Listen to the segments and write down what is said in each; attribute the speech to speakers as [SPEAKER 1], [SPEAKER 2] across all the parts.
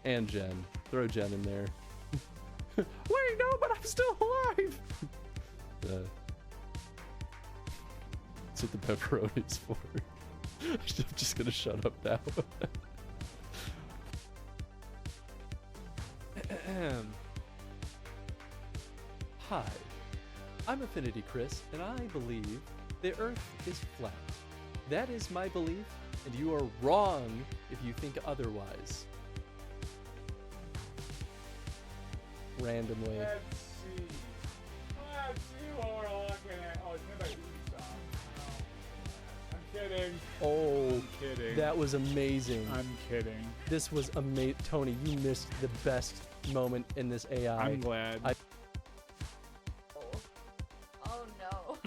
[SPEAKER 1] And Jen. Throw Jen in there. Wait, no, but I'm still alive! That's what the pepperoni's for. I'm just gonna shut up now. Hi, I'm AffinityChris, and I believe the Earth is flat. That is my belief, and you are wrong if you think otherwise. Randomly.
[SPEAKER 2] Let's see what we're looking at. Oh, it's made by Ubisoft. I'm kidding.
[SPEAKER 1] Oh,
[SPEAKER 2] I'm kidding.
[SPEAKER 1] that was amazing.
[SPEAKER 2] I'm kidding.
[SPEAKER 1] This was amazing. Tony, you missed the best moment in this AI.
[SPEAKER 2] I'm glad.
[SPEAKER 3] Oh no.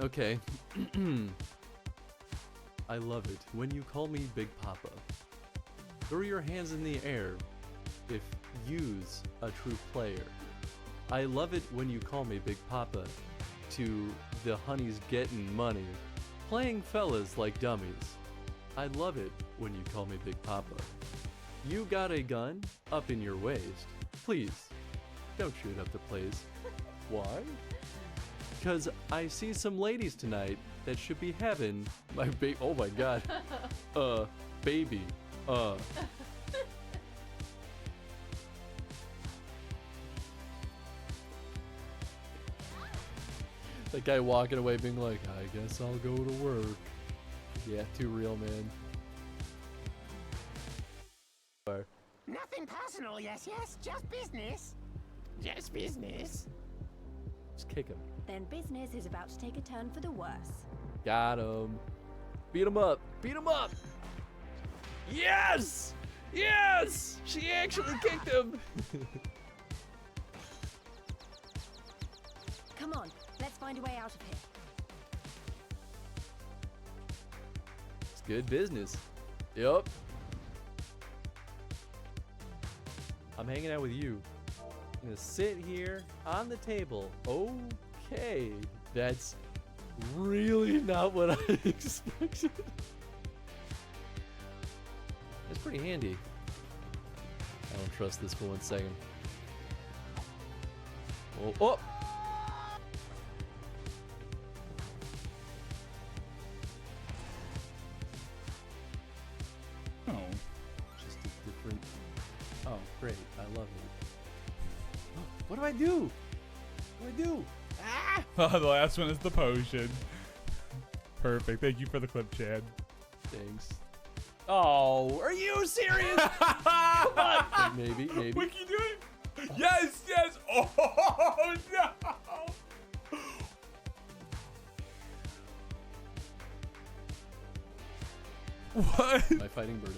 [SPEAKER 1] Okay. I love it when you call me Big Papa. Throw your hands in the air if you's a true player. I love it when you call me Big Papa to the honeys getting money, playing fellas like dummies. I love it when you call me Big Papa. You got a gun up in your waist. Please, don't shoot up the place. Why? Because I see some ladies tonight that should be having my oh my god. Baby. That guy walking away being like, I guess I'll go to work. Yeah, too real, man.
[SPEAKER 4] Nothing personal, yes, just business. Just business.
[SPEAKER 1] Just kick him.
[SPEAKER 5] Then business is about to take a turn for the worse.
[SPEAKER 1] Got him. Beat him up. Beat him up. Yes! Yes! She actually kicked him.
[SPEAKER 5] Come on, let's find a way out of here.
[SPEAKER 1] It's good business. Yup. I'm hanging out with you. I'm gonna sit here on the table. Okay. That's really not what I expected. That's pretty handy. I don't trust this for 1 second. Oh, oh!
[SPEAKER 2] Oh.
[SPEAKER 1] Just a different... Oh, great. I love it. What do I do? What do I do? Ah!
[SPEAKER 2] Oh, the last one is the potion. Perfect. Thank you for the clip, Chad.
[SPEAKER 1] Thanks. Oh, are you serious? Come on. Like, maybe.
[SPEAKER 2] What can you do it? Yes. Oh, no. What?
[SPEAKER 1] My fighting bird.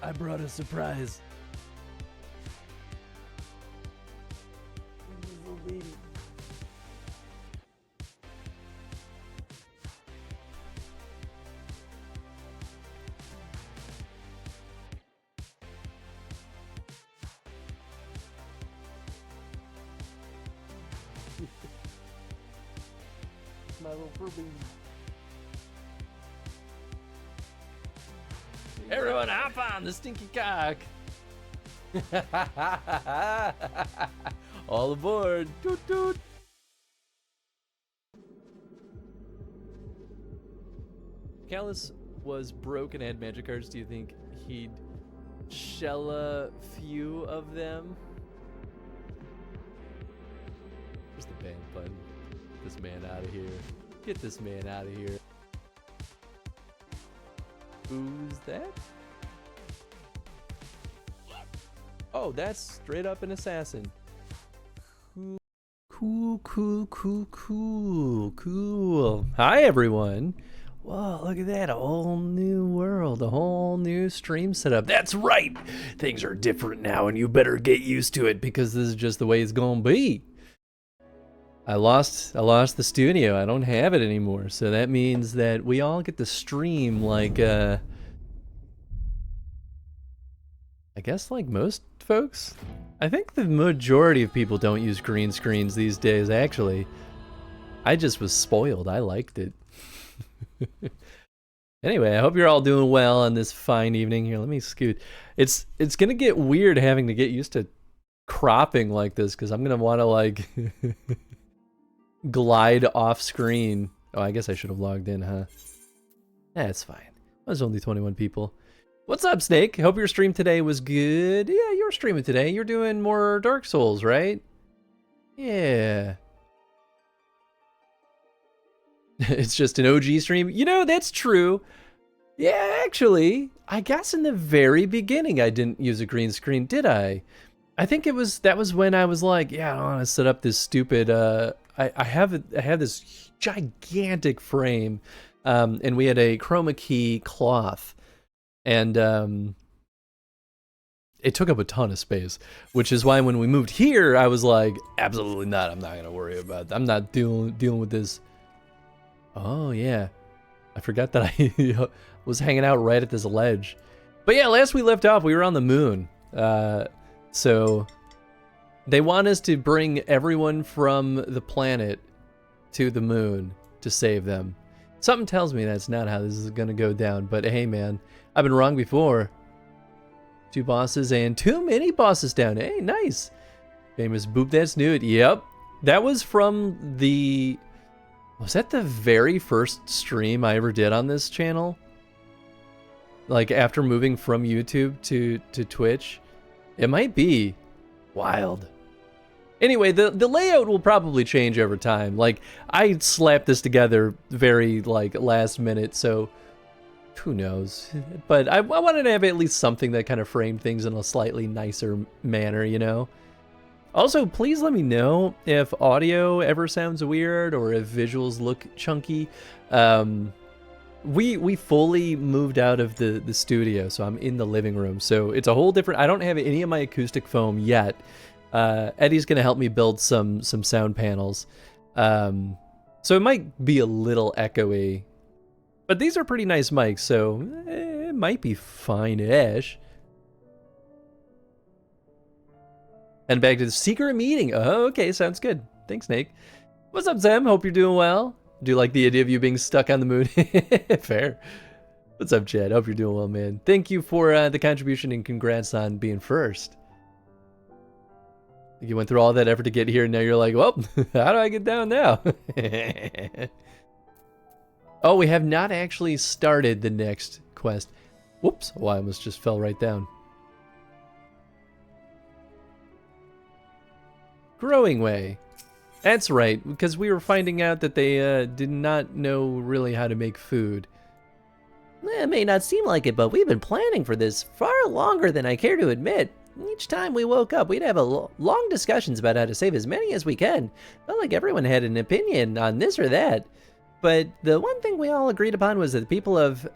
[SPEAKER 1] I brought a surprise. Little baby. My little fur baby. Everyone hop on the stinky cock. All aboard. Toot toot. If Callus was broke and had magic cards, do you think he'd shell a few of them? Where's the ban button? Get this man out of here. Get this man out of here. Who's that? Oh, that's straight up an assassin. Cool. Hi, everyone. Whoa, look at that. A whole new world. A whole new stream setup. That's right. Things are different now, and you better get used to it because this is just the way it's gonna be. I lost the studio. I don't have it anymore. So that means that we all get to stream like I guess like most folks. I think the majority of people don't use green screens these days, actually. I just was spoiled. I liked it. Anyway, I hope you're all doing well on this fine evening. Here, let me scoot. It's gonna get weird having to get used to cropping like this, because I'm gonna want to like glide off screen. Oh, I guess I should have logged in, huh? That's fine. There's only 21 people. What's up, Snake? Hope your stream today was good. Yeah, you're streaming today. You're doing more Dark Souls, right? Yeah. It's just an OG stream. You know, that's true. Yeah, actually, I guess in the very beginning I didn't use a green screen, did I? I think that was when I was like, yeah, I don't want to set up this stupid I have this gigantic frame, and we had a chroma key cloth, and it took up a ton of space, which is why when we moved here, I was like, absolutely not. I'm not gonna worry about. I'm not dealing with this. Oh yeah, I forgot that I was hanging out right at this ledge. But yeah, last we left off, we were on the moon. So they want us to bring everyone from the planet to the moon to save them. Something tells me that's not how this is gonna go down, but hey man, I've been wrong before. 2 bosses and 2 mini bosses down. Hey, nice. Famous Boop That's Nude. Yep. That was from the... Was that the very first stream I ever did on this channel? Like after moving from YouTube to Twitch? It might be. Wild. Anyway, the layout will probably change over time. Like, I slapped this together very, like, last minute, so who knows? But I wanted to have at least something that kind of framed things in a slightly nicer manner, you know? Also, please let me know if audio ever sounds weird or if visuals look chunky. We fully moved out of the studio, so I'm in the living room. So it's a whole different... I don't have any of my acoustic foam yet. Eddie's going to help me build some sound panels. So it might be a little echoey. But these are pretty nice mics, so it might be fine-ish. And back to the secret meeting. Oh, okay, sounds good. Thanks, Snake. What's up, Zem? Hope you're doing well. Do you like the idea of you being stuck on the moon? Fair. What's up, Chad? Hope you're doing well, man. Thank you for the contribution and congrats on being first. You went through all that effort to get here, and now you're like, well, how do I get down now? Oh, we have not actually started the next quest. Whoops. Oh, I almost just fell right down. Growing Way. That's right, because we were finding out that they did not know really how to make food.
[SPEAKER 6] It may not seem like it, but we've been planning for this far longer than I care to admit. Each time we woke up, we'd have long discussions about how to save as many as we can. Felt like everyone had an opinion on this or that. But the one thing we all agreed upon was that the people of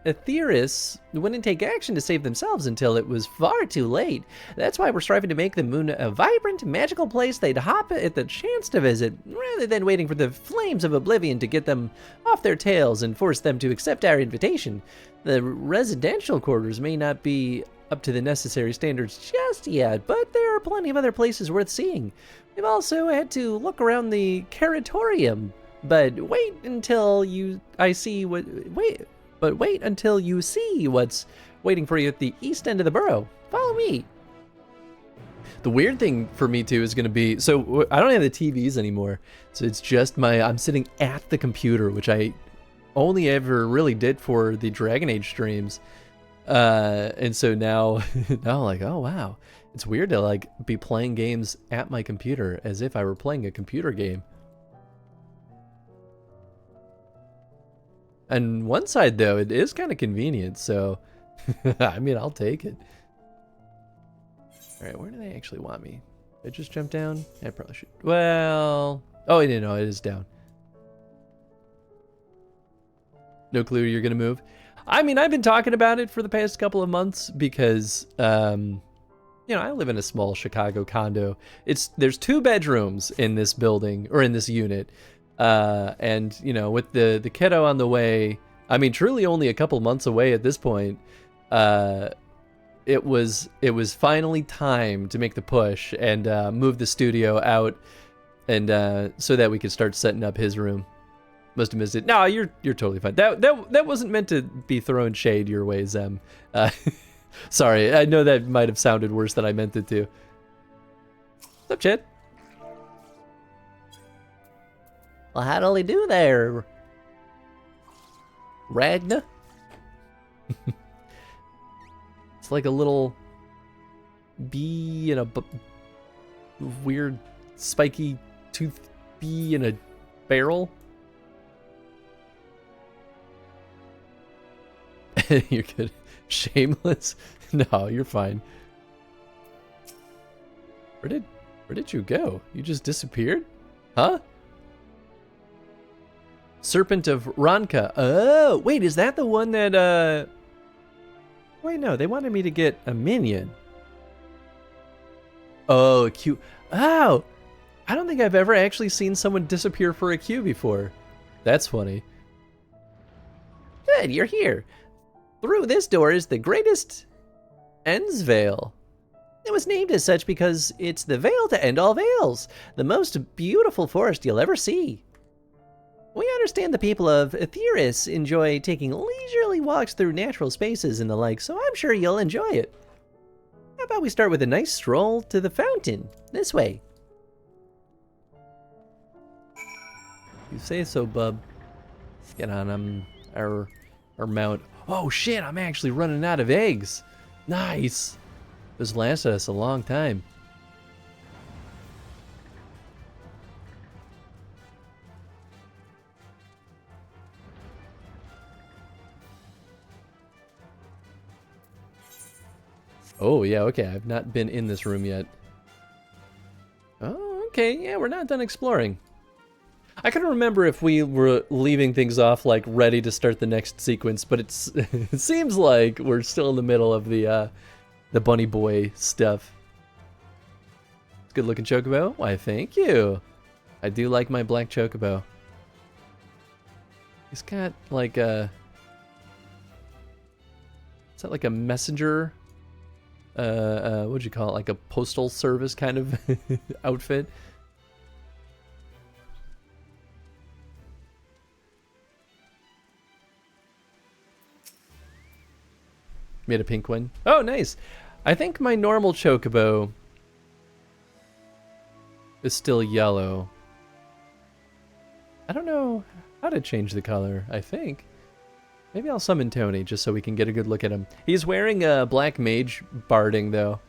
[SPEAKER 6] Aetheris wouldn't take action to save themselves until it was far too late. That's why we're striving to make the moon a vibrant, magical place they'd hop at the chance to visit, rather than waiting for the flames of oblivion to get them off their tails and force them to accept our invitation. The residential quarters may not be up to the necessary standards just yet, but there are plenty of other places worth seeing. We've also had to look around the Caratorium, but wait until you see what's waiting for you at the east end of the borough. Follow me.
[SPEAKER 1] The weird thing for me too is going to be, so I don't have the TVs anymore, so it's just I'm sitting at the computer, which I only ever really did for the Dragon Age streams. And so now like, oh wow, it's weird to like be playing games at my computer as if I were playing a computer game. On one side though, it is kind of convenient, so I mean, I'll take it. All right, where do they actually want me? Did I just jump down? I probably should. Well, oh, I didn't know, it is down. No clue you're gonna move. I mean, I've been talking about it for the past couple of months because, you know, I live in a small Chicago condo. There's 2 bedrooms in this building, or in this unit. And, you know, with the kiddo on the way, I mean, truly only a couple months away at this point, it was finally time to make the push and move the studio out, and so that we could start setting up his room.
[SPEAKER 6] Must have missed it. No, you're totally fine. That wasn't meant to be throwing shade your way, Zem. Sorry, I know that might have sounded worse than I meant it to. What's up, Chad? Well, how'd he do there, Ragna? It's like a little bee in a weird spiky tooth bee in a barrel. You're good. Shameless? No, you're fine. Where did you go? You just disappeared? Huh? Serpent of Ranka. Oh, wait, is that the one that, Wait, no, they wanted me to get a minion. Oh, a Q. Oh! I don't think I've ever actually seen someone disappear for a Q before. That's funny. Good, you're here. Through this door is the greatest End's Veil. It was named as such because it's the veil to end all veils, the most beautiful forest you'll ever see. We understand the people of Etheris enjoy taking leisurely walks through natural spaces and the like, so I'm sure you'll enjoy it. How about we start with a nice stroll to the fountain? This way. You say so, bub. Let's get on our mount. Oh shit, I'm actually running out of eggs. Nice. This lasted us a long time. Oh, yeah, okay. I've not been in this room yet. Oh, okay. Yeah, we're not done exploring. I couldn't remember if we were leaving things off, like, ready to start the next sequence, but it's it seems like we're still in the middle of the bunny boy stuff. Good looking chocobo. Why, thank you. I do like my black chocobo. He's got, like, a... Is that like a messenger... what'd you call it? Like a postal service kind of outfit. Made a pink one. Oh, nice. I think my normal chocobo is still yellow. I don't know how to change the color, I think. Maybe I'll summon Tony just so we can get a good look at him. He's wearing a black mage barding, though.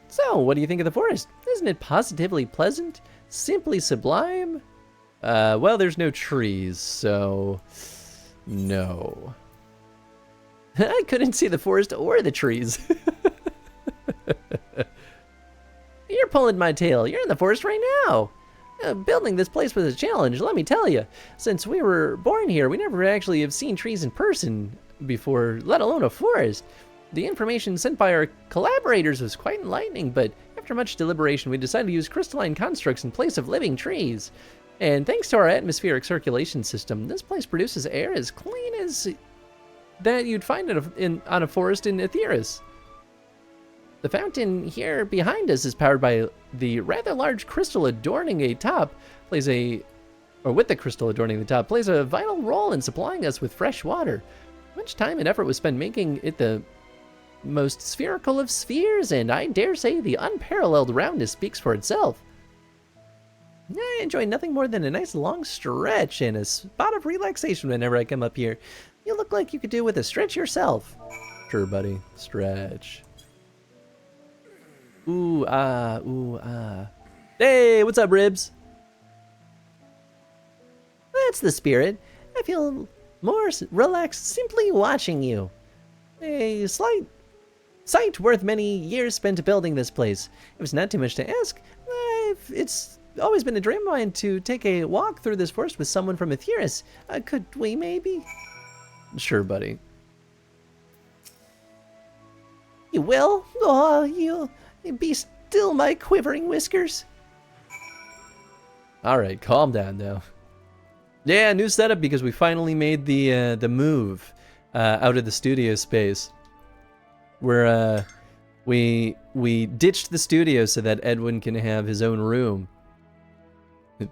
[SPEAKER 6] So, what do you think of the forest? Isn't it positively pleasant? Simply sublime? Well, there's no trees, so... no. I couldn't see the forest or the trees. You're pulling my tail. You're in the forest right now. Building this place was a challenge, let me tell you. Since we were born here, we never actually have seen trees in person before, let alone a forest. The information sent by our collaborators was quite enlightening, but after much deliberation, we decided to use crystalline constructs in place of living trees. And thanks to our atmospheric circulation system, this place produces air as clean as that you'd find on a forest in Etheris. The fountain here behind us is powered by the rather large crystal adorning a top, with the crystal adorning the top, plays a vital role in supplying us with fresh water. Much time and effort was spent making it the most spherical of spheres, and I dare say the unparalleled roundness speaks for itself. I enjoy nothing more than a nice long stretch and a spot of relaxation whenever I come up here. You look like you could do with a stretch yourself. Sure, buddy. Stretch. Ooh, ah, ooh, ah. Hey, what's up, Ribs? That's the spirit. I feel more relaxed simply watching you. A sight worth many years spent building this place. It was not too much to ask. It's always been a dream of mine to take a walk through this forest with someone from Etheris. Could we maybe? Sure, buddy. You will? Oh, you'll be still, my quivering whiskers. Alright, calm down now. Yeah, new setup because we finally made the move out of the studio space. Where we ditched the studio so that Edwin can have his own room.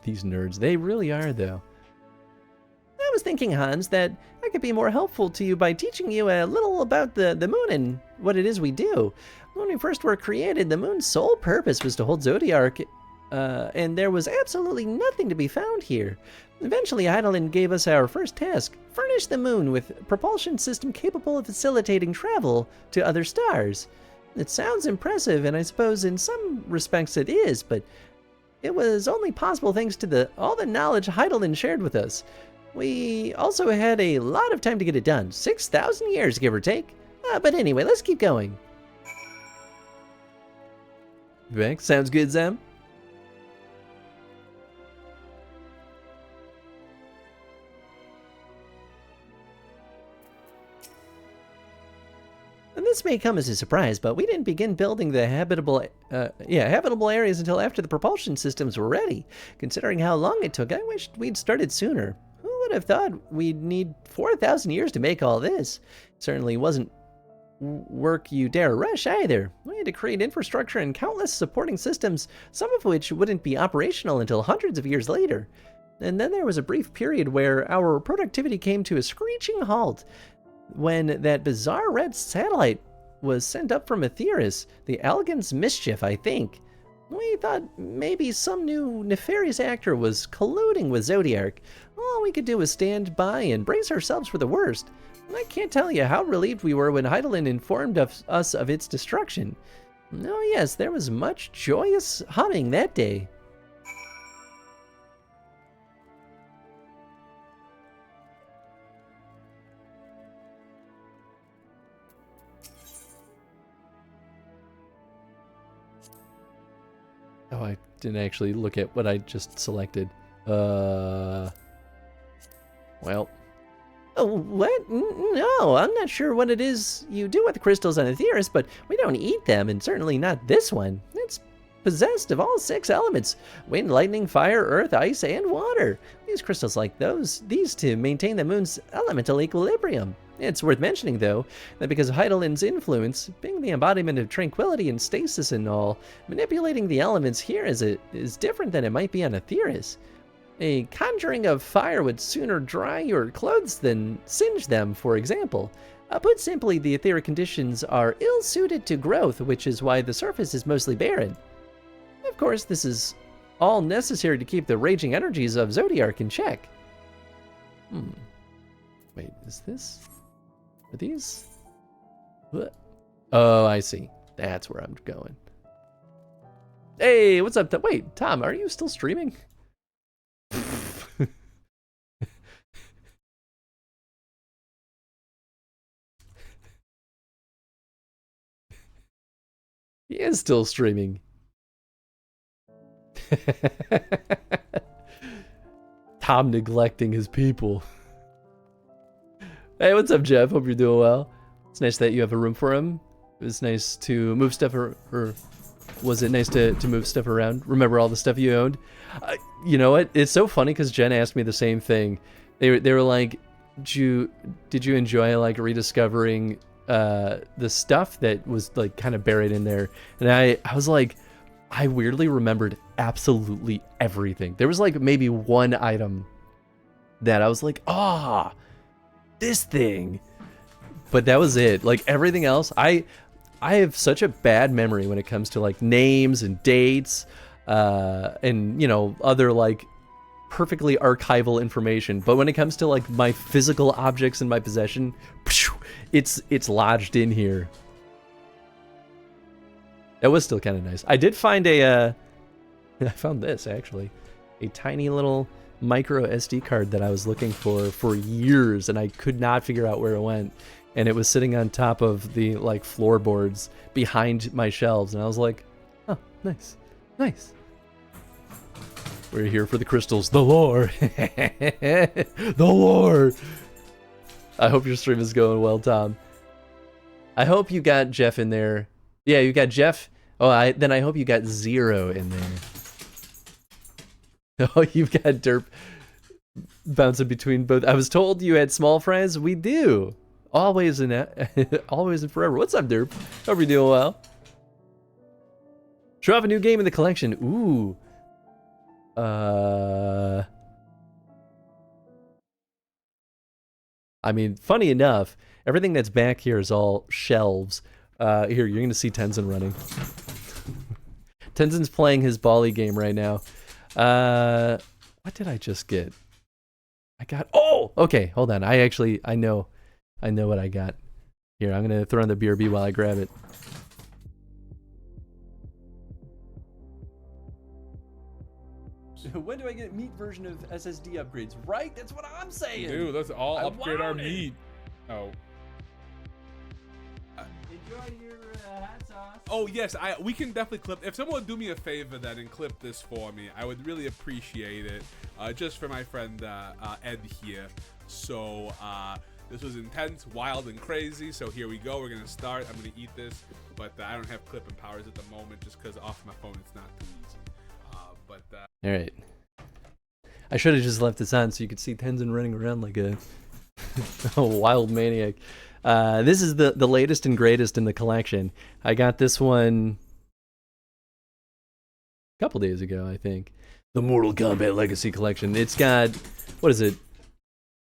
[SPEAKER 6] These nerds, they really are though. was thinking, Hans, that I could be more helpful to you by teaching you a little about the moon and what it is we do. When we first were created, the moon's sole purpose was to hold Zodiark, and there was absolutely nothing to be found here. Eventually, Heidelin gave us our first task: furnish the moon with a propulsion system capable of facilitating travel to other stars. It sounds impressive, and I suppose in some respects it is, but it was only possible thanks to all the knowledge Heidelin shared with us. We also had a lot of time to get it done. 6,000 years, give or take. But anyway, let's keep going. Back. Sounds good, Zam? And this may come as a surprise, but we didn't begin building the habitable areas until after the propulsion systems were ready. Considering how long it took, I wished we'd started sooner. Who would have thought we'd need 4,000 years to make all this? Certainly wasn't work you dare rush either. We had to create infrastructure and countless supporting systems, some of which wouldn't be operational until hundreds of years later. And then there was a brief period where our productivity came to a screeching halt when that bizarre red satellite was sent up from Aetheris, the Algan's Mischief, I think. We thought maybe some new nefarious actor was colluding with Zodiark. All we could do was stand by and brace ourselves for the worst. I can't tell you how relieved we were when Heidelin informed us of its destruction. Oh yes, there was much joyous humming that day. Oh, I didn't actually look at what I just selected. Well. Oh, what? No, I'm not sure what it is you do with the crystals on Aetheris, but we don't eat them, and certainly not this one. It's possessed of all 6 elements: wind, lightning, fire, earth, ice, and water. We use crystals like these to maintain the moon's elemental equilibrium. It's worth mentioning, though, that because of Heidelin's influence, being the embodiment of tranquility and stasis and all, manipulating the elements here is different than it might be on Aetheris. A conjuring of fire would sooner dry your clothes than singe them, for example. Put simply, the etheric conditions are ill-suited to growth, which is why the surface is mostly barren. Of course, this is all necessary to keep the raging energies of Zodiark in check. Wait, is this? Are these? What? Oh, I see. That's where I'm going. Hey, what's up? Wait, Tom, are you still streaming? He is still streaming. Tom neglecting his people. Hey, what's up, Jeff? Hope you're doing well. It's nice that you have a room for him. It was nice to move stuff, or was it nice to move stuff around? Remember all the stuff you owned? You know what? It's so funny because Jen asked me the same thing. They were like, did you enjoy like rediscovering the stuff that was like kind of buried in there? And I was like, I weirdly remembered absolutely everything. There was like maybe one item that I was like, this thing. But that was it. Like everything else, I have such a bad memory when it comes to like names and dates, and you know, other like perfectly archival information. But when it comes to like my physical objects in my possession, it's lodged in here. That was still kind of nice. I did find I found this actually, a tiny little micro SD card that I was looking for years, and I could not figure out where it went. And it was sitting on top of the like floorboards behind my shelves, and I was like, oh, nice. We're here for the crystals, the lore. The lore. I hope your stream is going well, Tom. I hope you got Jeff in there. Yeah, you got Jeff. Oh, then I hope you got Zero in there. Oh, you've got Derp bouncing between both. I was told you had small fries. We do. Always and always and forever. What's up, Derp? Hope you're doing well. Show off a new game in the collection. Ooh.
[SPEAKER 1] I mean, funny enough, everything that's back here is all shelves. Here, you're going to see Tenzin running. Tenzin's playing his Bali game right now. What did I just get? I got, oh, okay, hold on. I know what I got. Here, I'm going to throw in the BRB while I grab it. When do I get meat version of SSD upgrades? Right? That's what I'm saying.
[SPEAKER 2] Dude, let's all upgrade our meat. Oh.
[SPEAKER 1] Enjoy your hot sauce.
[SPEAKER 2] Oh yes, we can definitely clip. If someone would do me a favor then and clip this for me, I would really appreciate it. Just for my friend Ed here. So this was intense, wild, and crazy. So here we go. We're gonna start. I'm gonna eat this, but I don't have clipping powers at the moment just because off my phone it's not too easy. All
[SPEAKER 1] right. I should have just left this on so you could see Tenzin running around like a wild maniac. This is the latest and greatest in the collection. I got this one a couple days ago, I think. The Mortal Kombat Legacy Collection. It's got, what is it?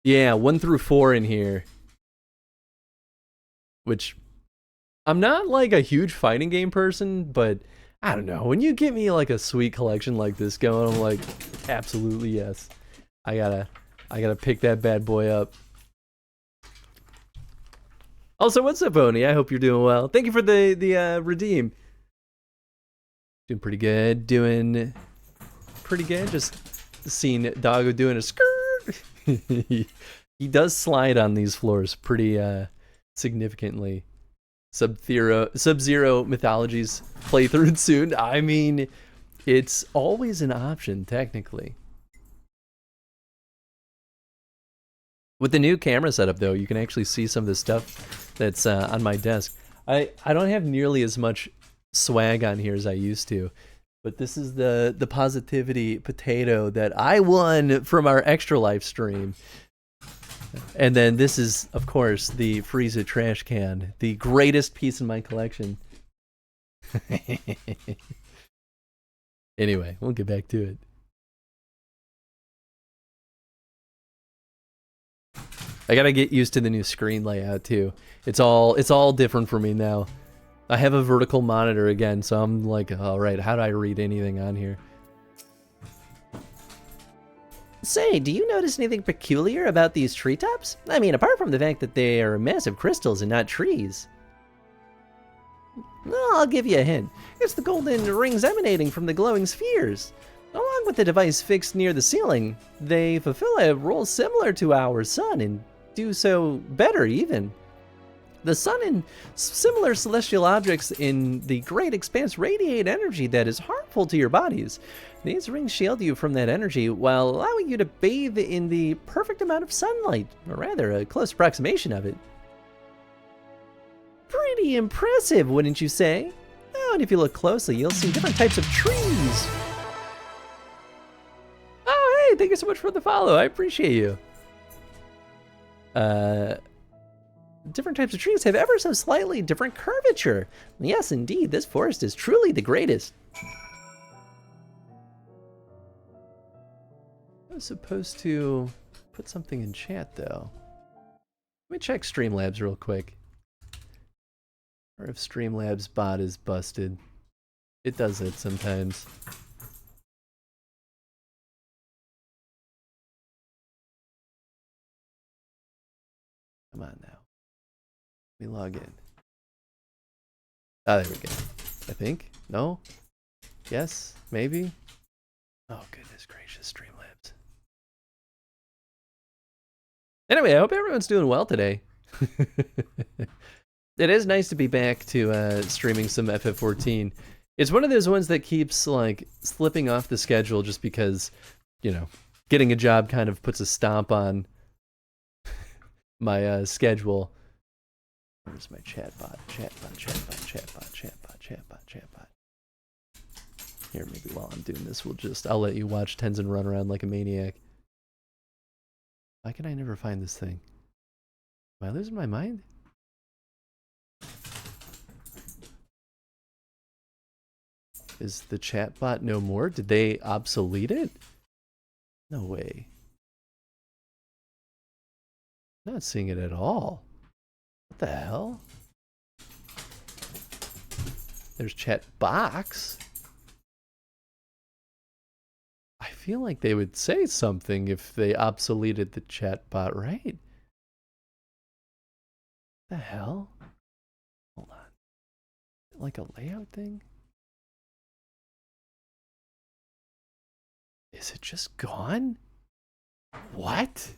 [SPEAKER 1] Yeah, 1 through 4 in here. Which, I'm not like a huge fighting game person, but I don't know. When you get me like a sweet collection like this going, I'm like, absolutely yes. I gotta pick that bad boy up. Also, what's up, Oni? I hope you're doing well. Thank you for the redeem. Doing pretty good. Doing pretty good. Just seeing Doggo doing a skirt. He does slide on these floors pretty significantly. Sub-Zero Mythologies playthrough soon. I mean, it's always an option, technically. With the new camera setup, though, you can actually see some of the stuff that's on my desk. I don't have nearly as much swag on here as I used to, but this is the Positivity potato that I won from our Extra Life stream. And then this is, of course, the Frieza trash can, the greatest piece in my collection. Anyway, we'll get back to it. I gotta get used to the new screen layout too. It's all different for me now. I have a vertical monitor again, so I'm like, all right, how do I read anything on here?
[SPEAKER 6] Say, do you notice anything peculiar about these treetops? I mean, apart from the fact that they are massive crystals and not trees. Well, I'll give you a hint. It's the golden rings emanating from the glowing spheres. Along with the device fixed near the ceiling, they fulfill a role similar to our sun and do so better even. The sun and similar celestial objects in the great expanse radiate energy that is harmful to your bodies. These rings shield you from that energy while allowing you to bathe in the perfect amount of sunlight, or rather, a close approximation of it. Pretty impressive, wouldn't you say? Oh, and if you look closely, you'll see different types of trees. Oh, hey, thank you so much for the follow. I appreciate you. Different types of trees have ever so slightly different curvature. Yes, indeed, this forest is truly the greatest.
[SPEAKER 1] I was supposed to put something in chat, though. Let me check Streamlabs real quick. Or if Streamlabs bot is busted. It does it sometimes. Come on now. Let me log in. Ah, there we go. I think? No? Yes? Maybe? Oh, goodness gracious, Streamlabs. Anyway, I hope everyone's doing well today. It is nice to be back to streaming some FF14. It's one of those ones that keeps like slipping off the schedule just because, you know, getting a job kind of puts a stomp on my schedule. Where's my chatbot? Chatbot. Here, maybe while I'm doing this, I'll let you watch Tenzin run around like a maniac. Why can I never find this thing? Am I losing my mind? Is the chatbot no more? Did they obsolete it? No way. Not seeing it at all. What the hell? There's chat box. I feel like they would say something if they obsoleted the chat bot, right? The hell? Hold on. Like a layout thing? Is it just gone? What?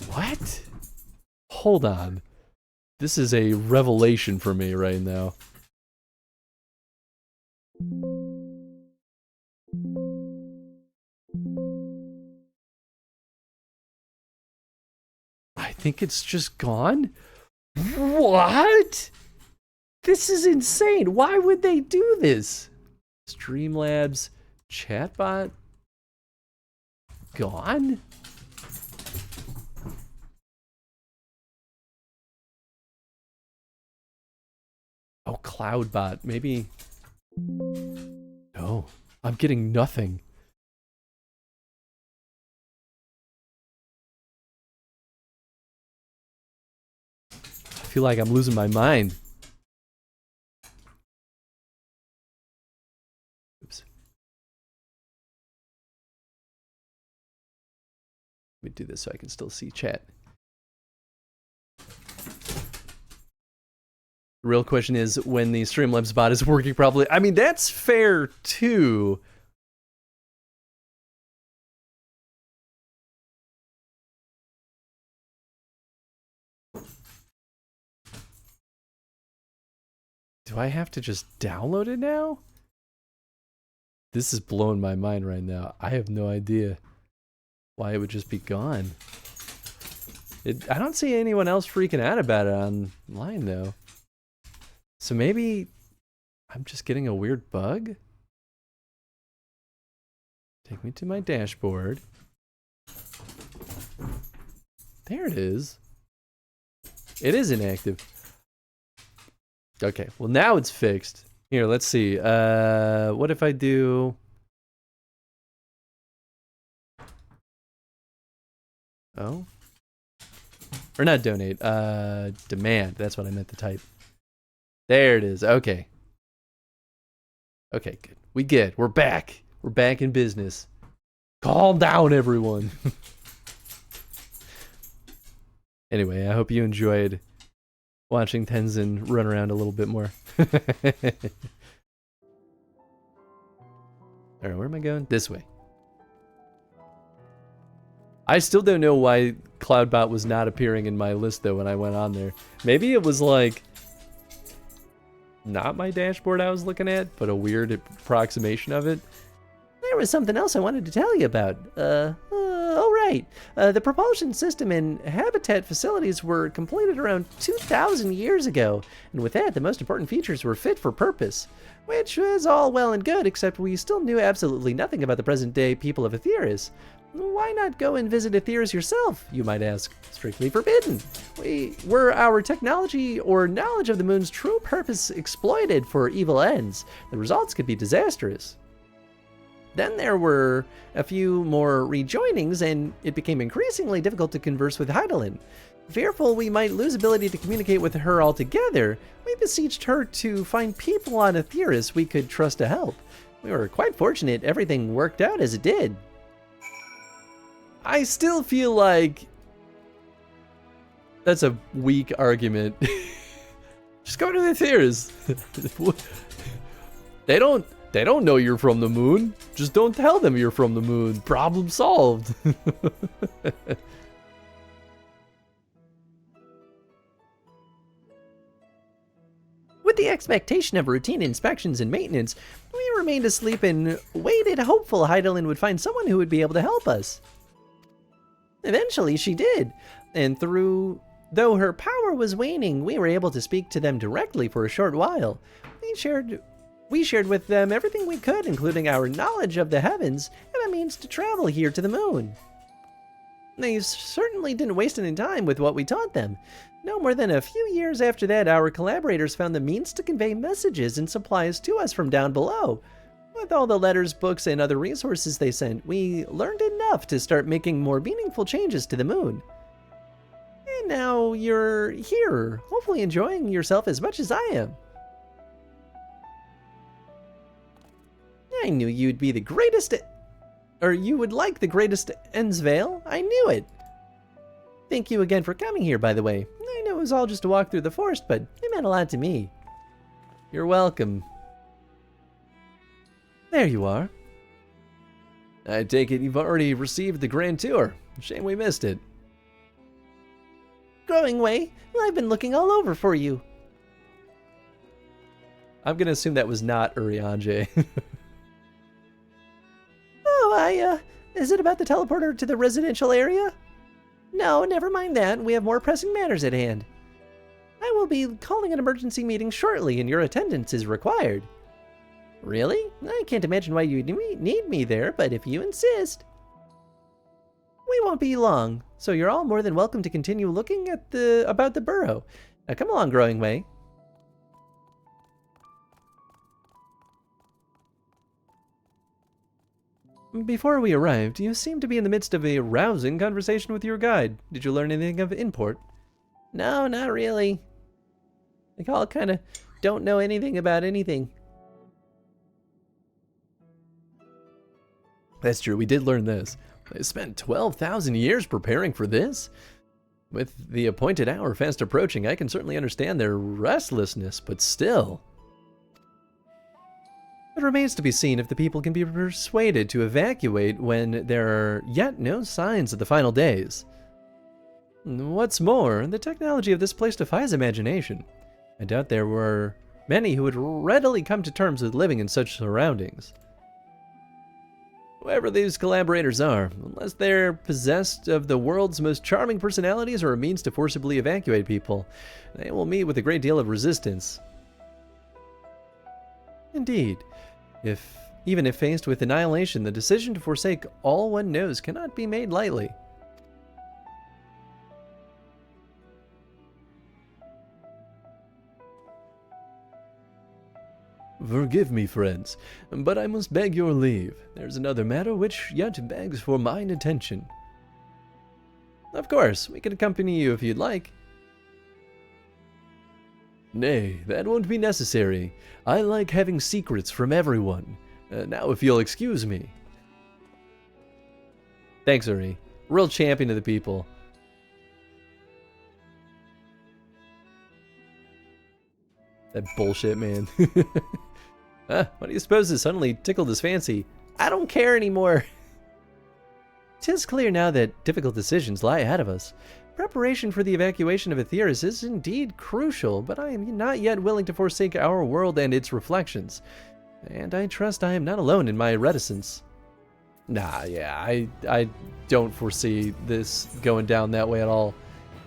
[SPEAKER 1] What? Hold on. This is a revelation for me right now. I think it's just gone. What? This is insane. Why would they do this? Streamlabs chatbot gone? Oh, Cloudbot, maybe. No, I'm getting nothing. I feel like I'm losing my mind. Oops. Let me do this so I can still see chat. The real question is when the Streamlabs bot is working properly. I mean, that's fair too. Do I have to just download it now? This is blowing my mind right now. I have no idea why it would just be gone. I don't see anyone else freaking out about it online though. So maybe I'm just getting a weird bug? Take me to my dashboard. There it is. It is inactive. Okay, well now it's fixed. Here, let's see. What if I do... Oh? Or not donate, demand. That's what I meant to type. There it is. Okay. Okay, good. We good. We're back. We're back in business. Calm down, everyone. Anyway, I hope you enjoyed watching Tenzin run around a little bit more. Alright, where am I going? This way. I still don't know why Cloudbot was not appearing in my list though when I went on there. Maybe it was like not my dashboard I was looking at, but a weird approximation of it. There was something else I wanted to tell you about. Oh right. The propulsion system and habitat facilities were completed around 2,000 years ago, and with that, the most important features were fit for purpose. Which was all well and good, except we still knew absolutely nothing about the present-day people of Aetheris. Why not go and visit Aetheris yourself, you might ask? Strictly forbidden. Were our technology or knowledge of the moon's true purpose exploited for evil ends, the results could be disastrous. Then there were a few more rejoinings, and it became increasingly difficult to converse with Heidelin. Fearful we might lose ability to communicate with her altogether, we beseeched her to find people on Aetheris we could trust to help. We were quite fortunate everything worked out as it did. I still feel like that's a weak argument. Just go to the Aetheris. They don't know you're from the moon. Just don't tell them you're from the moon. Problem solved. With the expectation of routine inspections and maintenance, we remained asleep and waited hopeful Heidelin would find someone who would be able to help us. Eventually she did, and though her power was waning, we were able to speak to them directly for a short while. We shared with them everything we could, including our knowledge of the heavens and a means to travel here to the moon. They certainly didn't waste any time with what we taught them. No more than a few years after that, our collaborators found the means to convey messages and supplies to us from down below. With all the letters, books, and other resources they sent, we learned enough to start making more meaningful changes to the moon.
[SPEAKER 6] And now you're here, hopefully enjoying yourself as much as I am. I knew you'd be the greatest, or you would like the greatest Endsvale. I knew it. Thank you again for coming here, by the way. I know it was all just a walk through the forest, but it meant a lot to me. You're welcome. There you are. I take it you've already received the grand tour. Shame we missed it. Growing Way, I've been looking all over for you. I'm gonna assume that was not Urianger. Oh, is it about the teleporter to the residential area? No, never mind that. We have more pressing matters at hand. I will be calling an emergency meeting shortly, and your attendance is required. Really? I can't imagine why you need me there, but if you insist. We won't be long, so you're all more than welcome to continue looking at about the burrow. Now come along, Growing Way. Before we arrived, you seemed to be in the midst of a rousing conversation with your guide. Did you learn anything of import? No, not really. They all kind of don't know anything about anything. That's true, we did learn this. They spent 12,000 years preparing for this. With the appointed hour fast approaching, I can certainly understand their restlessness, but still. It remains to be seen if the people can be persuaded to evacuate when there are yet no signs of the final days. What's more, the technology of this place defies imagination. I doubt there were many who would readily come to terms with living in such surroundings. Whoever these collaborators are, unless they're possessed of the world's most charming personalities or a means to forcibly evacuate people, they will meet with a great deal of resistance. Indeed, even if faced with annihilation, the decision to forsake all one knows cannot be made lightly. Forgive me, friends, but I must beg your leave. There's another matter which yet begs for mine attention. Of course, we can accompany you if you'd like. Nay, that won't be necessary. I like having secrets from everyone. Now if you'll excuse me. Thanks, Uri. Real champion of the people. That bullshit, man. What do you suppose has suddenly tickled his fancy? I don't care anymore. 'Tis clear now that difficult decisions lie ahead of us. Preparation for the evacuation of Aetheris is indeed crucial, but I am not yet willing to forsake our world and its reflections. And I trust I am not alone in my reticence. Nah, yeah, I don't foresee this going down that way at all.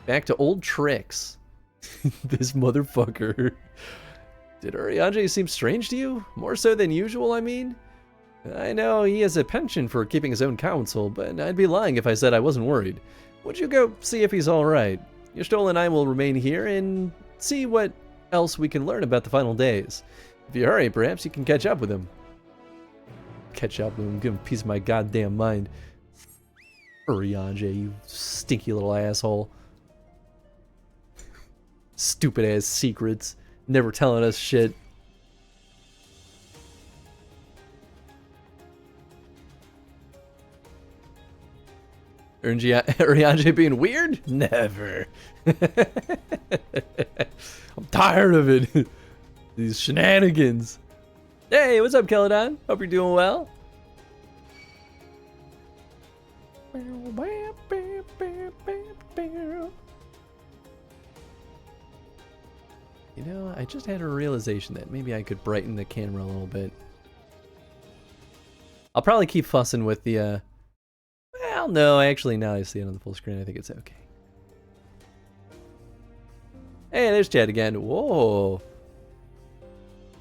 [SPEAKER 6] Back to old tricks. This motherfucker. Did Urianger seem strange to you? More so than usual, I mean? I know he has a penchant for keeping his own counsel, but I'd be lying if I said I wasn't worried. Would you go see if he's alright? Yashtol and I will remain here and see what else we can learn about the final days. If you hurry, perhaps you can catch up with him. Catch up with him, give him a piece of my goddamn mind. Urianger, you stinky little asshole. Stupid ass secrets. Never telling us shit. Urianger being weird? Never. I'm tired of it. These shenanigans. Hey, what's up, Celadon? Hope you're doing well. You know, I just had a realization that maybe I could brighten the camera a little bit. I'll probably keep fussing with the, well, no, actually, now I see it on the full screen, I think it's okay. Hey, there's Chad again. Whoa.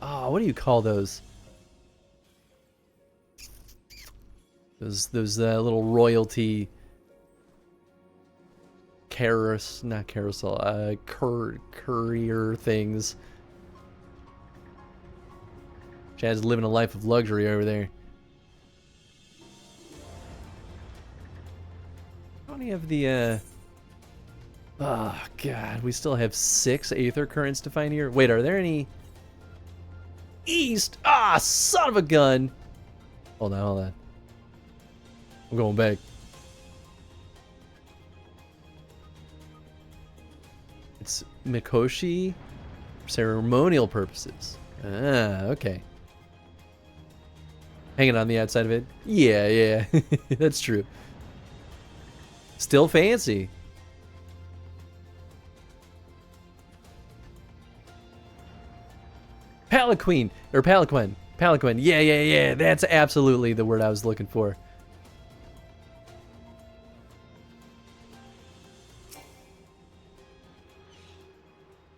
[SPEAKER 6] Oh, what do you call those? Those little royalty courier things. Chad's living a life of luxury over there. How many of the
[SPEAKER 1] Oh, God. We still have 6 Aether Currents to find here. Wait, are there any... East! Ah, son of a gun! Hold on, hold on. I'm going back. It's Mikoshi for ceremonial purposes. Ah, okay. Hanging on the outside of it? Yeah, yeah. That's true. Still fancy. Palanquin, or Palanquin. Palanquin. Yeah, yeah, yeah. That's absolutely the word I was looking for.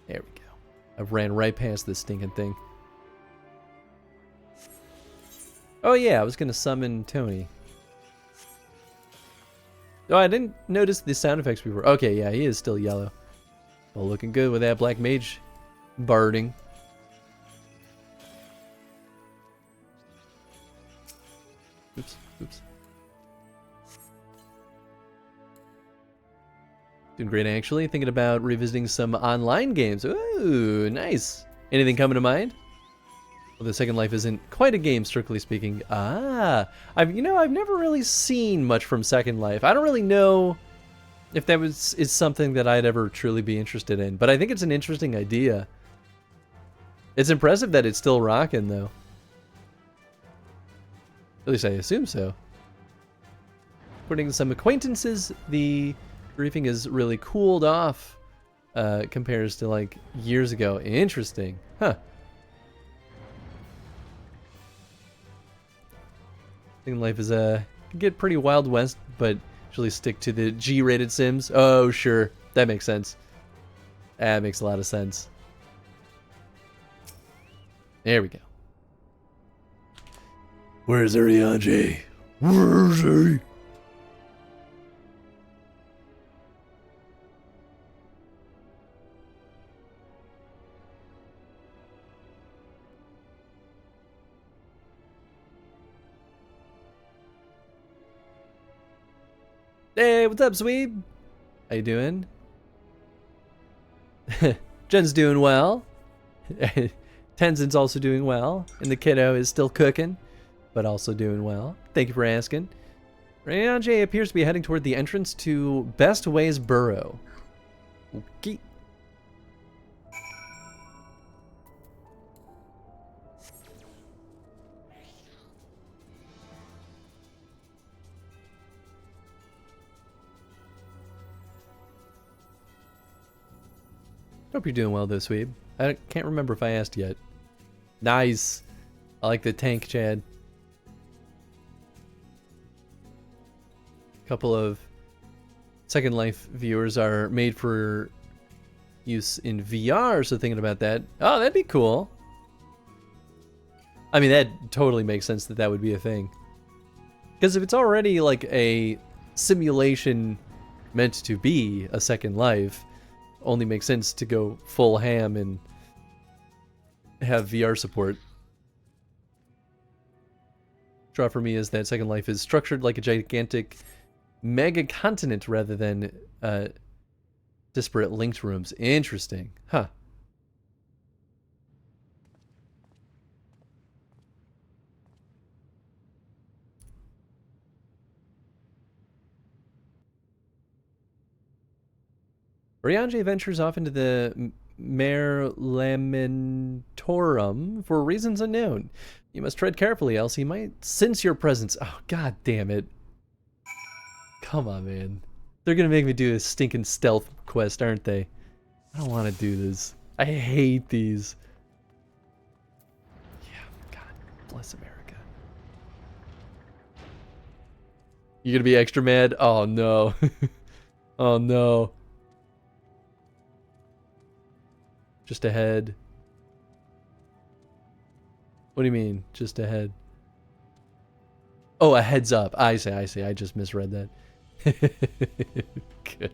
[SPEAKER 1] There we go. I ran right past this stinking thing. Oh yeah, I was gonna summon Tony. Oh, I didn't notice the sound effects before. Okay, yeah, he is still yellow. Well, looking good with that black mage barding. Oops, oops. Doing great, actually. Thinking about revisiting some online games. Ooh, nice. Anything coming to mind? Well, the Second Life isn't quite a game, strictly speaking. Ah, I've never really seen much from Second Life. I don't really know if that is something that I'd ever truly be interested in, but I think it's an interesting idea. It's impressive that it's still rocking, though. At least I assume so. According to some acquaintances, the briefing is really cooled off compares to like years ago. Interesting. Huh. Second Life is can get pretty Wild West, but usually stick to the G-rated sims. Oh, sure. That makes sense. That makes a lot of sense. There we go. Where's Ariane? Where's he? Hey, what's up, Sweeb? How you doing? Jen's doing well. Tenzin's also doing well. And the kiddo is still cooking, but also doing well. Thank you for asking. Rayanje appears to be heading toward the entrance to Best Ways Burrow. Okay. Hope you're doing well though, Sweeb. I can't remember if I asked yet. Nice. I like the tank, Chad. A couple of Second Life viewers are made for use in VR, so thinking about that. Oh, that'd be cool. I mean, that totally makes sense that that would be a thing. Because if it's already like a simulation meant to be a Second Life, only makes sense to go full ham and have VR support. Draw for me is that Second Life is structured like a gigantic mega continent rather than disparate linked rooms. Interesting. Huh. Riange ventures off into the Mare Lamentorum for reasons unknown. You must tread carefully, else he might sense your presence. Oh, god damn it. Come on, man. They're gonna make me do a stinking stealth quest, aren't they? I don't want to do this. I hate these. Yeah, God bless America. You gonna be extra mad? Oh, no. Oh, no. Just ahead. What do you mean, just ahead? Oh, a heads up. I see. I just misread that. Good.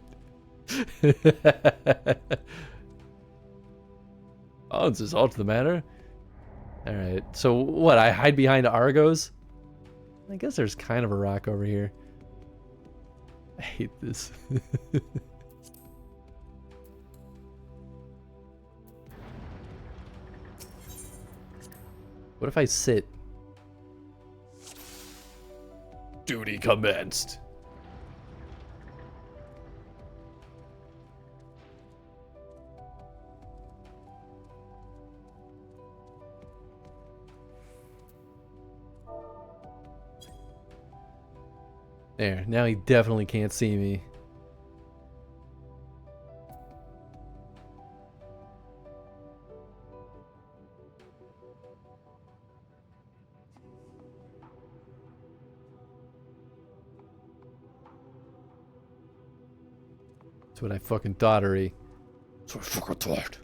[SPEAKER 1] Oh, is this all to the matter? Alright, so what, I hide behind Argos? I guess there's kind of a rock over here. I hate this. What if I sit? Duty commenced. There, now he definitely can't see me. That's what I fucking thought, Ari. That's what I fucking thought.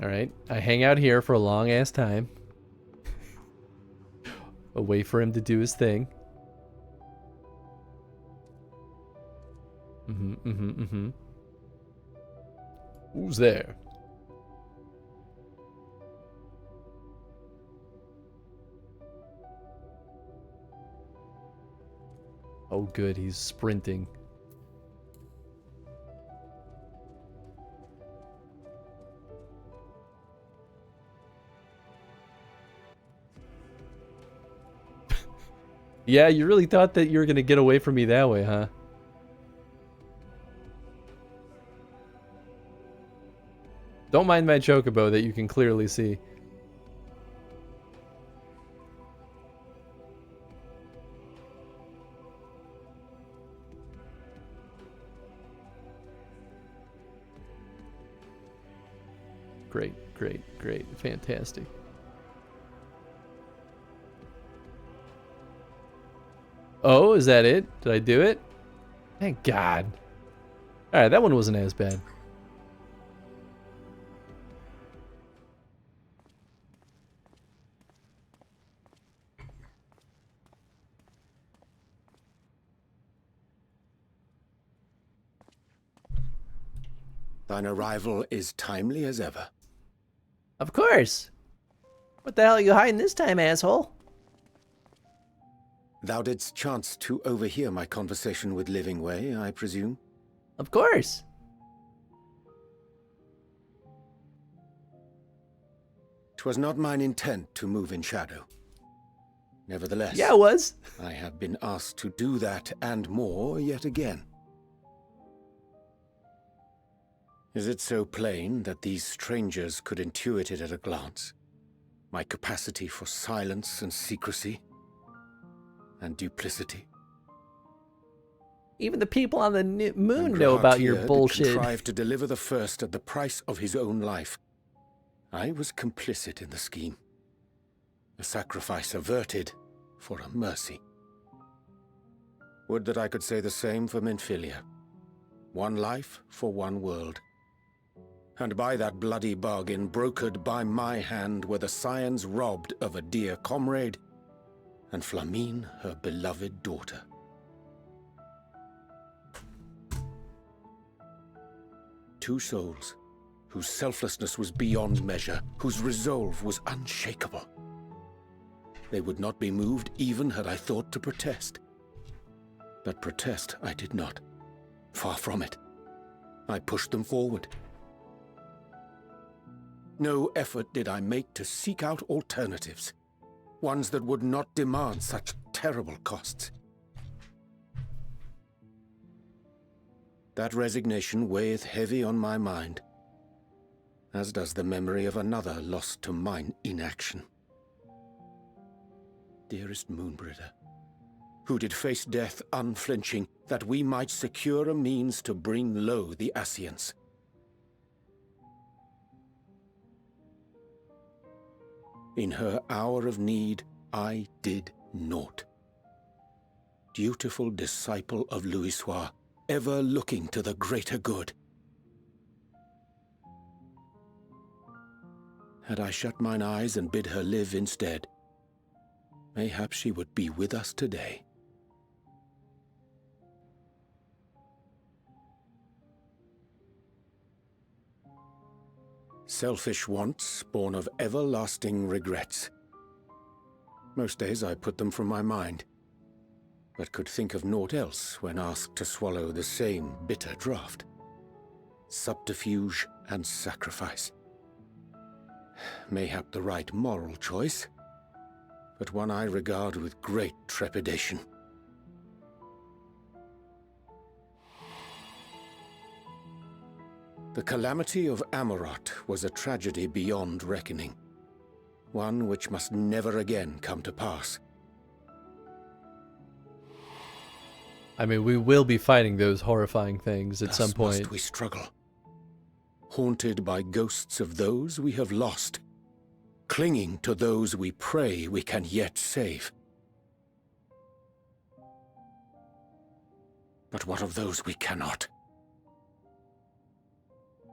[SPEAKER 1] Alright, I hang out here for a long ass time. I'll wait for him to do his thing. Who's there? Oh good, he's sprinting. Yeah, you really thought that you were gonna get away from me that way, huh? Don't mind my chocobo that you can clearly see. Great, great, great. Fantastic. Oh, is that it? Did I do it? Thank God. Alright, that one wasn't as bad.
[SPEAKER 7] Thine arrival is timely as ever.
[SPEAKER 6] Of course. What the hell are you hiding this time, asshole?
[SPEAKER 7] Thou didst chance to overhear my conversation with Living Way, I presume?
[SPEAKER 6] Of course.
[SPEAKER 7] 'Twas not mine intent to move in shadow. Nevertheless,
[SPEAKER 6] Yeah, it was.
[SPEAKER 7] I have been asked to do that and more yet again. Is it so plain that these strangers could intuit it at a glance? My capacity for silence and secrecy and duplicity?
[SPEAKER 6] Even the people on the moon
[SPEAKER 7] And
[SPEAKER 6] know about your
[SPEAKER 7] Gratier did
[SPEAKER 6] bullshit.
[SPEAKER 7] contrive to deliver the first at the price of his own life. I was complicit in the scheme. A sacrifice averted for a mercy. Would that I could say the same for Minfilia. One life for one world. And by that bloody bargain brokered by my hand were the scions robbed of a dear comrade, and Flamine her beloved daughter. Two souls, whose selflessness was beyond measure, whose resolve was unshakable. They would not be moved even had I thought to protest. But protest I did not. Far from it. I pushed them forward. No effort did I make to seek out alternatives, ones that would not demand such terrible costs. That resignation weigheth heavy on my mind, as does the memory of another lost to mine inaction. Dearest Moonbrider, who did face death unflinching, that we might secure a means to bring low the Ascians. In her hour of need, I did naught. Dutiful disciple of Louisoix, ever looking to the greater good. Had I shut mine eyes and bid her live instead, mayhap she would be with us today. Selfish wants, born of everlasting regrets. Most days I put them from my mind. but could think of naught else when asked to swallow the same bitter draught. Subterfuge and sacrifice. Mayhap the right moral choice, but one I regard with great trepidation. The calamity of Amarot was a tragedy beyond reckoning, one which must never again come to pass.
[SPEAKER 1] I mean, we will be fighting those horrifying things at some
[SPEAKER 7] Thus
[SPEAKER 1] point.
[SPEAKER 7] must we struggle, haunted by ghosts of those we have lost, clinging to those we pray we can yet save. But what of those we cannot?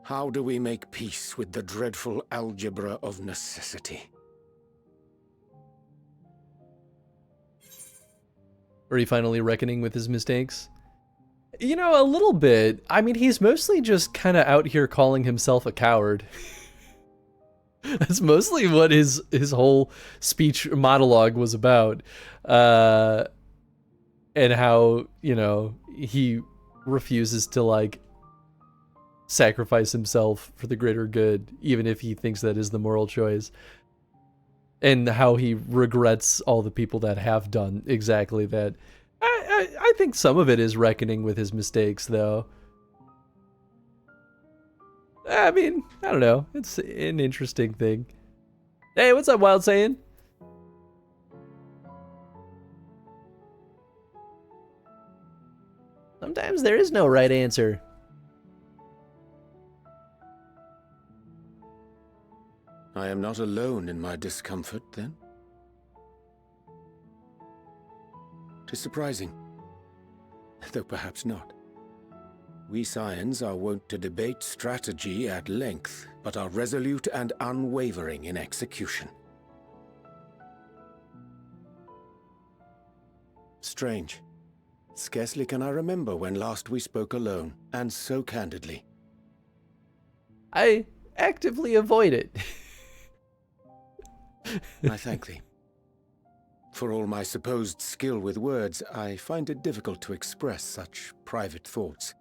[SPEAKER 7] How do we make peace with the dreadful algebra of necessity?
[SPEAKER 1] Are you finally reckoning with his mistakes? You know, a little bit. I mean, he's mostly just kind of out here calling himself a coward. That's mostly what his whole speech monologue was about. And how, you know, he refuses to, like, sacrifice himself for the greater good, even if he thinks that is the moral choice. And how he regrets all the people that have done exactly that. I think some of it is reckoning with his mistakes, though. I mean, I don't know. It's an interesting thing. Hey, what's up, Wild Saiyan?
[SPEAKER 6] Sometimes there is no right answer.
[SPEAKER 7] I am not alone in my discomfort, then? 'Tis surprising, though perhaps not. We Scions are wont to debate strategy at length, but are resolute and unwavering in execution. Strange. Scarcely can I remember when last we spoke alone, and so candidly.
[SPEAKER 6] I actively avoid it.
[SPEAKER 7] I thank thee. For all my supposed skill with words, I find it difficult to express such private thoughts.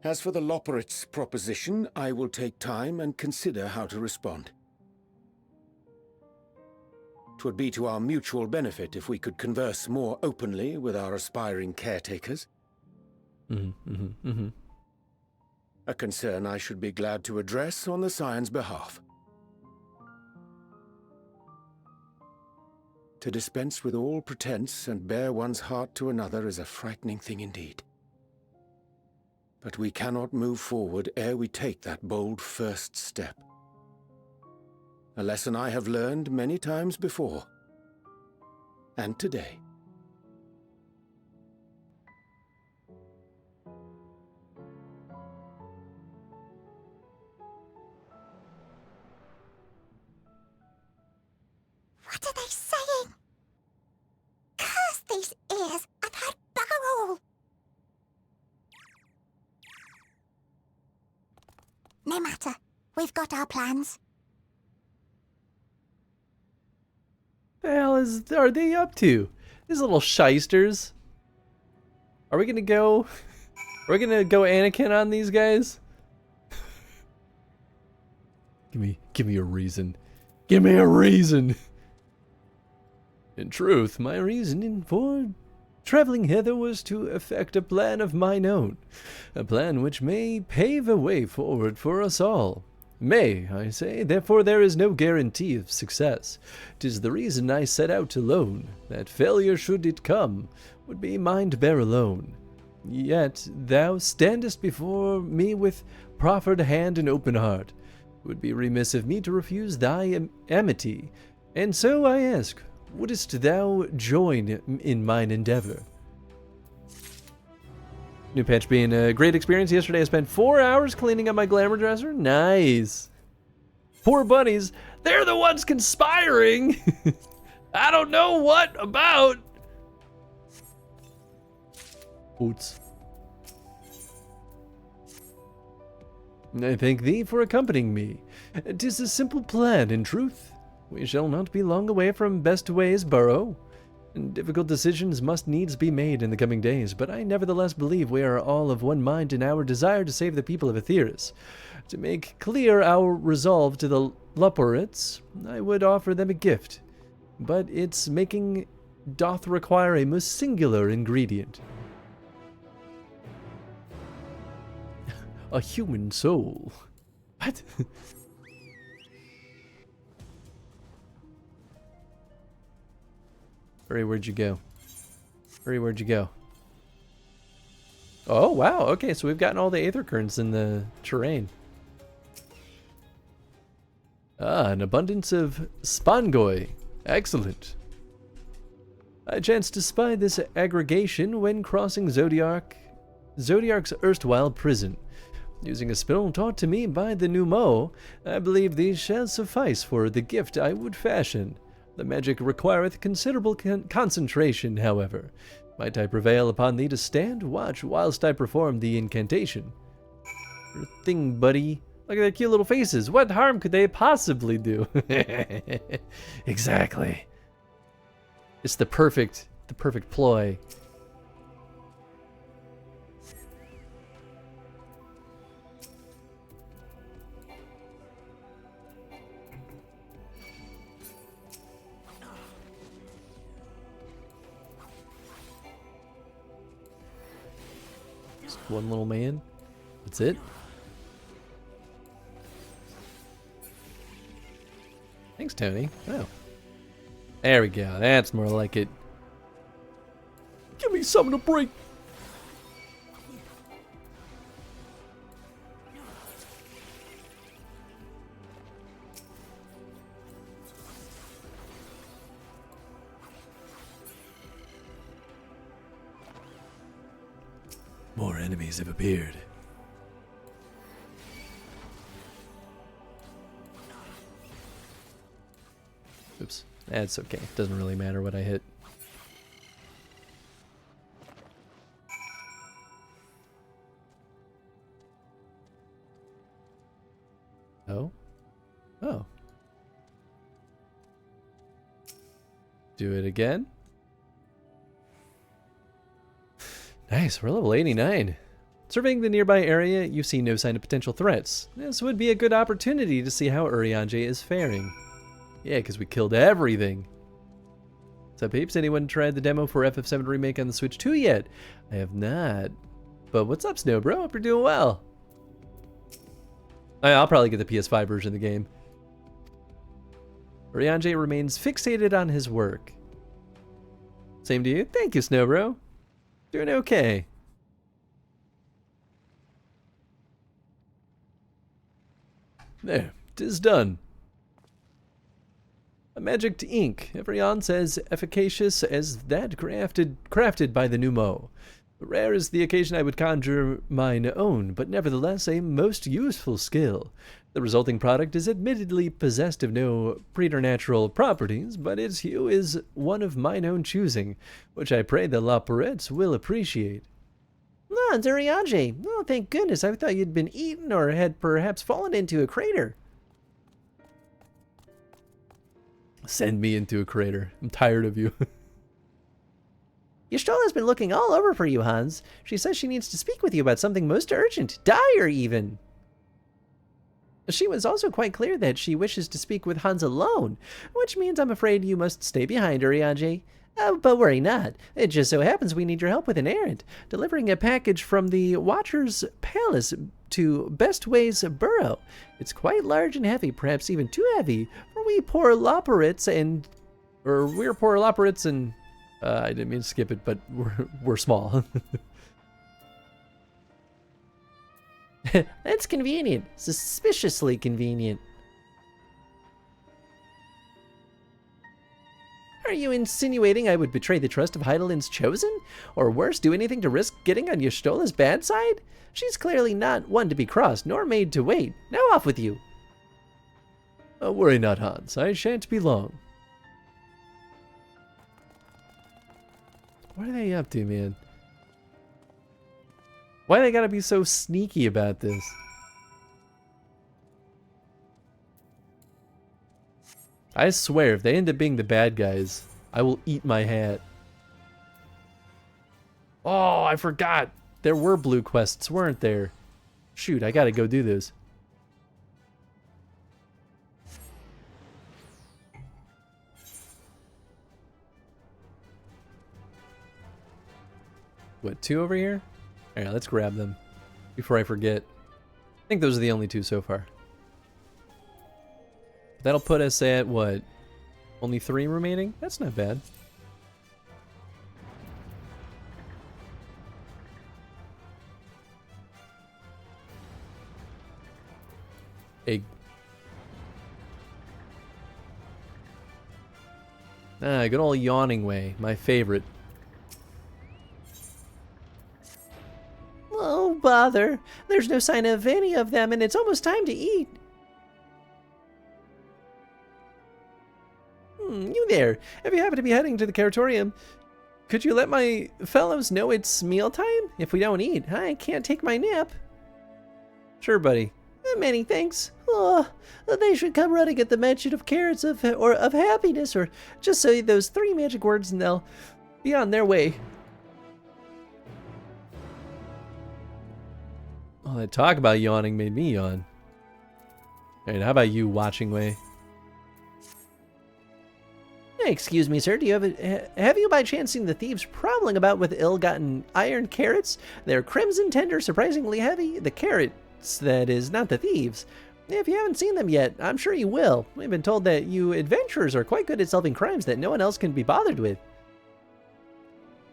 [SPEAKER 7] As for the Loporrit's proposition, I will take time and consider how to respond. 'Twould be to our mutual benefit if we could converse more openly with our aspiring caretakers. A concern I should be glad to address on the Scion's behalf. To dispense with all pretense and bare one's heart to another is a frightening thing indeed. But we cannot move forward ere we take that bold first step. A lesson I have learned many times before. And today.
[SPEAKER 4] What are they saying? Curse these ears! I've heard bugger all! No matter. We've got our plans.
[SPEAKER 1] The hell are they up to? These little shysters. Are we gonna go Anakin on these guys? Give me a reason. Give me a reason. In truth, my reasoning for traveling hither was to effect a plan of mine own, a plan which may pave a way forward for us all. May, I say, therefore there is no guarantee of success. 'Tis the reason I set out alone, that failure should it come, would be mine to bear alone. Yet thou standest before me with proffered hand and open heart. It would be remiss of me to refuse thy amity, and so I ask, wouldst thou join in mine endeavor? New patch being a great experience. Yesterday I spent 4 hours cleaning up my glamour dresser. Nice. Poor bunnies. They're the ones conspiring. I don't know what about. Oots. I thank thee for accompanying me. 'Tis a simple plan, in truth. We shall not be long away from Bestway's burrow, and difficult decisions must needs be made in the coming days, but I nevertheless believe we are all of one mind in our desire to save the people of Aetheris. To make clear our resolve to the Luporites, I would offer them a gift, but its making doth require a most singular ingredient. A human soul. What? Hurry, where'd you go? Hurry, where'd you go? Oh, wow. Okay, so we've gotten all the aether currents in the terrain. Ah, an abundance of spongoi. Excellent. I chanced to spy this aggregation when crossing Zodiark's erstwhile prison. Using a spell taught to me by the Numo, I believe these shall suffice for the gift I would fashion. The magic requireth considerable concentration, however. Might I prevail upon thee to stand watch whilst I perform the incantation? Sure thing, buddy. Look at their cute little faces. What harm could they possibly do? Exactly. It's the perfect ploy. Just one little man. That's it. Thanks, Tony. Oh. There we go. That's more like it. Give me something to break. More enemies have appeared. Oops. That's okay. Doesn't really matter what I hit. Oh? Oh. Do it again? Nice, we're level 89. Surveying the nearby area, you see no sign of potential threats. This would be a good opportunity to see how Urianger is faring. Yeah, because we killed everything. What's up, peeps? Anyone tried the demo for FF7 Remake on the Switch 2 yet? I have not. But what's up, Snow Bro? Hope you're doing well. I'll probably get the PS5 version of the game. Urianger remains fixated on his work. Same to you. Thank you, Snow Bro. Doing okay. There, 'tis done. A magic ink, everyone as efficacious as that crafted by the Numo. Rare is the occasion I would conjure mine own, but nevertheless a most useful skill. The resulting product is admittedly possessed of no preternatural properties, but its hue is one of mine own choosing, which I pray the Laporettes will appreciate. Ah, it's Urianger. Oh, thank goodness. I thought you'd been eaten or had perhaps fallen into a crater. Send me into a crater. I'm tired of you. Y'shtola's been looking all over for you, Hans. She says she needs to speak with you about something most urgent, dire even. She was also quite clear that she wishes to speak with Hans alone, which means I'm afraid you must stay behind, Urianger. But worry not. It just so happens we need your help with an errand, delivering a package from the Watcher's Palace to Bestway's burrow. It's quite large and heavy, perhaps even too heavy for we're poor Loporites and I didn't mean to skip it, but we're small. That's convenient. Suspiciously convenient. Are you insinuating I would betray the trust of Heidelin's Chosen? Or worse, do anything to risk getting on Y'shtola's bad side? She's clearly not one to be crossed, nor made to wait. Now off with you. Worry not, Hans. I shan't be long. What are they up to, man? Why they gotta be so sneaky about this? I swear, if they end up being the bad guys, I will eat my hat. Oh, I forgot. There were blue quests, weren't there? Shoot, I gotta go do those. What, 2 over here? Alright, let's grab them before I forget. I think those are the only 2 so far. That'll put us at, what? Only 3 remaining? That's not bad. Egg. Ah, good old yawning way. My favorite.
[SPEAKER 6] Oh, bother. There's no sign of any of them, and it's almost time to eat. You there. If you happen to be heading to the Curatorium, could you let my fellows know it's mealtime? If we don't eat, I can't take my nap.
[SPEAKER 1] Sure, buddy.
[SPEAKER 6] Many thanks. Oh, they should come running at the mention of carrots of happiness, or just say those 3 magic words and they'll be on their way.
[SPEAKER 1] Oh, that talk about yawning made me yawn. Alright, how about you, Watching Way?
[SPEAKER 6] Excuse me, sir. Do you have you by chance seen the thieves prowling about with ill-gotten iron carrots? They're crimson tender, surprisingly heavy. The carrots, that is, not the thieves. If you haven't seen them yet, I'm sure you will. We've been told that you adventurers are quite good at solving crimes that no one else can be bothered with.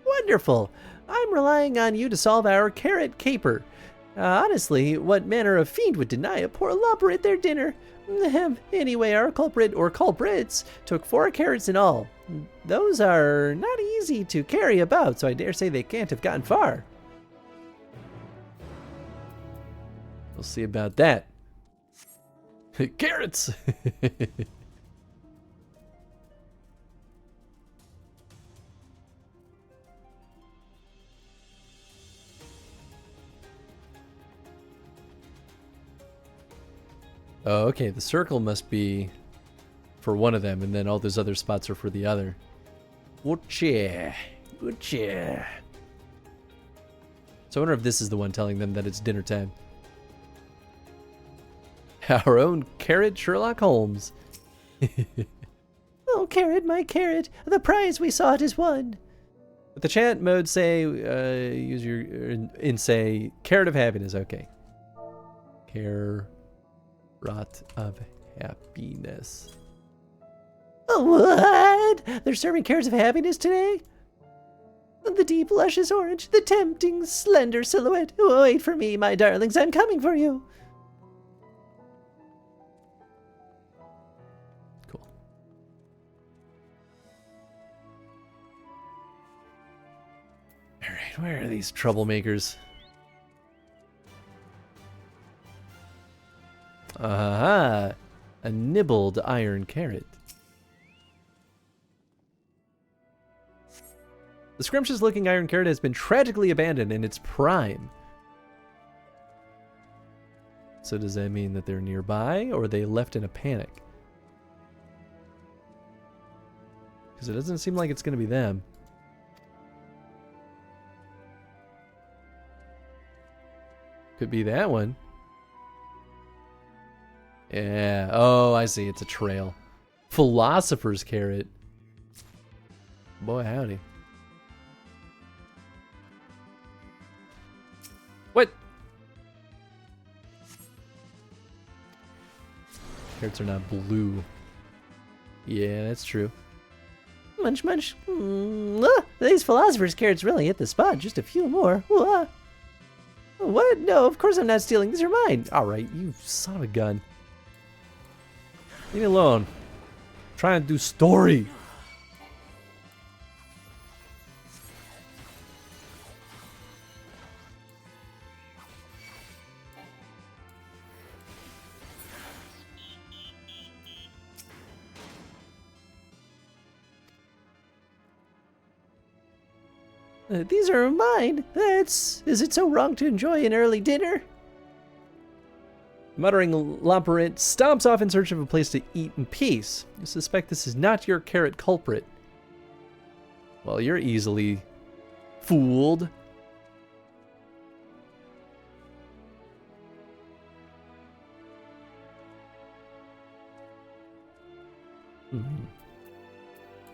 [SPEAKER 6] Wonderful. I'm relying on you to solve our carrot caper. Honestly, what manner of fiend would deny a poor lubber at their dinner? Anyway, our culprit, or culprits, took 4 carrots in all. Those are not easy to carry about, so I dare say they can't have gotten far.
[SPEAKER 1] We'll see about that. Carrots! Oh, okay, the circle must be for one of them, and then all those other spots are for the other. Woocha. Woocha. So I wonder if this is the one telling them that it's dinner time. Our own Carrot Sherlock Holmes.
[SPEAKER 6] Oh, carrot, my carrot, the prize we sought is won.
[SPEAKER 1] With the chat mode, say, use your, and say, Carrot of Happiness, okay. Carrot of Happiness.
[SPEAKER 6] What? They're serving carrots of happiness today? The deep, luscious orange, the tempting, slender silhouette. Wait for me, my darlings, I'm coming for you.
[SPEAKER 1] Cool. Alright, where are these troublemakers? Aha! A nibbled iron carrot. The scrumptious looking iron carrot has been tragically abandoned in its prime. So does that mean that they're nearby, or are they left in a panic? Because it doesn't seem like it's going to be them. Could be that one. Yeah. Oh, I see. It's a trail. Philosopher's carrot. Boy, howdy. What? Carrots are not blue. Yeah, that's true.
[SPEAKER 6] Munch, munch. These philosopher's carrots really hit the spot. Just a few more. What? No, of course I'm not stealing. These are mine.
[SPEAKER 1] All right, you son of a gun. Leave me alone. I'm trying to do story.
[SPEAKER 6] These are mine. Is it so wrong to enjoy an early dinner?
[SPEAKER 1] Muttering Lomperant stomps off in search of a place to eat in peace. You suspect this is not your carrot culprit. Well, you're easily fooled.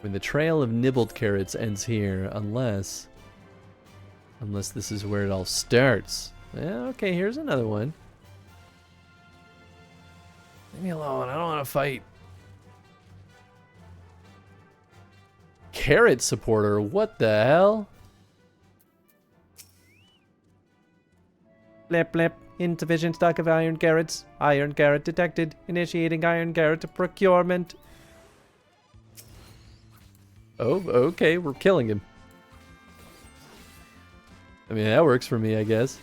[SPEAKER 1] When the trail of nibbled carrots ends here, unless this is where it all starts. Yeah, okay, here's another one. Leave me alone, I don't want to fight. Carrot supporter, what the hell? Blip blip, insufficient stock of iron carrots. Iron carrot detected. Initiating iron carrot procurement. Oh, okay, we're killing him. I mean, that works for me, I guess.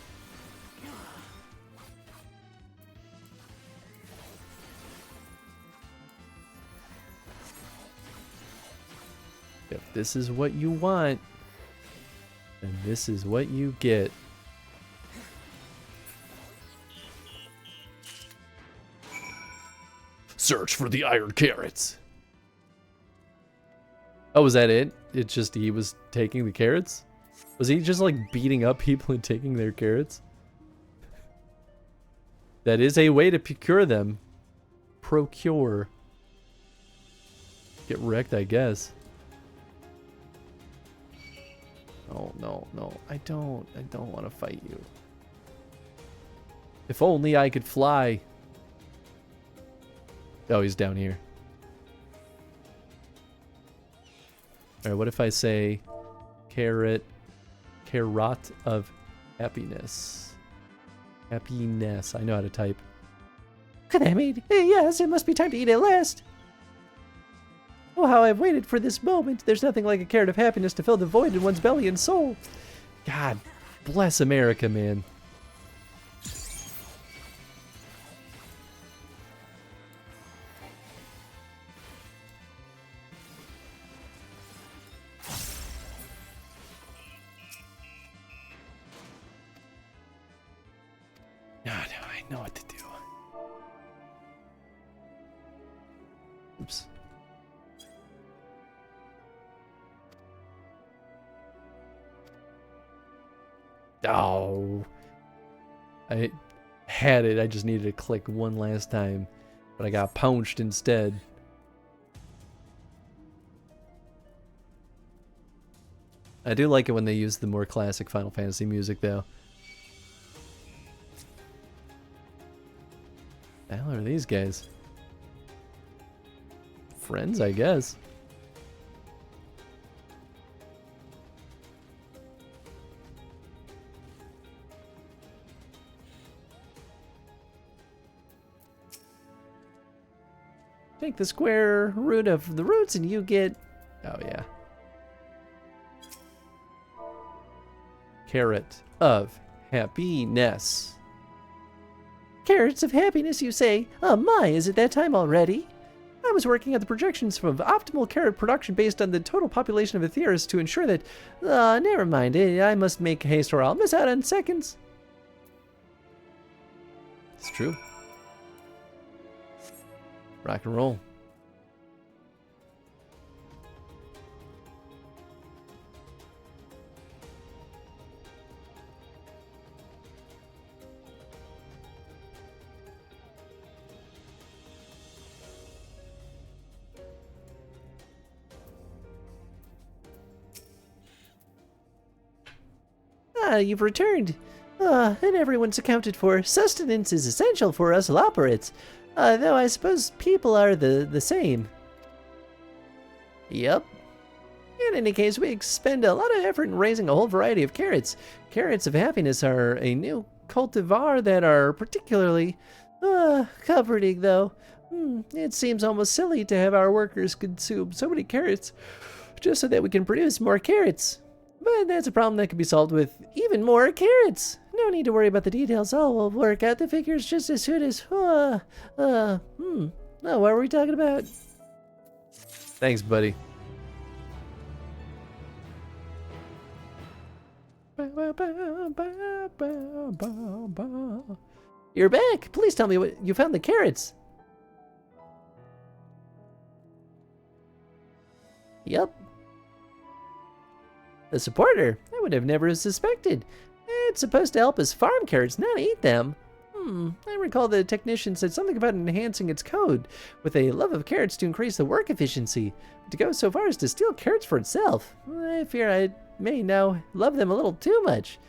[SPEAKER 1] If this is what you want, then this is what you get. Search for the iron carrots. Oh, was that it? It's just he was taking the carrots? Was he just like beating up people and taking their carrots? That is a way to procure them. Procure. Get wrecked, I guess. Oh, no, no. I don't want to fight you. If only I could fly. Oh, he's down here. Alright, what if I say carrot of happiness? Happiness. I know how to type.
[SPEAKER 6] Could that mean? Yes, it must be time to eat at last. Oh, how I've waited for this moment. There's nothing like a carrot of happiness to fill the void in one's belly and soul.
[SPEAKER 1] God bless America, man. No, I know what to do. Oops. Oh. I had it. I just needed to click one last time. But I got pounched instead. I do like it when they use the more classic Final Fantasy music, though. The hell are these guys? Friends, I guess. Take the square root of the roots and you get... Oh, yeah. Carrot of happiness.
[SPEAKER 6] Carrots of happiness, you say? Oh my, is it that time already?
[SPEAKER 1] I was working at the projections of optimal carrot production based on the total population of Aetheris to ensure that...
[SPEAKER 6] Never mind. I must make haste or I'll miss out on seconds.
[SPEAKER 1] It's true. Rock and roll.
[SPEAKER 6] You've returned. And everyone's accounted for. Sustenance is essential for us Loperates. Though I suppose people are the same.
[SPEAKER 1] Yep.
[SPEAKER 6] In any case, we expend a lot of effort in raising a whole variety of carrots. Carrots of happiness are a new cultivar that are particularly comforting, though. It seems almost silly to have our workers consume so many carrots just so that we can produce more carrots. But that's a problem that can be solved with even more carrots. No need to worry about the details. I'll work out the figures just as soon as... Oh, what were we talking about?
[SPEAKER 1] Thanks, buddy.
[SPEAKER 6] You're back. Please tell me what you found the carrots. Yep. A supporter? I would have never suspected. It's supposed to help us farm carrots, not eat them. I recall the technician said something about enhancing its code with a love of carrots to increase the work efficiency. But to go so far as to steal carrots for itself, I fear I may now love them a little too much.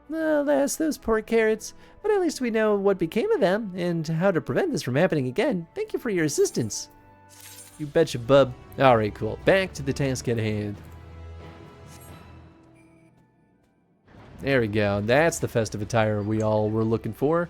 [SPEAKER 6] Alas, those poor carrots. But at least we know what became of them and how to prevent this from happening again. Thank you for your assistance. You betcha, bub. Alright, cool. Back to the task at hand. There we go. That's the festive attire we all were looking for.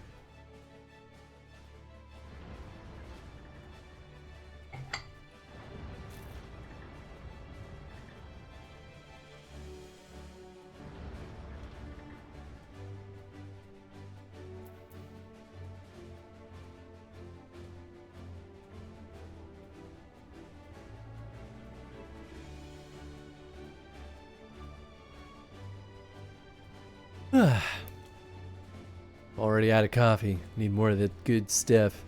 [SPEAKER 6] Already out of coffee. Need more of that good stuff.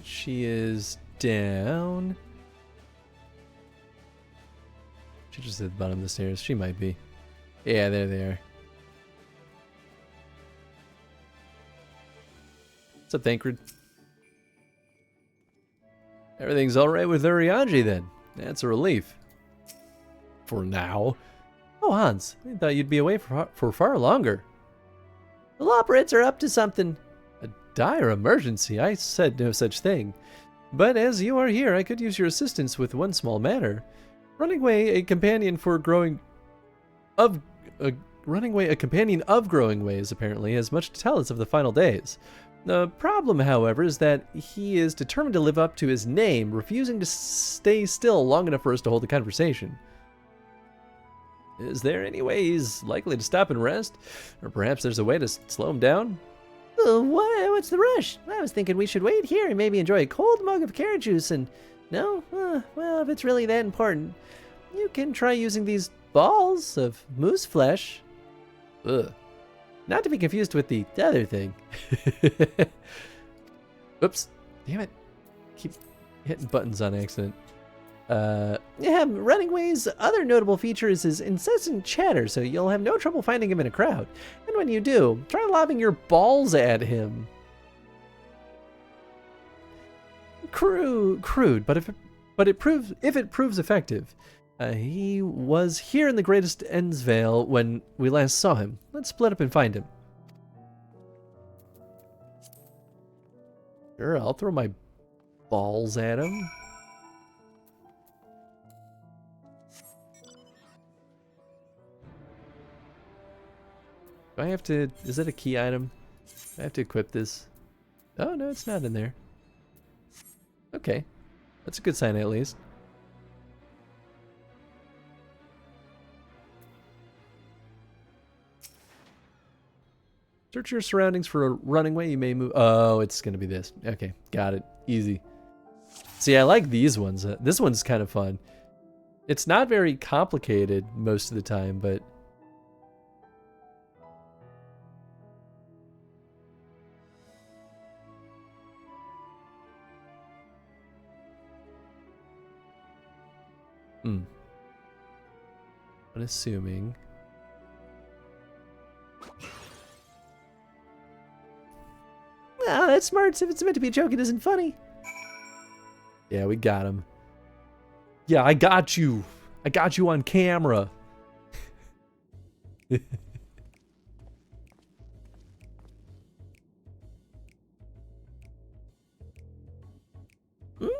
[SPEAKER 6] She is down. She's just at the bottom of the stairs. She might be. Yeah, there they are. What's up, Thancred? Everything's alright with Urianger then. That's a relief. For now. Oh, Hans, I thought you'd be away for far longer. The Loporrits are up to something. A dire emergency? I said no such thing. But as you are here, I could use your assistance with one small matter. Runningway, a companion of Growing Ways, apparently, has much to tell us of the final days. The problem, however, is that he is determined to live up to his name, refusing to stay still long enough for us to hold a conversation. Is there any way he's likely to stop and rest? Or perhaps there's a way to slow him down? What's the rush? I was thinking we should wait here and maybe enjoy a cold mug of carrot juice and... No? Well, if it's really that important, you can try using these balls of moose flesh. Ugh. Not to be confused with the other thing. Oops. Damn it. Keep hitting buttons on accident. Runningway's other notable feature is his incessant chatter, so you'll have no trouble finding him in a crowd. And when you do, try lobbing your balls at him. Crude, but if it proves effective. He was here in the Greatest Endsvale when we last saw him. Let's split up and find him. Sure, I'll throw my balls at him. Do I have to... Is that a key item? I have to equip this. Oh, no, it's not in there. Okay. That's a good sign, at least. Search your surroundings for a running way. You may move... Oh, it's going to be this. Okay, got it. Easy. See, I like these ones. This one's kind of fun. It's not very complicated most of the time, but... Unassuming. Ah, that's smart. If it's meant to be a joke, it isn't funny. Yeah, we got him. Yeah, I got you. I got you on camera.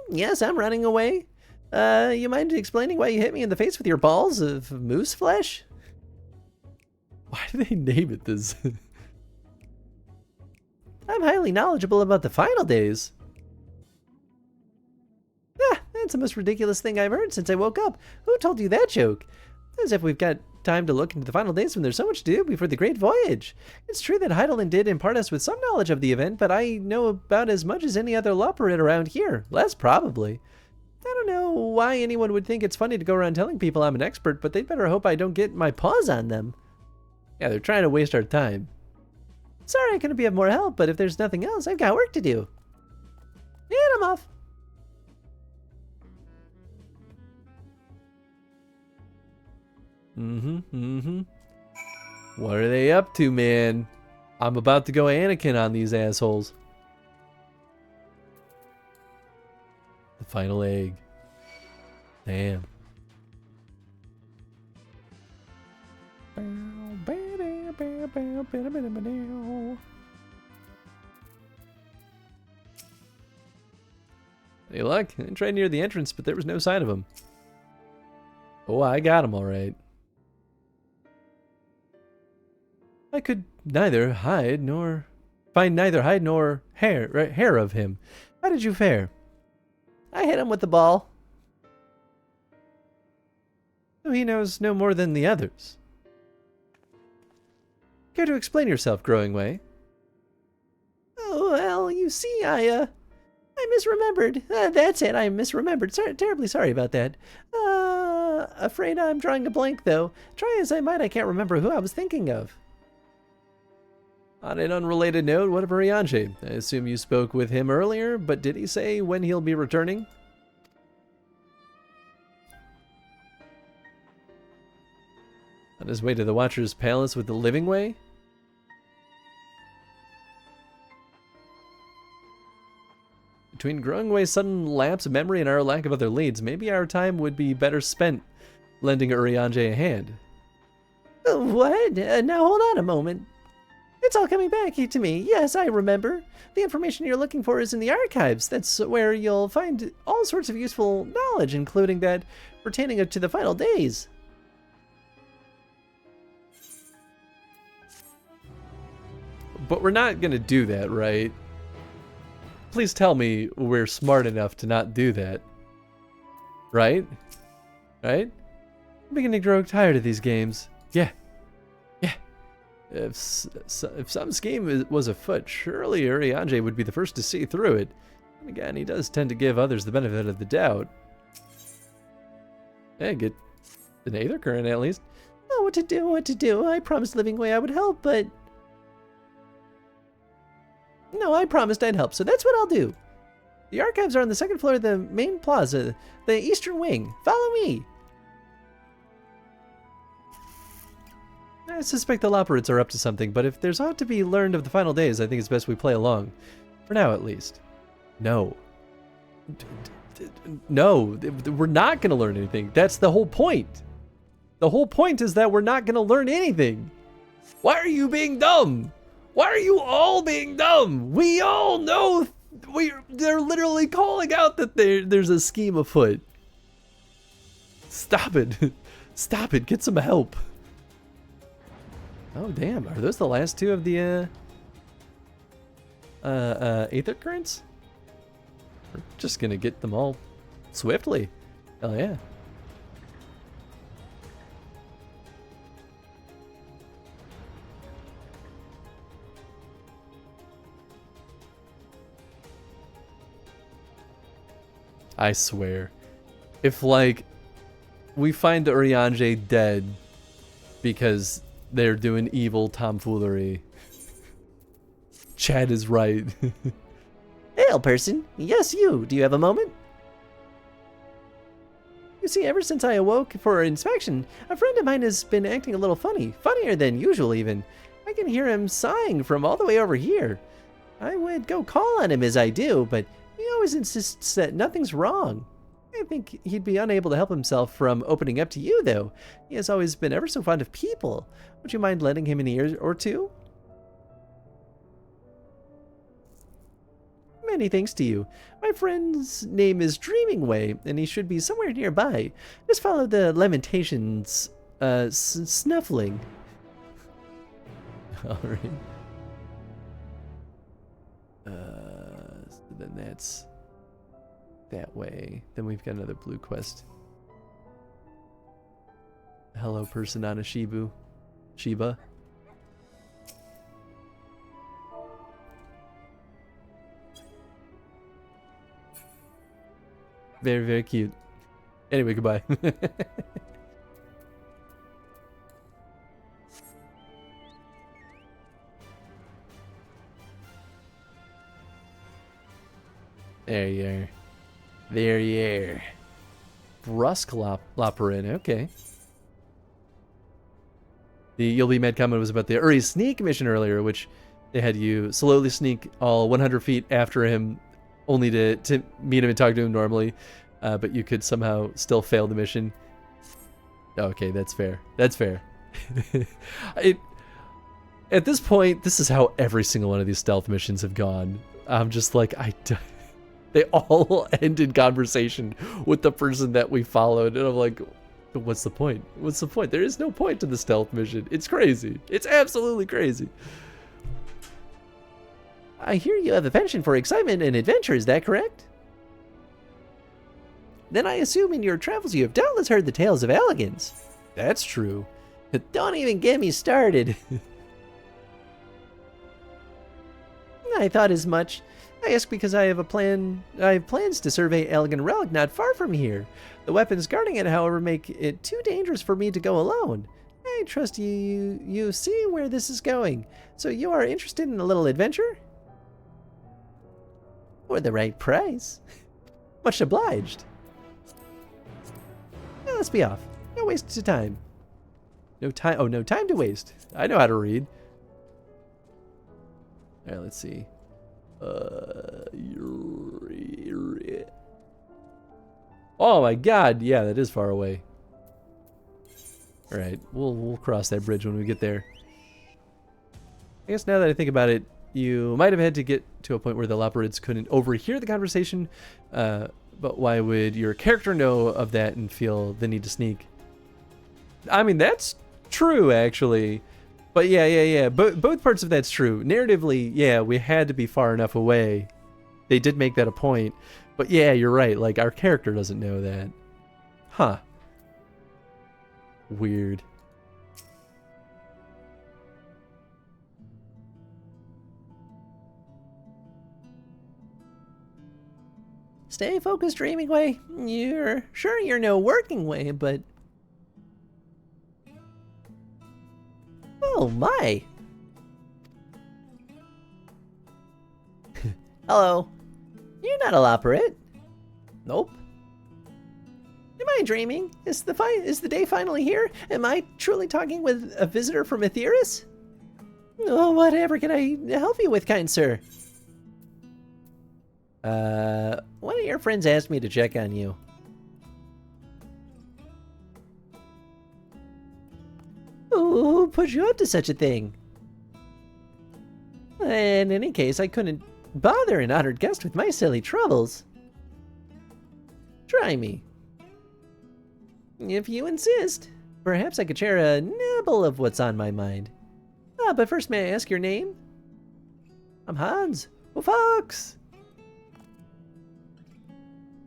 [SPEAKER 6] Yes, I'm running away. You mind explaining why you hit me in the face with your balls of moose flesh? Why do they name it this? I'm highly knowledgeable about the final days. Ah, that's the most ridiculous thing I've heard since I woke up. Who told you that joke? As if we've got time to look into the final days when there's so much to do before the Great Voyage. It's true that Heidelin did impart us with some knowledge of the event, but I know about as much as any other lawperate around here. Less, probably. I don't know why anyone would think it's funny to go around telling people I'm an expert, but they'd better hope I don't get my paws on them. Yeah, they're trying to waste our time. Sorry I couldn't be of more help, but if there's nothing else, I've got work to do. And I'm off.
[SPEAKER 1] What are they up to, man? I'm about to go Anakin on these assholes. The final egg. Damn. Hey, look, I tried near the entrance, but there was no sign of him. Oh, I got him all right. I could neither hide nor find neither hide nor hair of him. How did you fare?
[SPEAKER 6] I hit him with the ball.
[SPEAKER 1] So he knows no more than the others. Care to explain yourself, Growing Way?
[SPEAKER 6] Oh, well, you see, I misremembered. That's it, I misremembered. Terribly sorry about that. Afraid I'm drawing a blank, though. Try as I might, I can't remember who I was thinking of.
[SPEAKER 1] On an unrelated note, what of Urianger? I assume you spoke with him earlier, but did he say when he'll be returning? On his way to the Watcher's Palace with the Living Way? Between Growing Way's sudden lapse of memory and our lack of other leads, maybe our time would be better spent lending Urianger a hand.
[SPEAKER 6] What? Now hold on a moment. It's all coming back to me. Yes, I remember. The information you're looking for is in the archives. That's where you'll find all sorts of useful knowledge, including that pertaining to the final days.
[SPEAKER 1] But we're not going to do that, right? Please tell me we're smart enough to not do that. Right? Right? I'm beginning to grow tired of these games. Yeah. If some scheme was afoot, surely Urianger would be the first to see through it. And again, he does tend to give others the benefit of the doubt. Hey, get an Aether Current at least.
[SPEAKER 6] Oh, what to do. I promised Living Way I would help, but... No, I promised I'd help, so that's what I'll do. The archives are on the second floor of the main plaza, the eastern wing. Follow me.
[SPEAKER 1] I suspect the Loperates are up to something, but if there's ought to be learned of the final days, I think it's best we play along. For now, at least. No. No, we're not going to learn anything. That's the whole point. The whole point is that we're not going to learn anything. Why are you being dumb? Why are you all being dumb? We all know they're literally calling out that there's a scheme afoot. Stop it. Stop it. Get some help. Oh, damn. Are those the last two of the, Aether Currents? We're just gonna get them all swiftly. Hell yeah. I swear. If, like, we find Urianger dead because they're doing evil tomfoolery. Chad is right.
[SPEAKER 6] Hail, person. Yes, you. Do you have a moment? You see, ever since I awoke for inspection, a friend of mine has been acting a little funny. Funnier than usual, even. I can hear him sighing from all the way over here. I would go call on him as I do, but he always insists that nothing's wrong. I think he'd be unable to help himself from opening up to you, though. He has always been ever so fond of people. Would you mind lending him an ear or two? Many thanks to you. My friend's name is Dreaming Way, and he should be somewhere nearby. Just follow the Lamentations, snuffling.
[SPEAKER 1] Alright. So then that's that way. Then we've got another blue quest. Hello, person on a Shiba. Very, very cute. Anyway, goodbye. There you are. There you are. Brusque Loperin, okay. The You'll Be Mad comment was about the Uri sneak mission earlier, which they had you slowly sneak all 100 feet after him, only to meet him and talk to him normally, but you could somehow still fail the mission. Okay, that's fair. That's fair. At this point, this is how every single one of these stealth missions have gone. I'm just like, they all end in conversation with the person that we followed, and I'm like, what's the point? What's the point? There is no point to the stealth mission. It's crazy. It's absolutely crazy. I hear you have a penchant for excitement and adventure, is that correct? Then I assume in your travels you have doubtless heard the tales of elegance. That's true. Don't even get me started. I thought as much. I ask because I have plans to survey Elegant Relic not far from here. The weapons guarding it, however, make it too dangerous for me to go alone. I trust you see where this is going. So you are interested in a little adventure? For the right price. Much obliged. Now let's be off. No waste of time. No time. Oh, no time to waste. I know how to read. All right, let's see. Oh my God! Yeah, that is far away. All right, we'll cross that bridge when we get there. I guess now that I think about it, you might have had to get to a point where the Loperids couldn't overhear the conversation. But why would your character know of that and feel the need to sneak? I mean, that's true, actually. But yeah. Both parts of that's true. Narratively, yeah, we had to be far enough away. They did make that a point. But yeah, you're right. Like, our character doesn't know that. Huh. Weird.
[SPEAKER 6] Stay focused, dreaming way. You're sure you're no working way, but... Oh my! Hello. You're not a Loperit. Nope. Am I dreaming? Is the day finally here? Am I truly talking with a visitor from Etheirys? Oh, whatever can I help you with, kind sir? One of your friends asked me to check on you. Who put you up to such a thing? In any case, I couldn't bother an honored guest with my silly troubles. Try me. If you insist, perhaps I could share a nibble of what's on my mind. But first, may I ask your name? I'm Hans. Fox.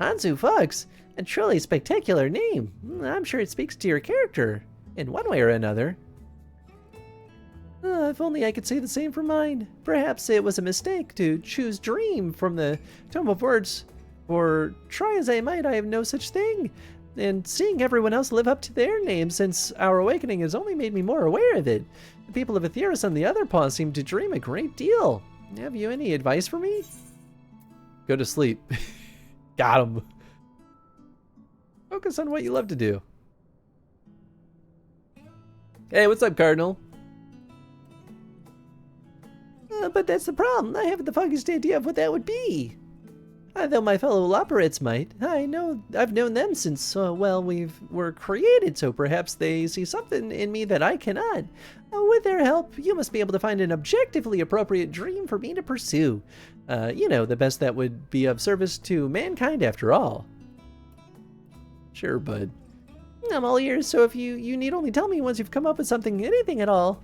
[SPEAKER 6] Hansu Fox, a truly spectacular name. I'm sure it speaks to your character, in one way or another. If only I could say the same for mine. Perhaps it was a mistake to choose Dream from the Tome of Words, for try as I might, I have no such thing. And seeing everyone else live up to their name since our awakening has only made me more aware of it. The people of Etheirys on the other paw seem to dream a great deal. Have you any advice for me?
[SPEAKER 1] Go to sleep. Got him. Focus on what you love to do. Hey, what's up, Cardinal?
[SPEAKER 6] But that's the problem. I haven't the foggiest idea of what that would be. Though my fellow Loperits might. I've known them since, well, were created, so perhaps they see something in me that I cannot. With their help, you must be able to find an objectively appropriate dream for me to pursue. The best that would be of service to mankind after all.
[SPEAKER 1] Sure, bud.
[SPEAKER 6] I'm all ears, so if you need only tell me once you've come up with something, anything at all.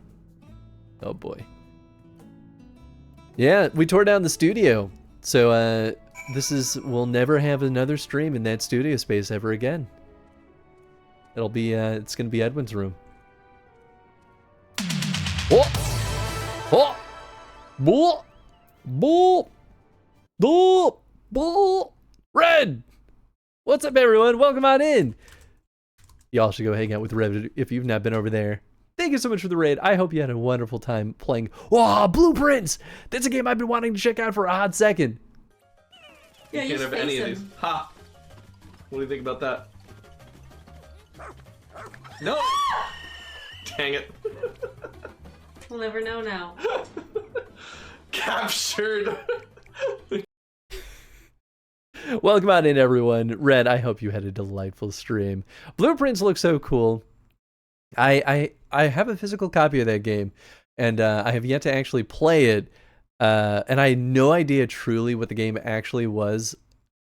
[SPEAKER 1] Oh boy. Yeah, we tore down the studio. So we'll never have another stream in that studio space ever again. It'll be it's gonna be Edwin's room. Oh! Oh! Bull! Bull! Bull! Bull! Red! What's up, everyone? Welcome on in. Y'all should go hang out with Red if you've not been over there. Thank you so much for the raid. I hope you had a wonderful time playing. Oh, Blueprints! That's a game I've been wanting to check out for a hot second.
[SPEAKER 8] Yeah, you
[SPEAKER 9] can't have any of these. Ha! What do you think about that? No! Dang it.
[SPEAKER 8] We'll never know now.
[SPEAKER 9] Captured!
[SPEAKER 1] Welcome on in, everyone. Red, I hope you had a delightful stream. Blueprints look so cool. I have a physical copy of that game, and I have yet to actually play it. And I had no idea truly what the game actually was.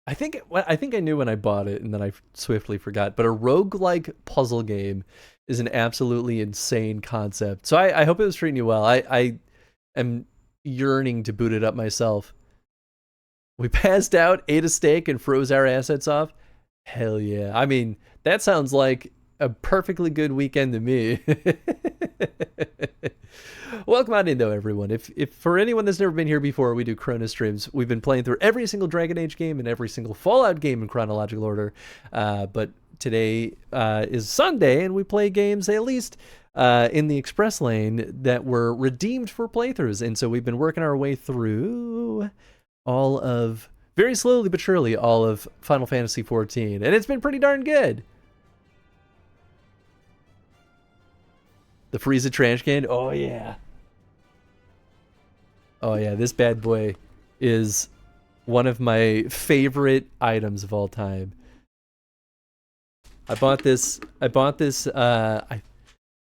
[SPEAKER 1] I think I knew when I bought it, and then I swiftly forgot. But a roguelike puzzle game is an absolutely insane concept. So I hope it was treating you well. I am yearning to boot it up myself. We passed out, ate a steak, and froze our assets off. Hell yeah. I mean, that sounds like a perfectly good weekend to me. Welcome on in, though, everyone. If for anyone that's never been here before, we do Chrono streams. We've been playing through every single Dragon Age game and every single Fallout game in chronological order. But today is Sunday, and we play games at least in the express lane that were redeemed for playthroughs. And so we've been working our way through all of, very slowly but surely, all of Final Fantasy XIV. And it's been pretty darn good. The Frieza trash can. Oh, yeah. Oh, yeah. This bad boy is one of my favorite items of all time. I bought this, where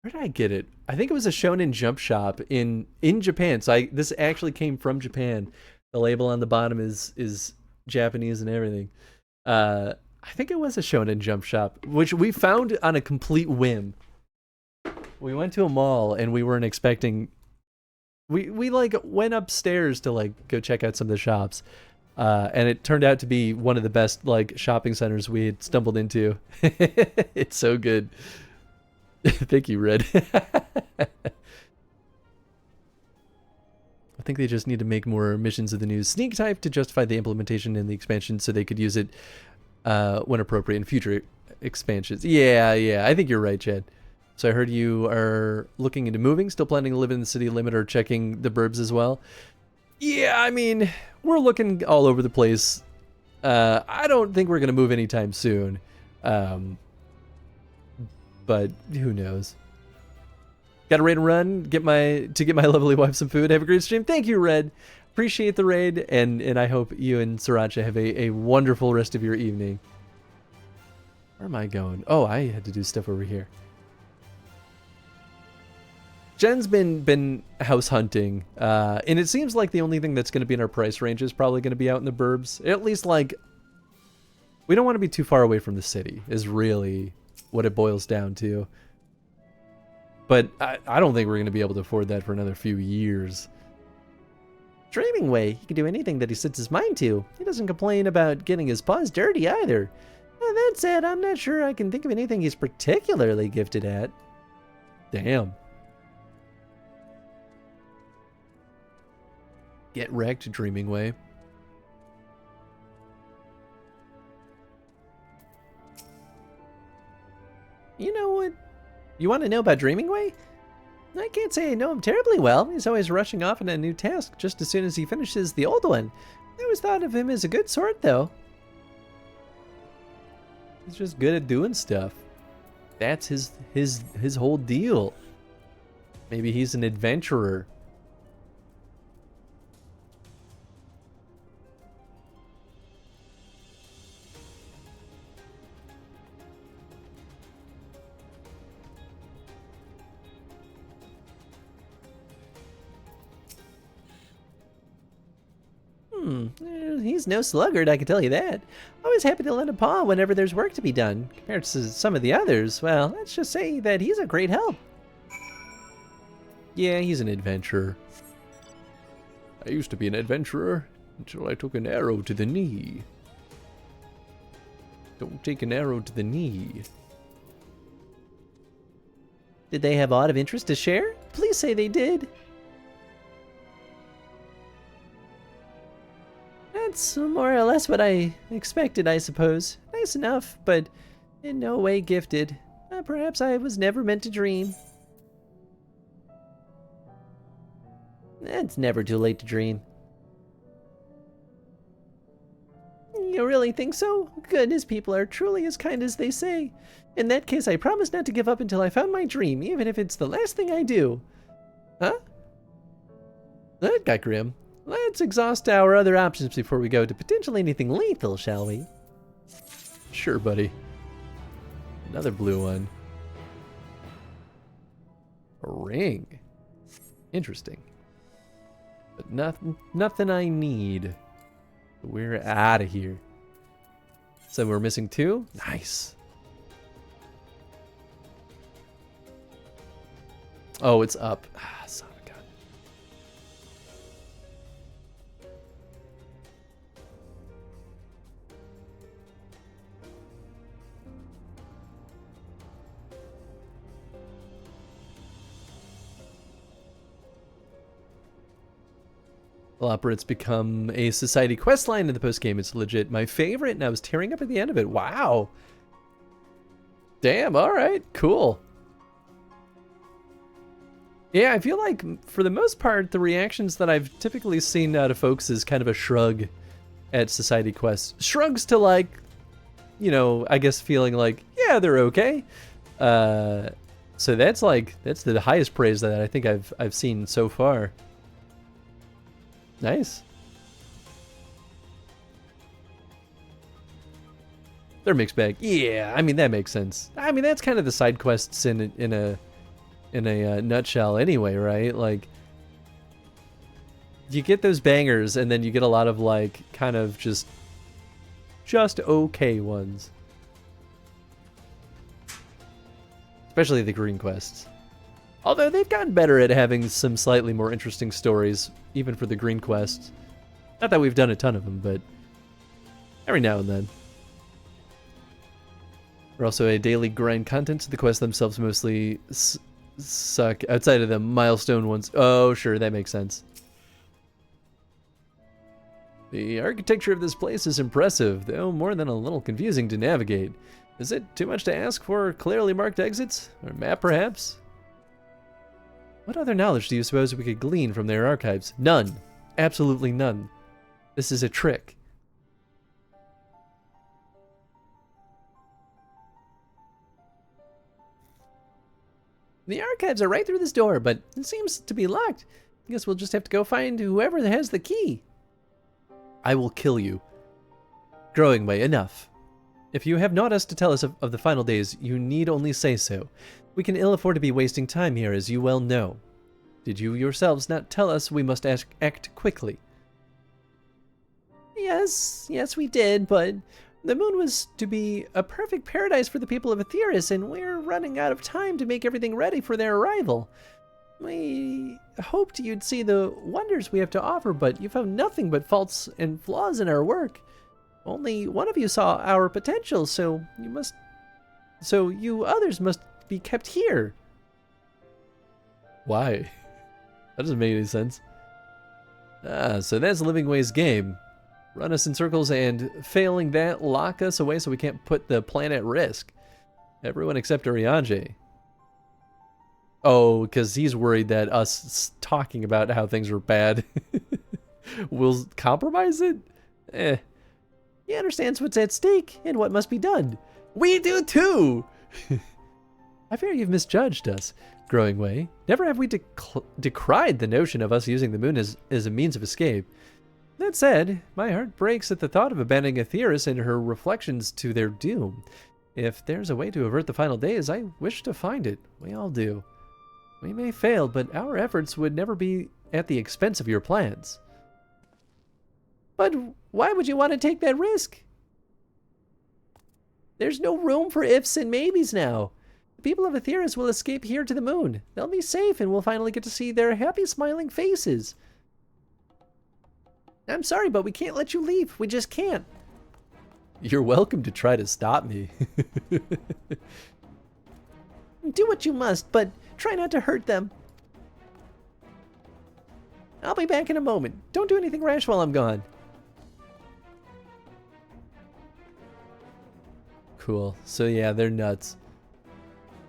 [SPEAKER 1] did I get it? I think it was a Shonen Jump shop in Japan. So this actually came from Japan. The label on the bottom is Japanese and everything. I think it was a Shonen Jump shop, which we found on a complete whim. We went to a mall and we weren't expecting. We like went upstairs to like go check out some of the shops, and it turned out to be one of the best like shopping centers we had stumbled into. It's so good. Thank you, Red. I think they just need to make more missions of the new sneak type to justify the implementation in the expansion so they could use it when appropriate in future expansions. Yeah, I think you're right, Chad. So I heard you are looking into moving, still planning to live in the city limit or checking the burbs as well. Yeah, I mean, we're looking all over the place. I don't think we're going to move anytime soon. But who knows? Got a raid and run, get my lovely wife some food. Have a great stream. Thank you, Red. Appreciate the raid, and I hope you and Sriracha have a wonderful rest of your evening. Where am I going? Oh, I had to do stuff over here. Jen's been house hunting, and it seems like the only thing that's going to be in our price range is probably going to be out in the burbs. At least, like, we don't want to be too far away from the city, is really what it boils down to. But I don't think we're going to be able to afford that for another few years. Dreaming way, he can do anything that he sets his mind to. He doesn't complain about getting his paws dirty either. That said, I'm not sure I can think of anything he's particularly gifted at. Damn. Get wrecked, Dreaming way. You know what? You want to know about Dreaming Way? I can't say I know him terribly well. He's always rushing off on a new task just as soon as he finishes the old one. I always thought of him as a good sort, though. He's just good at doing stuff. That's his whole deal. Maybe he's an adventurer. He's no sluggard, I can tell you that. Always happy to lend a paw whenever there's work to be done. Compared to some of the others, well, let's just say that he's a great help. Yeah, he's an adventurer. I used to be an adventurer until I took an arrow to the knee. Don't take an arrow to the knee.
[SPEAKER 6] Did they have a lot of interest to share? Please say they did. That's more or less what I expected, I suppose. Nice enough, but in no way gifted. Perhaps I was never meant to dream. It's never too late to dream. You really think so? Goodness, people are truly as kind as they say. In that case, I promise not to give up until I found my dream, even if it's the last thing I do. Huh? That got grim. Let's exhaust our other options before we go to potentially anything lethal, shall we?
[SPEAKER 1] Sure, buddy. Another blue one. A ring. Interesting. But nothing I need. We're out of here. So we're missing 2? Nice. Oh, it's up. Ah, son of a gun. It's become a society quest line in the post game. It's legit my favorite, and I was tearing up at the end of it. Wow. Damn, alright, cool. Yeah, I feel like, for the most part, the reactions that I've typically seen out of folks is kind of a shrug at society quests. Shrugs to, like, you know, I guess feeling like, yeah, they're okay. So that's the highest praise that I think I've seen so far. Nice. They're mixed bag. Yeah, I mean, that makes sense. I mean, that's kind of the side quests in a nutshell anyway, right? Like, you get those bangers and then you get a lot of, like, kind of just okay ones. Especially the green quests. Although they've gotten better at having some slightly more interesting stories, even for the green quests. Not that we've done a ton of them, but every now and then. We're also a daily grind content, so the quests themselves mostly suck outside of the milestone ones. Oh, sure, that makes sense. The architecture of this place is impressive, though more than a little confusing to navigate. Is it too much to ask for clearly marked exits? Or a map, perhaps? What other knowledge do you suppose we could glean from their archives? None. Absolutely none. This is a trick. The archives are right through this door, but it seems to be locked. I guess we'll just have to go find whoever has the key. I will kill you. Growing way, enough. If you have naught else to tell us of the final days, you need only say so. We can ill afford to be wasting time here, as you well know. Did you yourselves not tell us we must act quickly? Yes, we did, but the moon was to be a perfect paradise for the people of Aetheris, and we're running out of time to make everything ready for their arrival. We hoped you'd see the wonders we have to offer, but you found nothing but faults and flaws in our work. Only one of you saw our potential, so you others must be kept here. Why? That doesn't make any sense. So that's Living Way's game. Run us in circles and, failing that, lock us away so we can't put the plan at risk. Everyone except Arianje. Oh, because he's worried that us talking about how things are bad will compromise it? He understands what's at stake and what must be done. We do too! I fear you've misjudged us, Growing Way. Never have we decried the notion of us using the moon as a means of escape. That said, my heart breaks at the thought of abandoning Aetheris and her reflections to their doom. If there's a way to avert the final days, I wish to find it. We all do. We may fail, but our efforts would never be at the expense of your plans. But why would you want to take that risk? There's no room for ifs and maybes now. The people of Aetheris will escape here to the moon. They'll be safe and we'll finally get to see their happy, smiling faces.
[SPEAKER 6] I'm sorry, but we can't let you leave. We just can't. You're welcome to try to stop me. Do what you must, but try not to hurt them. I'll be back in a moment. Don't do anything rash while I'm gone. Cool. So yeah, they're nuts.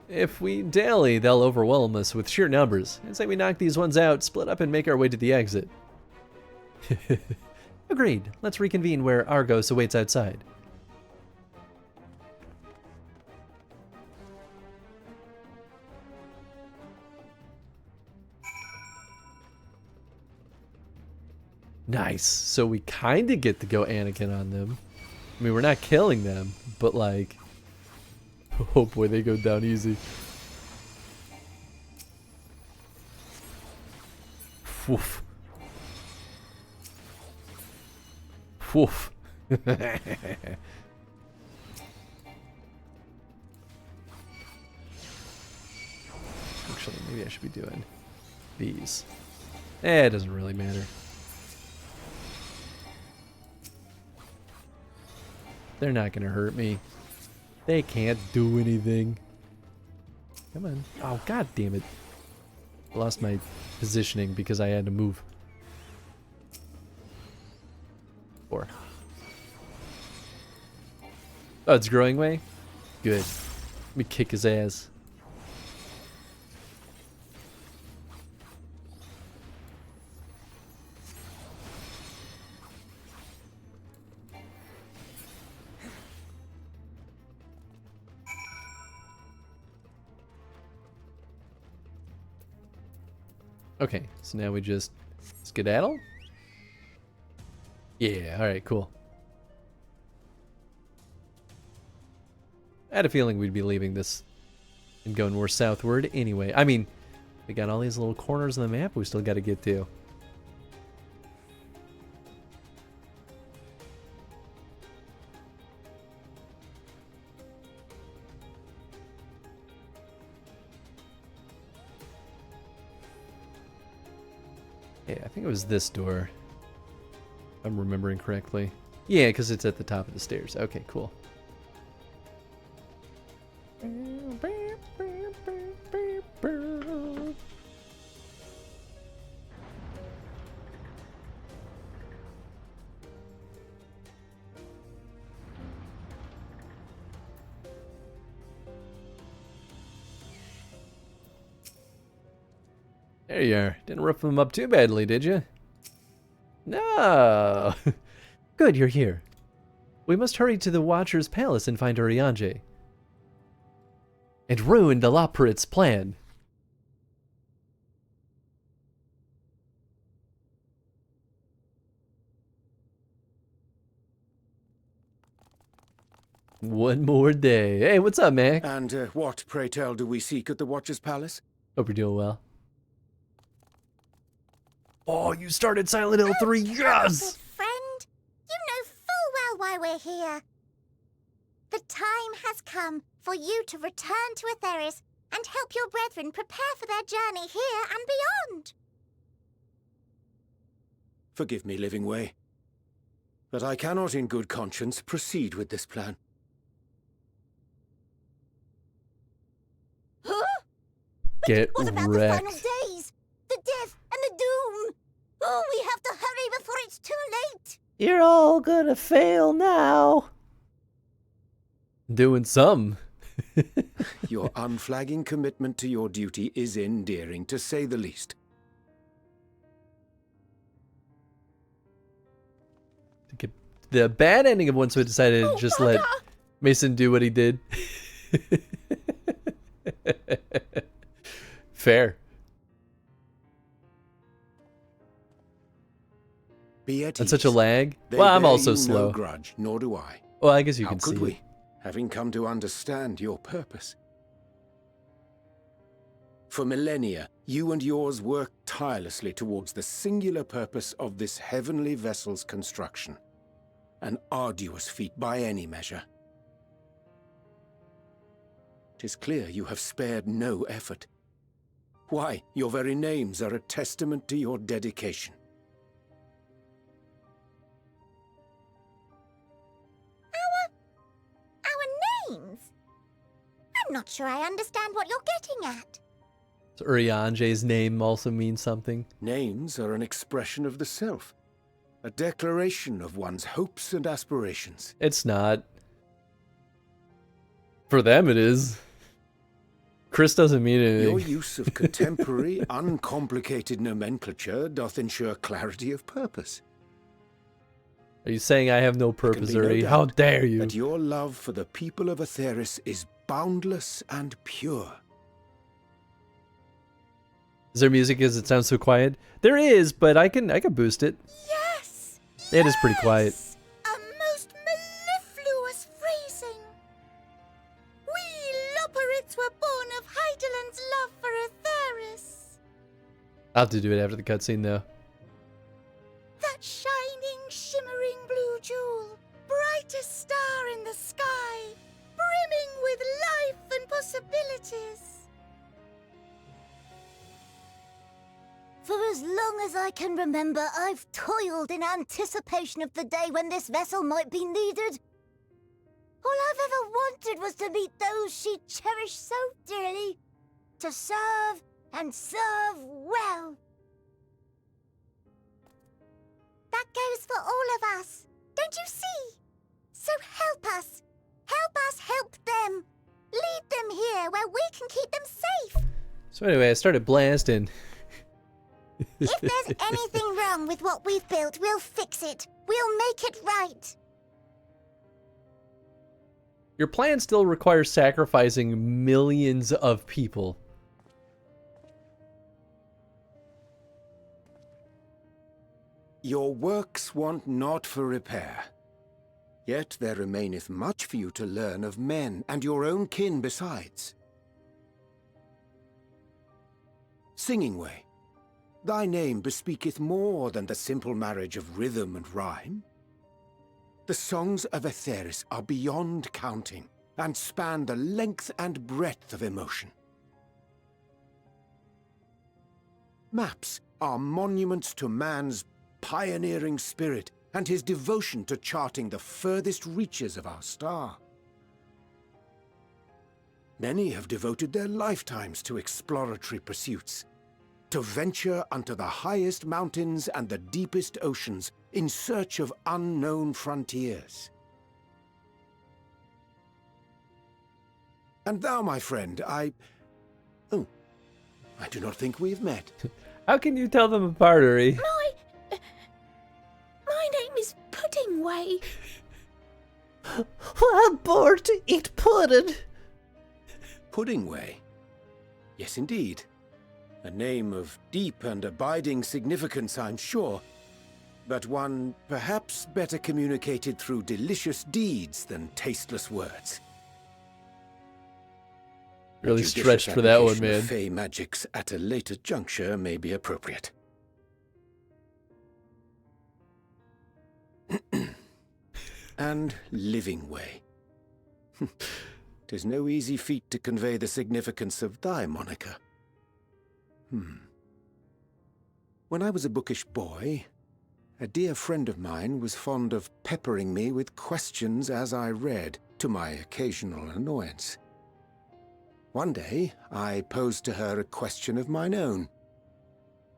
[SPEAKER 6] If we dally, they'll overwhelm us with sheer numbers. And say we knock these ones out, split up, and make our way to the exit. Agreed. Let's reconvene where Argos awaits outside. Nice. So we kind of get to go Anakin on them. I mean, we're not killing them, but like... Oh boy, they go down easy. Woof. Woof. Actually, maybe I should be doing these. It doesn't really matter. They're not gonna hurt me. They can't do anything. Come on. Oh, god damn it. I lost my positioning because I had to move. 4. Oh, it's growing way? Good. Let me kick his ass. Okay, so now we just skedaddle? Yeah, alright, cool. I had a feeling we'd be leaving this and going more southward anyway. I mean, we got all these little corners on the map we still got to get to. Yeah, I think it was this door. If I'm remembering correctly. Yeah, because it's at the top of the stairs. Okay, cool. There you are. Didn't rip them up too badly, did you? No! Good, you're here. We must hurry to the Watcher's Palace and find Urianger. And ruin the Loporrit's plan. One more day. Hey, what's up, Mac?
[SPEAKER 7] And what, pray tell, do we seek at the Watcher's Palace?
[SPEAKER 6] Hope you're doing well. Oh, you started Silent Hill 3, yes!
[SPEAKER 4] Friend, you know full well why we're here. The time has come for you to return to Atheris and help your brethren prepare for their journey here and beyond.
[SPEAKER 7] Forgive me, Living Way, but I cannot in good conscience proceed with this plan.
[SPEAKER 4] Huh?
[SPEAKER 6] Get
[SPEAKER 4] What about the
[SPEAKER 6] wrecked.
[SPEAKER 4] final days? The death and the doom? Oh, we have to hurry before it's too late.
[SPEAKER 6] You're all gonna fail now. Doing some.
[SPEAKER 7] Your unflagging commitment to your duty is endearing, to say the least.
[SPEAKER 6] The bad ending of once we decided to just let Mason do what he did. Fair.
[SPEAKER 7] Be at
[SPEAKER 6] That's such a
[SPEAKER 7] ease.
[SPEAKER 6] lag.
[SPEAKER 7] They
[SPEAKER 6] Well, I'm
[SPEAKER 7] bear
[SPEAKER 6] also
[SPEAKER 7] you
[SPEAKER 6] slow.
[SPEAKER 7] No grudge, nor do I.
[SPEAKER 6] Well, I guess you
[SPEAKER 7] How
[SPEAKER 6] can
[SPEAKER 7] could
[SPEAKER 6] see
[SPEAKER 7] we,
[SPEAKER 6] it.
[SPEAKER 7] having come to understand your purpose? For millennia, you and yours worked tirelessly towards the singular purpose of this heavenly vessel's construction. An arduous feat by any measure. 'Tis clear you have spared no effort. Why, your very names are a testament to your dedication.
[SPEAKER 4] I'm not sure I understand what you're getting at.
[SPEAKER 1] So Uriange's name also means something.
[SPEAKER 7] Names are an expression of the self, a declaration of one's hopes and aspirations.
[SPEAKER 1] It's not. For them, it is. Chris doesn't mean anything.
[SPEAKER 7] Your use of contemporary, uncomplicated nomenclature doth ensure clarity of purpose.
[SPEAKER 1] Are you saying I have no purpose,
[SPEAKER 7] There can be
[SPEAKER 1] Uri?
[SPEAKER 7] no
[SPEAKER 1] How
[SPEAKER 7] doubt
[SPEAKER 1] dare you?
[SPEAKER 7] that your love for the people of Aetheris is boundless and pure.
[SPEAKER 1] Is there music as it sounds so quiet? There is, but I can boost it.
[SPEAKER 4] Yes!
[SPEAKER 1] It is pretty quiet.
[SPEAKER 4] Yes! A most mellifluous phrasing. We Loporrits were born of Hydaelyn's love for Aetheris.
[SPEAKER 1] I'll have to do it after the cutscene, though.
[SPEAKER 4] That shining, shimmering blue jewel, brightest star in the sky, brimming with life and possibilities. For as long as I can remember, I've toiled in anticipation of the day when this vessel might be needed. All I've ever wanted was to meet those she cherished so dearly, to serve and serve well. That goes for all of us, don't you see? So help us help them. Lead them here where we can keep them safe.
[SPEAKER 1] So anyway, I started blasting.
[SPEAKER 4] If there's anything wrong with what we've built, we'll fix it. We'll make it right.
[SPEAKER 1] Your plan still requires sacrificing millions of people.
[SPEAKER 7] Your works want not for repair. Yet there remaineth much for you to learn of men, and your own kin besides. Singing Way, thy name bespeaketh more than the simple marriage of rhythm and rhyme. The songs of Aetheris are beyond counting, and span the length and breadth of emotion. Maps are monuments to man's pioneering spirit and his devotion to charting the furthest reaches of our star. Many have devoted their lifetimes to exploratory pursuits, to venture unto the highest mountains and the deepest oceans in search of unknown frontiers. And thou, my friend, I do not think we've met.
[SPEAKER 1] How can you tell them apart, Uri?
[SPEAKER 4] My name is Puddingway.
[SPEAKER 6] I'm bored to eat pudding.
[SPEAKER 7] Puddingway? Yes, indeed. A name of deep and abiding significance, I'm sure, but one perhaps better communicated through delicious deeds than tasteless words.
[SPEAKER 1] Really
[SPEAKER 7] A judicious
[SPEAKER 1] stretched for that one,
[SPEAKER 7] application of
[SPEAKER 1] man.
[SPEAKER 7] fey magics at a later juncture may be appropriate. And Living Way. 'Tis no easy feat to convey the significance of thy moniker. When I was a bookish boy, a dear friend of mine was fond of peppering me with questions as I read, to my occasional annoyance. One day, I posed to her a question of mine own.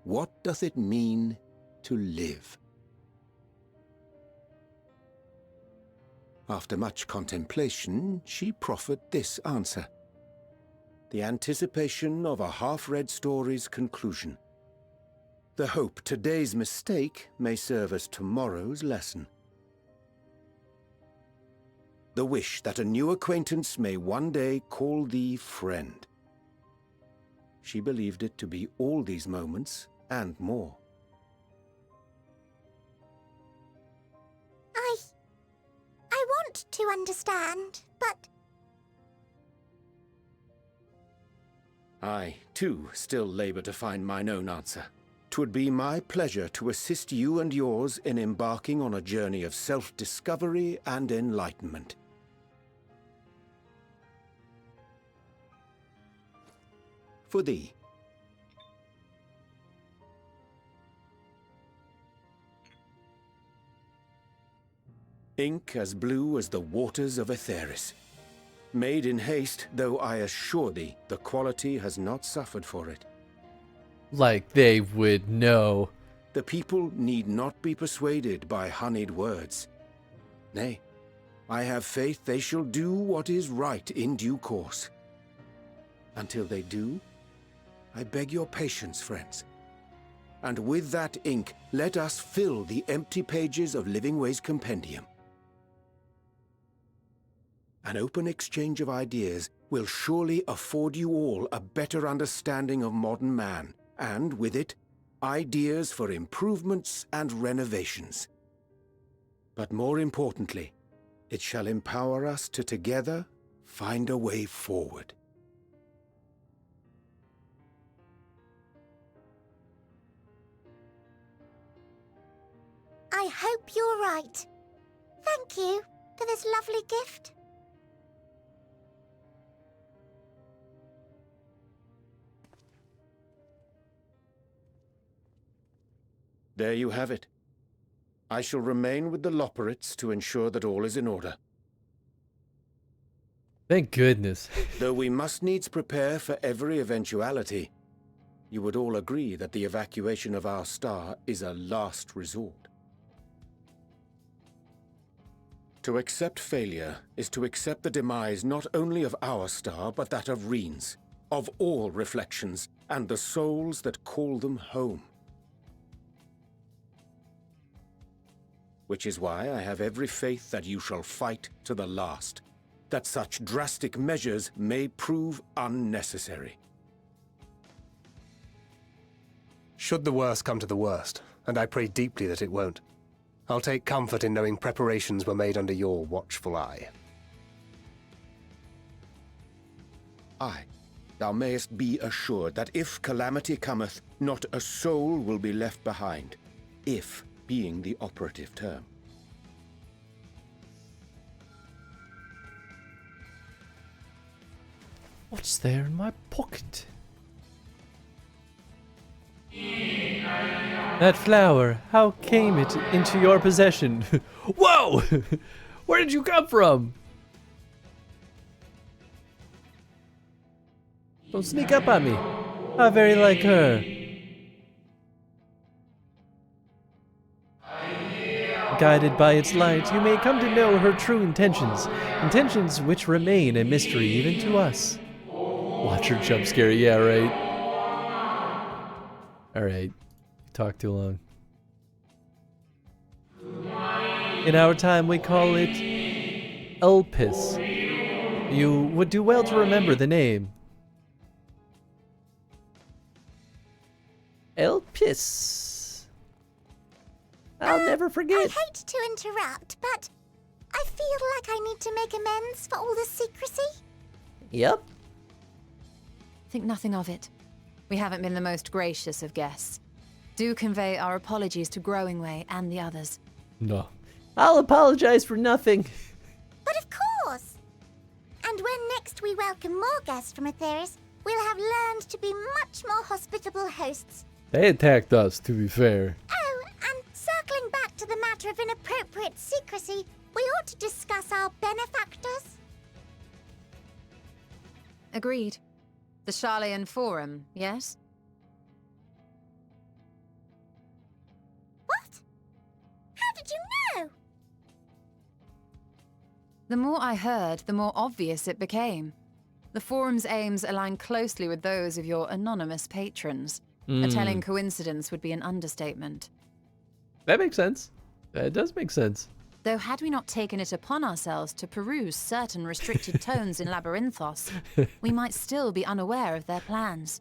[SPEAKER 7] What doth it mean to live? After much contemplation, she proffered this answer. The anticipation of a half-read story's conclusion. The hope today's mistake may serve as tomorrow's lesson. The wish that a new acquaintance may one day call thee friend. She believed it to be all these moments and more.
[SPEAKER 4] I want to understand, but
[SPEAKER 7] I, too, still labour to find mine own answer. 'Twould be my pleasure to assist you and yours in embarking on a journey of self-discovery and enlightenment. For thee. Ink as blue as the waters of Aetheris. Made in haste, though I assure thee, the quality has not suffered for it.
[SPEAKER 1] Like they would know.
[SPEAKER 7] The people need not be persuaded by honeyed words. Nay, I have faith they shall do what is right in due course. Until they do, I beg your patience, friends. And with that ink, let us fill the empty pages of Living Ways Compendium. An open exchange of ideas will surely afford you all a better understanding of modern man, and with it, ideas for improvements and renovations. But more importantly, it shall empower us to together find a way forward.
[SPEAKER 4] I hope you're right. Thank you for this lovely gift.
[SPEAKER 7] There you have it. I shall remain with the Loporrits to ensure that all is in order.
[SPEAKER 1] Thank goodness.
[SPEAKER 7] Though we must needs prepare for every eventuality, you would all agree that the evacuation of our star is a last resort. To accept failure is to accept the demise not only of our star, but that of Reen's, of all reflections, and the souls that call them home. Which is why I have every faith that you shall fight to the last, that such drastic measures may prove unnecessary.
[SPEAKER 10] Should the worst come to the worst, and I pray deeply that it won't, I'll take comfort in knowing preparations were made under your watchful eye.
[SPEAKER 7] Aye, thou mayest be assured that if calamity cometh, not a soul will be left behind, if being the operative term.
[SPEAKER 1] What's there in my pocket? That flower, how came it into your possession? Whoa! Where did you come from? Don't sneak up on me. How very like her. Guided by its light, you may come to know her true intentions. Intentions which remain a mystery even to us. Watch her jump scare. Yeah, right. Alright. Talk too long. In our time, we call it Elpis. You would do well to remember the name. Elpis. I'll never forget.
[SPEAKER 4] I hate to interrupt, but I feel like I need to make amends for all the secrecy.
[SPEAKER 6] Yep.
[SPEAKER 11] Think nothing of it. We haven't been the most gracious of guests. Do convey our apologies to Growing Way and the others.
[SPEAKER 1] No.
[SPEAKER 6] I'll apologize for nothing.
[SPEAKER 4] But of course! And when next we welcome more guests from Aetheris, we'll have learned to be much more hospitable hosts.
[SPEAKER 1] They attacked us, to be fair.
[SPEAKER 4] Oh, and circling back to the matter of inappropriate secrecy, we ought to discuss our benefactors.
[SPEAKER 11] Agreed. The Charleyan Forum, yes?
[SPEAKER 4] What? How did you know?
[SPEAKER 11] The more I heard, the more obvious it became. The Forum's aims align closely with those of your anonymous patrons. A telling coincidence would be an understatement.
[SPEAKER 1] That makes sense. That does make sense.
[SPEAKER 11] Though had we not taken it upon ourselves to peruse certain restricted tones in Labyrinthos, we might still be unaware of their plans.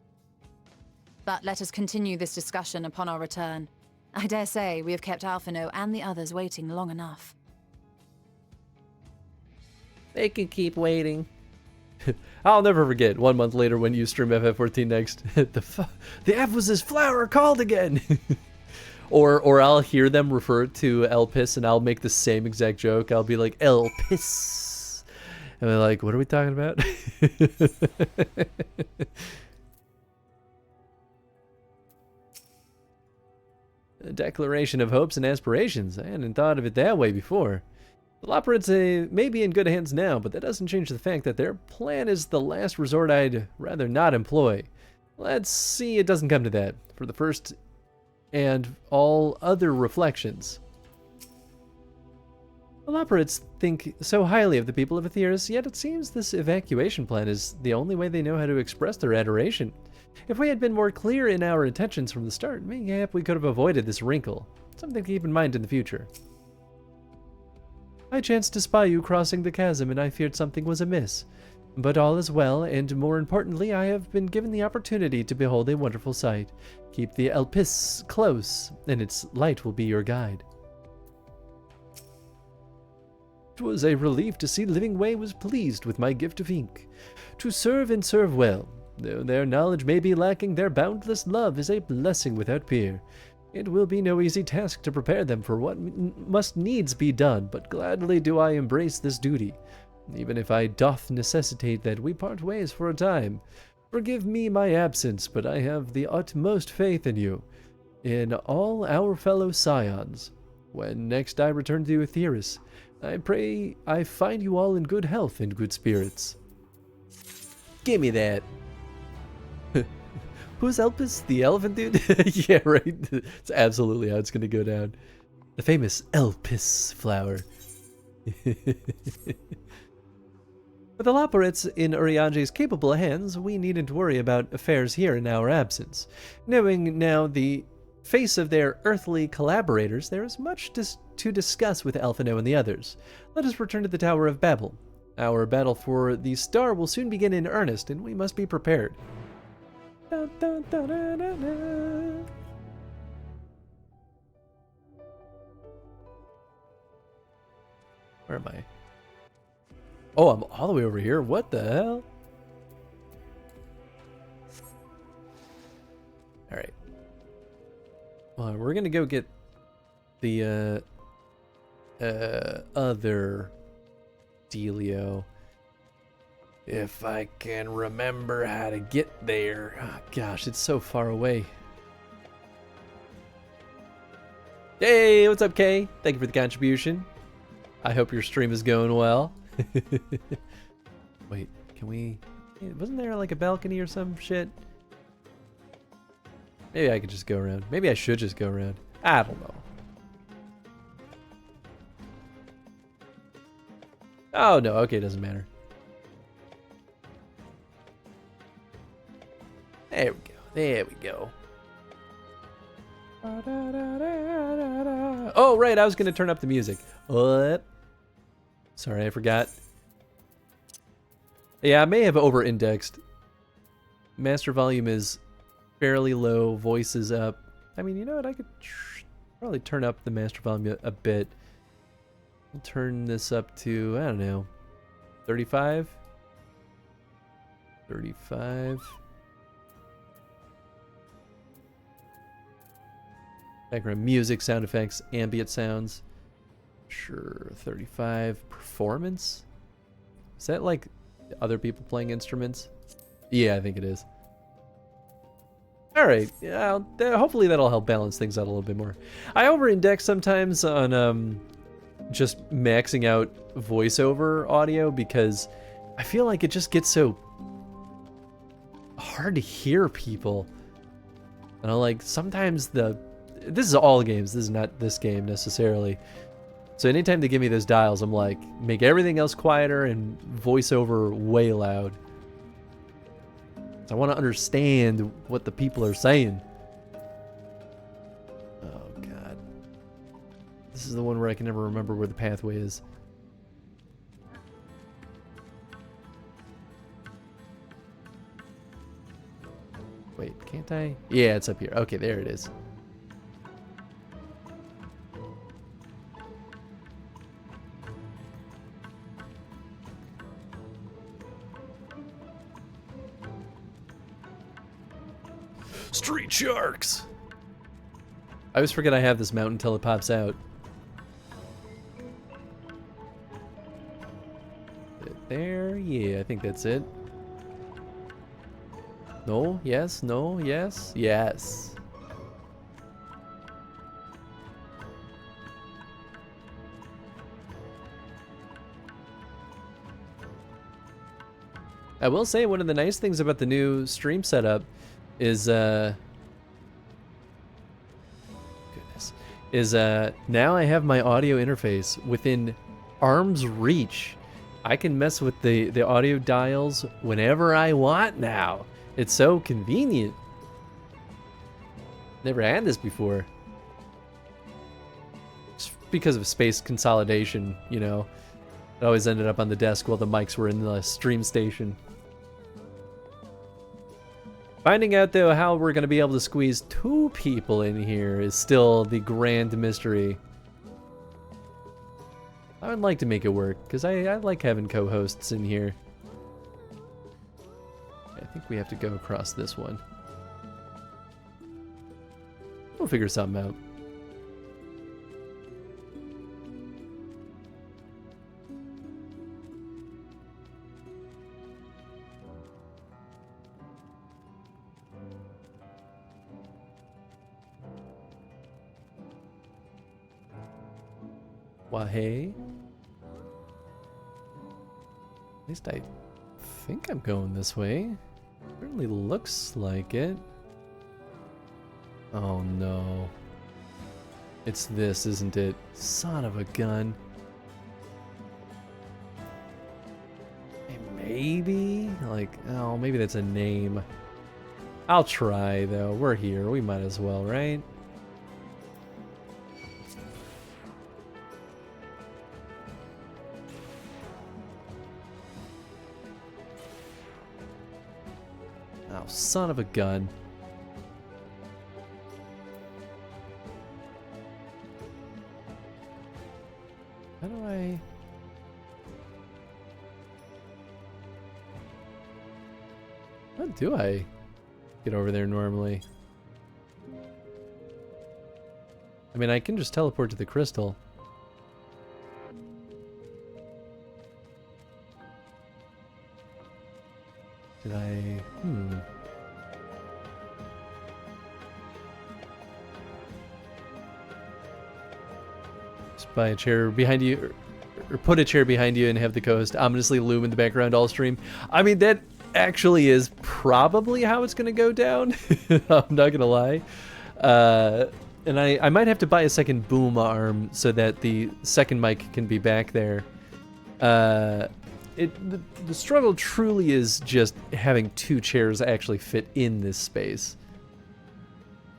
[SPEAKER 11] But let us continue this discussion upon our return. I dare say we have kept Alphino and the others waiting long enough.
[SPEAKER 6] They can keep waiting.
[SPEAKER 1] I'll never forget 1 month later when you stream FF14 next. The F was his flower called again. Or I'll hear them refer to Elpis and I'll make the same exact joke. I'll be like, Elpis. And they're like, what are we talking about? A declaration of hopes and aspirations. I hadn't thought of it that way before. The Loporits may be in good hands now, but that doesn't change the fact that their plan is the last resort I'd rather not employ. Let's see it doesn't come to that, for the first and all other reflections. The Loporits think so highly of the people of Aetheris, yet it seems this evacuation plan is the only way they know how to express their adoration. If we had been more clear in our intentions from the start, mayhap we could have avoided this wrinkle. Something to keep in mind in the future. I chanced to spy you crossing the chasm, and I feared something was amiss. But all is well, and more importantly, I have been given the opportunity to behold a wonderful sight. Keep the Elpis close, and its light will be your guide. It was a relief to see Living Way was pleased with my gift of ink. To serve and serve well. Though their knowledge may be lacking, their boundless love is a blessing without peer. It will be no easy task to prepare them for what must needs be done, but gladly do I embrace this duty, even if I doth necessitate that we part ways for a time. Forgive me my absence, but I have the utmost faith in you, in all our fellow scions. When next I return to Aetheris, I pray I find you all in good health and good spirits. Give me that. Who's Elpis? The elephant dude? Yeah, right. It's absolutely how it's going to go down. The famous Elpis flower. With the Loporits in Urianger's capable hands, we needn't worry about affairs here in our absence. Knowing now the face of their earthly collaborators, there is much to discuss with Alphino and the others. Let us return to the Tower of Babel. Our battle for the star will soon begin in earnest, and we must be prepared. Dun, dun, dun, dun, dun, dun. Where am I? Oh, I'm all the way over here. What the hell? All right. Well, we're gonna go get the other dealio. If I can remember how to get there. Oh, gosh, it's so far away. Hey, what's up, Kay? Thank you for the contribution. I hope your stream is going well. Wait, can we... Wasn't there like a balcony or some shit? Maybe I could just go around. Maybe I should just go around. I don't know. Oh, no. Okay, doesn't matter. There we go. There we go. Oh, right. I was going to turn up the music. What? Sorry, I forgot. Yeah, I may have over-indexed. Master volume is fairly low. Voice is up. I mean, you know what? I could probably turn up the master volume a bit. I'll turn this up to, I don't know, 35? 35. Background music, sound effects, ambient sounds. Sure, 35. Performance? Is that like other people playing instruments? Yeah, I think it is. Alright, yeah, hopefully that'll help balance things out a little bit more. I over-index sometimes on just maxing out voiceover audio because I feel like it just gets so hard to hear people. And I'm like, sometimes this is all games, this is not this game necessarily. So anytime they give me those dials, I'm like, make everything else quieter and voiceover way loud. So I want to understand what the people are saying. Oh, God. This is the one where I can never remember where the pathway is. Wait, can't I? Yeah, it's up here. Okay, there it is. Street sharks! I always forget I have this mountain until it pops out. There, yeah, I think that's it. No, yes, no, yes, yes. I will say one of the nice things about the new stream setup is now I have my audio interface within arm's reach. I can mess with the audio dials whenever I want now. It's so convenient. Never had this before. Just because of space consolidation, you know. It always ended up on the desk while the mics were in the stream station. Finding out, though, how we're going to be able to squeeze 2 people in here is still the grand mystery. I would like to make it work, because I like having co-hosts in here. I think we have to go across this one. We'll figure something out. Hey. At least I think I'm going this way. Certainly looks like it. Oh no. It's this, isn't it? Son of a gun. Maybe? Like, oh, maybe that's a name. I'll try, though. We're here. We might as well, right? Son of a gun. How do I... How do I get over there normally? I mean, I can just teleport to the crystal. Did I... Buy a chair behind you, or put a chair behind you and have the co-host ominously loom in the background all stream. I mean, that actually is probably how it's going to go down. I'm not going to lie. And I might have to buy a second boom arm so that the second mic can be back there. The struggle truly is just having 2 chairs actually fit in this space.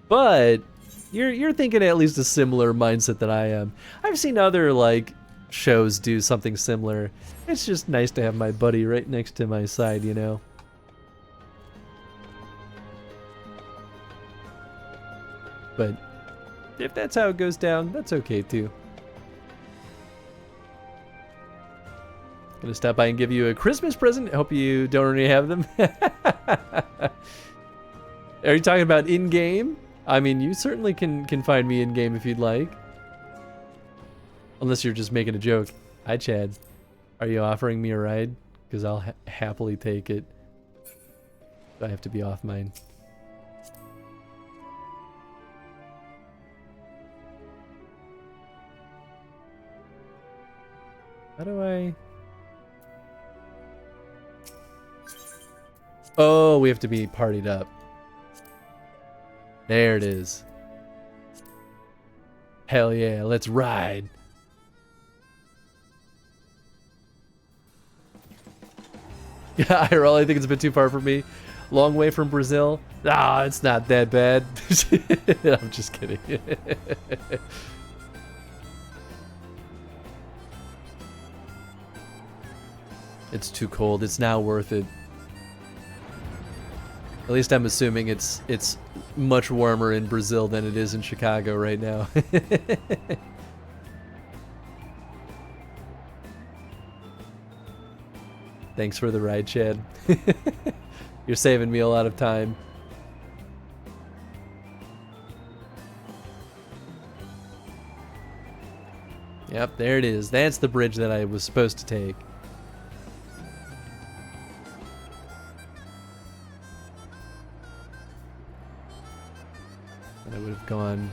[SPEAKER 1] But... You're thinking at least a similar mindset that I am. I've seen other, like, shows do something similar. It's just nice to have my buddy right next to my side, you know? But if that's how it goes down, that's okay, too. Gonna stop by and give you a Christmas present. Hope you don't already have them. Are you talking about in-game? I mean, you certainly can find me in-game if you'd like. Unless you're just making a joke. Hi, Chad. Are you offering me a ride? Because I'll happily take it. I have to be off mine. How do I... Oh, we have to be partied up. There it is. Hell yeah, let's ride. Yeah, I think it's a bit too far for me. Long way from Brazil. Ah, it's not that bad. I'm just kidding. It's too cold. It's now worth it. At least I'm assuming it's much warmer in Brazil than it is in Chicago right now. Thanks for the ride, Chad. You're saving me a lot of time. Yep, there it is. That's the bridge that I was supposed to take. I would have gone...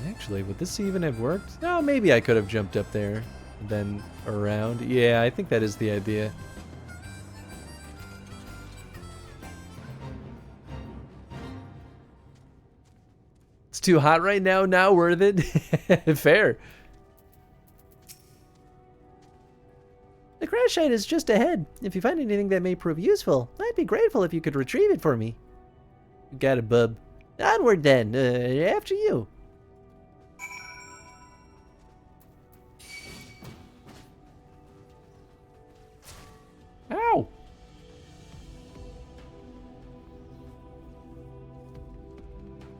[SPEAKER 1] Actually, would this even have worked? No, maybe I could have jumped up there, then around. Yeah, I think that is the idea. It's too hot right now, not worth it. Fair.
[SPEAKER 6] The crash site is just ahead. If you find anything that may prove useful, I'd be grateful if you could retrieve it for me.
[SPEAKER 1] You got it, bub.
[SPEAKER 6] Onward then, after you.
[SPEAKER 1] Ow!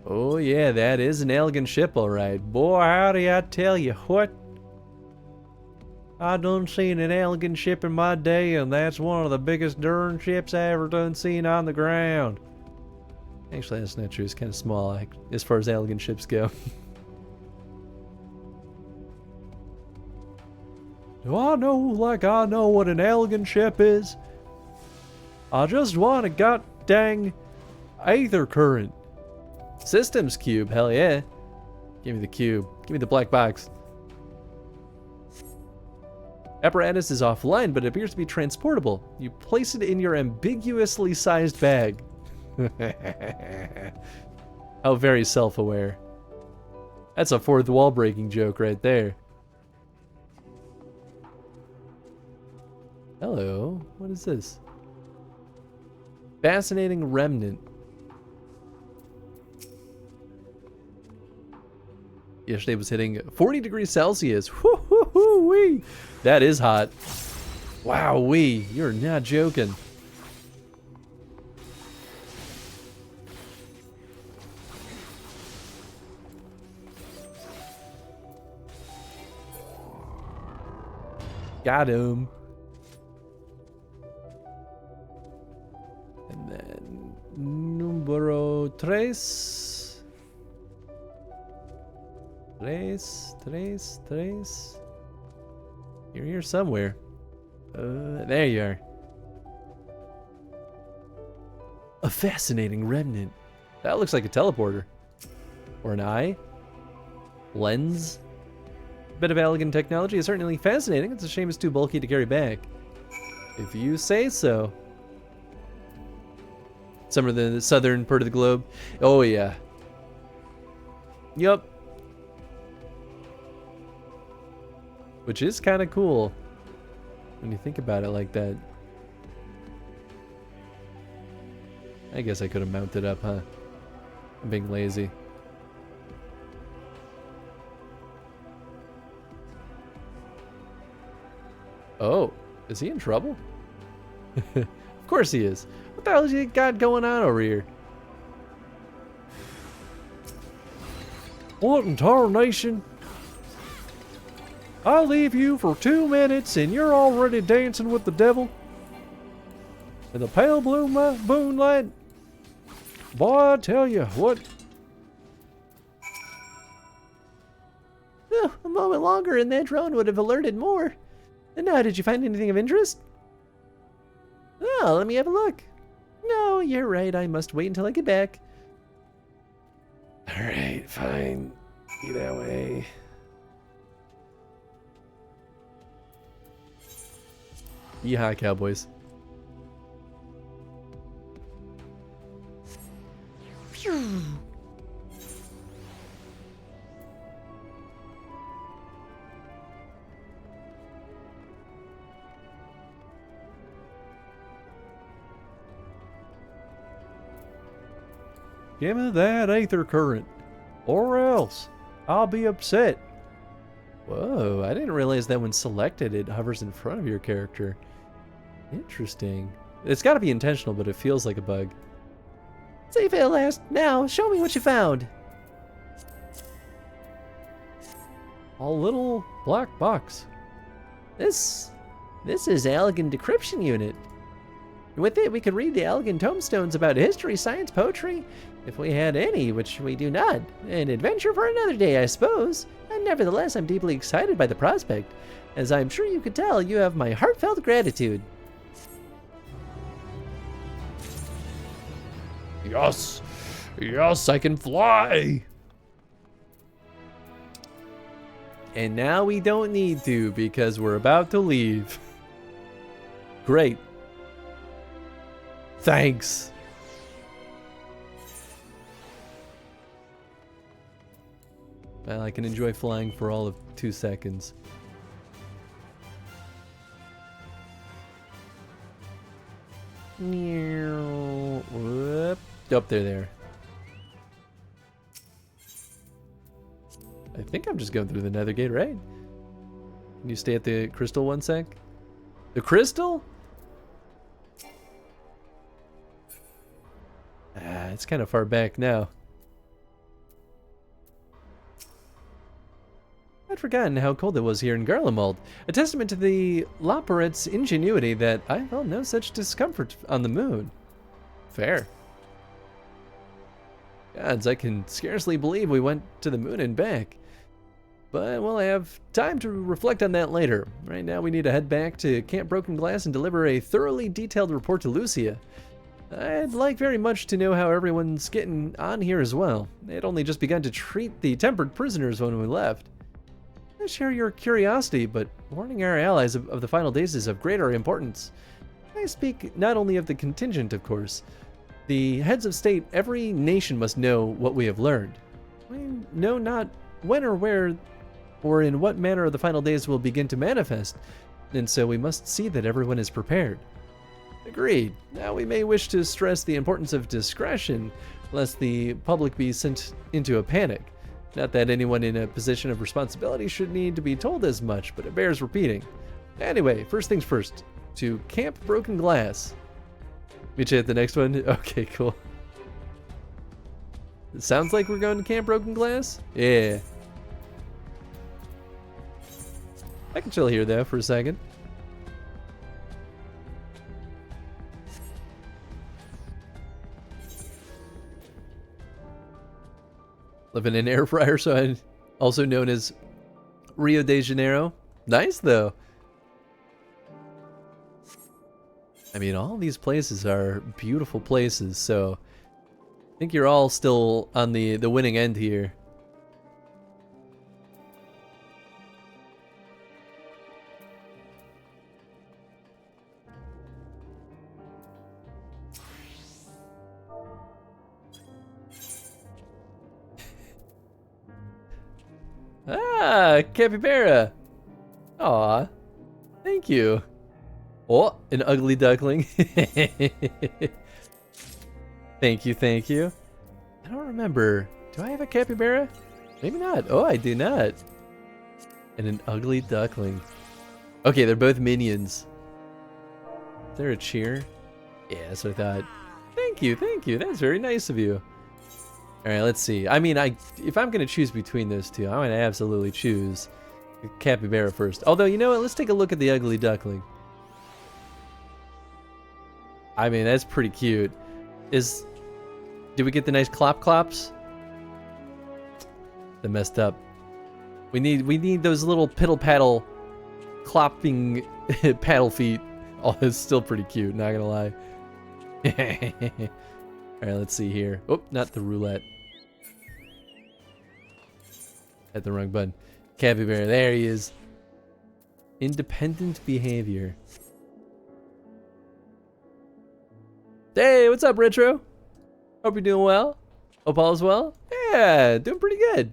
[SPEAKER 1] Oh yeah, that is an elegant ship, alright. Boy, howdy, I tell you what. I done seen an elegant ship in my day, and that's one of the biggest darn ships I ever done seen on the ground. Actually, that's not true. It's kind of small as far as elegant ships go. Do I know like I know what an elegant ship is? I just want a god dang aether current. Systems cube, hell yeah. Give me the cube. Give me the black box. Apparatus is offline, but it appears to be transportable. You place it in your ambiguously sized bag. How very self-aware. That's a fourth wall breaking joke right there. Hello, what is this? Fascinating remnant. Yesterday was hitting 40 degrees Celsius. Woo-hoo-hoo-wee. That is hot. Wow-wee, you're not joking. Got him. And then numero tres. Tres. You're here somewhere. There you are. A fascinating remnant. That looks like a teleporter. Or an eye. Lens. Bit of elegant technology is certainly fascinating. It's a shame it's too bulky to carry back. If you say so. Some of the southern part of the globe. Oh yeah. Yup. Which is kind of cool when you think about it like that. I guess I could have mounted up, huh? I'm being lazy. Oh, is he in trouble? Of course he is. What the hell has he got going on over here? What in tarnation? I leave you for 2 minutes and you're already dancing with the devil? In the pale blue moonlight? Boy, I tell you what.
[SPEAKER 6] A moment longer and that drone would have alerted more. And now, did you find anything of interest? Oh, let me have a look. No, you're right. I must wait until I get back.
[SPEAKER 1] Alright, fine. Be that way. Yeehaw, cowboys.
[SPEAKER 6] Phew.
[SPEAKER 1] Give me that aether current, or else I'll be upset. Whoa, I didn't realize that when selected, it hovers in front of your character. Interesting. It's got to be intentional, but it feels like a bug.
[SPEAKER 6] Safe at last. Now, show me what you found.
[SPEAKER 1] A little black box.
[SPEAKER 6] This is elegant decryption unit. With it, we could read the elegant tombstones about history, science, poetry, if we had any, which we do not. An adventure for another day, I suppose. And nevertheless, I'm deeply excited by the prospect. As I'm sure you could tell, you have my heartfelt gratitude.
[SPEAKER 1] Yes! Yes, I can fly! And now we don't need to because we're about to leave. Great. Thanks. Well, I can enjoy flying for all of 2 seconds. Whoop. Up there. I think I'm just going through the nether gate, right? Can you stay at the crystal 1 sec? The crystal? Ah, it's kind of far back now. I'd forgotten how cold it was here in Garlemald. A testament to the Loporet's ingenuity that I felt no such discomfort on the moon. Fair. Gods, I can scarcely believe we went to the moon and back. But we'll have time to reflect on that later. Right now we need to head back to Camp Broken Glass and deliver a thoroughly detailed report to Lucia. I'd like very much to know how everyone's getting on here as well. They'd only just begun to treat the tempered prisoners when we left. I share your curiosity, but warning our allies of the final days is of greater importance. I speak not only of the contingent, of course. The heads of state, every nation must know what we have learned. We know not when or where or in what manner the final days will begin to manifest, and so we must see that everyone is prepared. Agreed. Now we may wish to stress the importance of discretion, lest the public be sent into a panic. Not that anyone in a position of responsibility should need to be told as much, but it bears repeating. Anyway, first things first, to Camp Broken Glass. Meet you at the next one? Okay, cool. It sounds like we're going to Camp Broken Glass? Yeah. I can chill here though for a second. Living in an air fryer, so I'm also known as Rio de Janeiro. Nice though. I mean, all these places are beautiful places, so I think you're all still on the winning end here. Ah, capybara. Aw, thank you. Oh, an ugly duckling. Thank you, thank you. I don't remember. Do I have a capybara? Maybe not. Oh, I do not. And an ugly duckling. Okay, they're both minions. Is there a cheer? Yeah, that's what I thought. Thank you, thank you. That's very nice of you. All right, let's see. I mean, if I'm gonna choose between those two, I'm gonna absolutely choose the capybara first. Although, you know what? Let's take a look at the ugly duckling. I mean, that's pretty cute. Did we get the nice clops? They messed up. We need those little piddle paddle clopping paddle feet. Oh, it's still pretty cute, not gonna lie. All right, let's see here. Oh, not the roulette. At the wrong button. Capybara, there he is. Independent behavior. Hey, what's up, Retro? Hope you're doing well. Hope all is well. Yeah, doing pretty good.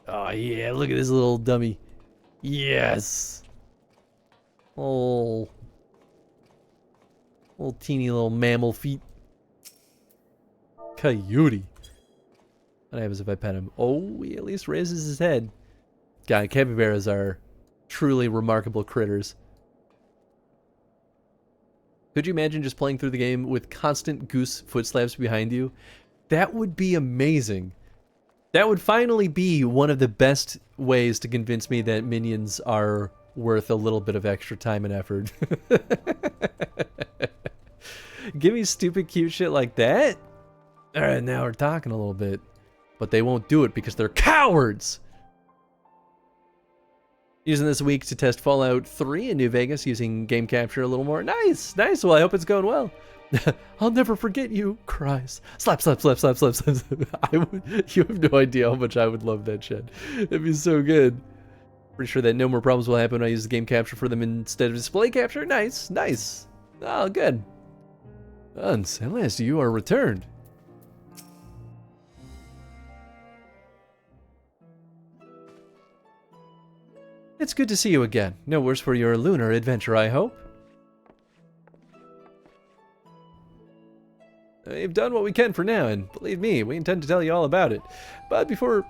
[SPEAKER 1] Oh yeah, look at this little dummy. Yes. Oh, little teeny little mammal feet. Coyote. What happens if I pet him? Oh, he at least raises his head. God, capybaras are truly remarkable critters. Could you imagine just playing through the game with constant goose foot slaps behind you? That would be amazing. That would finally be one of the best ways to convince me that minions are worth a little bit of extra time and effort. Give me stupid cute shit like that? Alright, now we're talking a little bit. But they won't do it because they're cowards! Using this week to test Fallout 3 in New Vegas using game capture a little more. Nice! Nice! Well, I hope it's going well. I'll never forget you, cries. Slap, slap, slap, slap, slap, slap. You have no idea how much I would love that shit. It'd be so good. Pretty sure that no more problems will happen when I use the game capture for them instead of display capture. Nice, nice. Oh, good. Hans, at last you are returned. It's good to see you again. No worse for your lunar adventure, I hope. We've done what we can for now, and believe me, we intend to tell you all about it. But before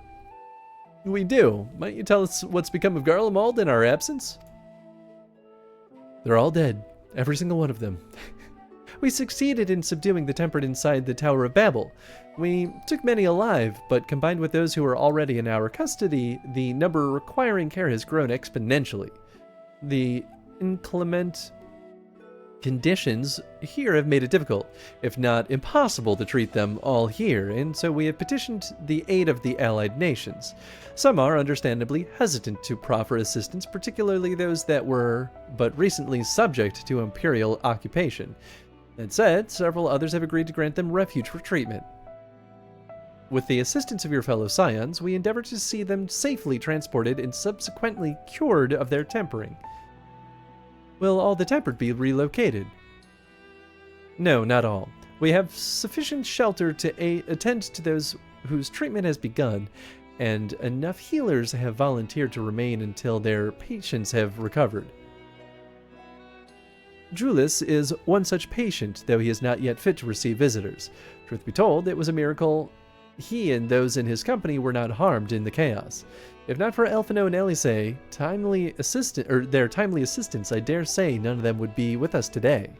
[SPEAKER 1] we do, might you tell us what's become of Garlemald in our absence? They're all dead. Every single one of them. We succeeded in subduing the tempered inside the Tower of Babel. We took many alive, but combined with those who were already in our custody, the number requiring care has grown exponentially. The inclement conditions here have made it difficult, if not impossible, to treat them all here, and so we have petitioned the aid of the allied nations. Some are understandably hesitant to proffer assistance, particularly those that were but recently subject to imperial occupation. That said, several others have agreed to grant them refuge for treatment. With the assistance of your fellow scions, we endeavor to see them safely transported and subsequently cured of their tempering. Will all the tempered be relocated? No, not all. We have sufficient shelter to attend to those whose treatment has begun, and enough healers have volunteered to remain until their patients have recovered. Julius is one such patient, though he is not yet fit to receive visitors. Truth be told, it was a miracle he and those in his company were not harmed in the chaos. If not for Elfino and Elise, their timely assistance, I dare say none of them would be with us today.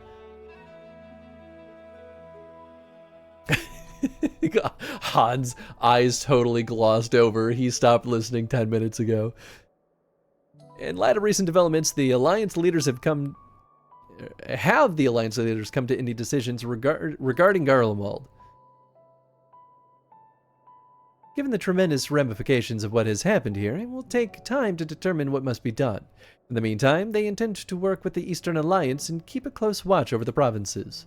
[SPEAKER 1] Hans' eyes totally glossed over. He stopped listening 10 minutes ago. In light of recent developments, the Alliance leaders have come to any decisions regarding Garlemald? Given the tremendous ramifications of what has happened here, it will take time to determine what must be done. In the meantime, they intend to work with the Eastern Alliance and keep a close watch over the provinces.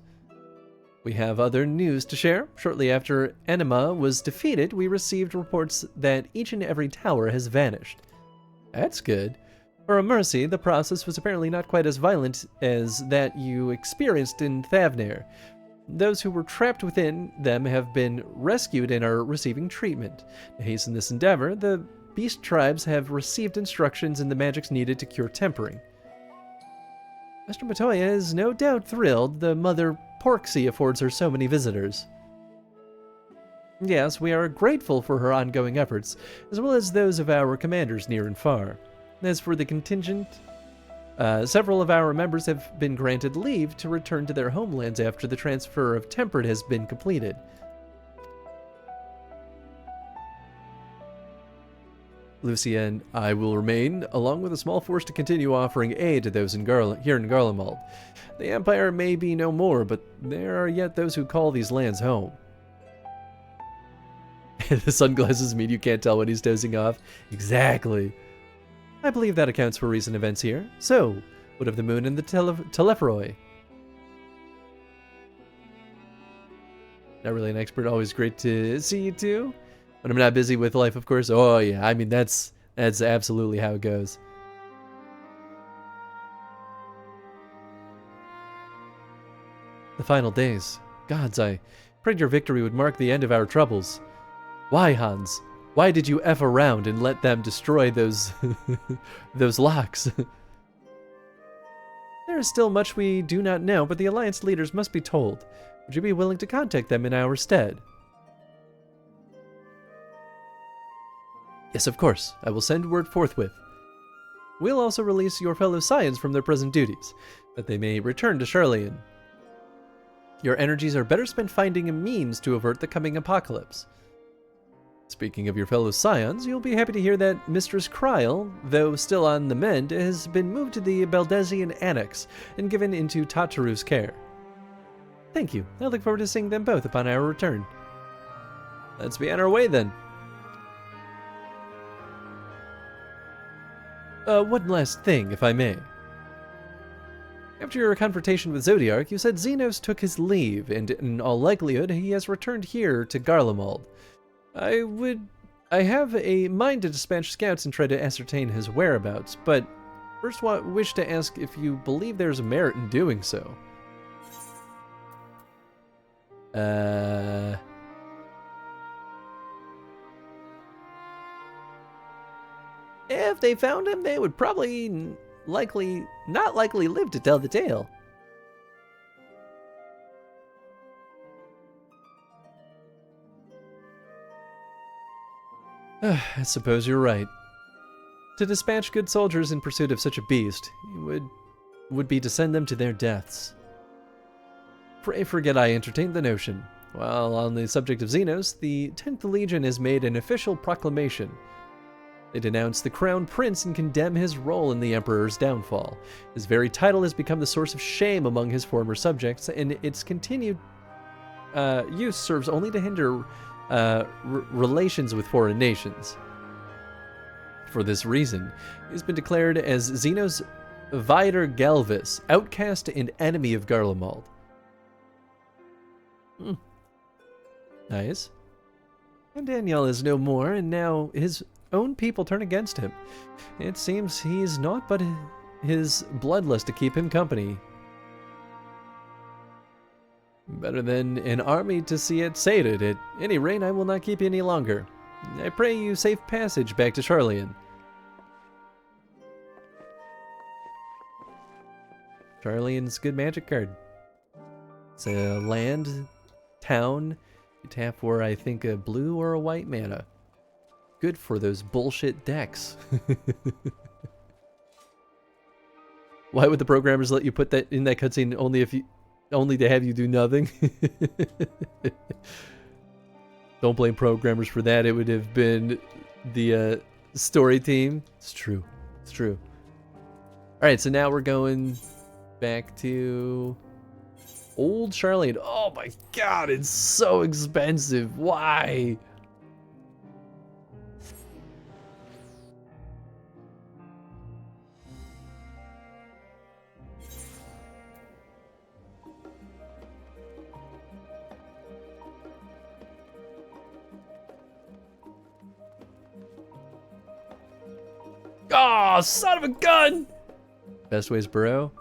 [SPEAKER 1] We have other news to share. Shortly after Enema was defeated, we received reports that each and every tower has vanished. That's good. For a mercy, the process was apparently not quite as violent as that you experienced in Thavnair. Those who were trapped within them have been rescued and are receiving treatment. To hasten this endeavor, the beast tribes have received instructions in the magics needed to cure tempering. Master Matoya is no doubt thrilled the Mother Porksy affords her so many visitors. Yes, we are grateful for her ongoing efforts, as well as those of our commanders near and far. As for the contingent, several of our members have been granted leave to return to their homelands after the transfer of Tempered has been completed. Lucia and I will remain, along with a small force to continue offering aid to those here in Garlemald. The Empire may be no more, but there are yet those who call these lands home. The sunglasses mean you can't tell when he's dozing off. Exactly. I believe that accounts for recent events here. So, what of the moon and the Telephroi? Not really an expert, always great to see you too. When I'm not busy with life, of course. Oh yeah, I mean that's absolutely how it goes. The final days. Gods, I prayed your victory would mark the end of our troubles. Why, Hans? Why did you F around and let them destroy those those locks? There is still much we do not know, but the Alliance leaders must be told. Would you be willing to contact them in our stead? Yes, of course. I will send word forthwith. We'll also release your fellow scions from their present duties, that they may return to Charlian. Your energies are better spent finding a means to avert the coming apocalypse. Speaking of your fellow scions, you'll be happy to hear that Mistress Kryl, though still on the mend, has been moved to the Baldezian Annex and given into Tataru's care. Thank you. I look forward to seeing them both upon our return. Let's be on our way then. One last thing, if I may. After your confrontation with Zodiark, you said Xenos took his leave, and in all likelihood, he has returned here to Garlemald. I have a mind to dispatch scouts and try to ascertain his whereabouts, but first wish to ask if you believe there's merit in doing so.
[SPEAKER 6] if they found him, they would probably not likely live to tell the tale. I suppose you're right. To dispatch good soldiers in pursuit of such a beast would be to send them to their deaths. Pray forget I entertained the notion. While on the subject of Xenos, the 10th Legion has made an official proclamation. They denounce the Crown Prince and condemn his role in the Emperor's downfall. His very title has become the source of shame among his former subjects, and its continued use serves only to hinder relations with foreign nations. For this reason, he has been declared as Xenos Vider Galvis, outcast and enemy of Garlemald. Nice. And Daniel is no more, and now his own people turn against him. It seems he's naught but his bloodlust to keep him company. Better than an army to see it sated. At any rate, I will not keep you any longer. I pray you safe passage back to Charlian. Charlian's good magic card. It's a land, town. You tap for, I think, a blue or a white mana. Good for those bullshit decks. Why would the programmers let you put that in that cutscene only to have you do nothing? Don't blame programmers for that. It would have been the story team. It's true. It's true. All right, so now we're going back to Old Charlian. Oh my god, it's so expensive. Why? Oh, son of a gun! Bestways Burrow?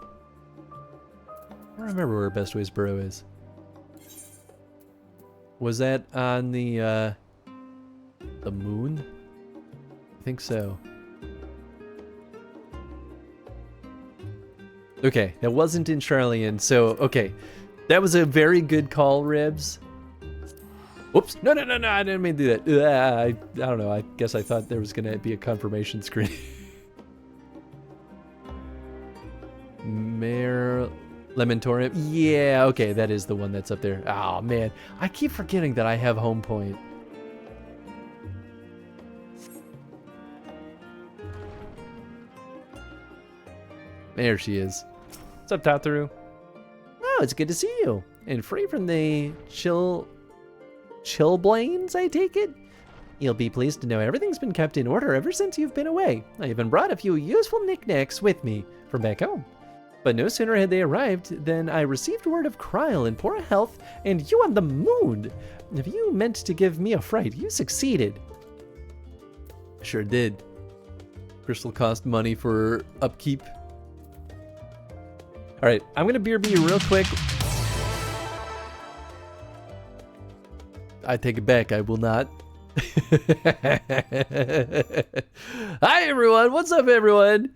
[SPEAKER 6] I don't remember where Bestways Burrow is. Was that on the moon? I think so. Okay, that wasn't in Charlian, so, okay. That was a very good call, Ribs. Whoops, no, I didn't mean to do that. I don't know, I guess I thought there was gonna be a confirmation screen. Mare Lementorium. Yeah, okay, that is the one that's up there. Oh man, I keep forgetting that I have home point. There she is. What's up, Tataru? Oh, it's good to see you. And free from the chilblains, I take it? You'll be pleased to know everything's been kept in order ever since you've been away. I even brought a few useful knickknacks with me from back home. But no sooner had they arrived than I received word of Kryl in poor health and you on the moon. If you meant to give me a fright, you succeeded. Sure did. Crystal cost money for upkeep. Alright, I'm gonna BRB you real quick. I take it back, I will not. Hi everyone, what's up everyone?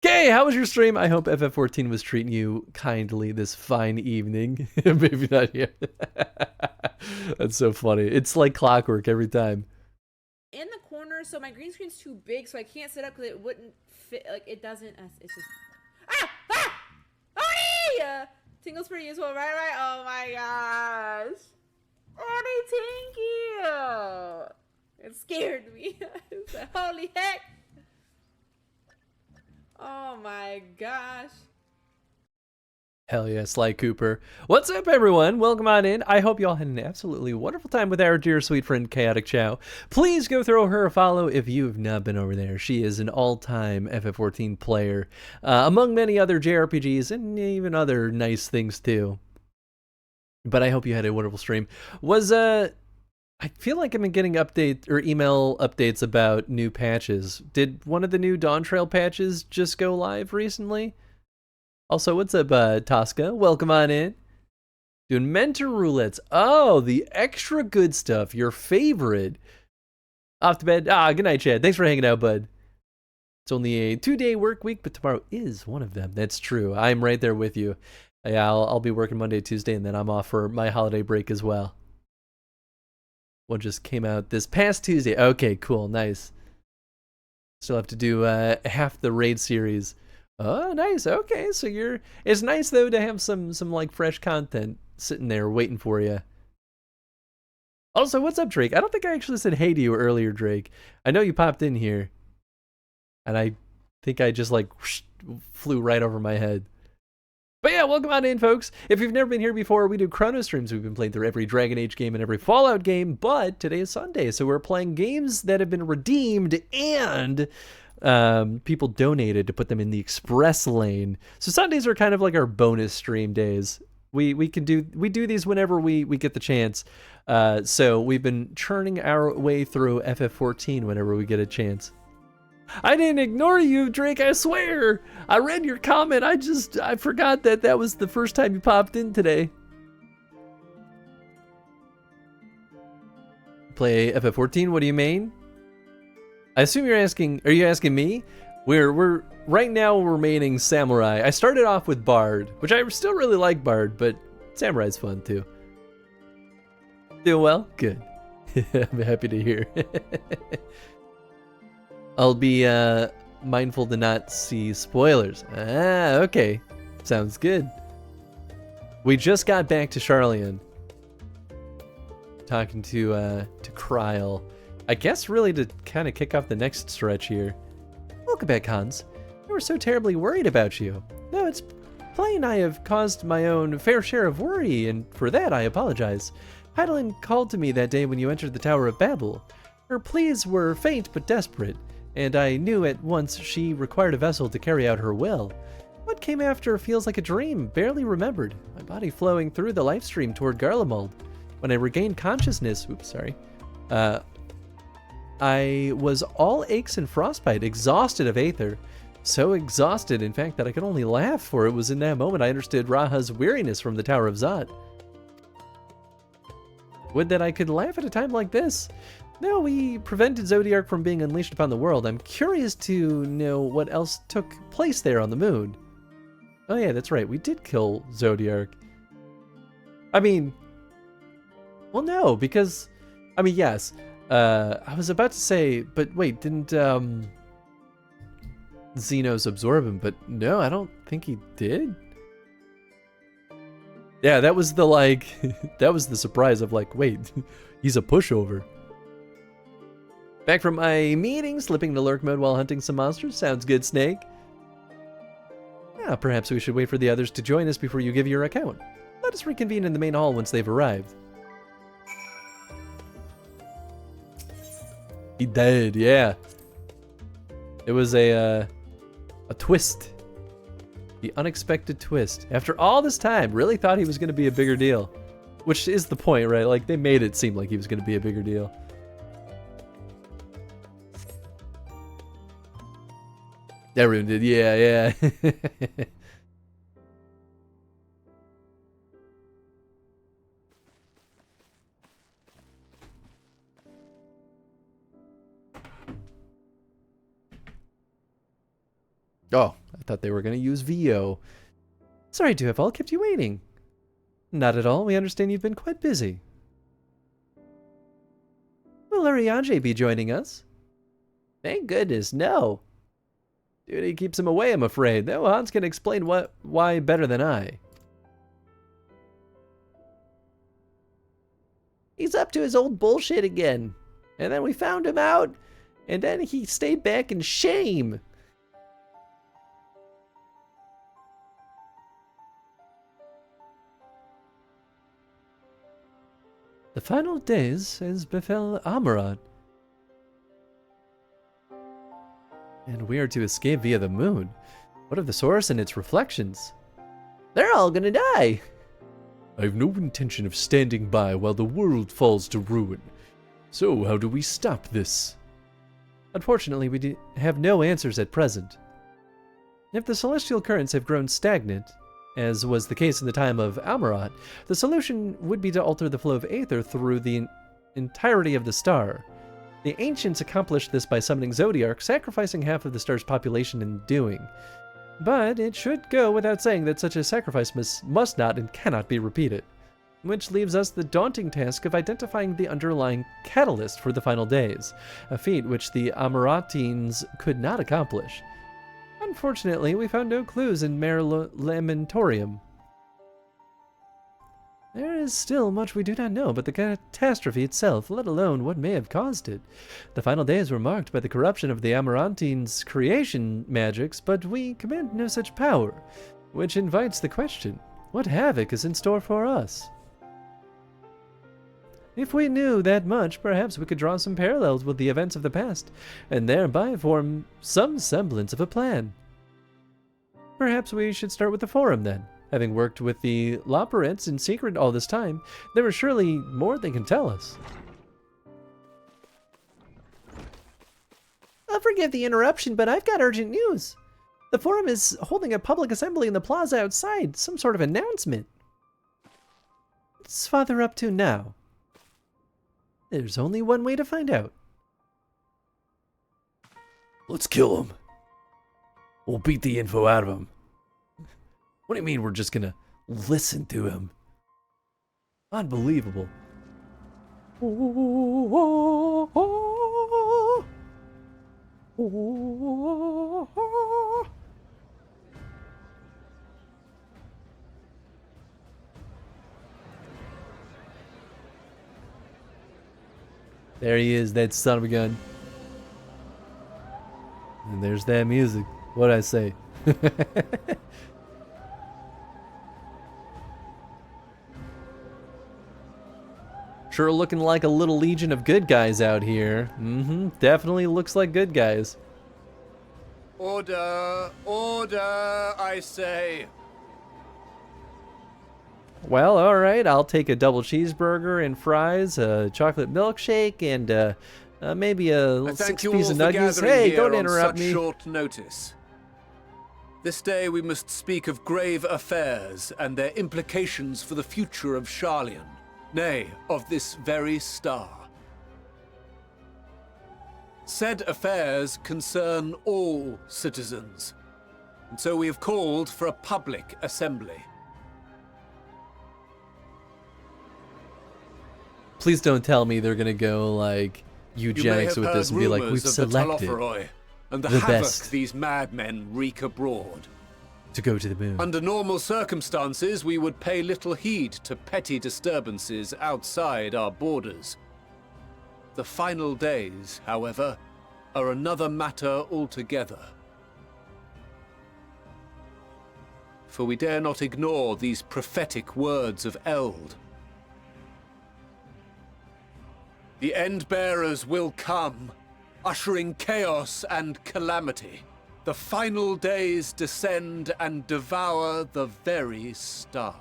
[SPEAKER 6] Okay, how was your stream? I hope FF14 was treating you kindly this fine evening. Maybe not here. That's so funny. It's like clockwork every time.
[SPEAKER 12] In the corner, so my green screen's too big, so I can't sit up because it wouldn't fit. Like, it doesn't. It's just. Oni! Tingle's pretty useful, right? Oh my gosh. Oni, thank you. It scared me. It's like, holy heck. Oh my gosh.
[SPEAKER 6] Hell yeah, Sly Cooper. What's up, everyone? Welcome on in. I hope y'all had an absolutely wonderful time with our dear sweet friend Chaotic Chow. Please go throw her a follow if you've not been over there. She is an all-time FF14 player, among many other JRPGs and even other nice things too. But I hope you had a wonderful stream. I feel like I've been getting update or email updates about new patches. Did one of the new Dawn Trail patches just go live recently? Also, what's up, Tosca? Welcome on in. Doing mentor roulettes. Oh, the extra good stuff. Your favorite. Off to bed. Good night, Chad. Thanks for hanging out, bud.
[SPEAKER 1] It's only a 2-day work week, but tomorrow is one of them. That's true. I'm right there with you. Yeah, I'll be working Monday, Tuesday, and then I'm off for my holiday break as well. One just came out this past Tuesday. Okay, cool, nice. Still have to do half the raid series. Oh, nice. Okay, so you're. It's nice though to have some like fresh content sitting there waiting for you. Also, what's up, Drake? I don't think I actually said hey to you earlier, Drake. I know you popped in here, and I think I just like whoosh, flew right over my head. But yeah, welcome on in, folks. If you've never been here before, we do chrono streams. We've been playing through every Dragon Age game and every Fallout game, but today is Sunday, so we're playing games that have been redeemed and people donated to put them in the express lane. So Sundays are kind of like our bonus stream days. We do these whenever we get the chance. So we've been churning our way through FF14 whenever we get a chance. I didn't ignore you, Drake, I swear. I read your comment. I forgot that was the first time you popped in today. Play FF14, what do you mean? I assume are you asking me? We're right now remaining Samurai. I started off with Bard, which I still really like Bard, but Samurai's fun too. Doing well? Good. I'm happy to hear. I'll be mindful to not see spoilers. Ah, okay. Sounds good. We just got back to Charlian. Talking to Kryle. I guess really to kind of kick off the next stretch here. Welcome back, Hans. I were so terribly worried about you. No, it's plain I have caused my own fair share of worry, and for that I apologize. Heidelin called to me that day when you entered the Tower of Babel. Her pleas were faint but desperate, and I knew at once she required a vessel to carry out her will. What came after feels like a dream, barely remembered, my body flowing through the life stream toward Garlemald. When I regained consciousness, I was all aches and frostbite, exhausted of Aether. So exhausted, in fact, that I could only laugh, for it was in that moment I understood Raha's weariness from the Tower of Zot. Would that I could laugh at a time like this. No, we prevented Zodiark from being unleashed upon the world. I'm curious to know what else took place there on the moon. Oh yeah, that's right. We did kill Zodiark. I mean, well, no, because, I mean, yes. I was about to say, but wait, didn't Xenos absorb him? But no, I don't think he did. Yeah, that was the, like, that was the surprise of, like, wait, he's a pushover. Back from my meeting, slipping into lurk mode while hunting some monsters. Sounds good, Snake. Yeah, perhaps we should wait for the others to join us before you give your account. Let us reconvene in the main hall once they've arrived. He did, yeah. It was a twist. The unexpected twist. After all this time, really thought he was going to be a bigger deal. Which is the point, right? Like, they made it seem like he was going to be a bigger deal. Everyone did, yeah. Oh, I thought they were going to use VO. Sorry to have all kept you waiting. Not at all. We understand you've been quite busy. Will Arianje be joining us? Thank goodness, no. Duty keeps him away, I'm afraid. Though Hans can explain why better than I. He's up to his old bullshit again. And then we found him out, and then he stayed back in shame. The final days as befell Amarat. And we are to escape via the moon. What of the source and its reflections? They're all gonna die. I have no intention of standing by while the world falls to ruin. So how do we stop this? Unfortunately, we have no answers at present. If the celestial currents have grown stagnant, as was the case in the time of Amarat, the solution would be to alter the flow of aether through the entirety of the star. The ancients accomplished this by summoning Zodiark, sacrificing half of the star's population in doing. But it should go without saying that such a sacrifice must not and cannot be repeated. Which leaves us the daunting task of identifying the underlying catalyst for the final days, a feat which the Amaranthines could not accomplish. Unfortunately, we found no clues in Mare Lamentorium. There is still much we do not know about the catastrophe itself, let alone what may have caused it. The final days were marked by the corruption of the Amarantines' creation magics, but we command no such power, which invites the question, what havoc is in store for us? If we knew that much, perhaps we could draw some parallels with the events of the past, and thereby form some semblance of a plan. Perhaps we should start with the Forum, then. Having worked with the Loporrits in secret all this time, there is surely more they can tell us.
[SPEAKER 6] Forgive the interruption, but I've got urgent news. The Forum is holding a public assembly in the plaza outside, some sort of announcement.
[SPEAKER 1] What's Father up to now? There's only one way to find out.
[SPEAKER 13] Let's kill him. We'll beat the info out of him. What do you mean we're just gonna listen to him? Unbelievable.
[SPEAKER 1] There he is, that son of a gun. And there's that music. What'd I say? Sure looking like a little legion of good guys out here. Definitely looks like good guys.
[SPEAKER 14] Order! Order, I say!
[SPEAKER 1] Well, alright, I'll take a double cheeseburger and fries, a chocolate milkshake, and maybe a 6 piece of nuggets. Hey, don't interrupt me.
[SPEAKER 14] Short notice. This day we must speak of grave affairs and their implications for the future of Sharlayan, nay, of this very star. Said affairs concern all citizens, and so we have called for a public assembly.
[SPEAKER 1] Please don't tell me they're gonna go like eugenics with this and be like, we've selected
[SPEAKER 14] and the
[SPEAKER 1] havoc
[SPEAKER 14] best these madmen wreak abroad.
[SPEAKER 1] To go to the moon.
[SPEAKER 14] Under normal circumstances, we would pay little heed to petty disturbances outside our borders. The final days, however, are another matter altogether. For we dare not ignore these prophetic words of Eld. The Endbearers will come, ushering chaos and calamity. The final days descend and devour the very star.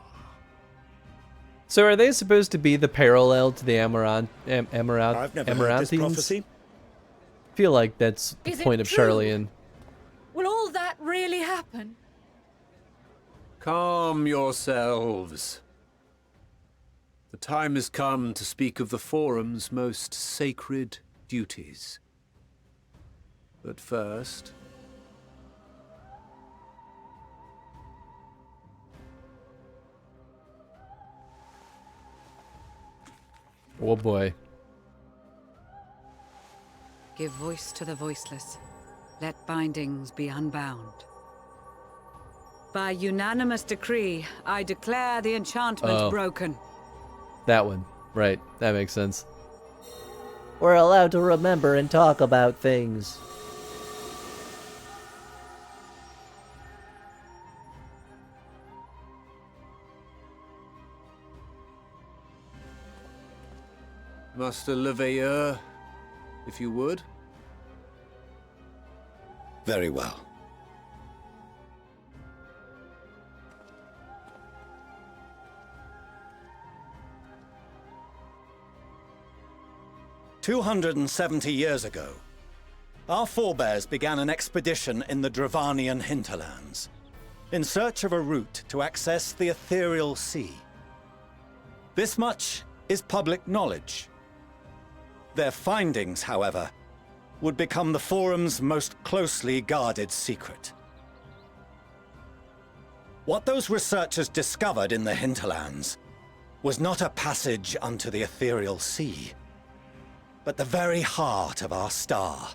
[SPEAKER 1] So are they supposed to be the parallel to the
[SPEAKER 7] I've never heard this
[SPEAKER 1] Amarantines?
[SPEAKER 7] prophecy.
[SPEAKER 1] I feel like that's the point of Sharlayan.
[SPEAKER 3] Will all that really happen?
[SPEAKER 14] Calm yourselves. The time has come to speak of the Forum's most sacred duties. But first...
[SPEAKER 1] Oh boy.
[SPEAKER 15] Give voice to the voiceless. Let bindings be unbound. By unanimous decree, I declare the enchantment broken.
[SPEAKER 1] That one. Right. That makes sense.
[SPEAKER 6] We're allowed to remember and talk about things.
[SPEAKER 14] Master Leveilleur, if you would.
[SPEAKER 7] Very well. "270 years ago, our forebears began an expedition in the Dravanian hinterlands, in search of a route to access the ethereal sea. This much is public knowledge.
[SPEAKER 16] Their findings, however, would become the Forum's most closely guarded secret. What those researchers discovered in the hinterlands was not a passage unto the ethereal sea, but the very heart of our star,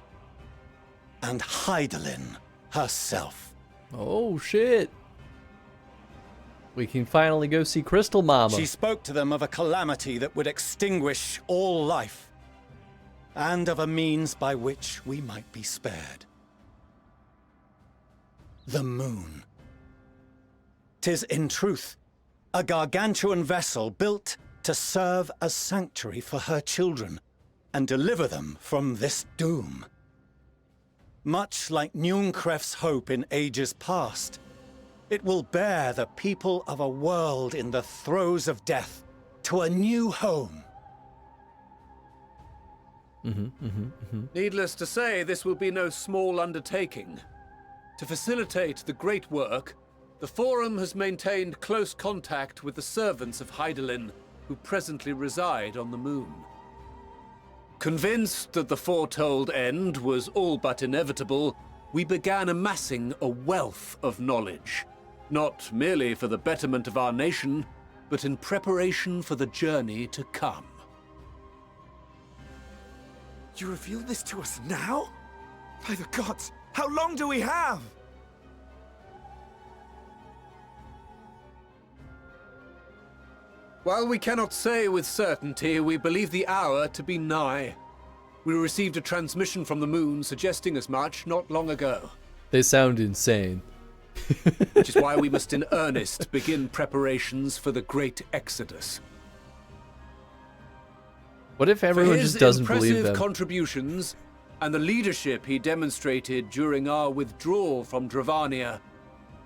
[SPEAKER 16] and Hydaelyn herself.
[SPEAKER 1] Oh, shit. We can finally go see Crystal Mama.
[SPEAKER 16] She spoke to them of a calamity that would extinguish all life, and of a means by which we might be spared. The moon. 'Tis in truth a gargantuan vessel built to serve as sanctuary for her children and deliver them from this doom. Much like Njunkref's hope in ages past, it will bear the people of a world in the throes of death to a new home.
[SPEAKER 14] Needless to say, this will be no small undertaking. To facilitate the great work, the Forum has maintained close contact with the servants of Hydaelyn, who presently reside on the moon. Convinced that the foretold end was all but inevitable, we began amassing a wealth of knowledge, not merely for the betterment of our nation, but in preparation for the journey to come.
[SPEAKER 17] You reveal this to us now? By the gods, how long do we have?
[SPEAKER 14] While we cannot say with certainty, we believe the hour to be nigh. We received a transmission from the moon suggesting as much not long ago.
[SPEAKER 1] They sound insane.
[SPEAKER 14] Which is why we must in earnest begin preparations for the great exodus.
[SPEAKER 1] What if everyone just doesn't believe them?
[SPEAKER 14] For his impressive contributions and the leadership he demonstrated during our withdrawal from Dravania,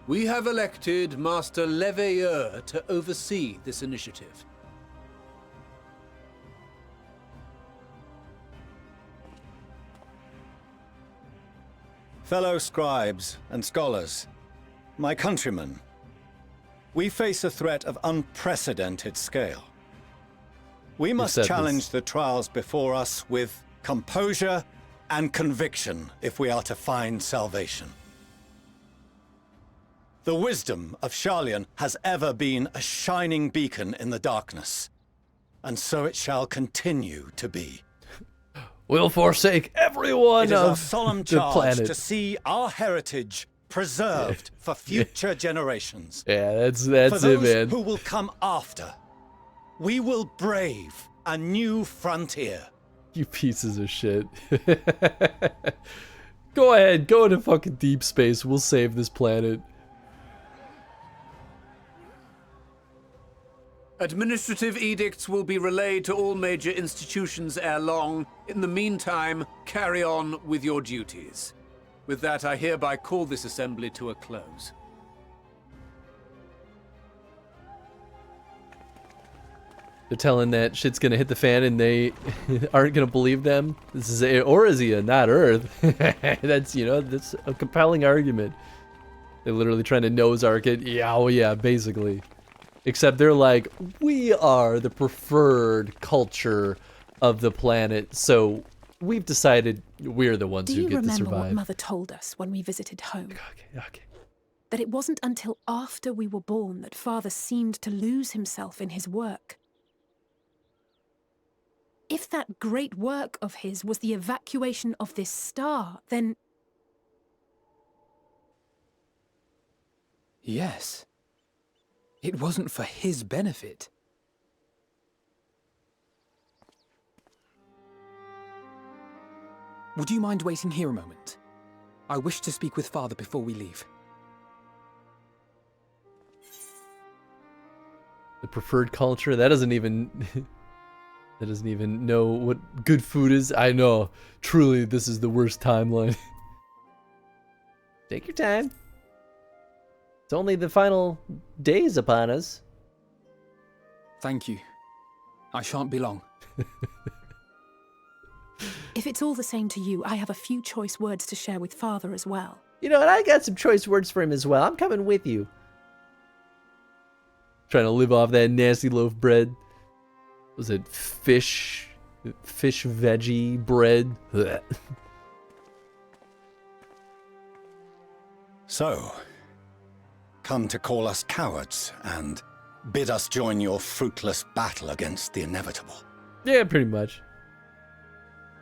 [SPEAKER 14] we have elected Master Leveilleur to oversee this initiative.
[SPEAKER 16] Fellow scribes and scholars, my countrymen, we face a threat of unprecedented scale. We must challenge the trials before us with composure and conviction if we are to find salvation. The wisdom of Sharlayan has ever been a shining beacon in the darkness, and so it shall continue to be.
[SPEAKER 1] We'll forsake everyone
[SPEAKER 16] It is
[SPEAKER 1] of
[SPEAKER 16] our solemn
[SPEAKER 1] the
[SPEAKER 16] charge
[SPEAKER 1] planet.
[SPEAKER 16] to see our heritage preserved for future generations.
[SPEAKER 1] Yeah, that's
[SPEAKER 16] for
[SPEAKER 1] it,
[SPEAKER 16] those
[SPEAKER 1] man.
[SPEAKER 16] who will come after, we will brave a new frontier.
[SPEAKER 1] You pieces of shit. Go ahead, go into fucking deep space. We'll save this planet.
[SPEAKER 14] Administrative edicts will be relayed to all major institutions ere long. In the meantime, carry on with your duties. With that, I hereby call this assembly to a close.
[SPEAKER 1] They're telling that shit's gonna hit the fan and they aren't gonna believe them. This is Orizia, not Earth. That's, you know, that's a compelling argument. They're literally trying to nose arc it. Yeah, oh yeah, basically. Except they're like, we are the preferred culture of the planet, so we've decided we're the ones who get to survive.
[SPEAKER 18] Do you remember what Mother told us when we visited home?
[SPEAKER 1] Okay.
[SPEAKER 18] That it wasn't until after we were born that Father seemed to lose himself in his work. If that great work of his was the evacuation of this star, then...
[SPEAKER 17] Yes. It wasn't for his benefit. Would you mind waiting here a moment? I wish to speak with Father before we leave.
[SPEAKER 1] The preferred culture? That doesn't even... that doesn't even know what good food is. I know. Truly, this is the worst timeline. Take your time. It's only the final days upon us.
[SPEAKER 17] Thank you. I shan't be long.
[SPEAKER 18] If it's all the same to you, I have a few choice words to share with Father as well.
[SPEAKER 6] You know, and I got some choice words for him as well. I'm coming with you.
[SPEAKER 1] Trying to live off that nasty loaf bread. Was it fish fish veggie bread.
[SPEAKER 16] So, come to call us cowards and bid us join your fruitless battle against the inevitable.
[SPEAKER 1] Yeah, pretty much.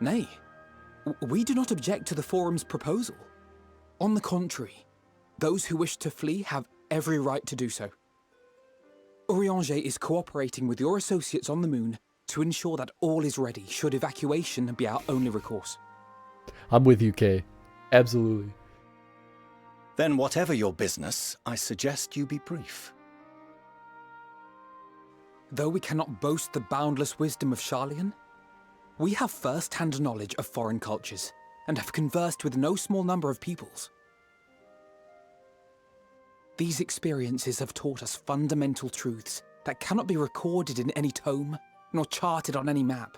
[SPEAKER 19] Nay, we do not object to the Forum's proposal. On the contrary, those who wish to flee have every right to do so. Urianger is cooperating with your associates on the moon to ensure that all is ready should evacuation be our only recourse.
[SPEAKER 1] I'm with you, Kay. Absolutely.
[SPEAKER 16] Then whatever your business, I suggest you be brief.
[SPEAKER 19] Though we cannot boast the boundless wisdom of Charlian, we have first-hand knowledge of foreign cultures and have conversed with no small number of peoples. These experiences have taught us fundamental truths that cannot be recorded in any tome nor charted on any map.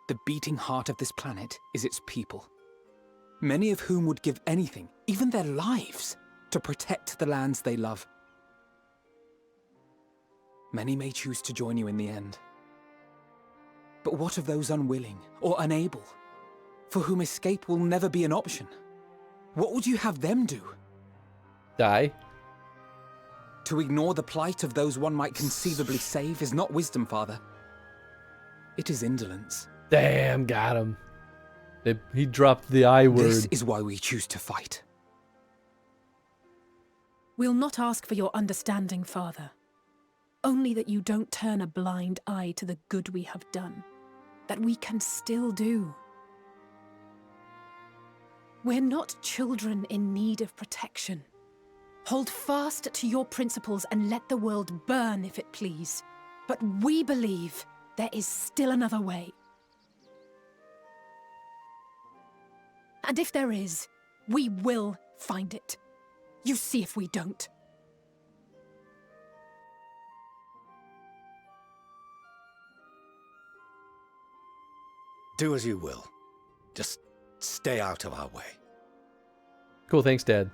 [SPEAKER 19] The beating heart of this planet is its people, many of whom would give anything, even their lives, to protect the lands they love. Many may choose to join you in the end. But what of those unwilling or unable, for whom escape will never be an option? What would you have them do?
[SPEAKER 1] Die?
[SPEAKER 19] To ignore the plight of those one might conceivably save is not wisdom, Father. It is indolence.
[SPEAKER 1] Damn, got him. He dropped the I word.
[SPEAKER 19] This is why we choose to fight.
[SPEAKER 18] We'll not ask for your understanding, Father. Only that you don't turn a blind eye to the good we have done, that we can still do. We're not children in need of protection. Hold fast to your principles and let the world burn if it please. But we believe there is still another way. And if there is, we will find it. You see if we don't.
[SPEAKER 16] Do as you will. Just stay out of our way.
[SPEAKER 1] Cool, thanks, Dad.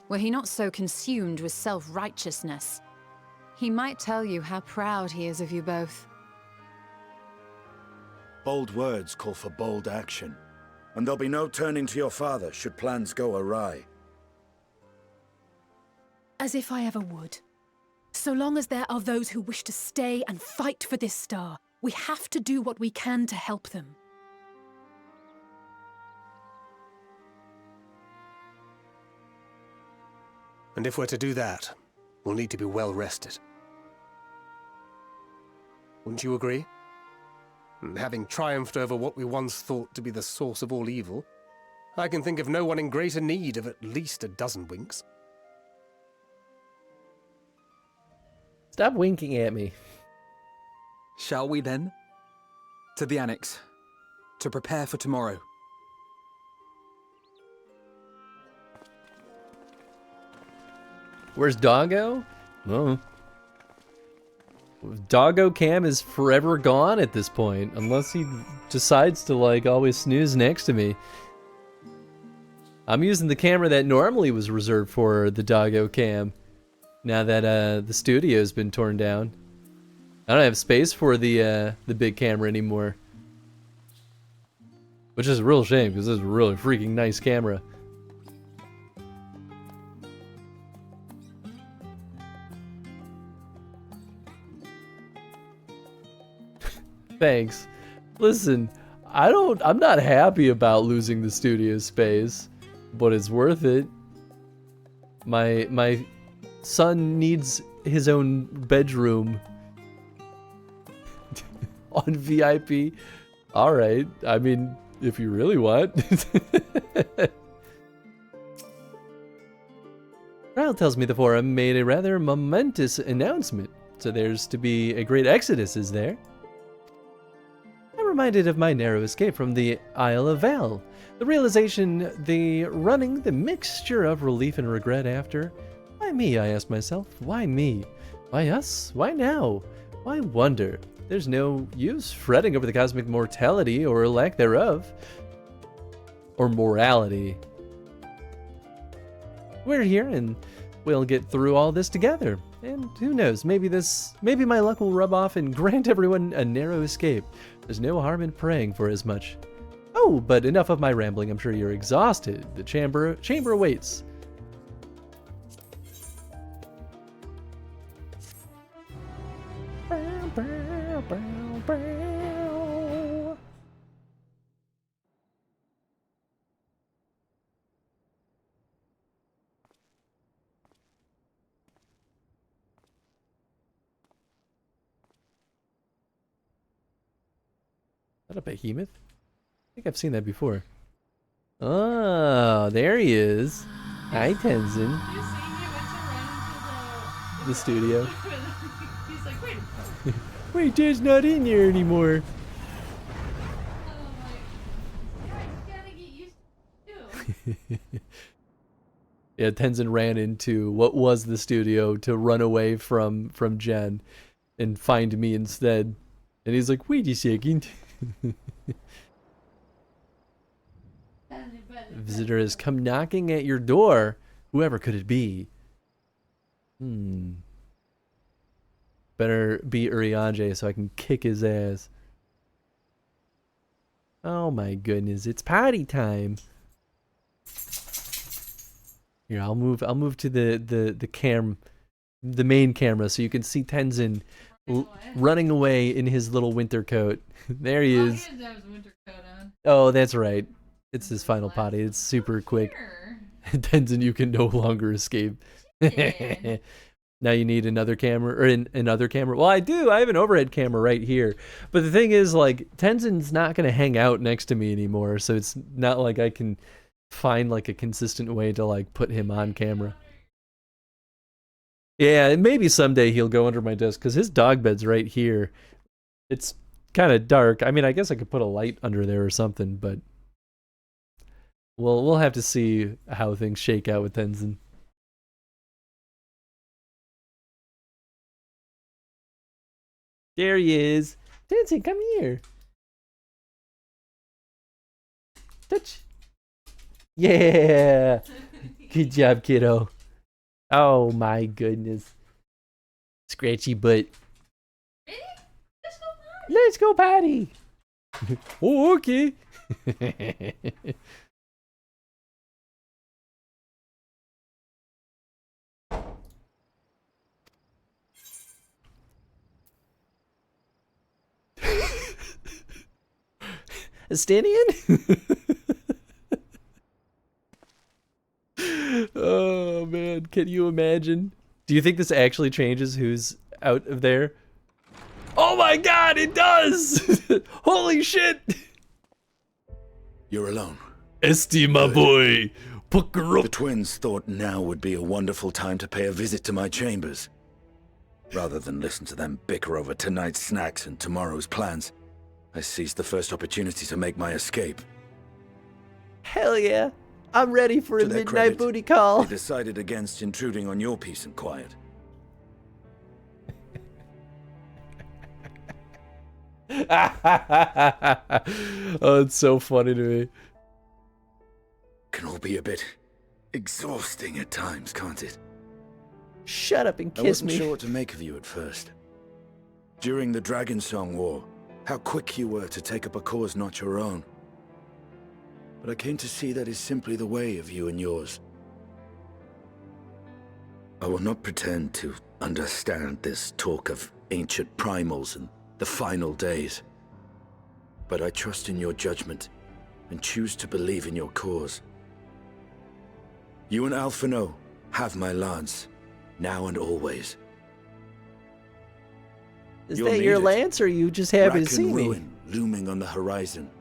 [SPEAKER 11] Were he not so consumed with self-righteousness, he might tell you how proud he is of you both.
[SPEAKER 17] Bold words call for bold action, and there'll be no turning to your father should plans go awry.
[SPEAKER 18] As if I ever would. So long as there are those who wish to stay and fight for this star, we have to do what we can to help them.
[SPEAKER 10] And if we're to do that, we'll need to be well rested. Wouldn't you agree? And having triumphed over what we once thought to be the source of all evil, I can think of no one in greater need of at least a dozen winks.
[SPEAKER 1] Stop winking at me.
[SPEAKER 19] Shall we then? To the Annex, to prepare for tomorrow.
[SPEAKER 1] Where's Doggo? Oh. Doggo Cam is forever gone at this point, unless he decides to, like, always snooze next to me. I'm using the camera that normally was reserved for the Doggo Cam, now that the studio's been torn down. I don't have space for the big camera anymore. Which is a real shame, because this is a really freaking nice camera. Thanks. Listen, I'm not happy about losing the studio space, but it's worth it. My son needs his own bedroom on VIP. All right. I mean, if you really want. Ryle tells me the forum made a rather momentous announcement, so there's to be a great exodus, is there? I'm reminded of my narrow escape from the Isle of Val. The realization, the running, the mixture of relief and regret after. Why me, I ask myself. Why me? Why us? Why now? Why wonder? There's no use fretting over the cosmic mortality or lack thereof. or morality. We're here and we'll get through all this together. And who knows, maybe my luck will rub off and grant everyone a narrow escape. There's no harm in praying for as much. Oh, but enough of my rambling. I'm sure you're exhausted. The chamber awaits. Is that a behemoth? I think I've seen that before. Oh, there he is. Hi, Tenzin. The studio.
[SPEAKER 8] He's like, wait.
[SPEAKER 1] Wait, Dad's not in there anymore. Yeah, Tenzin ran into what was the studio to run away from Jen and find me instead. And he's like, wait a second. Visitor has come knocking at your door. Whoever could it be? Better be Urianger so I can kick his ass. Oh my goodness, it's party time. Here, I'll move to the main camera so you can see Tenzin running away in his little winter coat. There he is.
[SPEAKER 8] He has his winter coat on.
[SPEAKER 1] Oh, that's right. It's his final potty. It's super quick. Tenzin, you can no longer escape. Now you need another camera, or another camera. Well, I do. I have an overhead camera right here. But the thing is, like, Tenzin's not going to hang out next to me anymore, so it's not like I can find, like, a consistent way to, like, put him on camera. Yeah, and maybe someday he'll go under my desk, because his dog bed's right here. It's kind of dark. I mean, I guess I could put a light under there or something, but we'll have to see how things shake out with Tenzin. There he is. Tenzin, come here. Touch. Yeah. Good job, kiddo. Oh my goodness. Scratchy butt.
[SPEAKER 8] Really? Let's go potty.
[SPEAKER 1] Let's go potty. Oh, okay. Estinian? Oh man, can you imagine? Do you think this actually changes who's out of there? Oh my god, it does! Holy shit!
[SPEAKER 7] You're alone.
[SPEAKER 13] Esti, my boy. Pucker up.
[SPEAKER 7] The twins thought now would be a wonderful time to pay a visit to my chambers. Rather than listen to them bicker over tonight's snacks and tomorrow's plans, I seized the first opportunity to make my escape.
[SPEAKER 1] Hell yeah. I'm ready for a
[SPEAKER 7] To their
[SPEAKER 1] midnight
[SPEAKER 7] credit,
[SPEAKER 1] booty call.
[SPEAKER 7] They decided against intruding on your peace and quiet.
[SPEAKER 1] Oh, it's so funny to me.
[SPEAKER 7] Can all be a bit exhausting at times, can't it?
[SPEAKER 1] Shut up and
[SPEAKER 7] I
[SPEAKER 1] kiss
[SPEAKER 7] wasn't
[SPEAKER 1] me.
[SPEAKER 7] sure what to make of you at first. During the Dragon Song War, how quick you were to take up a cause not your own. But I came to see that is simply the way of you and yours. I will not pretend to understand this talk of ancient primals and the final days. But I trust in your judgment and choose to believe in your cause. You and Alphino have my lance, now and always.
[SPEAKER 1] Is
[SPEAKER 7] You'll
[SPEAKER 1] that
[SPEAKER 7] need
[SPEAKER 1] your
[SPEAKER 7] it.
[SPEAKER 1] lance, or are you just happy to
[SPEAKER 7] Rack
[SPEAKER 1] see
[SPEAKER 7] and
[SPEAKER 1] me?
[SPEAKER 7] ruin looming on the horizon.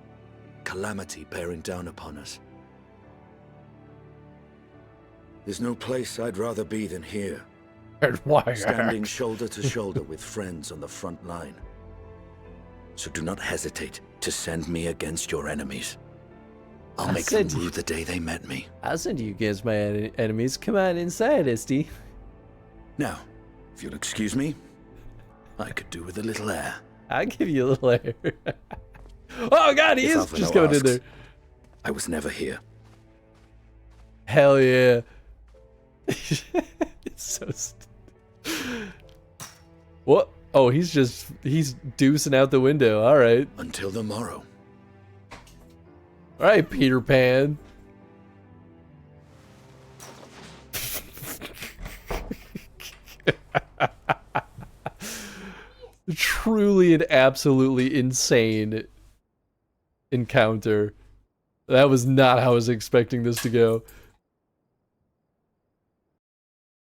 [SPEAKER 7] Calamity bearing down upon us. There's no place I'd rather be than here. Standing shoulder to shoulder with friends on the front line. So do not hesitate to send me against your enemies. I'll make them rue the day they met me.
[SPEAKER 1] I'll send you against my enemies. Come on inside, Esty.
[SPEAKER 7] Now, if you'll excuse me, I could do with a little air.
[SPEAKER 1] I'll give you a little air. Oh god, he
[SPEAKER 7] If
[SPEAKER 1] is
[SPEAKER 7] Alphino
[SPEAKER 1] just going in
[SPEAKER 7] asks,
[SPEAKER 1] there.
[SPEAKER 17] I was never here.
[SPEAKER 13] Hell yeah. It's so what? Oh, he's deucing out the window. All right.
[SPEAKER 17] Until the morrow.
[SPEAKER 13] All right, Peter Pan. Truly and absolutely insane encounter. That was not how I was expecting this to go.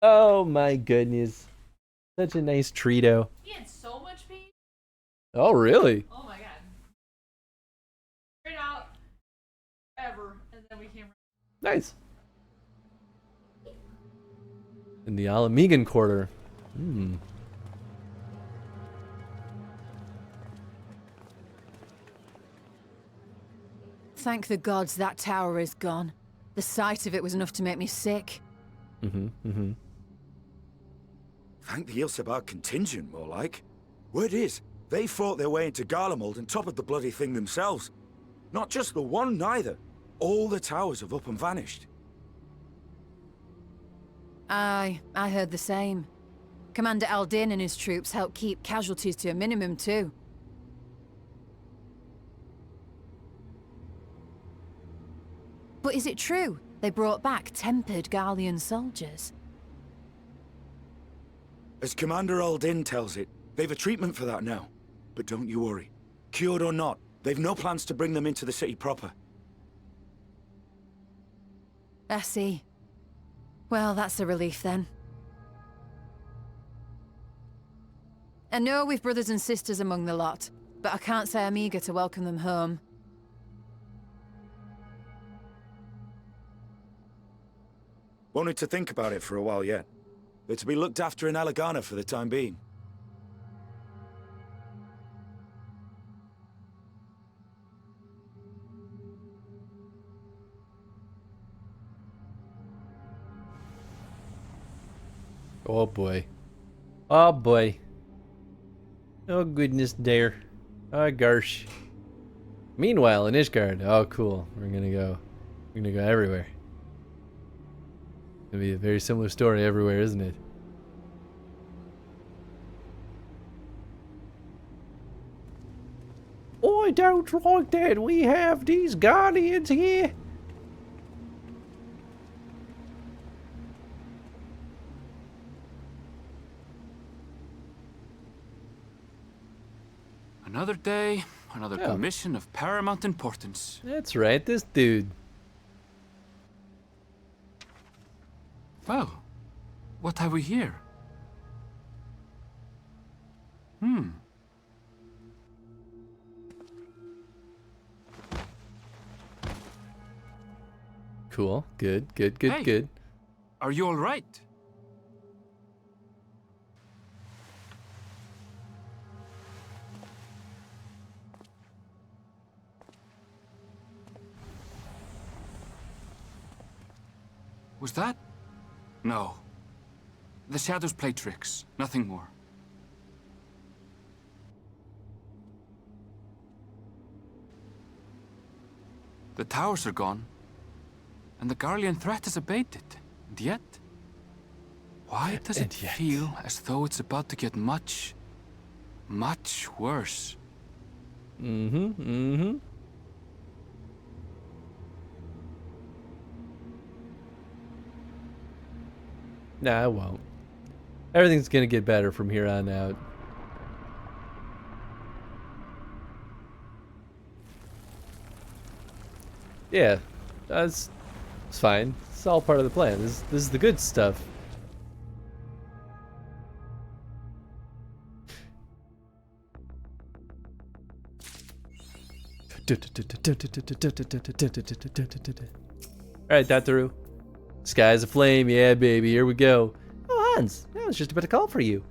[SPEAKER 6] Oh my goodness. Such a nice treato.
[SPEAKER 8] He had so much pain.
[SPEAKER 13] Oh, really?
[SPEAKER 8] Oh my god. Straight out. Ever. And then we came.
[SPEAKER 13] Nice. In the Alamegan Quarter. Hmm.
[SPEAKER 11] Thank the gods that tower is gone. The sight of it was enough to make me sick.
[SPEAKER 17] Thank the Ilsabar contingent, more like. Word is, they fought their way into Garlemald and toppled the bloody thing themselves. Not just the one, neither. All the towers have up and vanished.
[SPEAKER 11] Aye, I heard the same. Commander Aldin and his troops helped keep casualties to a minimum, too. But is it true they brought back tempered Garlean soldiers?
[SPEAKER 17] As Commander Aldin tells it, they've a treatment for that now. But don't you worry. Cured or not, they've no plans to bring them into the city proper.
[SPEAKER 11] I see. Well, that's a relief then. I know we've brothers and sisters among the lot, but I can't say I'm eager to welcome them home.
[SPEAKER 17] Wanted to think about it for a while yet. They're to be looked after in Alagana for the time being.
[SPEAKER 6] Oh boy. Oh boy. Oh goodness dear. Oh gosh.
[SPEAKER 13] Meanwhile, in Ishgard. Oh, cool. We're gonna go everywhere. It'll be a very similar story everywhere, isn't it?
[SPEAKER 6] I don't like that we have these guardians here.
[SPEAKER 19] Another day, another commission of paramount importance.
[SPEAKER 13] That's right, this dude.
[SPEAKER 19] Well, what have we here?
[SPEAKER 13] Cool. Good.
[SPEAKER 19] Hey,
[SPEAKER 13] Good.
[SPEAKER 19] Are you all right? Was that? No. The shadows play tricks, nothing more. The towers are gone, and the Garlean threat has abated. And yet, why does it feel as though it's about to get much, much worse?
[SPEAKER 13] Mm-hmm. Nah, I won't. Everything's gonna get better from here on out. Yeah, it's fine. It's all part of the plan. This is the good stuff. Alright, Dataru. Sky's aflame, yeah, baby, here we go.
[SPEAKER 6] Oh, Hans, I was just about to call for you.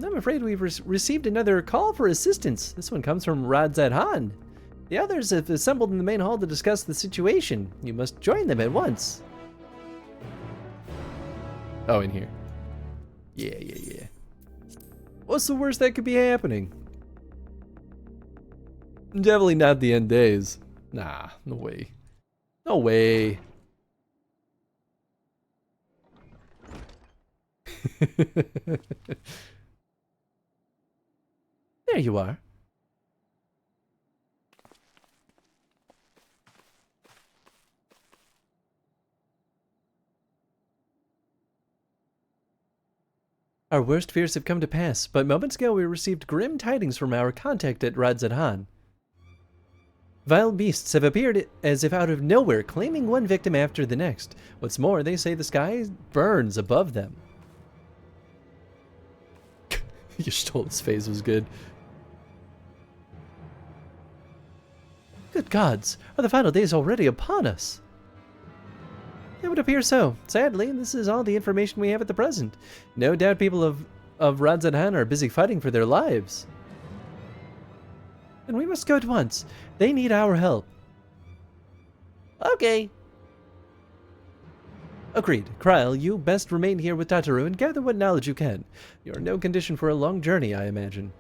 [SPEAKER 6] I'm afraid we've received another call for assistance. This one comes from Radzad Han. The others have assembled in the main hall to discuss the situation. You must join them at once.
[SPEAKER 13] Oh, in here. Yeah. What's the worst that could be happening? Definitely not the end days. Nah, no way. No way. There you are. Our worst fears have come to pass, but moments ago we received grim tidings from our contact at Radzadhan. Vile beasts have appeared as if out of nowhere, claiming one victim after the next. What's more, they say the sky burns above them. Yashtol's face was good. Good gods, are the final days already upon us? It would appear so. Sadly, this is all the information we have at the present. No doubt people of Radzadhan are busy fighting for their lives. And we must go at once. They need our help. Okay. Agreed. Kryl, you best remain here with Tataru and gather what knowledge you can. You're in no condition for a long journey, I imagine.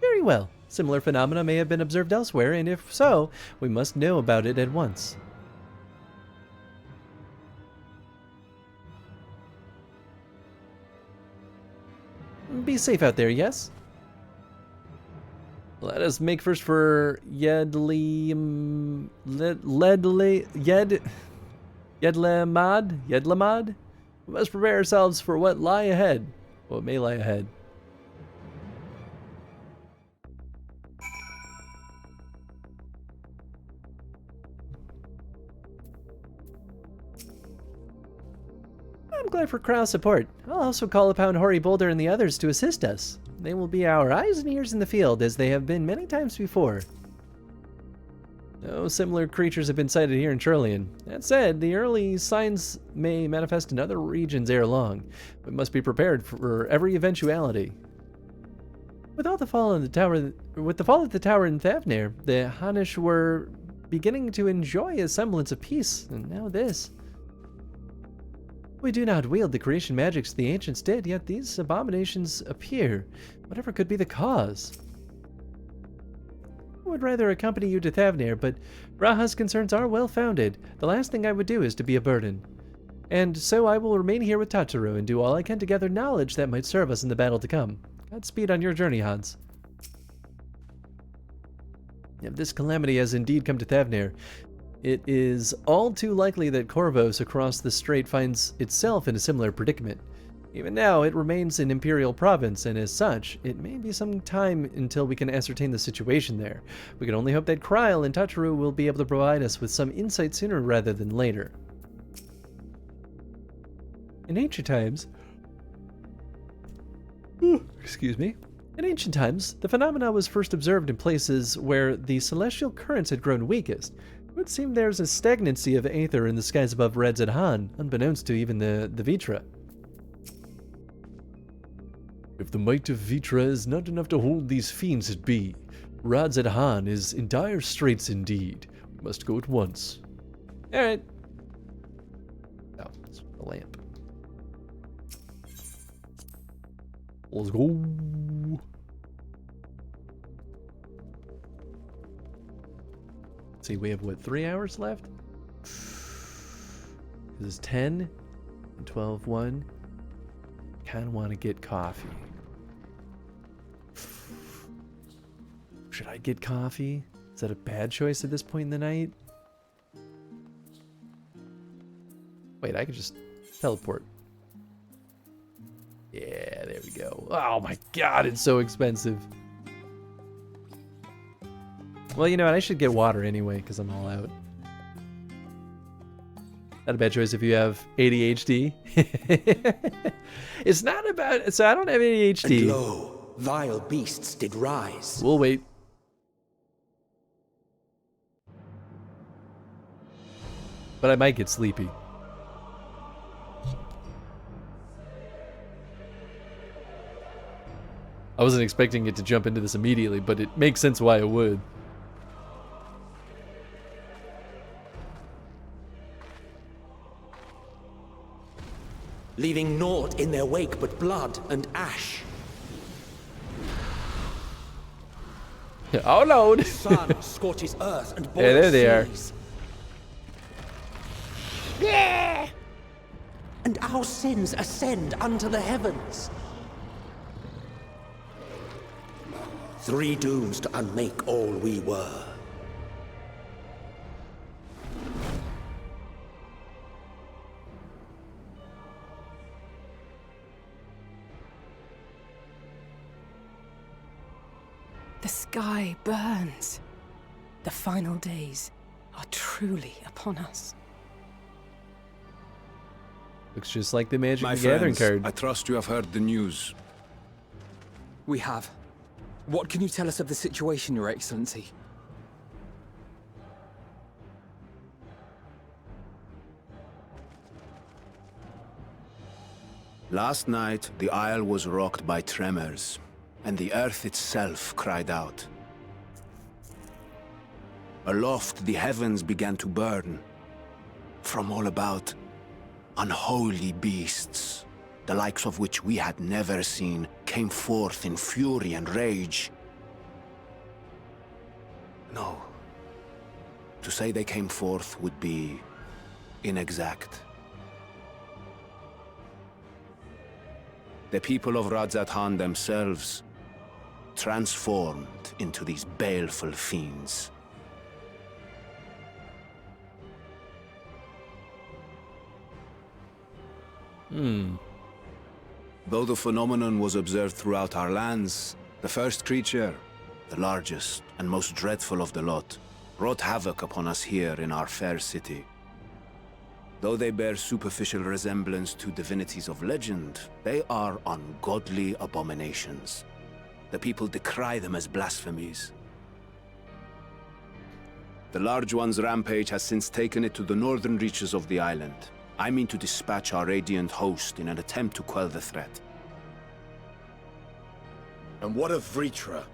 [SPEAKER 13] Very well. Similar phenomena may have been observed elsewhere, and if so, we must know about it at once. Be safe out there, yes? Let us make first for Yedlemad? We must prepare ourselves for what lie ahead. What may lie ahead. I'm glad for Kryl's support. I'll also call upon Hori Boulder and the others to assist us. They will be our eyes and ears in the field, as they have been many times before. No similar creatures have been sighted here in Trillian. That said, the early signs may manifest in other regions ere long. We must be prepared for every eventuality. With the fall of the tower in Thavnir, the Hanish were beginning to enjoy a semblance of peace, and now this. We do not wield the creation magics the ancients did, yet these abominations appear. Whatever could be the cause? I would rather accompany you to Thavnir, but Raha's concerns are well-founded. The last thing I would do is to be a burden. And so I will remain here with Tataru and do all I can to gather knowledge that might serve us in the battle to come. Godspeed on your journey, Hans. If this calamity has indeed come to Thavnir, it is all too likely that Corvos across the strait finds itself in a similar predicament. Even now, it remains an imperial province, and as such, it may be some time until we can ascertain the situation there. We can only hope that Kryl and Tataru will be able to provide us with some insight sooner rather than later. In ancient times... excuse me. In ancient times, the phenomena was first observed in places where the celestial currents had grown weakest. It would seem there's a stagnancy of aether in the skies above Radzadhan, unbeknownst to even the Vitra. If the might of Vitra is not enough to hold these fiends at bay, Radzadhan is in dire straits indeed. We must go at once. Alright. Oh, it's a lamp. Let's go. See, we have, what, 3 hours left? This is 10 and 12, 1. Kind of want to get coffee. Should I get coffee? Is that a bad choice at this point in the night? Wait, I could just teleport. Yeah, there we go. Oh my god, it's so expensive. Well, you know what? I should get water anyway, because I'm all out. Not a bad choice if you have ADHD. It's not about... So I don't have ADHD.
[SPEAKER 20] And lo, vile beasts did rise.
[SPEAKER 13] We'll wait. But I might get sleepy. I wasn't expecting it to jump into this immediately, but it makes sense why it would.
[SPEAKER 20] Leaving naught in their wake but blood and ash.
[SPEAKER 13] Oh no!
[SPEAKER 20] The sun scorches earth and boils
[SPEAKER 13] Yeah, there they are.
[SPEAKER 20] seas. Yeah! And our sins ascend unto the heavens. 3 dooms to unmake all we were.
[SPEAKER 18] The sky burns. The final days are truly upon us.
[SPEAKER 13] Looks just like the Magic
[SPEAKER 14] My
[SPEAKER 13] the Gathering
[SPEAKER 14] friends,
[SPEAKER 13] card.
[SPEAKER 14] I trust you have heard the news.
[SPEAKER 19] We have. What can you tell us of the situation, Your Excellency?
[SPEAKER 14] Last night, the Isle was rocked by tremors, and the earth itself cried out. Aloft, the heavens began to burn. From all about, unholy beasts, the likes of which we had never seen, came forth in fury and rage. No. To say they came forth would be inexact. The people of Radzat-Han themselves transformed into these baleful fiends. Though the phenomenon was observed throughout our lands, the first creature, the largest and most dreadful of the lot, wrought havoc upon us here in our fair city. Though they bear superficial resemblance to divinities of legend, they are ungodly abominations. The people decry them as blasphemies. The Large One's rampage has since taken it to the northern reaches of the island. I mean to dispatch our radiant host in an attempt to quell the threat.
[SPEAKER 17] And what of Vritra?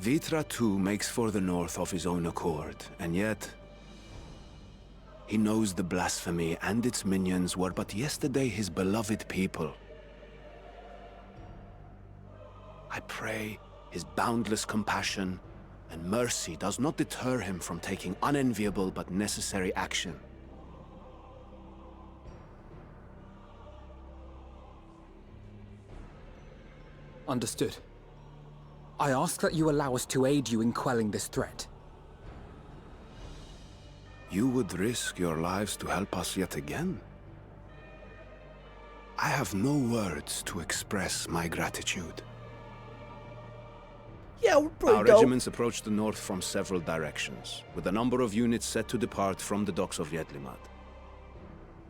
[SPEAKER 14] Vritra too makes for the north of his own accord, and yet he knows the blasphemy and its minions were but yesterday his beloved people. I pray his boundless compassion and mercy does not deter him from taking unenviable but necessary action.
[SPEAKER 19] Understood. I ask that you allow us to aid you in quelling this threat.
[SPEAKER 14] You would risk your lives to help us yet again? I have no words to express my gratitude.
[SPEAKER 13] Yeah, we're pretty
[SPEAKER 14] Our
[SPEAKER 13] dope.
[SPEAKER 14] regiments approach the north from several directions, with a number of units set to depart from the docks of Yedlimat.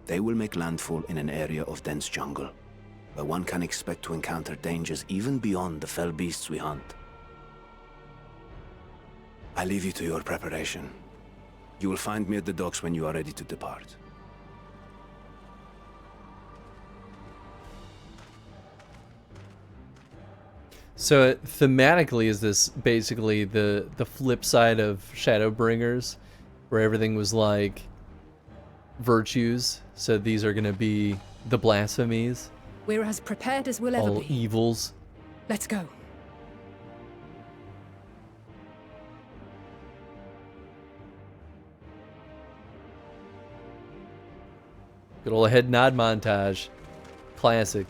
[SPEAKER 14] They will make landfall in an area of dense jungle, where one can expect to encounter dangers even beyond the fell beasts we hunt. I leave you to your preparation. You will find me at the docks when you are ready to depart.
[SPEAKER 13] So thematically, is this basically the flip side of Shadowbringers, where everything was like virtues? So these are going to be the blasphemies,
[SPEAKER 18] We're as prepared as we'll ever
[SPEAKER 13] all
[SPEAKER 18] be.
[SPEAKER 13] evils.
[SPEAKER 18] Let's go.
[SPEAKER 13] Good old head nod montage, classic.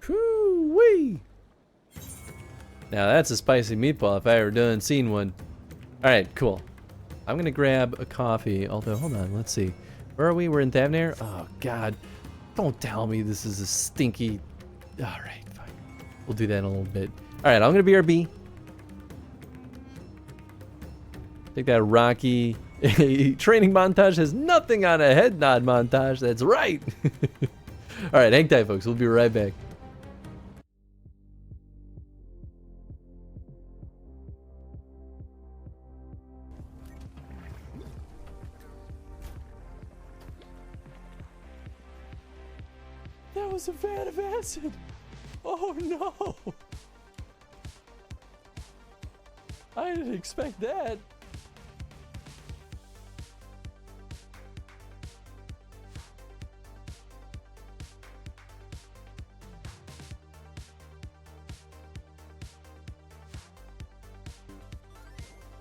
[SPEAKER 13] Whoo-wee. Now that's a spicy meatball if I ever done seen one. Alright, cool. I'm gonna grab a coffee, although hold on, let's see. Where are we? We're in Thavnair? Oh god. Don't tell me this is a stinky... Alright, fine. We'll do that in a little bit. Alright, I'm gonna BRB. Take that Rocky training montage has nothing on a head nod montage. That's right. Alright, hang tight folks, we'll be right back. That was a vat of acid. Oh no.
[SPEAKER 1] I didn't expect that.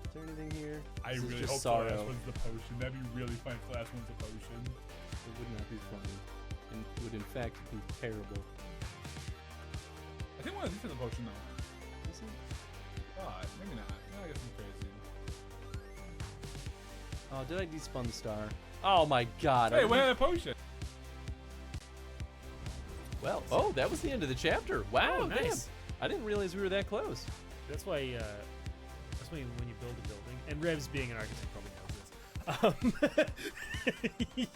[SPEAKER 1] Is there anything here?
[SPEAKER 2] I
[SPEAKER 1] This is
[SPEAKER 2] really
[SPEAKER 1] just
[SPEAKER 2] hope
[SPEAKER 1] sorrow.
[SPEAKER 2] the last one's the potion. That'd be really funny if the last one's the potion.
[SPEAKER 1] It would not be funny. And would in fact be terrible.
[SPEAKER 2] I think one of these is the potion though.
[SPEAKER 1] Is it?
[SPEAKER 2] Oh, maybe not. No, I guess I'm crazy.
[SPEAKER 1] Oh, did I despawn the star? Oh my god.
[SPEAKER 2] Hey, we had a potion.
[SPEAKER 1] Well, oh, that was the end of the chapter. Wow,
[SPEAKER 21] Oh, nice.
[SPEAKER 1] damn. I didn't realize we were that close.
[SPEAKER 21] That's why when you build a building, and Revs being an architect probably knows this.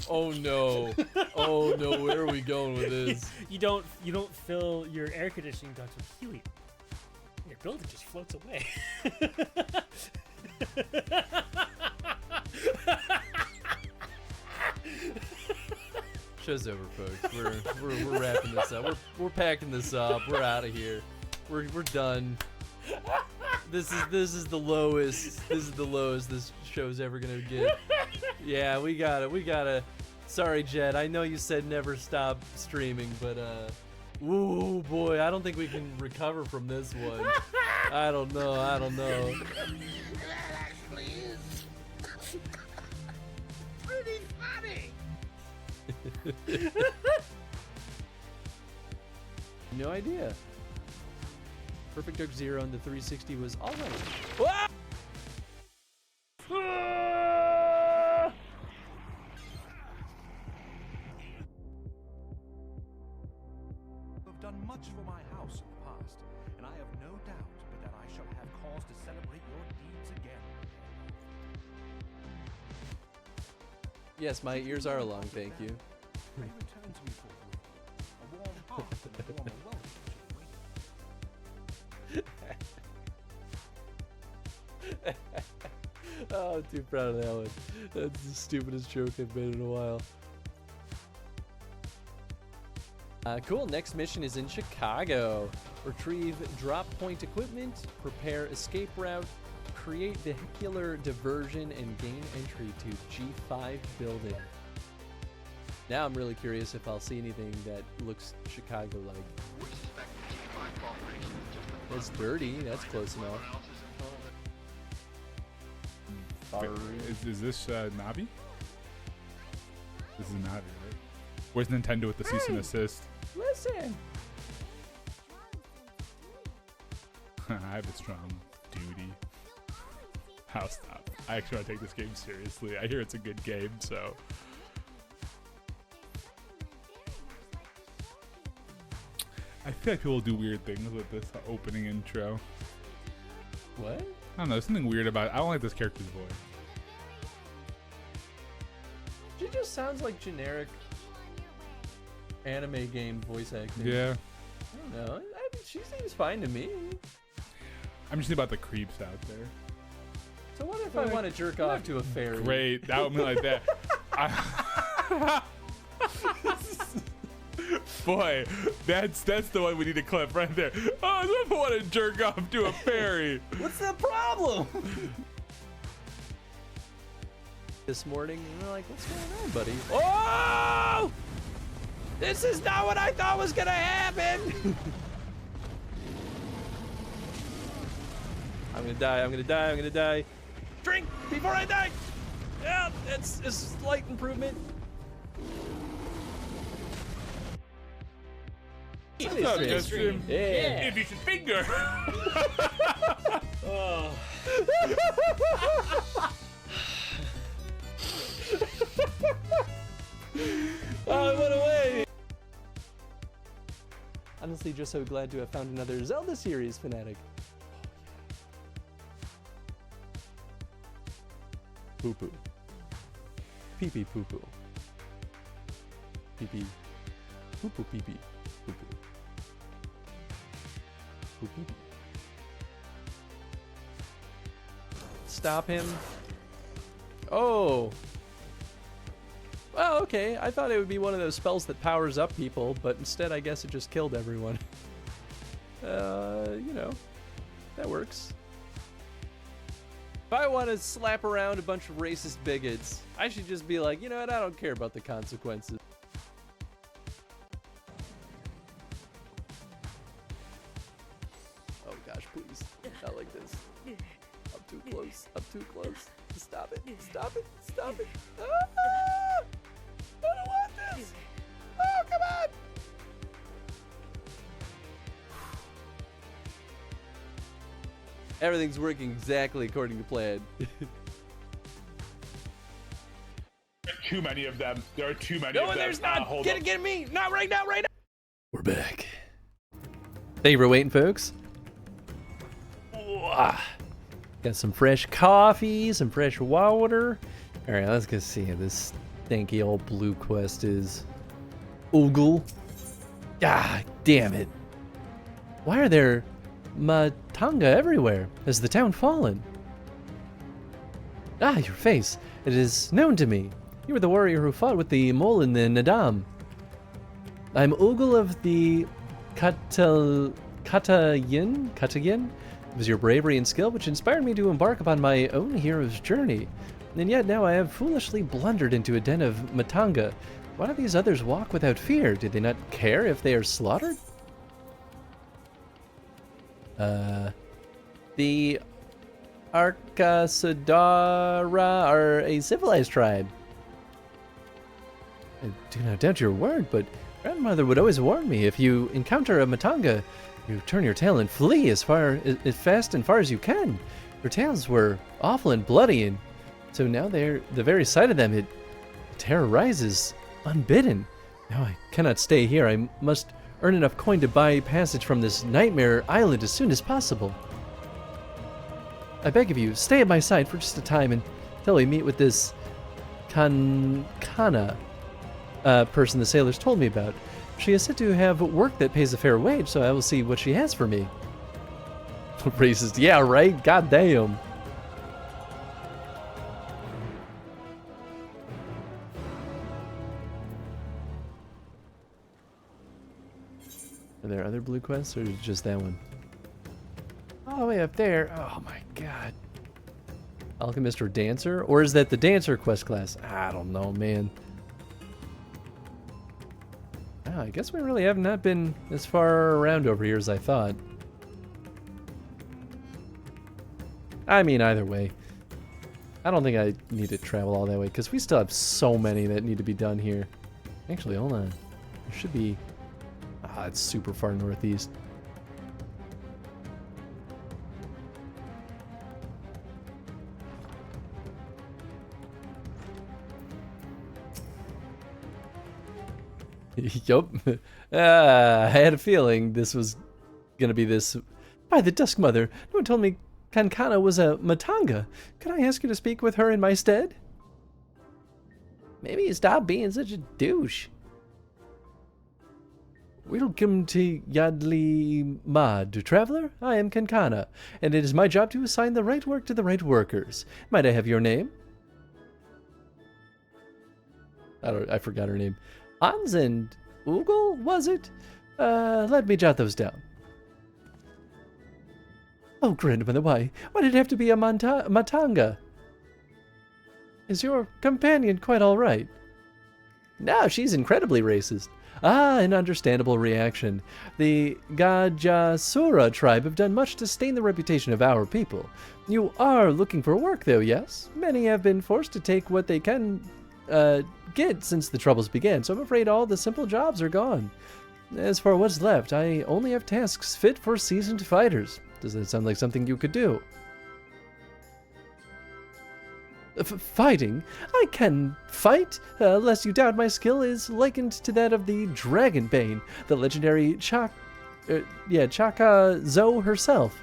[SPEAKER 1] Oh no. Oh no, where are we going with this?
[SPEAKER 21] You don't fill your air conditioning ducts with helium. Your building just floats away.
[SPEAKER 1] Show's over, folks. We're wrapping this up. We're packing this up. We're out of here. We're done. This is the lowest. This is the lowest this show's ever gonna get. Yeah, we gotta. Sorry, Jed. I know you said never stop streaming, but ooh boy, I don't think we can recover from this one. I don't know.
[SPEAKER 20] That actually is pretty funny.
[SPEAKER 1] No idea. Perfect Dark Zero and the 360 was all right.
[SPEAKER 22] Have done much for my house in the past, and I have no doubt but that I shall have cause to celebrate your deeds again.
[SPEAKER 1] Yes, my ears are long, thank you.
[SPEAKER 22] They return to me forthwith. A warm heart and a warmer welcome
[SPEAKER 1] Oh, I'm too proud of that one. That's the stupidest joke I've made in a while. Cool, next mission is in Chicago. Retrieve drop point equipment, prepare escape route, create vehicular diversion, and gain entry to G5 building. Now I'm really curious if I'll see anything that looks Chicago-like. It's dirty, that's close enough.
[SPEAKER 2] Wait, is this Navi? This is Navi, right? Where's Nintendo with the cease and assist?
[SPEAKER 1] Listen!
[SPEAKER 2] I have a strong duty. I'll stop. I actually want to take this game seriously. I hear it's a good game, so. I feel like people do weird things with this opening intro.
[SPEAKER 1] What?
[SPEAKER 2] I don't know, there's something weird about it. I don't like this character's voice.
[SPEAKER 1] She just sounds like generic anime game voice acting.
[SPEAKER 2] Yeah.
[SPEAKER 1] I don't know. I mean, she seems fine to me.
[SPEAKER 2] I'm just thinking about the creeps out there.
[SPEAKER 1] So what if I want to jerk off to a fairy?
[SPEAKER 2] Great, that would be like that. Boy, that's the one we need to clip right there. Oh, I want to jerk off to a fairy.
[SPEAKER 1] What's the problem? This morning, and we're like, what's going on, buddy? Oh! This is not what I thought was gonna happen! I'm gonna die, I'm gonna die, I'm gonna die. Drink before I die! Yeah, it's a slight improvement.
[SPEAKER 2] Stream.
[SPEAKER 1] Yeah.
[SPEAKER 2] If you should finger.
[SPEAKER 21] Oh.
[SPEAKER 1] Oh, it went away! Honestly, just so glad to have found another Zelda series fanatic. Poo poo. Pee pee poo poo. Pee pee. Poo poo pee pee. Poo poo. Poo pee pee. Stop him. Oh! Well, okay. I thought it would be one of those spells that powers up people, but instead I guess it just killed everyone. You know, that works. If I want to slap around a bunch of racist bigots, I should just be like, you know what, I don't care about the consequences. Oh gosh, please. Not like this. I'm too close. I'm too close. Stop it. Stop it. Stop it. Ah! I don't want this. Oh, come on. Everything's working exactly according to plan.
[SPEAKER 5] Too many of them. There are too many
[SPEAKER 1] No,
[SPEAKER 5] of them.
[SPEAKER 1] there's not. Get me. Not right now, right now. We're back. Thank you for waiting, folks. Got some fresh coffee, some fresh water. All right, let's go see how this stanky old blue quest is. Oogle. Ah, damn it. Why are there Matanga everywhere? Has the town fallen? Ah, your face. It is known to me. You were the warrior who fought with the mole in the Nadam. I'm Oogle of the Katayin? It was your bravery and skill which inspired me to embark upon my own hero's journey. And yet now I have foolishly blundered into a den of Matanga. Why do these others walk without fear? Did they not care if they are slaughtered? The Arkasadara are a civilized tribe. I do not doubt your word, but grandmother would always warn me, if you encounter a Matanga, you turn your tail and flee as fast and far as you can. Your tails were awful and bloody, and so now the very sight of them, it terrorizes unbidden. Now I cannot stay here. I must earn enough coin to buy passage from this nightmare island as soon as possible. I beg of you, stay at my side for just a time until we meet with this Kana person the sailors told me about. She is said to have work that pays a fair wage, so I will see what she has for me. Racist. Yeah, right? God damn. Are there other blue quests, or just that one? All the way up there. Oh my god. Alchemist or Dancer? Or is that the Dancer quest class? I don't know, man. Oh, I guess we really have not been as far around over here as I thought. I mean, either way. I don't think I need to travel all that way, because we still have so many that need to be done here. Actually, hold on. There should be... Ah, it's super far northeast. Yup. I had a feeling this was gonna be this. By the Dusk Mother, no one told me Kankana was a Matanga. Could I ask you to speak with her in my stead? Maybe you stop being such a douche. Welcome to Yadli Mad, traveler. I am Kankana, and it is my job to assign the right work to the right workers. Might I have your name? I forgot her name. Hans and Oogle, was it? Let me jot those down. Oh, grandmother, why did it have to be a Matanga? Is your companion quite all right? No, she's incredibly racist. Ah, an understandable reaction. The Gajasura tribe have done much to stain the reputation of our people. You are looking for work, though, yes? Many have been forced to take what they can get since the troubles began, so I'm afraid all the simple jobs are gone. As for what's left, I only have tasks fit for seasoned fighters. Does that sound like something you could do? Fighting? I can fight, lest you doubt my skill is likened to that of the Dragonbane, the legendary Chaka Zo herself.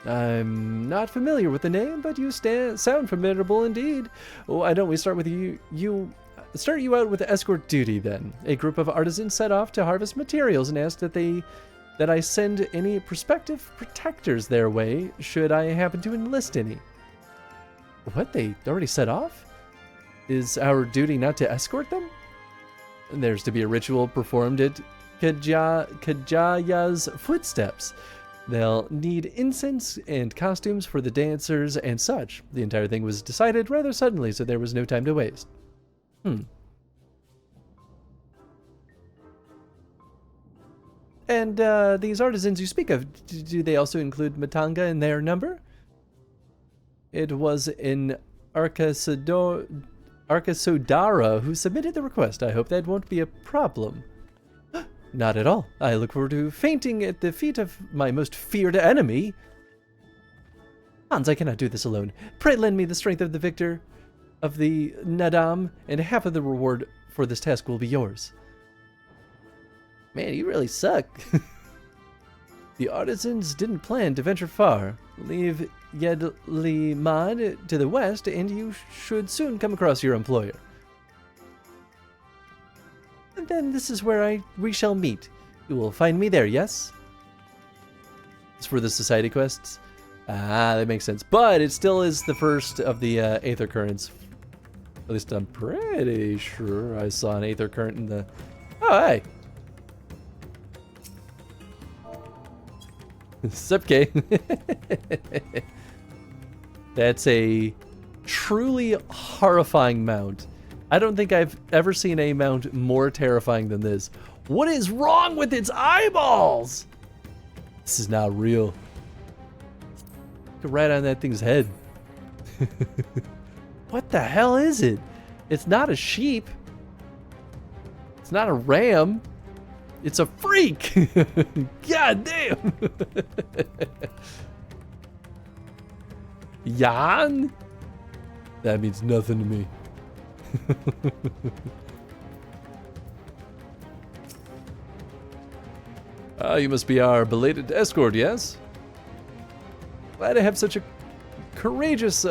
[SPEAKER 1] I'm not familiar with the name, but you sound formidable indeed. Why don't we start with start you out with escort duty then? A group of artisans set off to harvest materials and asked that I send any prospective protectors their way, should I happen to enlist any. What, they already set off? Is our duty not to escort them? And there's to be a ritual performed at Kajaya's footsteps.
[SPEAKER 13] They'll need incense and costumes for the dancers and such. The entire thing was decided rather suddenly, so there was no time to waste. And these artisans you speak of, do they also include Matanga in their number? It was in Arkasodara who submitted the request. I hope that won't be a problem. Not at all. I look forward to fainting at the feet of my most feared enemy. Hans, I cannot do this alone. Pray lend me the strength of the victor of the Nadam, and half of the reward for this task will be yours. Man, you really suck. The artisans didn't plan to venture far. Leave Yedlimad to the west, and you should soon come across your employer. And then this is where we shall meet. You will find me there, yes? It's for the society quests. Ah, that makes sense. But it still is the first of the Aether Currents. At least I'm pretty sure I saw an Aether Current in the... Oh, hey! Sepke. That's a truly horrifying mount. I don't think I've ever seen a mount more terrifying than this. What is wrong with its eyeballs? This is not real. Look right on that thing's head. What the hell is it? It's not a sheep. It's not a ram. It's a freak! God damn! Jan? That means nothing to me. Ah, you must be our belated escort, yes? Glad to have such a courageous,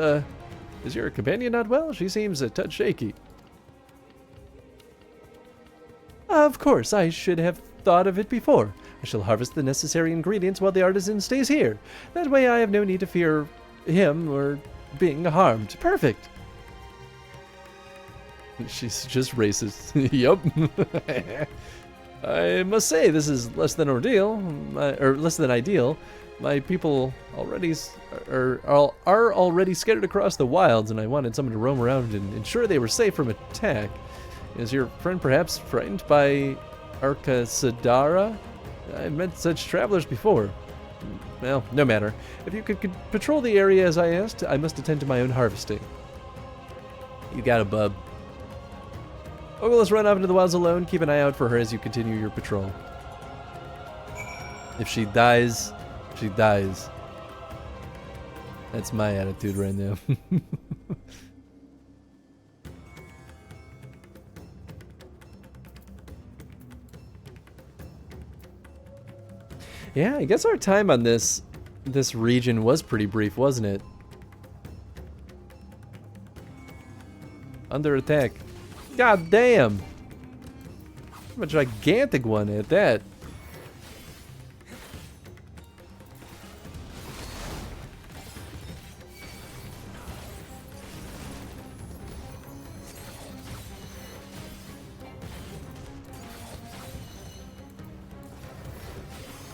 [SPEAKER 13] Is your companion not well? She seems a touch shaky. Of course, I should have thought of it before. I shall harvest the necessary ingredients while the artisan stays here. That way I have no need to fear him or being harmed. Perfect. She's just racist. Yup. I must say, this is less than less than ideal. My people already are already scattered across the wilds, and I wanted someone to roam around and ensure they were safe from attack. Is your friend perhaps frightened by Arkasadara? I've met such travelers before. Well, no matter. If you could patrol the area as I asked, I must attend to my own harvesting. You got it, bub. Okay, let's run off into the wilds alone. Keep an eye out for her as you continue your patrol. If she dies, she dies. That's my attitude right now. Yeah, I guess our time on this region was pretty brief, wasn't it? Under attack. God damn! I'm a gigantic one at that.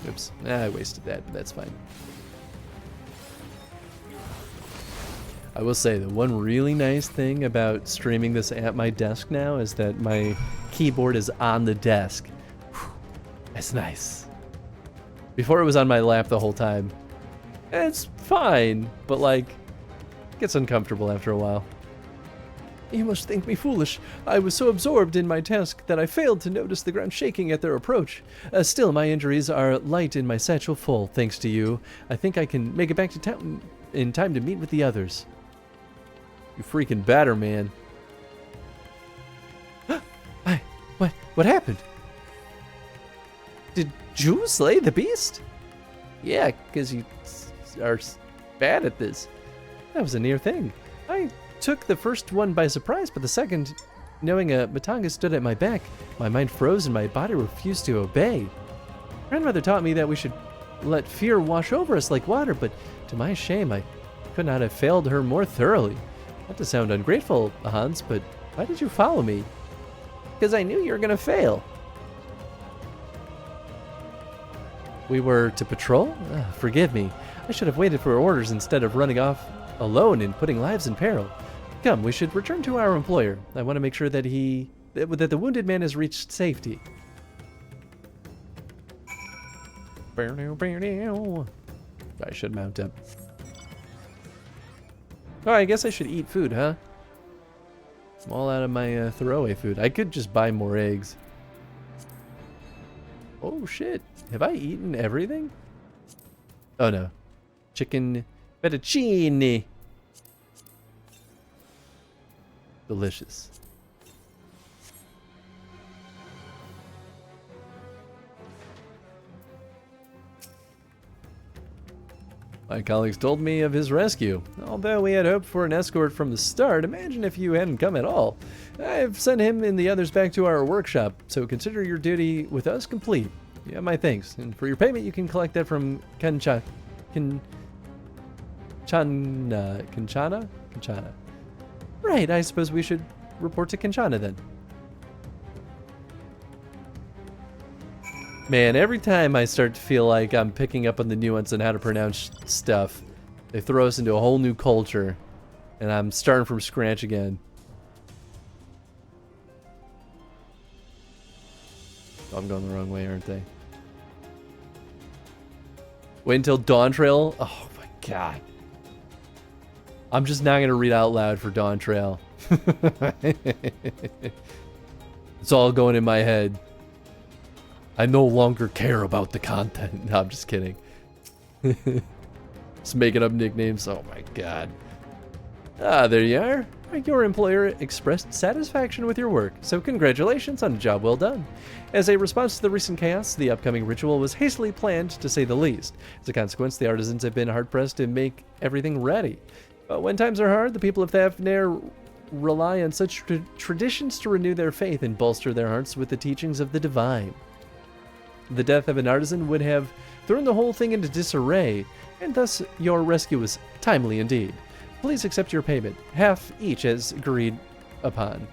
[SPEAKER 13] Oops. I wasted that, but that's fine. I will say the one really nice thing about streaming this at my desk now is that my keyboard is on the desk. Whew, that's nice. Before it was on my lap the whole time. It's fine, but like, it gets uncomfortable after a while. You must think me foolish. I was so absorbed in my task that I failed to notice the ground shaking at their approach. Still, my injuries are light and my satchel full, thanks to you. I think I can make it back to town in time to meet with the others. You freaking batter, man. What happened? Did you slay the beast? Yeah, because you are bad at this. That was a near thing. I took the first one by surprise, but the second, knowing a Matanga stood at my back, my mind froze and my body refused to obey. Grandmother taught me that we should let fear wash over us like water, but to my shame, I could not have failed her more thoroughly. Not to sound ungrateful, Hans, but why did you follow me? Because I knew you were going to fail. We were to patrol? Forgive me. I should have waited for orders instead of running off alone and putting lives in peril. Come, we should return to our employer. I want to make sure that that the wounded man has reached safety. I should mount up. Oh, I guess I should eat food, huh? I'm all out of my throwaway food. I could just buy more eggs. Oh, shit. Have I eaten everything? Oh, no. Chicken fettuccine. Delicious. My colleagues told me of his rescue. Although we had hoped for an escort from the start, imagine if you hadn't come at all. I've sent him and the others back to our workshop, so consider your duty with us complete. You have my thanks, and for your payment you can collect that from Kanchana. Right, I suppose we should report to Kanchana then. Man, every time I start to feel like I'm picking up on the nuance on how to pronounce stuff, they throw us into a whole new culture, and I'm starting from scratch again. I'm going the wrong way, aren't they? Wait until Dawn Trail? Oh my god. I'm just not going to read out loud for Dawn Trail. It's all going in my head. I no longer care about the content. No, I'm just kidding. Just making up nicknames. Oh my god. Ah, there you are. Your employer expressed satisfaction with your work, so congratulations on a job well done. As a response to the recent chaos, the upcoming ritual was hastily planned, to say the least. As a consequence, the artisans have been hard-pressed to make everything ready. But when times are hard, the people of Thafnir rely on such traditions to renew their faith and bolster their hearts with the teachings of the divine. The death of an artisan would have thrown the whole thing into disarray, and thus your rescue was timely indeed. Please accept your payment, half each as agreed upon.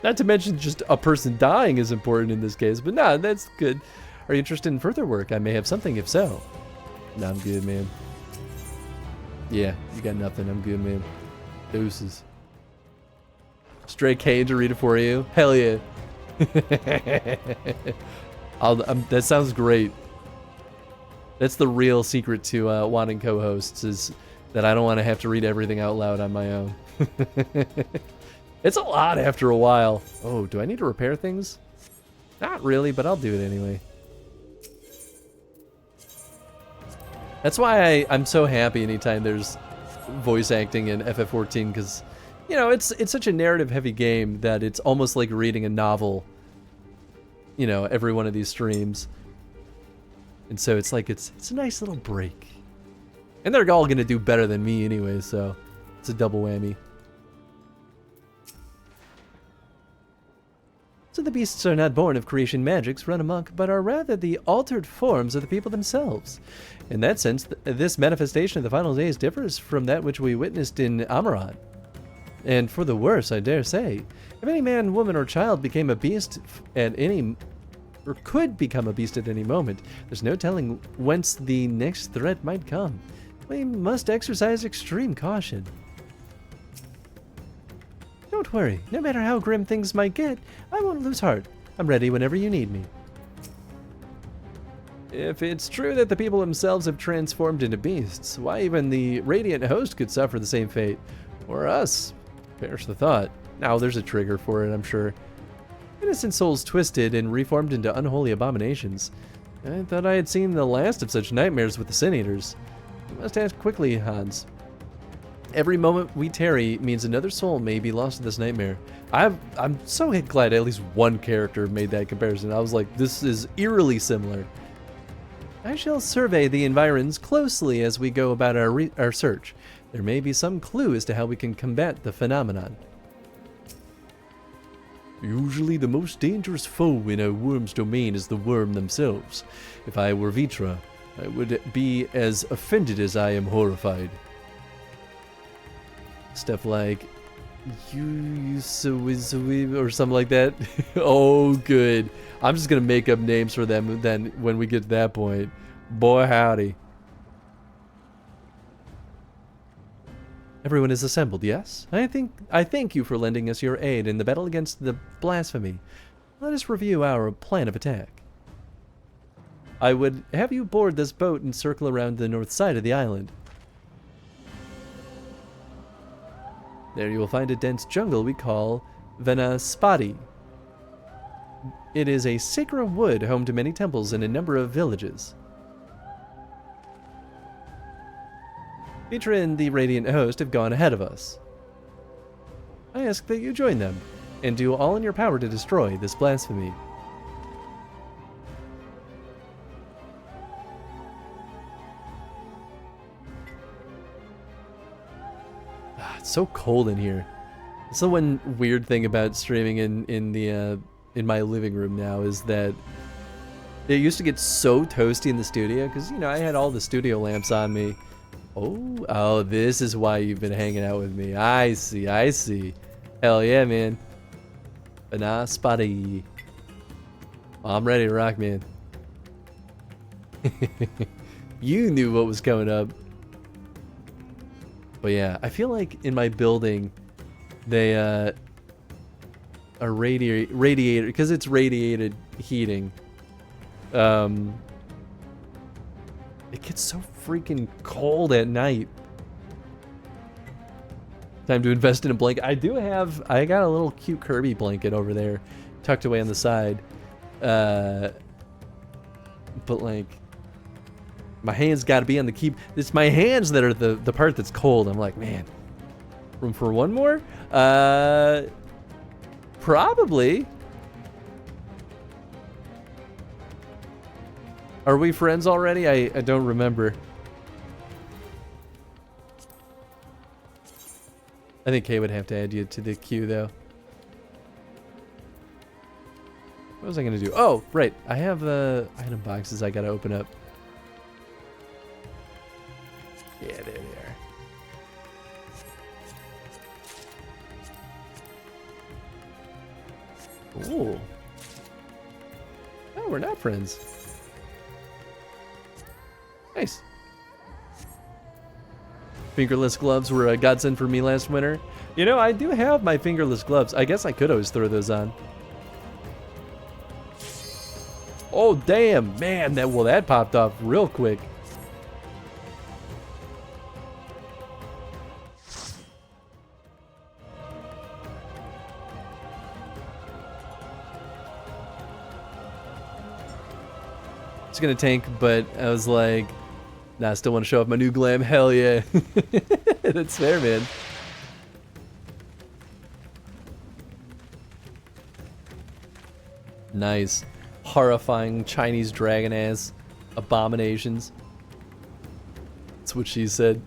[SPEAKER 13] Not to mention just a person dying is important in this case, but nah, that's good. Are you interested in further work? I may have something if so. Nah, I'm good, man. Yeah, you got nothing. I'm good, man. Deuces. Stray K to read it for you? Hell yeah. That sounds great. That's the real secret to wanting co-hosts, is that I don't want to have to read everything out loud on my own. It's a lot after a while. Oh, do I need to repair things? Not really, but I'll do it anyway. That's why I'm so happy anytime there's voice acting in FF14, because, you know, it's such a narrative-heavy game that it's almost like reading a novel, you know, every one of these streams. And so it's like, it's a nice little break. And they're all going to do better than me anyway, so it's a double whammy. So the beasts are not born of creation magics run amok, but are rather the altered forms of the people themselves. In that sense, this manifestation of the final days differs from that which we witnessed in Amaran. And for the worse, I dare say. If any man, woman, or child became a beast at any... or could become a beast at any moment, there's no telling whence the next threat might come. We must exercise extreme caution. Don't worry, no matter how grim things might get, I won't lose heart. I'm ready whenever you need me. If it's true that the people themselves have transformed into beasts, why even the Radiant Host could suffer the same fate. Or us. Perish the thought. Now there's a trigger for it, I'm sure. Innocent souls twisted and reformed into unholy abominations. I thought I had seen the last of such nightmares with the Sin Eaters. You must act quickly, Hans. Every moment we tarry means another soul may be lost to this nightmare. I'm so glad at least one character made that comparison. I was like, this is eerily similar. I shall survey the environs closely as we go about our search. There may be some clue as to how we can combat the phenomenon. Usually the most dangerous foe in a worm's domain is the worm themselves. If I were Vitra, I would be as offended as I am horrified. Stuff like,
[SPEAKER 1] You or something like that. Oh, good. I'm just gonna make up names for them then when we get to that point. Boy, howdy. Everyone is assembled, yes? I thank you for lending us your aid in the battle against the blasphemy. Let us review our plan of attack. I would have you board this boat and circle around the north side of the island. There you will find a dense jungle we call Vanaspati. It is a sacred wood home to many temples and a number of villages. Vitra and the Radiant Host have gone ahead of us. I ask that you join them, and do all in your power to destroy this blasphemy. It's so cold in here. That's the one weird thing about streaming in my living room now is that it used to get so toasty in the studio because, you know, I had all the studio lamps on me. Oh, this is why you've been hanging out with me. I see. Hell yeah, man. Spotty. I'm ready to rock, man. You knew what was coming up. But yeah, I feel like in my building, they are radiator because it's radiated heating. It gets so freaking cold at night. Time to invest in a blanket. I got a little cute Kirby blanket over there, tucked away on the side. But like, my hands got to be on the key. It's my hands that are the part that's cold. I'm like, man, room for one more? Probably. Are we friends already? I don't remember. I think Kay would have to add you to the queue, though. What was I going to do? Oh, right. I have item boxes I got to open up. Yeah, there they are. Ooh. Oh, we're not friends. Nice. Fingerless gloves were a godsend for me last winter. You know, I do have my fingerless gloves. I guess I could always throw those on. Oh, damn. Man, that popped off real quick. It's gonna tank, but I was like, nah, I still want to show off my new glam. Hell yeah. That's fair, man. Nice. Horrifying Chinese dragon ass abominations. That's what she said.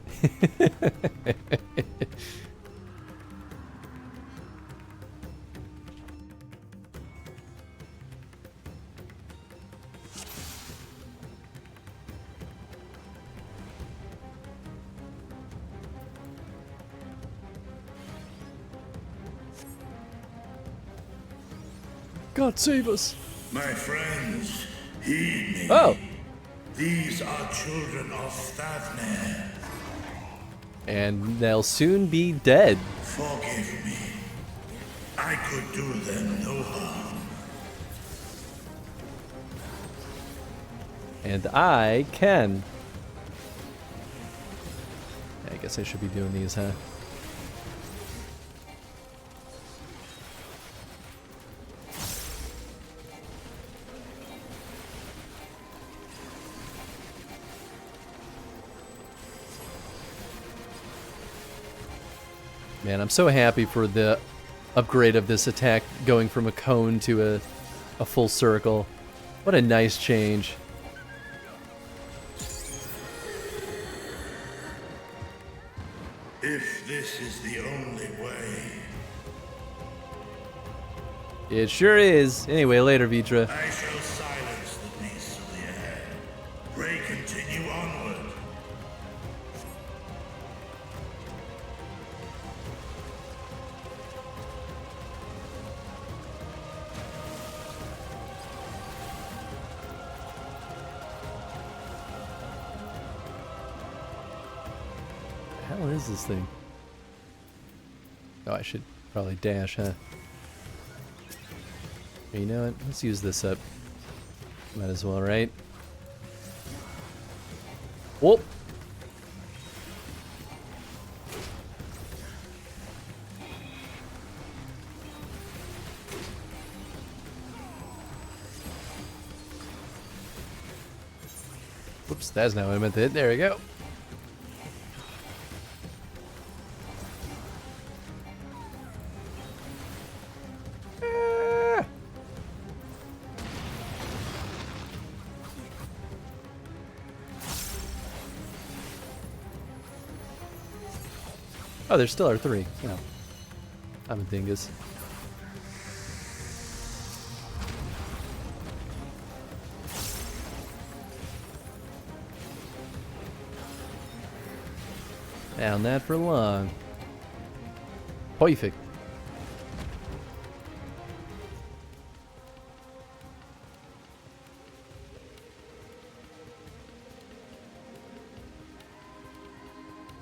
[SPEAKER 1] God save us.
[SPEAKER 4] My friends, heed me.
[SPEAKER 1] Oh.
[SPEAKER 4] These are children of Thavner.
[SPEAKER 1] And they'll soon be dead.
[SPEAKER 4] Forgive me. I could do them no harm.
[SPEAKER 1] And I can. I guess I should be doing these, huh? Man, I'm so happy for the upgrade of this attack going from a cone to a full circle. What a nice change.
[SPEAKER 4] If this is the only way.
[SPEAKER 1] It sure is. Anyway, later, Vitra.
[SPEAKER 4] I shall silence the beasts of the air. Pray continue onward.
[SPEAKER 13] hell is this thing? Oh, I should probably dash, huh? You know what? Let's use this up. Might as well, right? Whoop! Whoops, that's not what I meant to hit. There we go. Ah! Oh, there still are 3. No. I'm a dingus. Down that for long. Perfect.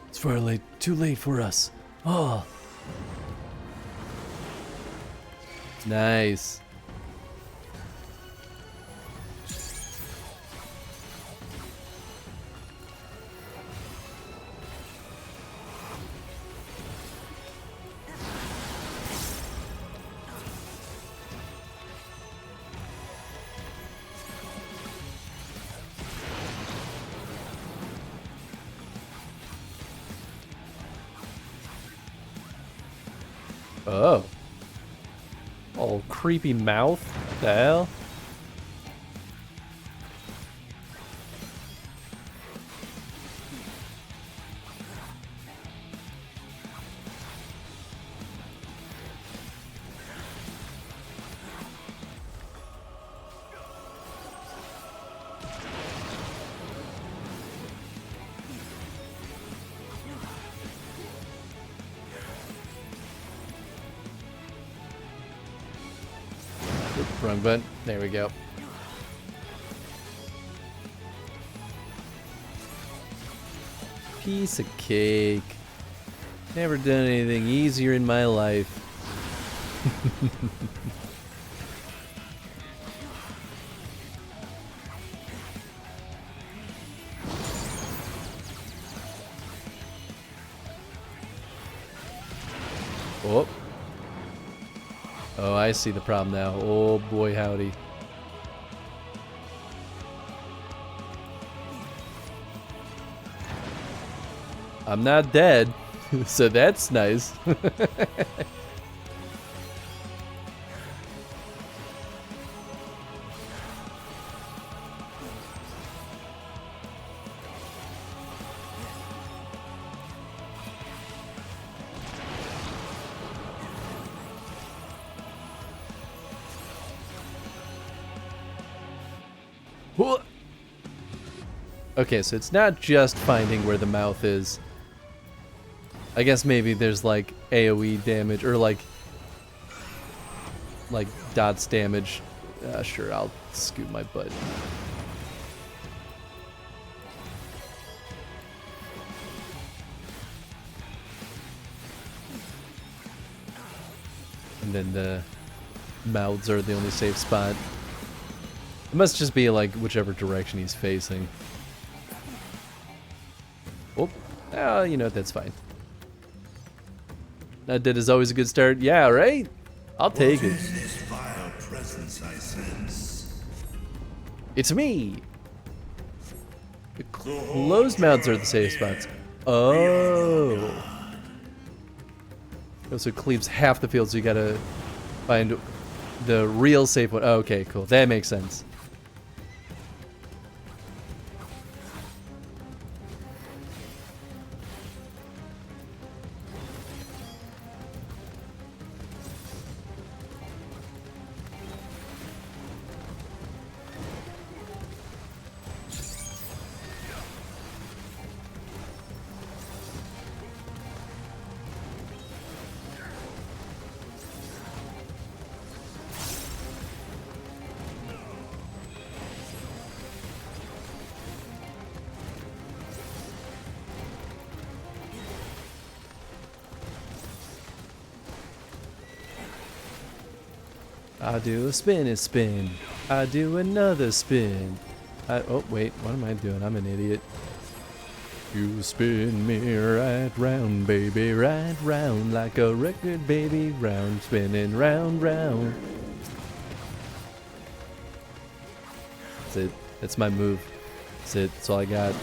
[SPEAKER 13] It's far late. Too late for us. Oh. Nice. Oh. Oh, creepy mouth. What the hell? Wrong button. There we go. Piece of cake. Never done anything easier in my life. Oh. Oh, I see the problem now. Oh boy, howdy. I'm not dead, so that's nice. Okay, so it's not just finding where the mouth is. I guess maybe there's like AoE damage or like dots damage. Sure, I'll scoot my butt. And then the mouths are the only safe spot. It must just be like whichever direction he's facing. Oh, you know what, that's fine. That did is always a good start. Yeah, right? I'll take it.
[SPEAKER 4] What is this vile presence I sense?
[SPEAKER 13] It's me! The closed mouths are the safe spots. Oh. So it cleaves half the field, so you gotta find the real safe one. Oh, okay, cool. That makes sense. I do a spin. I do another spin. Oh, wait, what am I doing? I'm an idiot. You spin me right round, baby, right round, like a record, baby, round, spinning round, round. That's it. That's my move. That's it. That's all I got.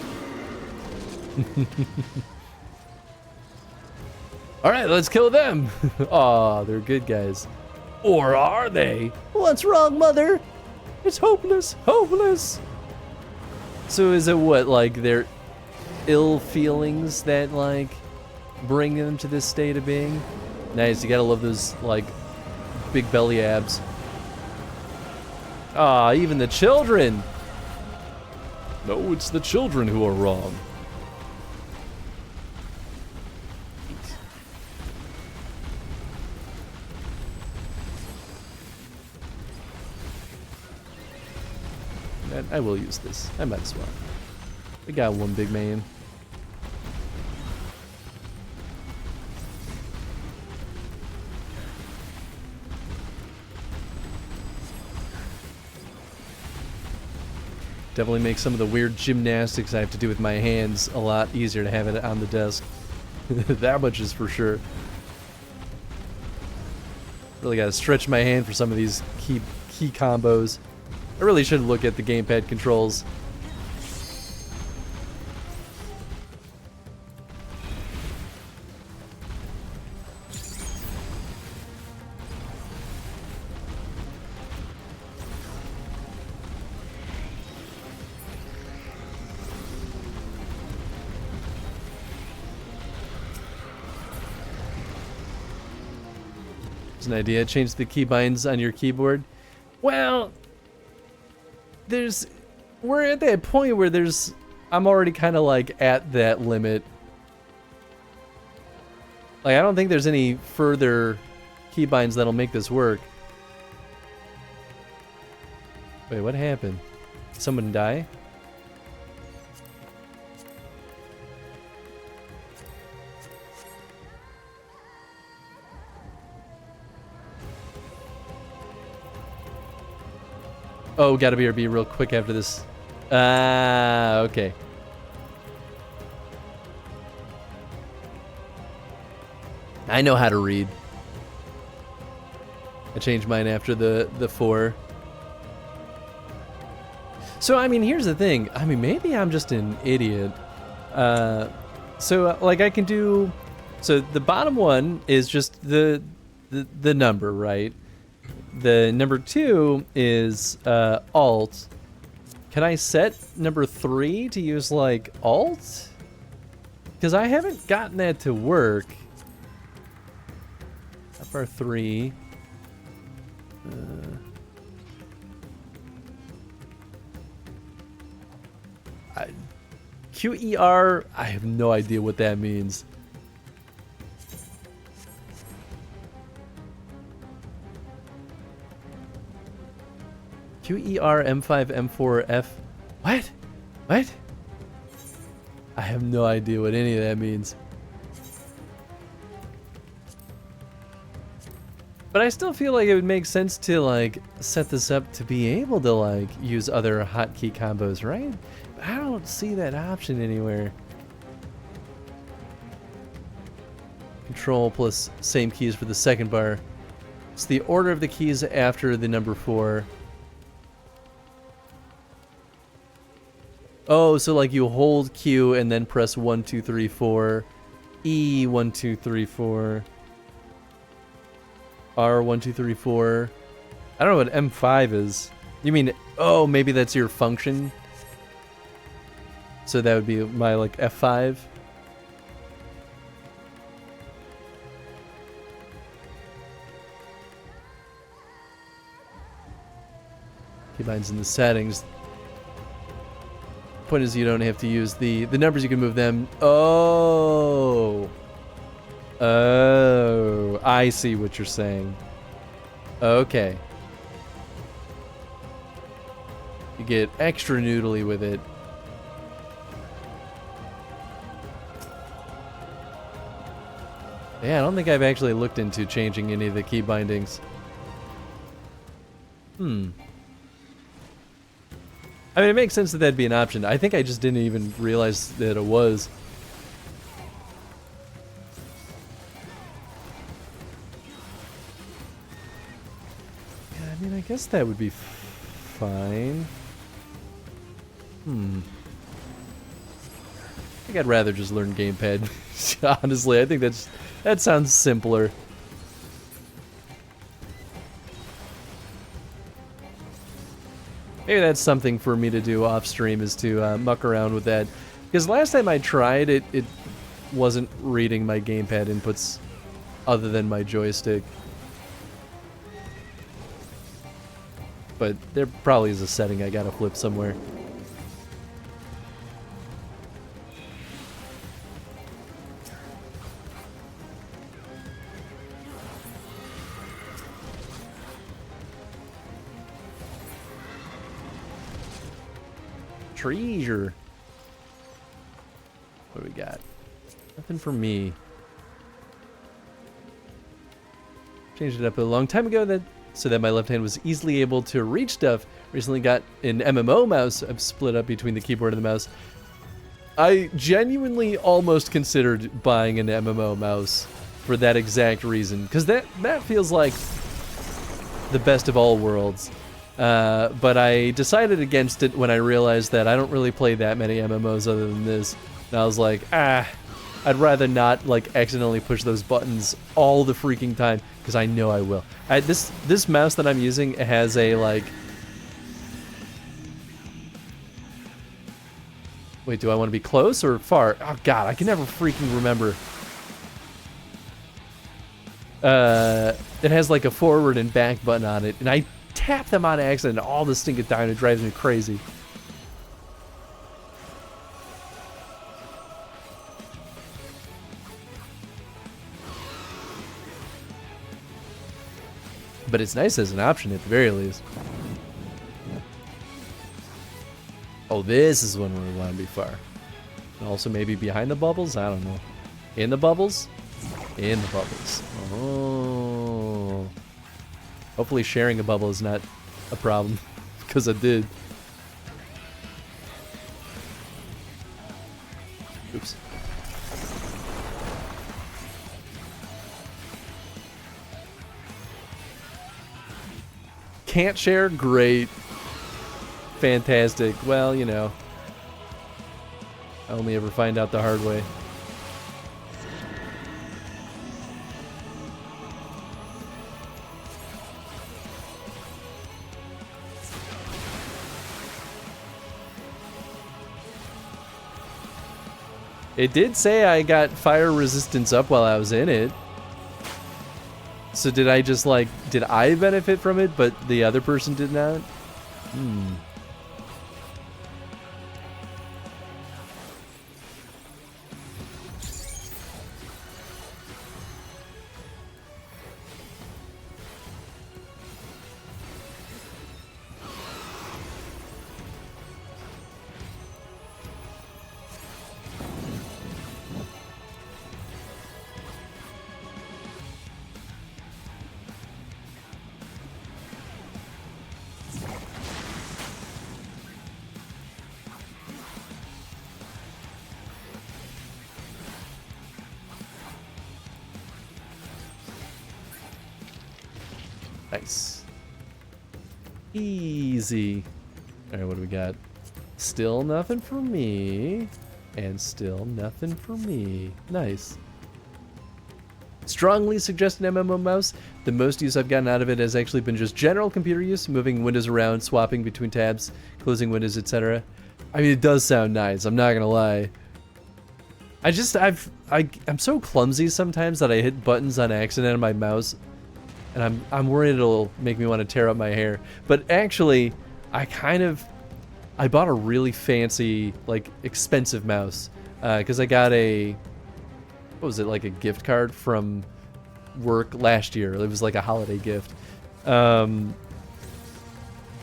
[SPEAKER 13] Alright, let's kill them! Aw, they're good guys. Or are they? What's wrong, mother? It's hopeless, hopeless! So is it what, like, their ill feelings that, like, bring them to this state of being? Nice, you gotta love those, like, big belly abs. Ah, even the children! No, it's the children who are wrong. I will use this. I might as well. We got one big man. Definitely makes some of the weird gymnastics I have to do with my hands a lot easier to have it on the desk. That much is for sure. Really gotta stretch my hand for some of these key combos. I really should look at the gamepad controls. There's an idea. Change the keybinds on your keyboard. Well, we're at that point where I'm already kind of like at that limit. Like, I don't think there's any further keybinds that'll make this work. Wait, what happened? Did someone die? Oh, gotta be real quick after this. Ah, okay. I know how to read. I changed mine after the 4. So, I mean, here's the thing. I mean, maybe I'm just an idiot. So, like, I can do... So, the bottom one is just the number, right? The number 2 is Alt. Can I set number 3 to use like Alt? Because I haven't gotten that to work. FR3. QER. I have no idea what that means. QER M5 M4 F. What? What? I have no idea what any of that means. But I still feel like it would make sense to like set this up to be able to like use other hotkey combos, right? But I don't see that option anywhere. Control plus same keys for the second bar. It's the order of the keys after the number 4. Oh, so like you hold Q and then press 1, 2, 3, 4. E 1, 2, 3, 4. R 1, 2, 3, 4. I don't know what M5 is. You mean, oh, maybe that's your function? So that would be my like F5. Keybinds in the settings. Point is you don't have to use the numbers, you can move them. Oh, I see what you're saying. Okay, you get extra noodly with it. Yeah, I don't think I've actually looked into changing any of the key bindings. I mean, it makes sense that that'd be an option. I think I just didn't even realize that it was. Yeah, I mean, I guess that would be fine. I think I'd rather just learn gamepad. Honestly, I think that sounds simpler. Maybe that's something for me to do off stream, is to muck around with that. Because last time I tried it, it wasn't reading my gamepad inputs other than my joystick. But there probably is a setting I gotta flip somewhere. Treasure. What do we got? Nothing for me. Changed it up a long time ago so that my left hand was easily able to reach stuff. Recently got an MMO mouse. I've split up between the keyboard and the mouse. I genuinely almost considered buying an MMO mouse for that exact reason, because that feels like the best of all worlds. But I decided against it when I realized that I don't really play that many MMOs other than this. And I was like, I'd rather not like accidentally push those buttons all the freaking time, because I know I will. This mouse that I'm using has a like... Wait, do I want to be close or far? Oh god, I can never freaking remember. It has like a forward and back button on it, and I tap them on accident all the stinking time. It drives me crazy. But it's nice as an option at the very least. Oh, this is when we want to be far. And also maybe behind the bubbles? I don't know. In the bubbles? In the bubbles. Oh. Hopefully sharing a bubble is not a problem, because I did. Oops. Can't share? Great. Fantastic. Well, you know. I only ever find out the hard way. It did say I got fire resistance up while I was in it. So did I just like, did I benefit from it, but the other person did not? Nice. Easy. Alright, what do we got? Still nothing for me. And still nothing for me. Nice. Strongly suggest an MMO mouse. The most use I've gotten out of it has actually been just general computer use, moving windows around, swapping between tabs, closing windows, etc. I mean, it does sound nice, I'm not gonna lie. I'm so clumsy sometimes that I hit buttons on accident on my mouse, and I'm worried it'll make me want to tear up my hair. But actually, I bought a really fancy, like, expensive mouse, because I got what was it, like a gift card from work last year. It was like a holiday gift. And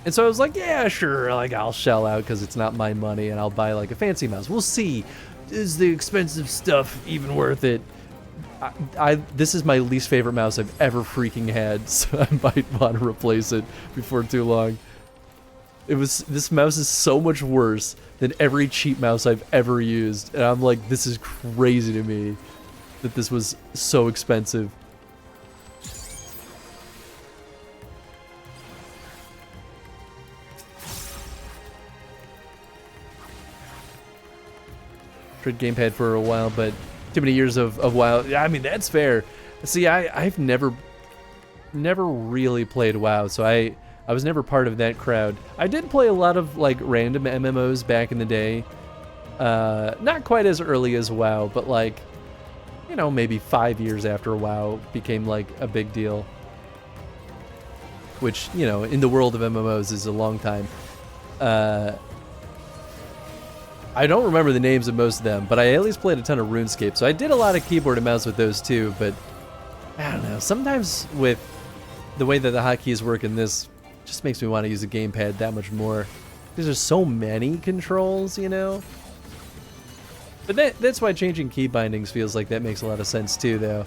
[SPEAKER 13] so I was like, yeah, sure, like I'll shell out because it's not my money, and I'll buy like a fancy mouse. We'll see. Is the expensive stuff even worth it?
[SPEAKER 1] this is my least favorite mouse I've ever freaking had, so I might want to replace it before too long. This mouse is so much worse than every cheap mouse I've ever used, and I'm like, this is crazy to me that this was so expensive. Tried gamepad for a while, but too many years of WoW. Yeah, I mean, that's fair. See, I've never really played WoW, so I was never part of that crowd. I did play a lot of like random MMOs back in the day. Not quite as early as WoW, but like, you know, maybe 5 years after WoW became like a big deal. Which, you know, in the world of MMOs is a long time. I don't remember the names of most of them, but I at least played a ton of RuneScape, so I did a lot of keyboard and mouse with those too, but I don't know, sometimes with the way that the hotkeys work in this, just makes me want to use a gamepad that much more. Because there's so many controls, you know? But that's why changing key bindings feels like that makes a lot of sense too, though.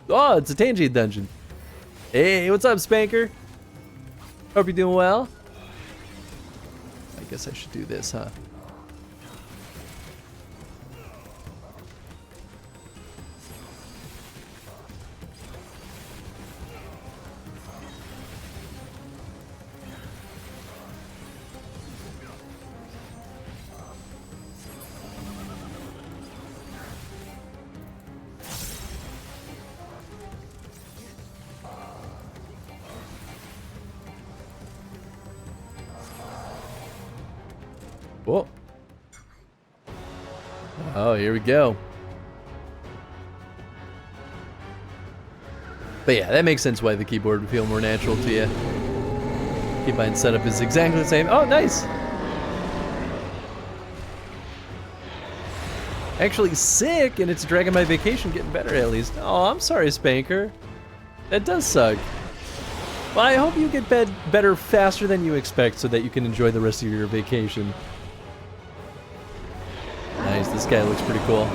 [SPEAKER 1] Oh, it's a Tangy dungeon. Hey, what's up, Spanker? Hope you're doing well. I guess I should do this, huh? Whoa. Oh, here we go. But yeah, that makes sense why the keyboard would feel more natural to you. Keybind setup is exactly the same. Oh, nice. Actually sick, and it's dragging my vacation getting better at least. Oh, I'm sorry, Spanker. That does suck. Well, I hope you get better faster than you expect so that you can enjoy the rest of your vacation. Nice, this guy looks pretty cool.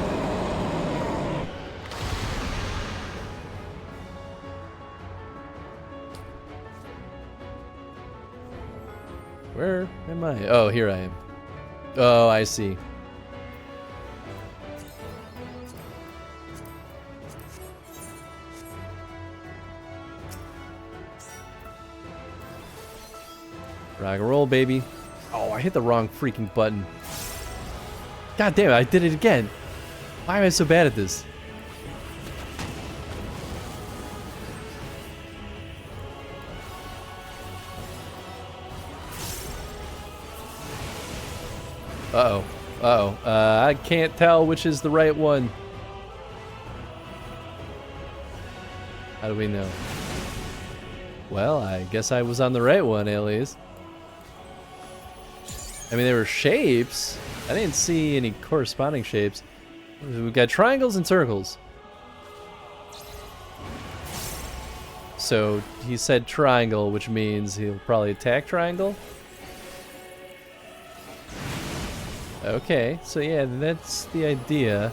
[SPEAKER 1] Where am I? Oh, here I am. Oh, I see. Rock and roll, baby. Oh, I hit the wrong freaking button. God damn it, I did it again. Why am I so bad at this? Uh-oh. Uh-oh. I can't tell which is the right one. How do we know? Well, I guess I was on the right one, at least. I mean, there were shapes. I didn't see any corresponding shapes. We've got triangles and circles. So he said triangle, which means he'll probably attack triangle. Okay, so yeah, that's the idea.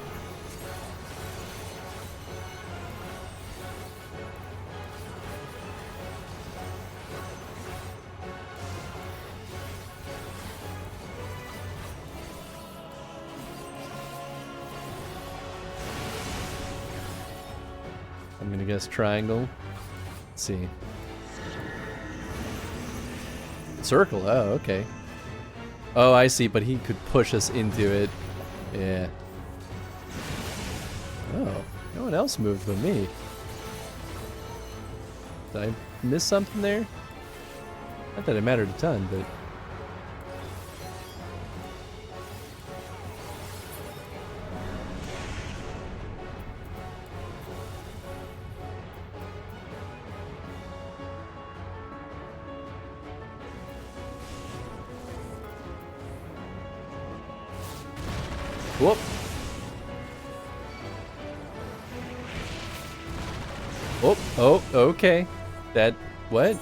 [SPEAKER 1] I'm gonna guess triangle. Let's see. Circle, oh, okay. Oh, I see, but he could push us into it. Yeah. Oh, no one else moved but me. Did I miss something there? Not that it mattered a ton, but... Whoop. Oh, okay. That, what?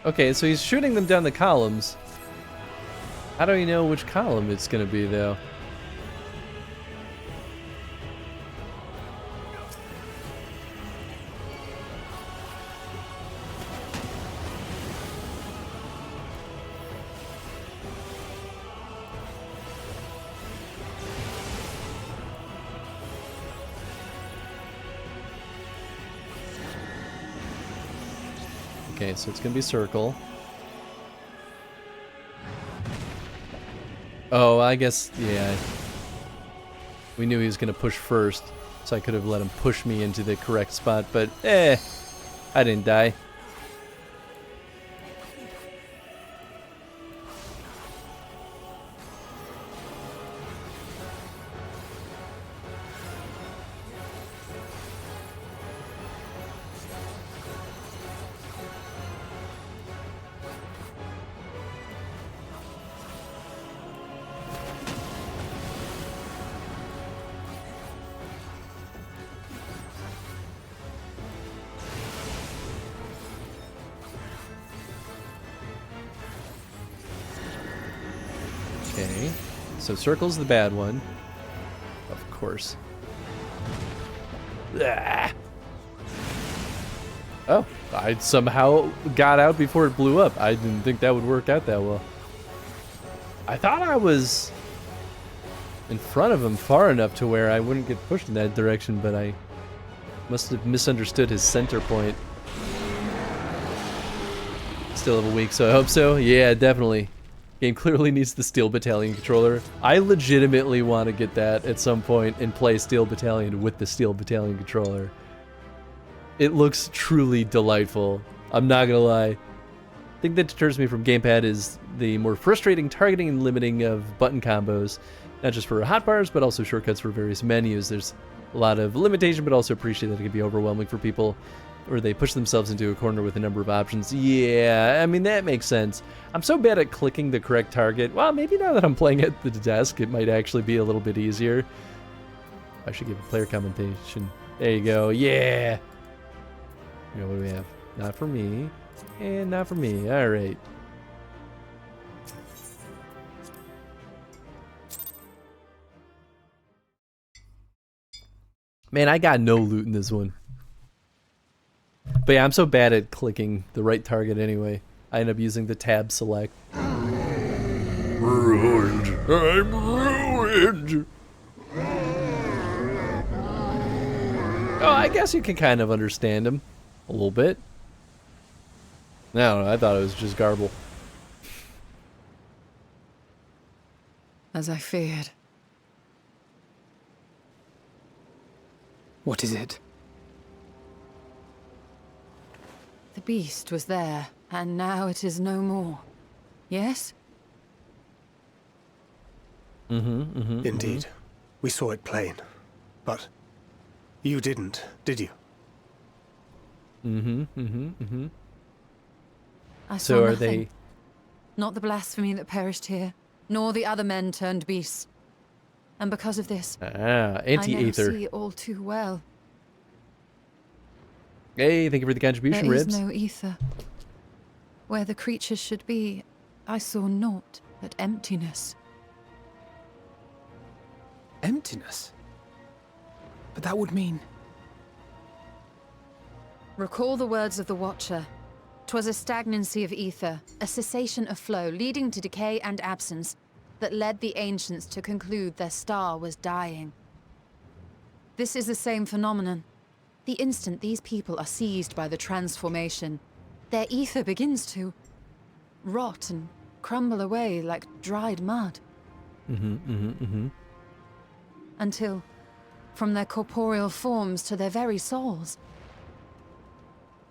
[SPEAKER 1] Okay, so he's shooting them down the columns. How do we know which column it's gonna be, though? Okay, so it's gonna be circle. Oh, I guess, yeah. We knew he was gonna push first, so I could have let him push me into the correct spot, but I didn't die. Okay, so circle's the bad one. Of course. Ah. Oh, I somehow got out before it blew up. I didn't think that would work out that well. I thought I was in front of him far enough to where I wouldn't get pushed in that direction, but I must have misunderstood his center point. Still have a week, so I hope so. Yeah, definitely. Game clearly needs the Steel Battalion controller. I legitimately want to get that at some point and play Steel Battalion with the Steel Battalion controller. It looks truly delightful. I'm not gonna lie. The thing that deters me from gamepad is the more frustrating targeting and limiting of button combos. Not just for hotbars, but also shortcuts for various menus. There's a lot of limitation, but also appreciate that it can be overwhelming for people, or they push themselves into a corner with a number of options. Yeah, I mean, that makes sense. I'm so bad at clicking the correct target. Well, maybe now that I'm playing at the desk, it might actually be a little bit easier. I should give a player commentation. There you go. Yeah. You know what do we have? Not for me. And not for me. All right. Man, I got no loot in this one. But yeah, I'm so bad at clicking the right target anyway. I end up using the tab select.
[SPEAKER 4] Ruined. I'm ruined.
[SPEAKER 1] Oh, I guess you can kind of understand him. A little bit. I don't know, I thought it was just garble.
[SPEAKER 15] As I feared.
[SPEAKER 19] What is it?
[SPEAKER 15] The beast was there, and now it is no more. Yes?
[SPEAKER 10] Indeed. We saw it plain. But you didn't, did you?
[SPEAKER 15] I saw
[SPEAKER 1] So are
[SPEAKER 15] nothing.
[SPEAKER 1] they...
[SPEAKER 15] Not the blasphemy that perished here, nor the other men turned beasts. And because of this,
[SPEAKER 1] Ah,
[SPEAKER 15] I
[SPEAKER 1] anti-aether.
[SPEAKER 15] now see all too well.
[SPEAKER 1] Hey, thank you for the contribution,
[SPEAKER 15] There is
[SPEAKER 1] Ribs.
[SPEAKER 15] no ether. Where the creatures should be, I saw naught but emptiness.
[SPEAKER 19] Emptiness? But that would mean...
[SPEAKER 11] Recall the words of the Watcher. 'Twas a stagnancy of ether, a cessation of flow leading to decay and absence, that led the ancients to conclude their star was dying. This is the same phenomenon. The instant these people are seized by the transformation, their ether begins to rot and crumble away like dried mud. Until, from their corporeal forms to their very souls,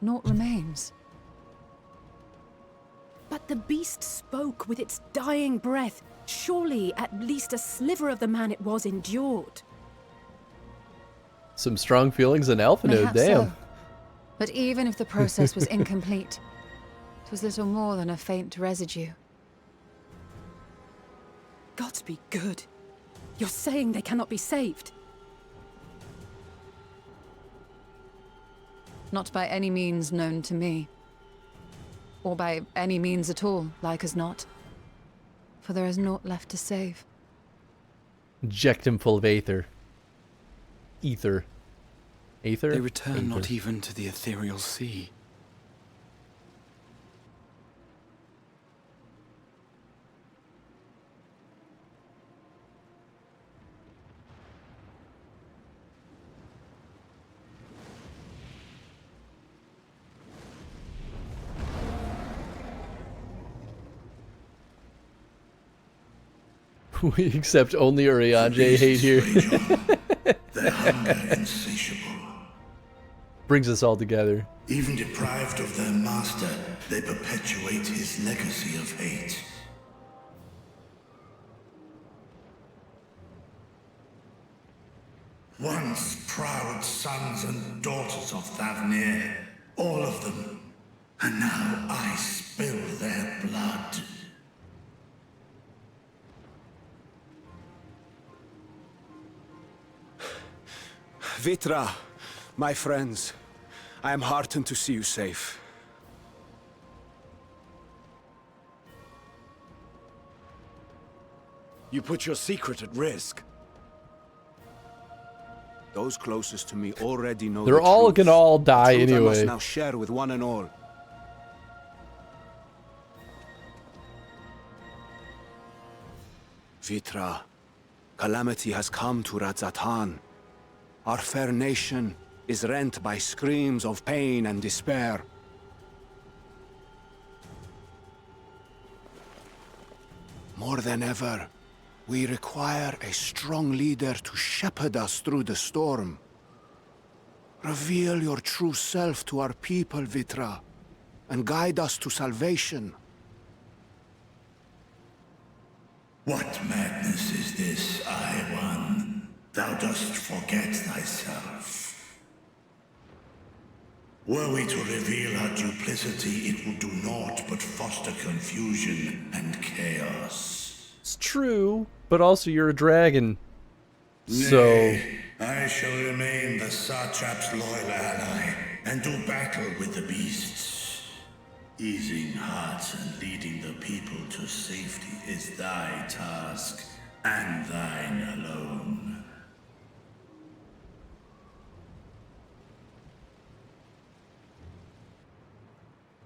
[SPEAKER 11] naught remains.
[SPEAKER 18] But the beast spoke with its dying breath. Surely at least a sliver of the man it was endured.
[SPEAKER 1] Some strong feelings in Alpha Node,
[SPEAKER 11] Perhaps
[SPEAKER 1] damn.
[SPEAKER 11] so. But even if the process was incomplete, it was little more than a faint residue.
[SPEAKER 18] Gods be good. You're saying they cannot be saved?
[SPEAKER 11] Not by any means known to me. Or by any means at all, like as not. for there is naught left to save.
[SPEAKER 13] Inject him full of aether. Ether. Aether?
[SPEAKER 19] They return
[SPEAKER 13] Aether.
[SPEAKER 19] not even to the ethereal sea.
[SPEAKER 13] We accept only Urianger hate here.
[SPEAKER 4] Their hunger insatiable.
[SPEAKER 13] Brings us all together.
[SPEAKER 4] Even deprived of their master, they perpetuate his legacy of hate. Once proud sons and daughters of Thavnir, all of them, and now I spill their blood.
[SPEAKER 16] Vitra, my friends, I am heartened to see you safe.
[SPEAKER 17] You put your secret at risk.
[SPEAKER 16] Those closest to me already know
[SPEAKER 13] They're
[SPEAKER 16] the
[SPEAKER 13] all
[SPEAKER 16] truth.
[SPEAKER 13] gonna all die
[SPEAKER 16] The truth I must
[SPEAKER 13] anyway.
[SPEAKER 16] now share with one and all. Vitra, calamity has come to Radzatan. Our fair nation is rent by screams of pain and despair. More than ever, we require a strong leader to shepherd us through the storm. Reveal your true self to our people, Vitra, and guide us to salvation.
[SPEAKER 4] What madness is this, One? Thou dost forget thyself. Were we to reveal our duplicity, it would do naught but foster confusion and chaos.
[SPEAKER 13] It's true, but also you're a dragon. So
[SPEAKER 4] Nay, I shall remain the Satrap's loyal ally and do battle with the beasts. Easing hearts and leading the people to safety is thy task, and thine alone.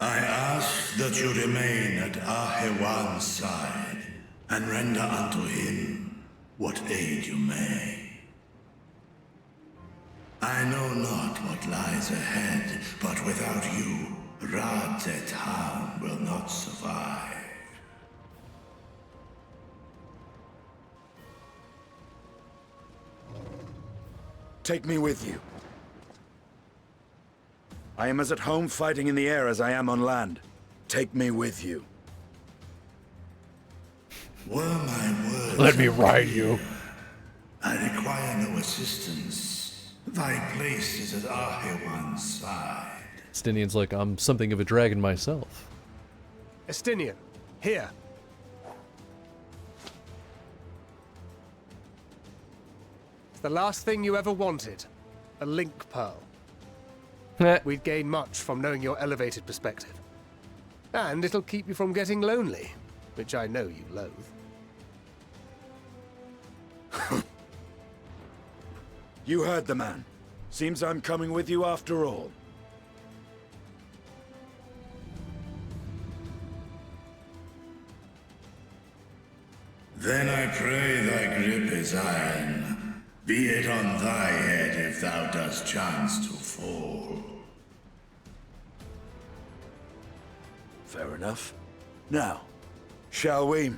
[SPEAKER 4] I ask that you remain at Ahewan's side, and render unto him what aid you may. I know not what lies ahead, but without you, Radzatan will not survive.
[SPEAKER 17] Take me with you. I am as at home fighting in the air as I am on land. Take me with you.
[SPEAKER 4] Were my words
[SPEAKER 13] let me ride you.
[SPEAKER 4] I require no assistance. Thy place is at Ahewan's side.
[SPEAKER 13] Estinian's like, I'm something of a dragon myself.
[SPEAKER 10] Estinian, here. It's the last thing you ever wanted. A link pearl. We'd gain much from knowing your elevated perspective. And it'll keep you from getting lonely, which I know you loathe.
[SPEAKER 17] You heard the man. Seems I'm coming with you after all.
[SPEAKER 4] Then I pray thy grip is iron. Be it on thy head if thou dost chance to fall.
[SPEAKER 17] Fair enough. Now, shall we?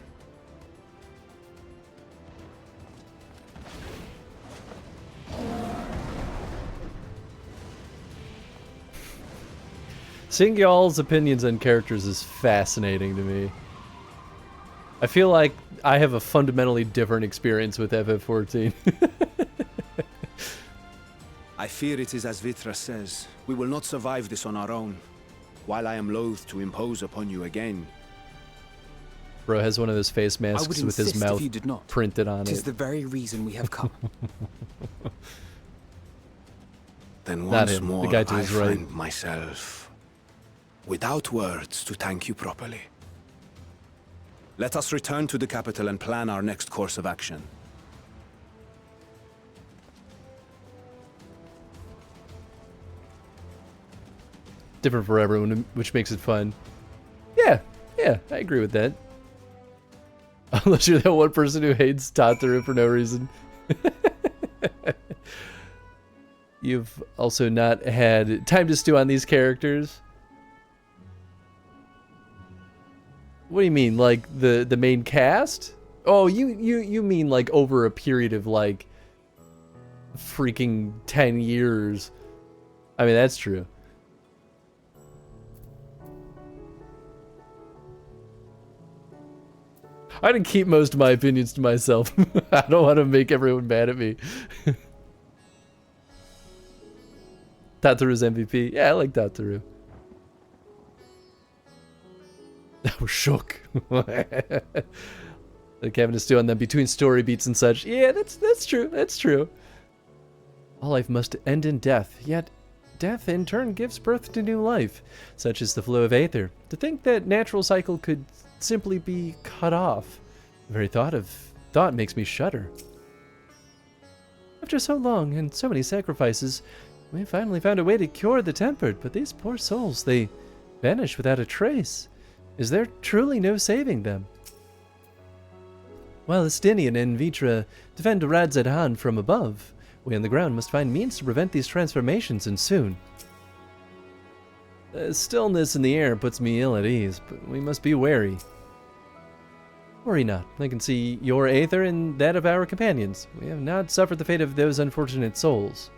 [SPEAKER 13] Seeing y'all's opinions on characters is fascinating to me. I feel like I have a fundamentally different experience with FF14.
[SPEAKER 16] I fear it is as Vitra says. We will not survive this on our own. While I am loath to impose upon you again.
[SPEAKER 13] Bro has one of those face
[SPEAKER 19] I would
[SPEAKER 13] masks with his
[SPEAKER 19] insist
[SPEAKER 13] mouth
[SPEAKER 19] if you did not.
[SPEAKER 13] printed on
[SPEAKER 19] Tis
[SPEAKER 13] it.
[SPEAKER 19] the very reason we have come.
[SPEAKER 16] Then
[SPEAKER 13] Not
[SPEAKER 16] once
[SPEAKER 13] him, the
[SPEAKER 16] more
[SPEAKER 13] guy to
[SPEAKER 16] I
[SPEAKER 13] his right.
[SPEAKER 16] find myself without words to thank you properly.
[SPEAKER 9] Let us return to the capital and plan our next course of action.
[SPEAKER 13] Different for everyone, which makes it fun. Yeah, I agree with that. Unless you're that one person who hates Tataru for no reason. You've also not had time to stew on these characters. What do you mean, like the main cast? Oh, you mean like over a period of like freaking 10 years. I mean, that's true. I didn't keep most of my opinions to myself. I don't want to make everyone mad at me. Tataru's MVP. Yeah, I like Tataru. I was shook. Like having to stew on them between story beats and such. Yeah, that's true. That's true. All life must end in death, yet death in turn gives birth to new life. Such is the flow of Aether. To think that natural cycle could simply be cut off. The very thought makes me shudder. After so long and so many sacrifices, we finally found a way to cure the tempered, but these poor souls, they vanish without a trace. Is there truly no saving them? While Estinian and Vitra defend Radzadhan from above, we on the ground must find means to prevent these transformations, and soon. The stillness in the air puts me ill at ease, but we must be wary. Worry not, I can see your Aether and that of our companions. We have not suffered the fate of those unfortunate souls.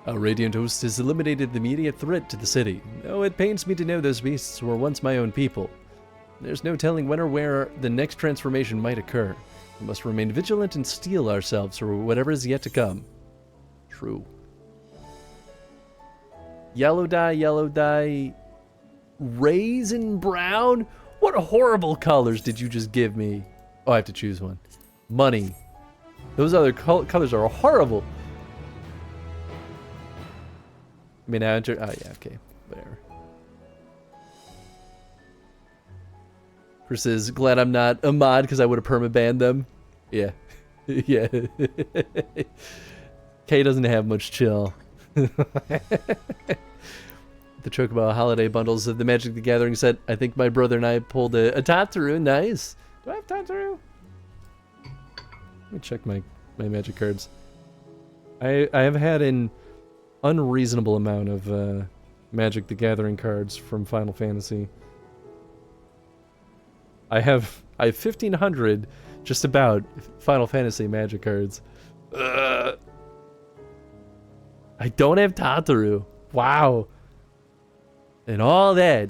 [SPEAKER 13] Our Radiant host has eliminated the immediate threat to the city. Oh, it pains me to know those beasts were once my own people. There's no telling when or where the next transformation might occur. We must remain vigilant and steel ourselves for whatever is yet to come. True. Yellow dye, raisin brown? What horrible colors did you just give me? Oh, I have to choose one. Money. Those other colors are horrible. I mean, I enter. Oh, yeah, okay. Whatever. Chris is glad I'm not a mod because I would have permabanned them. Yeah. Yeah. K doesn't have much chill. The Chocobo holiday bundles of the Magic the Gathering set. I think my brother and I pulled a Tataru. Nice. Do I have Tataru? Let me check my Magic cards. I have had an unreasonable amount of Magic the Gathering cards from Final Fantasy. I have 1,500 just about Final Fantasy Magic cards. I don't have Tataru. Wow. And all that.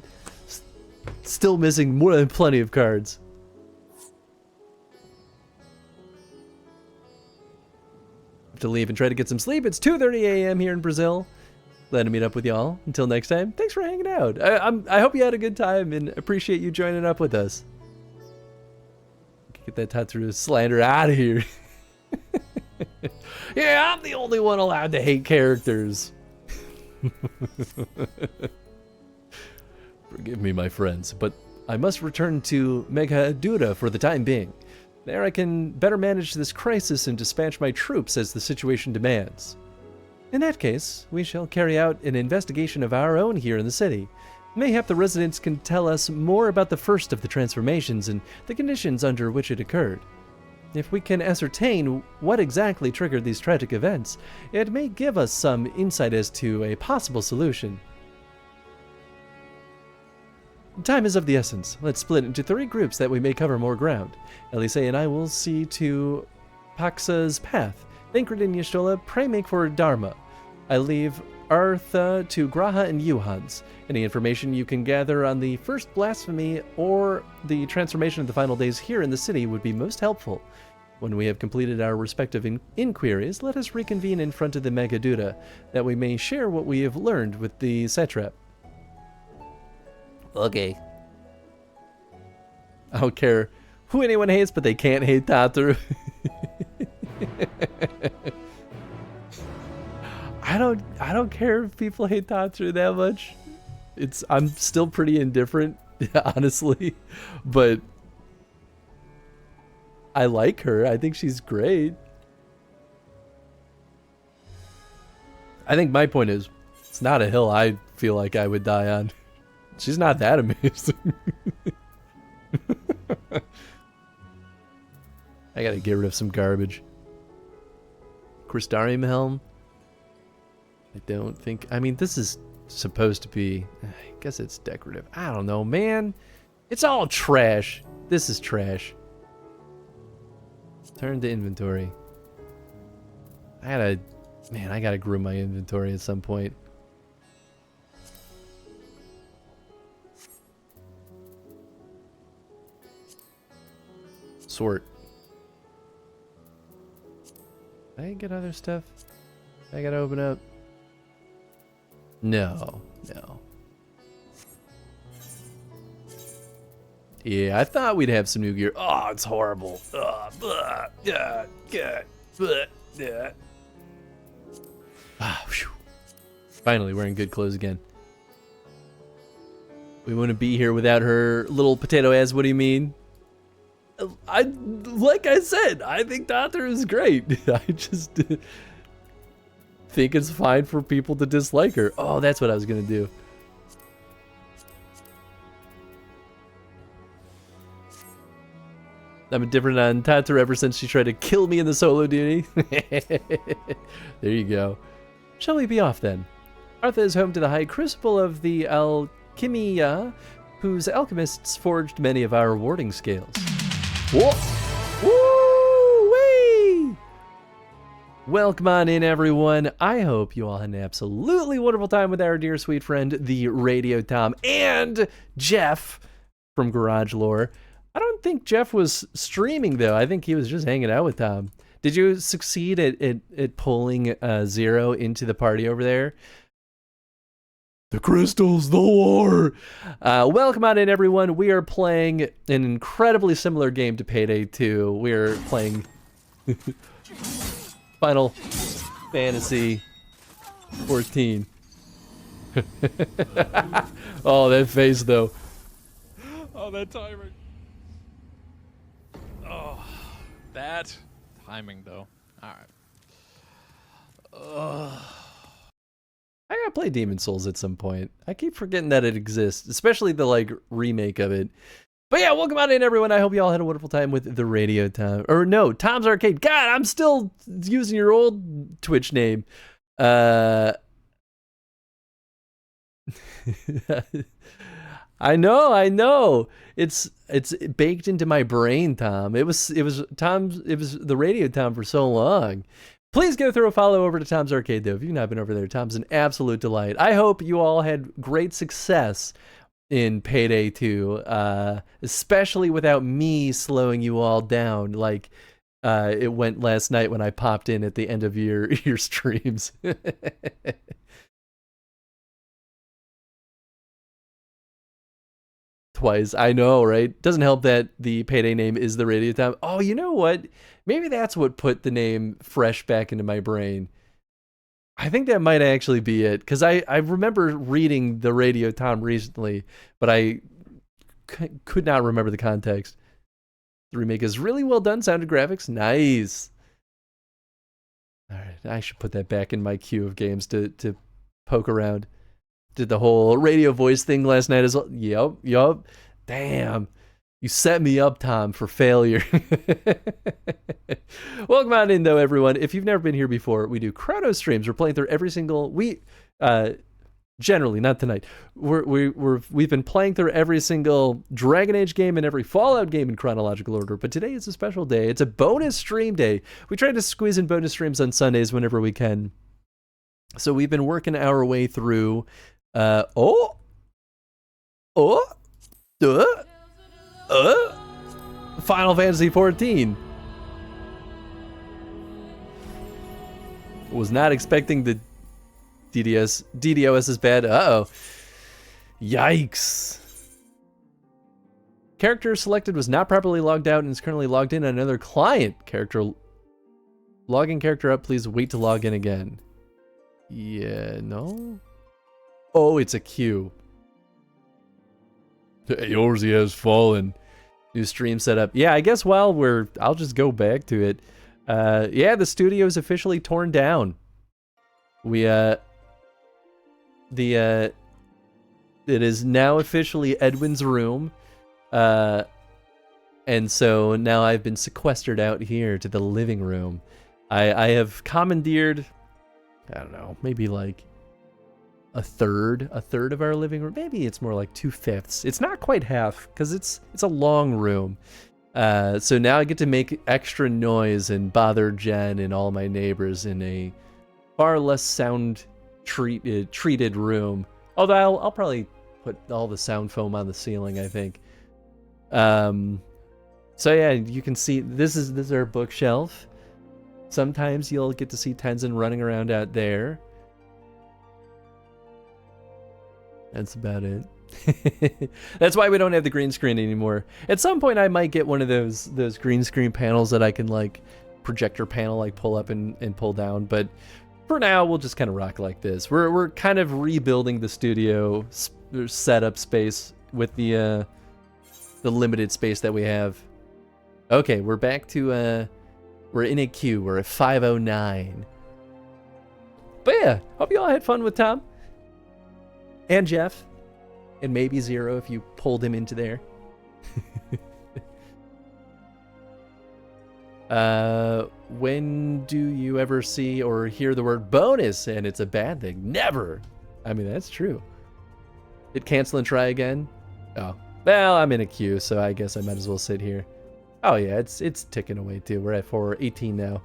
[SPEAKER 13] Still missing more than plenty of cards. Have to leave and try to get some sleep. It's 2:30 a.m. here in Brazil. Glad to meet up with y'all. Until next time, thanks for hanging out. I hope you had a good time and appreciate you joining up with us. Get that Tataru slander out of here. Yeah, I'm the only one allowed to hate characters. Forgive me, my friends, but I must return to Megadura for the time being. There I can better manage this crisis and dispatch my troops as the situation demands. In that case, we shall carry out an investigation of our own here in the city. Mayhap the residents can tell us more about the first of the transformations and the conditions under which it occurred. If we can ascertain what exactly triggered these tragic events, it may give us some insight as to a possible solution. Time is of the essence. Let's split into 3 groups that we may cover more ground. Elise and I will see to Paxa's path. Thancred and Y'shtola, pray make for Dharma. I leave Artha to Graha and Yuhan's. Any information you can gather on the first blasphemy or the transformation of the final days here in the city would be most helpful. When we have completed our respective inquiries, let us reconvene in front of the Megadura, that we may share what we have learned with the satrap. Okay. I don't care who anyone hates, but they can't hate Tataru. I care if people hate Tatsu that much. I'm still pretty indifferent, honestly, but I like her. I think she's great. I think my point is, it's not a hill I feel like I would die on. She's not that amazing. I gotta get rid of some garbage. Crystarium Helm? I don't think... I mean, this is supposed to be... I guess it's decorative. I don't know, man. It's all trash. This is trash. Turn to inventory. I gotta groom my inventory at some point. Sort. Did I get other stuff I gotta open up? No. Yeah, I thought we'd have some new gear. Oh, it's horrible. Blah, yeah, blah, yeah. Ah, whew. Finally, wearing good clothes again. We wouldn't be here without her little potato ass. What do you mean? Like I said, I think Doctor is great. I just think it's fine for people to dislike her. Oh, that's what I was gonna do. I've been different on Tatsu ever since she tried to kill me in the solo duty. There you go. Shall we be off then? Artha is home to the high crucible of the Alchemia, whose alchemists forged many of our warding scales. Whoa! Woo-wee! Welcome on in, everyone. I hope you all had an absolutely wonderful time with our dear sweet friend, the Radio Tom, and Jeff from Garage Lore. I don't think Jeff was streaming, though. I think he was just hanging out with Tom. Did you succeed at pulling Zero into the party over there? The crystals, the war. Welcome on in, everyone. We are playing an incredibly similar game to Payday 2. We are playing Final Fantasy 14. Oh, that face, though.
[SPEAKER 3] Oh, that timer. Oh, that timing, though. All right.
[SPEAKER 13] I gotta play Demon Souls at some point. I keep forgetting that it exists, especially the remake of it. But yeah, welcome on in, everyone. I hope you all had a wonderful time with the Radio Tom, or no, Tom's Arcade. God, I'm still using your old Twitch name. I know. It's baked into my brain, Tom. It was the Radio Tom for so long. Please go throw a follow over to Tom's Arcade, though. If you've not been over there, Tom's an absolute delight. I hope you all had great success in Payday 2, especially without me slowing you all down like it went last night when I popped in at the end of your streams. Twice. I know, right? Doesn't help that the Payday name is the Radio Tom. Oh, you know what? Maybe that's what put the name fresh back into my brain. I think that might actually be it, because I remember reading the Radio Tom recently, but I could not remember the context. The remake is really well done. Sounded graphics. Nice. All right, I should put that back in my queue of games to poke around. Did the whole radio voice thing last night as well. Yup. Damn. You set me up, Tom, for failure. Welcome on in, though, everyone. If you've never been here before, we do chrono streams. We're playing through every single... generally, not tonight. We've been playing through every single Dragon Age game and every Fallout game in chronological order, but today is a special day. It's a bonus stream day. We try to squeeze in bonus streams on Sundays whenever we can. So we've been working our way through... Final Fantasy 14. Was not expecting the DDoS is bad. Uh-oh. Yikes. Character selected was not properly logged out and is currently logged in on another client. Logging character up, please wait to log in again.
[SPEAKER 1] Yeah, no? Oh, it's a Q. Yours has fallen. New stream setup. Yeah, I guess while I'll just go back to it. Yeah, the studio is officially torn down. It is now officially Edwin's room. And so now I've been sequestered out here to the living room. I have commandeered, I don't know, maybe like a third of our living room. Maybe it's more like 2/5. It's not quite half because it's a long room. So now I get to make extra noise and bother Jen and all my neighbors in a far less sound treated room. Although I'll probably put all the sound foam on the ceiling, I think. So yeah, you can see this is our bookshelf. Sometimes you'll get to see Tenzin running around out there. That's about it. That's why we don't have the green screen anymore. At some point I might get one of those green screen panels that I can like projector panel like pull up and pull down, but for now we'll just kind of rock like this. We're kind of rebuilding the studio setup space with the limited space that we have. Okay, we're back to we're in a queue. We're at 509. But yeah, hope you all had fun with Tom and Jeff. And maybe Zero if you pulled him into there. When do you ever see or hear the word bonus and it's a bad thing? Never. I mean, that's true. Hit cancel and try again. Oh, well, I'm in a queue, so I guess I might as well sit here. Oh yeah, it's ticking away too. We're at 418 now.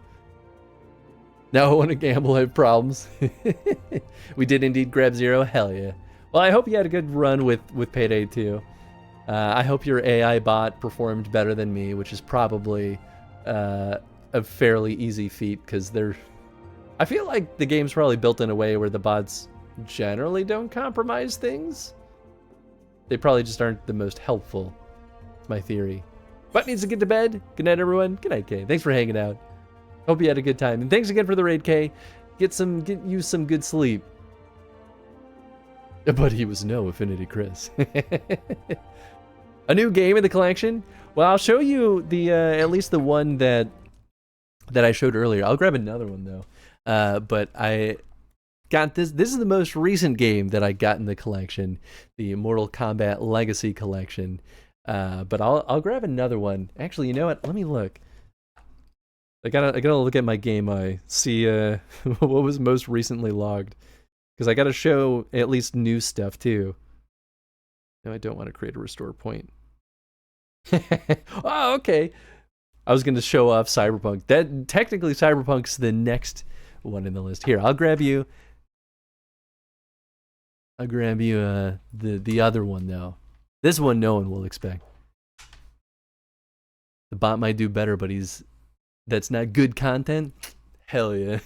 [SPEAKER 1] Now I want to gamble, I have problems. We did indeed grab Zero. Hell yeah. Well, I hope you had a good run with Payday 2. I hope your AI bot performed better than me, which is probably a fairly easy feat because I feel like the game's probably built in a way where the bots generally don't compromise things. They probably just aren't the most helpful. It's my theory. But needs to get to bed. Good night, everyone. Good night, Kay. Thanks for hanging out. Hope you had a good time. And thanks again for the raid, Kay. Get you some good sleep. But he was no AffinityChris. A new game in the collection? Well, I'll show you the at least the one that I showed earlier. I'll grab another one though. But I got this. This is the most recent game that I got in the collection, the Mortal Kombat Legacy collection. But I'll grab another one. Actually, you know what? Let me look. I gotta look at my game eye. See what was most recently logged. Because I got to show at least new stuff, too. No, I don't want to create a restore point. Oh, okay. I was going to show off Cyberpunk. Technically, Cyberpunk's the next one in the list. Here, I'll grab you the other one, though. This one no one will expect. The bot might do better, but that's not good content? Hell yeah.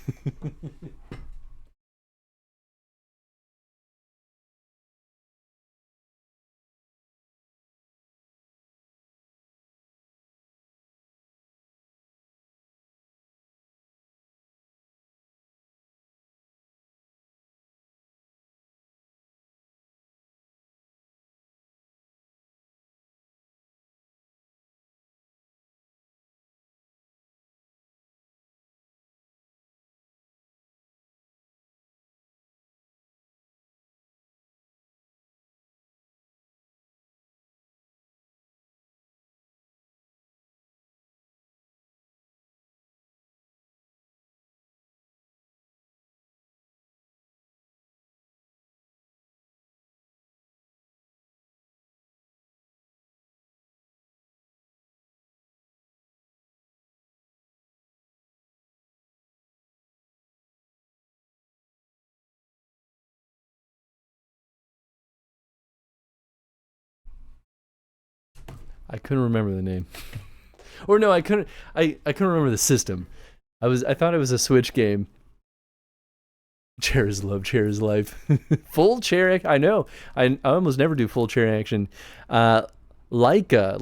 [SPEAKER 1] I couldn't remember the name. Or no, I couldn't remember the system. I thought it was a Switch game. Chair is love, chair is life. Full chair I know. I almost never do full chair action. Leica,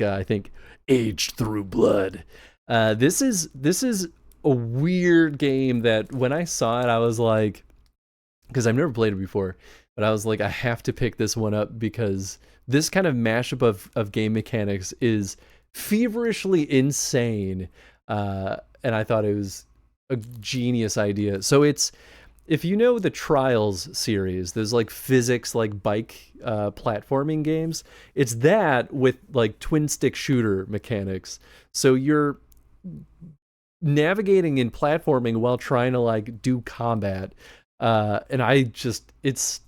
[SPEAKER 1] I think. Aged through blood. This is
[SPEAKER 13] a weird game that when I saw it, I was like, because I've never played it before, but I was like, I have to pick this one up because this kind of mashup of game mechanics is feverishly insane. And I thought it was a genius idea. So it's, if you know the Trials series, there's like physics, like bike platforming games. It's that with like twin stick shooter mechanics. So you're navigating and platforming while trying to like do combat. And it's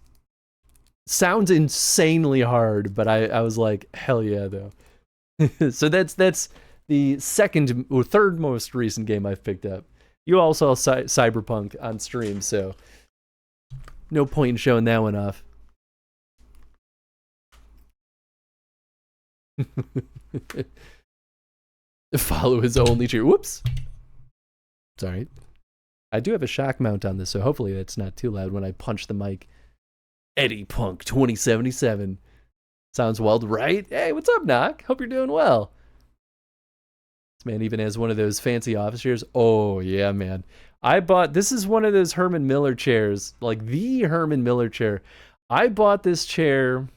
[SPEAKER 13] sounds insanely hard, but I was like, hell yeah, though. So that's the second or third most recent game I've picked up. You all saw Cyberpunk on stream, so no point in showing that one off. Follow his only cheer. Whoops. Sorry. I do have a shock mount on this, so hopefully that's not too loud when I punch the mic. Eddie Punk 2077. Sounds wild, right? Hey, what's up, Knock? Hope you're doing well. This man even has one of those fancy office chairs. Oh, yeah, man. This is one of those Herman Miller chairs, like the Herman Miller chair. I bought this chair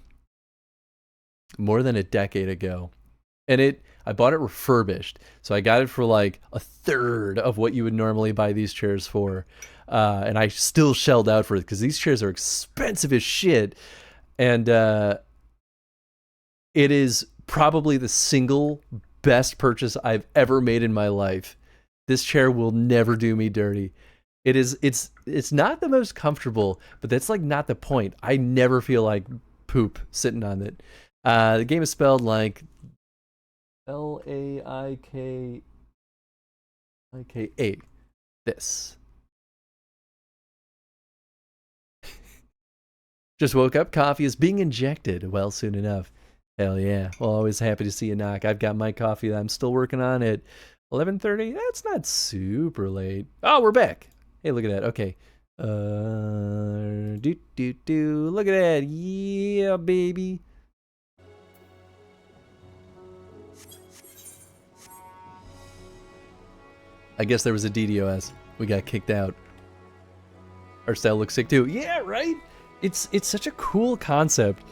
[SPEAKER 13] more than a decade ago, and I bought it refurbished. So I got it for like a third of what you would normally buy these chairs for. And I still shelled out for it because these chairs are expensive as shit. And it is probably the single best purchase I've ever made in my life. This chair will never do me dirty. It's not the most comfortable, but that's like not the point. I never feel like poop sitting on it. The game is spelled like Laika. This. Just woke up. Coffee is being injected. Well, soon enough. Hell yeah. Well, always happy to see you, Knock. I've got my coffee that I'm still working on at 11:30. That's not super late. Oh, we're back. Hey, look at that. Okay. Look at that. Yeah, baby. I guess there was a DDoS. We got kicked out. Our style looks sick too. Yeah, right? It's such a cool concept.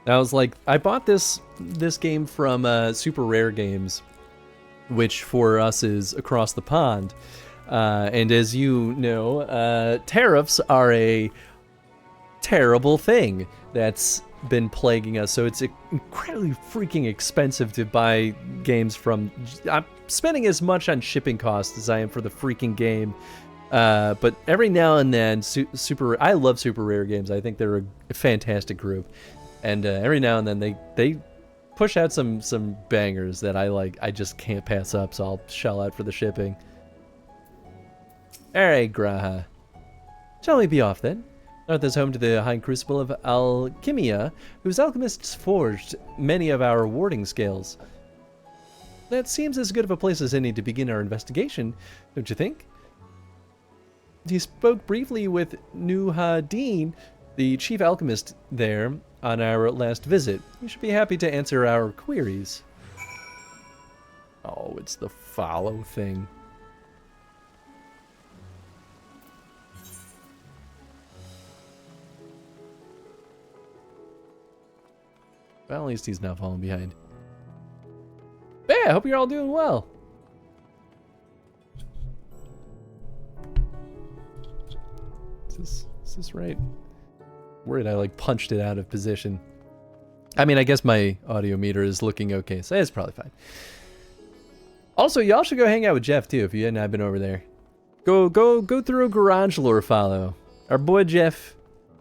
[SPEAKER 13] And I was like, I bought this game from Super Rare Games, which for us is across the pond. And as you know, tariffs are a terrible thing that's been plaguing us. So it's incredibly freaking expensive to buy games from. I'm spending as much on shipping costs as I am for the freaking game. But every now and then, I love Super Rare Games. I think they're a fantastic group. And every now and then they push out some bangers that I like. I just can't pass up, so I'll shell out for the shipping. Alright, Graha. Shall we be off then? North is home to the High Crucible of Alchemia, whose alchemists forged many of our warding scales. That seems as good of a place as any to begin our investigation, don't you think? He spoke briefly with Nuhadin, the chief alchemist there, on our last visit. You should be happy to answer our queries. Oh, it's the follow thing. Well, at least he's not falling behind. But yeah, I hope you're all doing well. Is this right? Worried I like punched it out of position. I mean, I guess my audio meter is looking okay, so it's probably fine. Also, y'all should go hang out with Jeff too if you hadn't been over there. Go through a Garage Lore follow. Our boy Jeff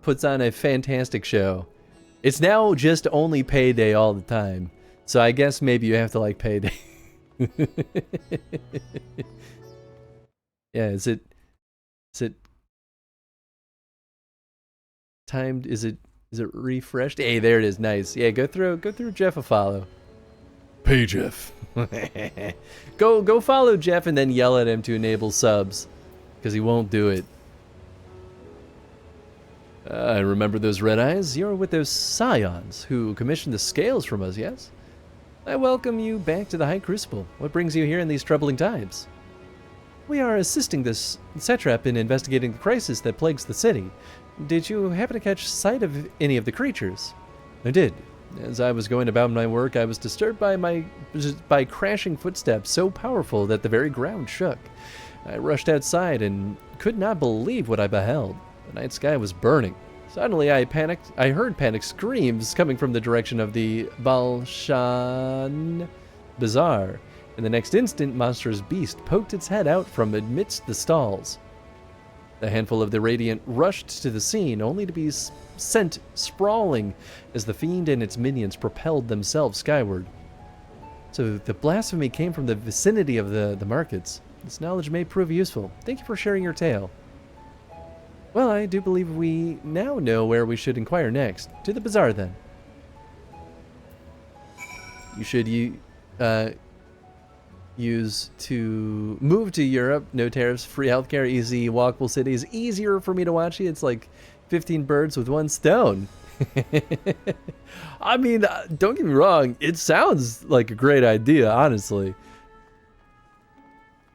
[SPEAKER 13] puts on a fantastic show. It's now just only payday all the time, so I guess maybe you have to like payday. Yeah, is it timed? Is it refreshed? Hey, there it is. Nice. Yeah, go through Jeff a follow. Pay Jeff. Go follow Jeff and then yell at him to enable subs, because he won't do it. I remember those red eyes. You're with those scions who commissioned the scales from us, yes? I welcome you back to the High Crucible. What brings you here in these troubling times? We are assisting this satrap in investigating the crisis that plagues the city. Did you happen to catch sight of any of the creatures? I did. As I was going about my work, I was disturbed by crashing footsteps so powerful that the very ground shook. I rushed outside and could not believe what I beheld. The night sky was burning. Suddenly I panicked. I heard panicked screams coming from the direction of the Balshan Bazaar. In the next instant, monstrous beast poked its head out from amidst the stalls. A handful of the Radiant rushed to the scene, only to be sent sprawling as the fiend and its minions propelled themselves skyward. So the blasphemy came from the vicinity of the markets. This knowledge may prove useful. Thank you for sharing your tale. Well, I do believe we now know where we should inquire next. To the bazaar, then. You should use to move to Europe. No tariffs, free healthcare, easy, walkable cities. Easier for me to watch it. It's like 15 birds with one stone. I mean, don't get me wrong. It sounds like a great idea, honestly.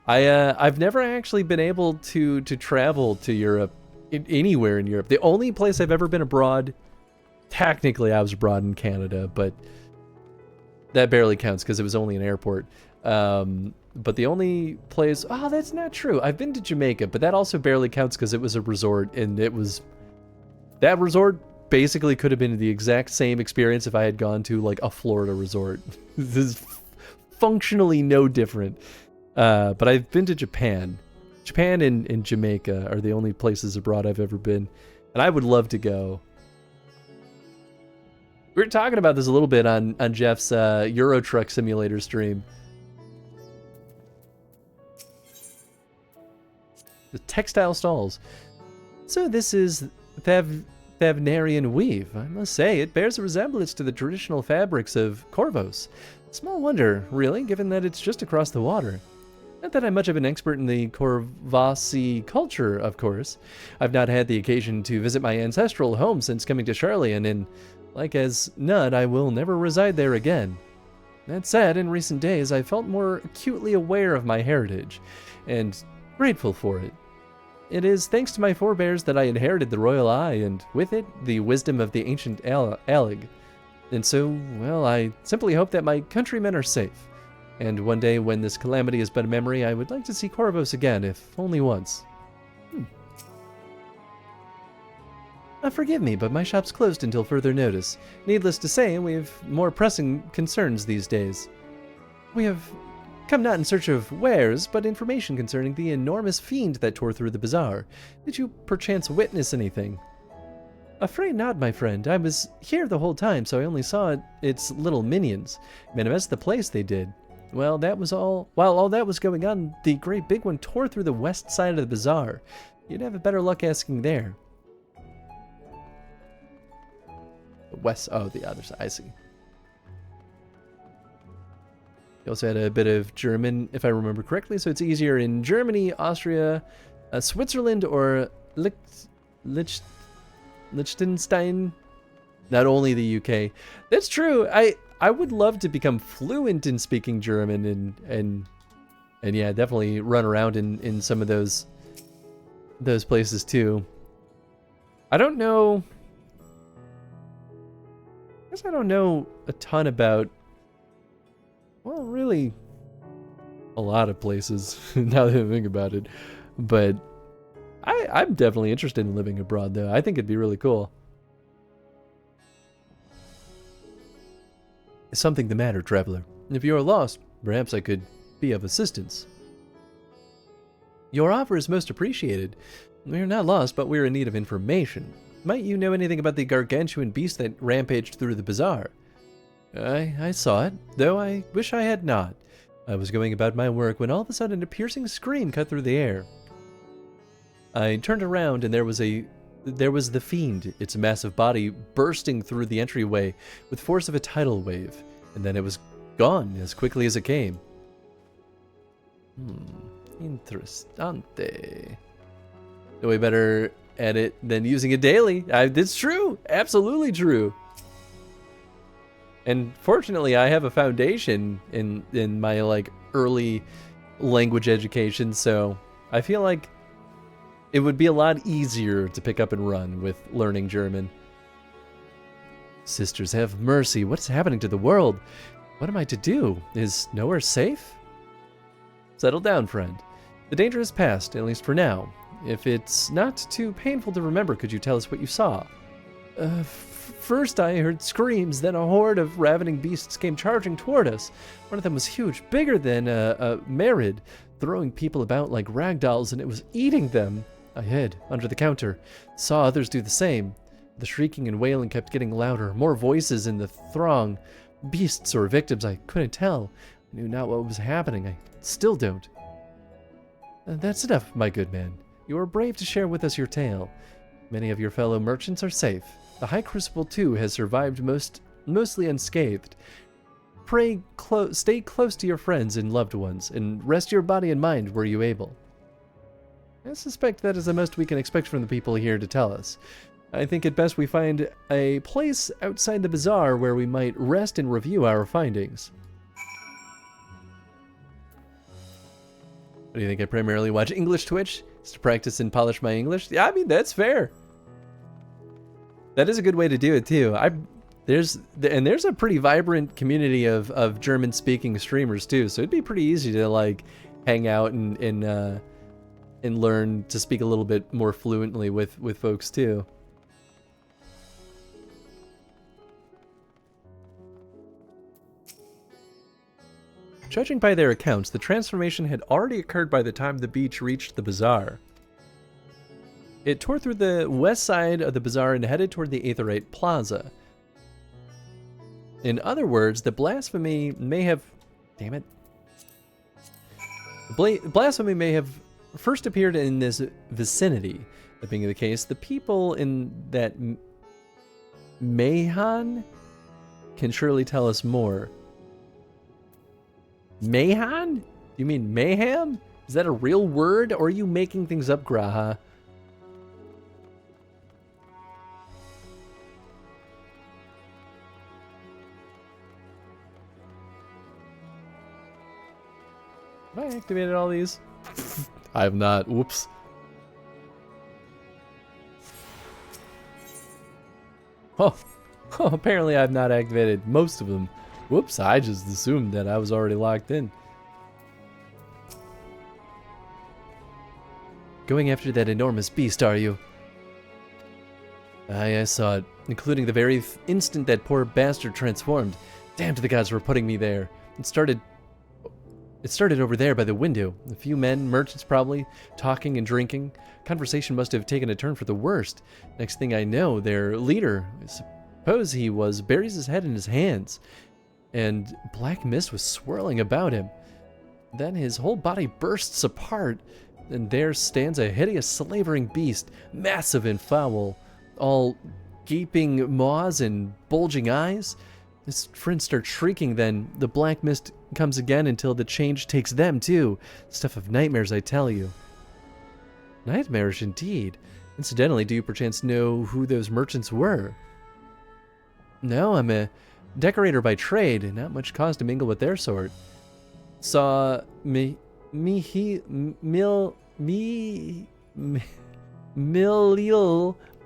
[SPEAKER 13] I've never actually been able to travel to Europe, anywhere in Europe. The only place I've ever been abroad, technically I was abroad in Canada, but that barely counts because it was only an airport. But the only place, oh, that's not true. I've been to Jamaica, but that also barely counts because it was a resort, and that resort basically could have been the exact same experience if I had gone to like a Florida resort. This is functionally no different. But I've been to Japan. Japan and Jamaica are the only places abroad I've ever been, and I would love to go. We were talking about this a little bit on Jeff's Euro Truck Simulator stream. The textile stalls. So this is Thavnarian weave. I must say, it bears a resemblance to the traditional fabrics of Corvos. Small wonder, really, given that it's just across the water. Not that I'm much of an expert in the Corvosi culture, of course. I've not had the occasion to visit my ancestral home since coming to Charlian, and like as Nud, I will never reside there again. That said, in recent days, I felt more acutely aware of my heritage, and grateful for it. It is thanks to my forebears that I inherited the royal eye, and with it, the wisdom of the ancient Alig. And so, well, I simply hope that my countrymen are safe. And one day, when this calamity is but a memory, I would like to see Corvos again, if only once. Forgive me, but my shop's closed until further notice. Needless to say, we have more pressing concerns these days. We have come not in search of wares, but information concerning the enormous fiend that tore through the bazaar. Did you perchance witness anything? Afraid not, my friend. I was here the whole time, so I only saw its little minions. Manifest the place they did. Well, that was all. While all that was going on, the great big one tore through the west side of the bazaar. You'd have a better luck asking there. West, oh, the other side, I see. You also had a bit of German, if I remember correctly, so it's easier in Germany, Austria, Switzerland, or Liechtenstein. Not only the UK. That's true. I would love to become fluent in speaking German and yeah, definitely run around in some of those places too. I don't know. I guess I don't know a ton about, well, really a lot of places now that I think about it. But I'm definitely interested in living abroad, though. I think it'd be really cool. Is something the matter, traveler? If you are lost, perhaps I could be of assistance. Your offer is most appreciated. We are not lost, but we are in need of information. Might you know anything about the gargantuan beast that rampaged through the bazaar? I saw it, though I wish I had not. I was going about my work when all of a sudden a piercing scream cut through the air. I turned around and there was the fiend, its massive body bursting through the entryway with force of a tidal wave, and then it was gone as quickly as it came. Interessante. Way better at it than using it daily. It's true. Absolutely true. And fortunately, I have a foundation in my like early language education, so I feel like it would be a lot easier to pick up and run with learning German. Sisters, have mercy. What's happening to the world? What am I to do? Is nowhere safe? Settle down, friend. The danger is past, at least for now. If it's not too painful to remember, could you tell us what you saw? First I heard screams, then a horde of ravening beasts came charging toward us. One of them was huge, bigger than a Merid, throwing people about like ragdolls, and it was eating them. I hid under the counter, saw others do the same. The shrieking and wailing kept getting louder, more voices in the throng. Beasts or victims, I couldn't tell. I knew not what was happening. I still don't. That's enough, my good man. You are brave to share with us your tale. Many of your fellow merchants are safe. The High Crucible, too, has survived mostly unscathed. Pray stay close to your friends and loved ones, and rest your body and mind were you able. I suspect that is the most we can expect from the people here to tell us. I think it best we find a place outside the bazaar where we might rest and review our findings. What do you think? I primarily watch English Twitch to practice and polish my English? Yeah, I mean, that's fair. That is a good way to do it too. There's a pretty vibrant community of German-speaking streamers too, so it'd be pretty easy to like hang out and learn to speak a little bit more fluently with folks too. Judging by their accounts, the transformation had already occurred by the time the beach reached the bazaar. It tore through the west side of the bazaar and headed toward the Aetherite Plaza. In other words, the blasphemy may have... Damn it. Blasphemy may have first appeared in this vicinity. That being the case, the people in that Mayhan can surely tell us more. Mayhan? You mean mayhem? Is that a real word, or are you making things up, Graha? Have I activated all these? I have not. Whoops. Oh, apparently I've not activated most of them. Whoops, I just assumed that I was already locked in. Going after that enormous beast, are you? Aye, I saw it, including the very instant that poor bastard transformed. Damn to the gods for putting me there. It started over there by the window. A few men, merchants probably, talking and drinking. Conversation must have taken a turn for the worst. Next thing I know, their leader, I suppose he was, buries his head in his hands. And black mist was swirling about him. Then his whole body bursts apart, and there stands a hideous slavering beast, massive and foul, all gaping maws and bulging eyes. His friends start shrieking, then the black mist comes again until the change takes them too. Stuff of nightmares, I tell you. Nightmarish indeed. Incidentally, do you perchance know who those merchants were? No, I'm a decorator by trade, and not much cause to mingle with their sort. Saw Milil,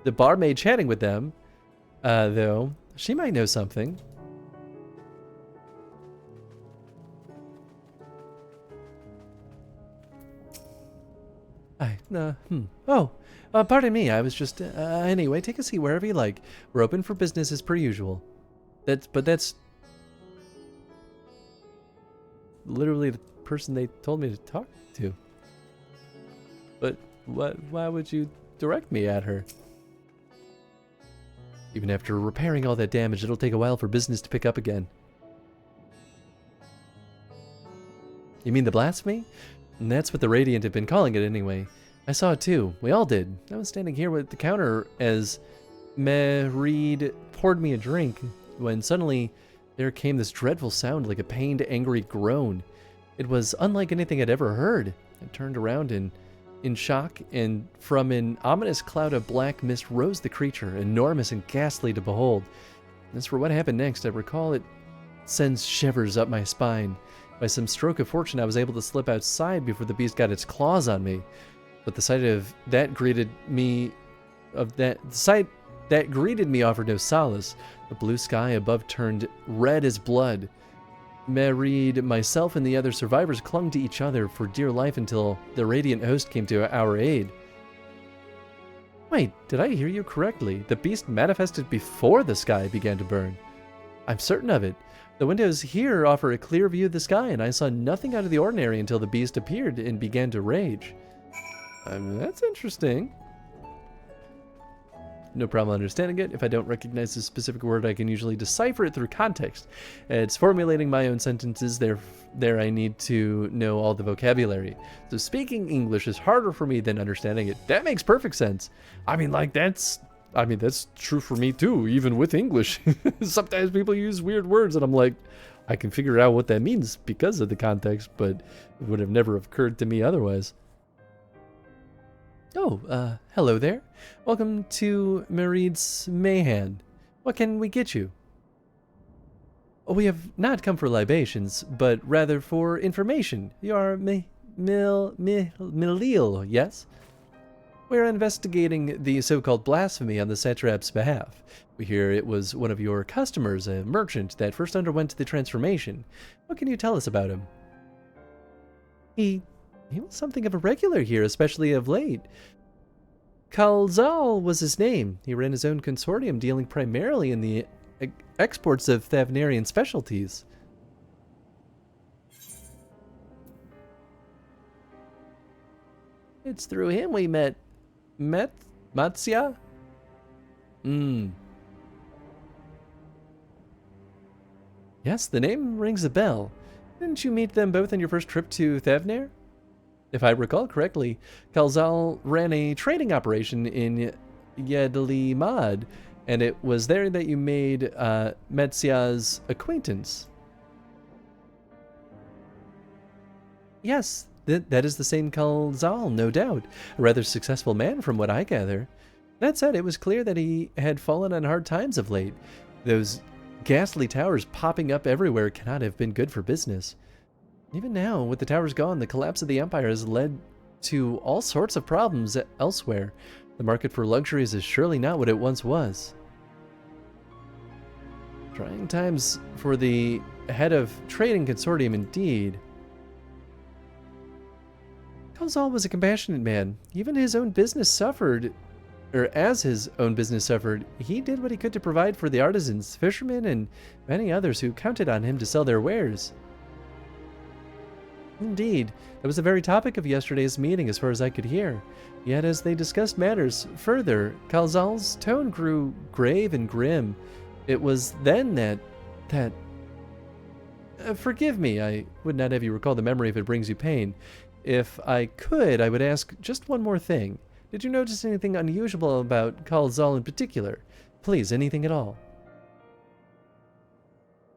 [SPEAKER 13] the barmaid, chatting with them, though. She might know something. Oh, pardon me, I was just, anyway, take a seat wherever you like. We're open for business as per usual. That's literally the person they told me to talk to. But why would you direct me at her? Even after repairing all that damage, it'll take a while for business to pick up again. You mean the blasphemy? And that's what the Radiant had been calling it anyway. I saw it too. We all did. I was standing here at the counter as Merid poured me a drink, when suddenly there came this dreadful sound like a pained, angry groan. It was unlike anything I'd ever heard. I turned around in shock, and from an ominous cloud of black mist rose the creature, enormous and ghastly to behold. As for what happened next, I recall it sends shivers up my spine. By some stroke of fortune, I was able to slip outside before the beast got its claws on me. But the sight that greeted me offered no solace. The blue sky above turned red as blood. Marid, myself, and the other survivors clung to each other for dear life until the radiant host came to our aid. Wait, did I hear you correctly? The beast manifested before the sky began to burn. I'm certain of it. The windows here offer a clear view of the sky, and I saw nothing out of the ordinary until the beast appeared and began to rage. That's interesting. No problem understanding it. If I don't recognize a specific word, I can usually decipher it through context. It's formulating my own sentences. There I need to know all the vocabulary. So speaking English is harder for me than understanding it. That makes perfect sense. That's true for me too, even with English. Sometimes people use weird words and I'm like, I can figure out what that means because of the context, but it would have never occurred to me otherwise. Oh, hello there. Welcome to Marid's Mayhan. What can we get you? Oh, we have not come for libations, but rather for information. You are Milil, yes? We are investigating the so-called blasphemy on the satrap's behalf. We hear it was one of your customers, a merchant, that first underwent the transformation. What can you tell us about him? He was something of a regular here, especially of late. Kalzal was his name. He ran his own consortium, dealing primarily in the exports of Thavnarian specialties. It's through him we met Matsya? Yes, the name rings a bell. Didn't you meet them both on your first trip to Thavnar? If I recall correctly, Kalzal ran a trading operation in Yedlimad, and it was there that you made Matsya's acquaintance. Yes, that is the same Kalzal, no doubt. A rather successful man from what I gather. That said, it was clear that he had fallen on hard times of late. Those ghastly towers popping up everywhere cannot have been good for business. Even now, with the towers gone, the collapse of the Empire has led to all sorts of problems elsewhere. The market for luxuries is surely not what it once was. Trying times for the head of trading consortium indeed. Kalzal was a compassionate man. Even his own business suffered, or as his own business suffered, he did what he could to provide for the artisans, fishermen, and many others who counted on him to sell their wares. Indeed, that was the very topic of yesterday's meeting as far as I could hear. Yet as they discussed matters further, Kalzal's tone grew grave and grim. It was then that forgive me, I would not have you recall the memory if it brings you pain. If I could, I would ask just one more thing. Did you notice anything unusual about Kalzal in particular? Please, anything at all.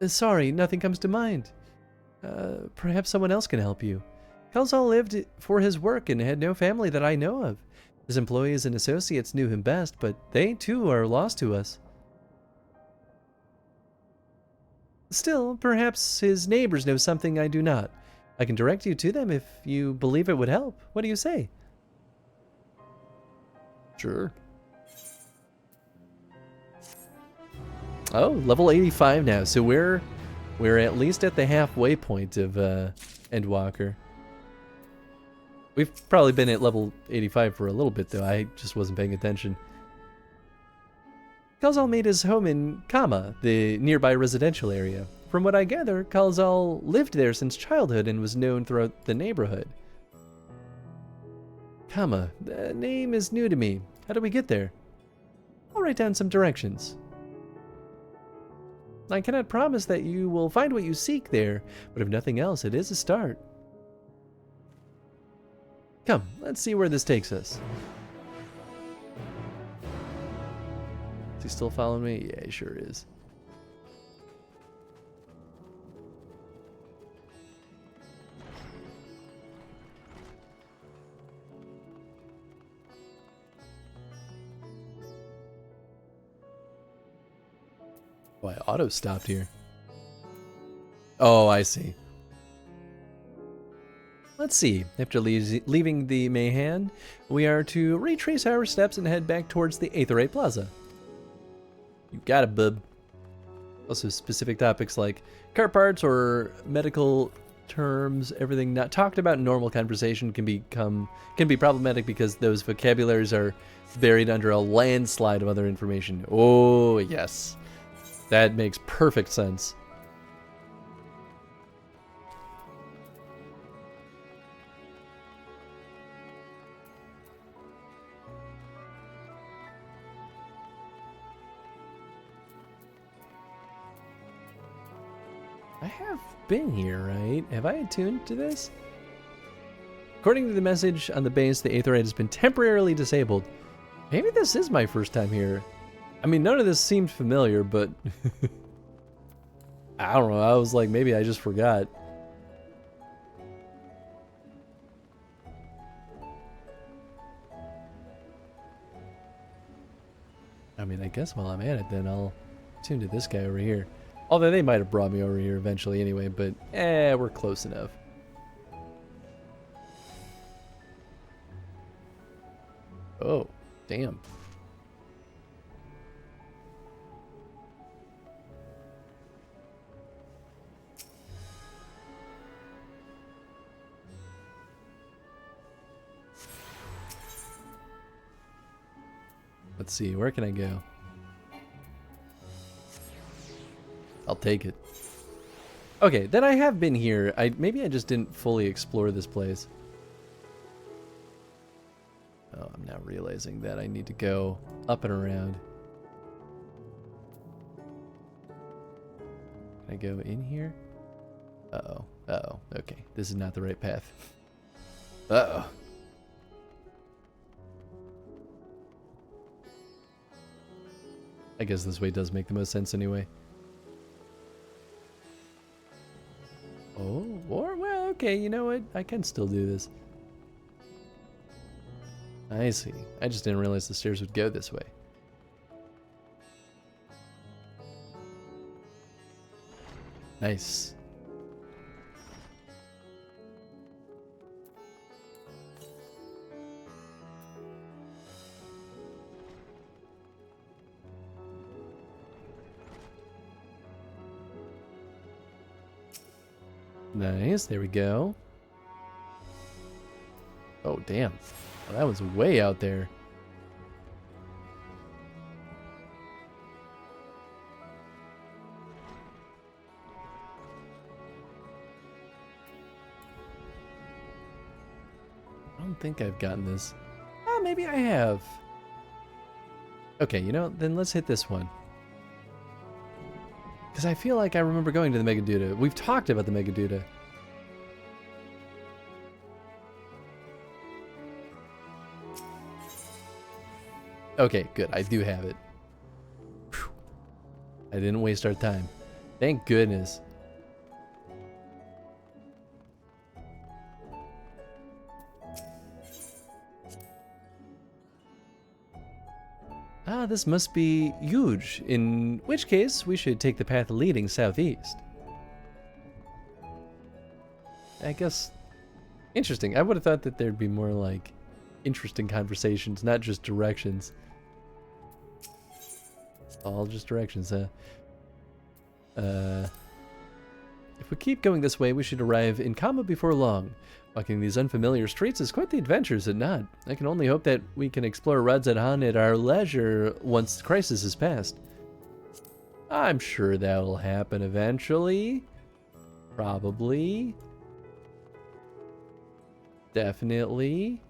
[SPEAKER 13] Sorry, nothing comes to mind. Perhaps someone else can help you. Kalzal lived for his work and had no family that I know of. His employees and associates knew him best, but they too are lost to us. Still, perhaps his neighbors know something I do not. I can direct you to them if you believe it would help. What do you say? Sure. Oh, level 85 now, so we're at least at the halfway point of Endwalker. We've probably been at level 85 for a little bit, though. I just wasn't paying attention. Kalzal made his home in Kama, the nearby residential area. From what I gather, Kalzal lived there since childhood and was known throughout the neighborhood. Kama, the name is new to me. How do we get there? I'll write down some directions. I cannot promise that you will find what you seek there, but if nothing else, it is a start. Come, let's see where this takes us. Is he still following me? Yeah, he sure is. Why, auto stopped here. Oh, I see. Let's see. After leaving the Mayhan, we are to retrace our steps and head back towards the Aetherite Plaza. You got it, bub. Also, specific topics like car parts or medical terms, everything not talked about in normal conversation can be problematic because those vocabularies are buried under a landslide of other information. Oh, yes. That makes perfect sense. I have been here, right? Have I attuned to this? According to the message on the base, the Aetherite has been temporarily disabled. Maybe this is my first time here. I mean, none of this seemed familiar, but I don't know. I was like, maybe I just forgot. I mean, I guess while I'm at it, then I'll tune to this guy over here. Although they might have brought me over here eventually anyway, but we're close enough. Oh, damn. Let's see, where can I go? I'll take it. Okay, then I have been here. Maybe I just didn't fully explore this place. Oh, I'm now realizing that I need to go up and around. Can I go in here? Uh-oh. Uh-oh. Okay, this is not the right path. Uh-oh. I guess this way does make the most sense anyway. Oh, well, okay, you know what? I can still do this. I see. I just didn't realize the stairs would go this way. Nice. Nice, there we go. Oh, damn. Well, that was way out there. I don't think I've gotten this. Oh, maybe I have. Okay, you know, then let's hit this one. Because I feel like I remember going to the Megaduda. We've talked about the Megaduda. Okay, good. I do have it. Whew. I didn't waste our time. Thank goodness. Ah, this must be huge, in which case we should take the path leading southeast. I guess, interesting. I would have thought that there'd be more like interesting conversations, not just directions. All just directions, huh? If we keep going this way, we should arrive in Kama before long. Walking these unfamiliar streets is quite the adventure, is it not? I can only hope that we can explore Radzat at our leisure once the crisis is past. I'm sure that'll happen eventually. Probably. Definitely.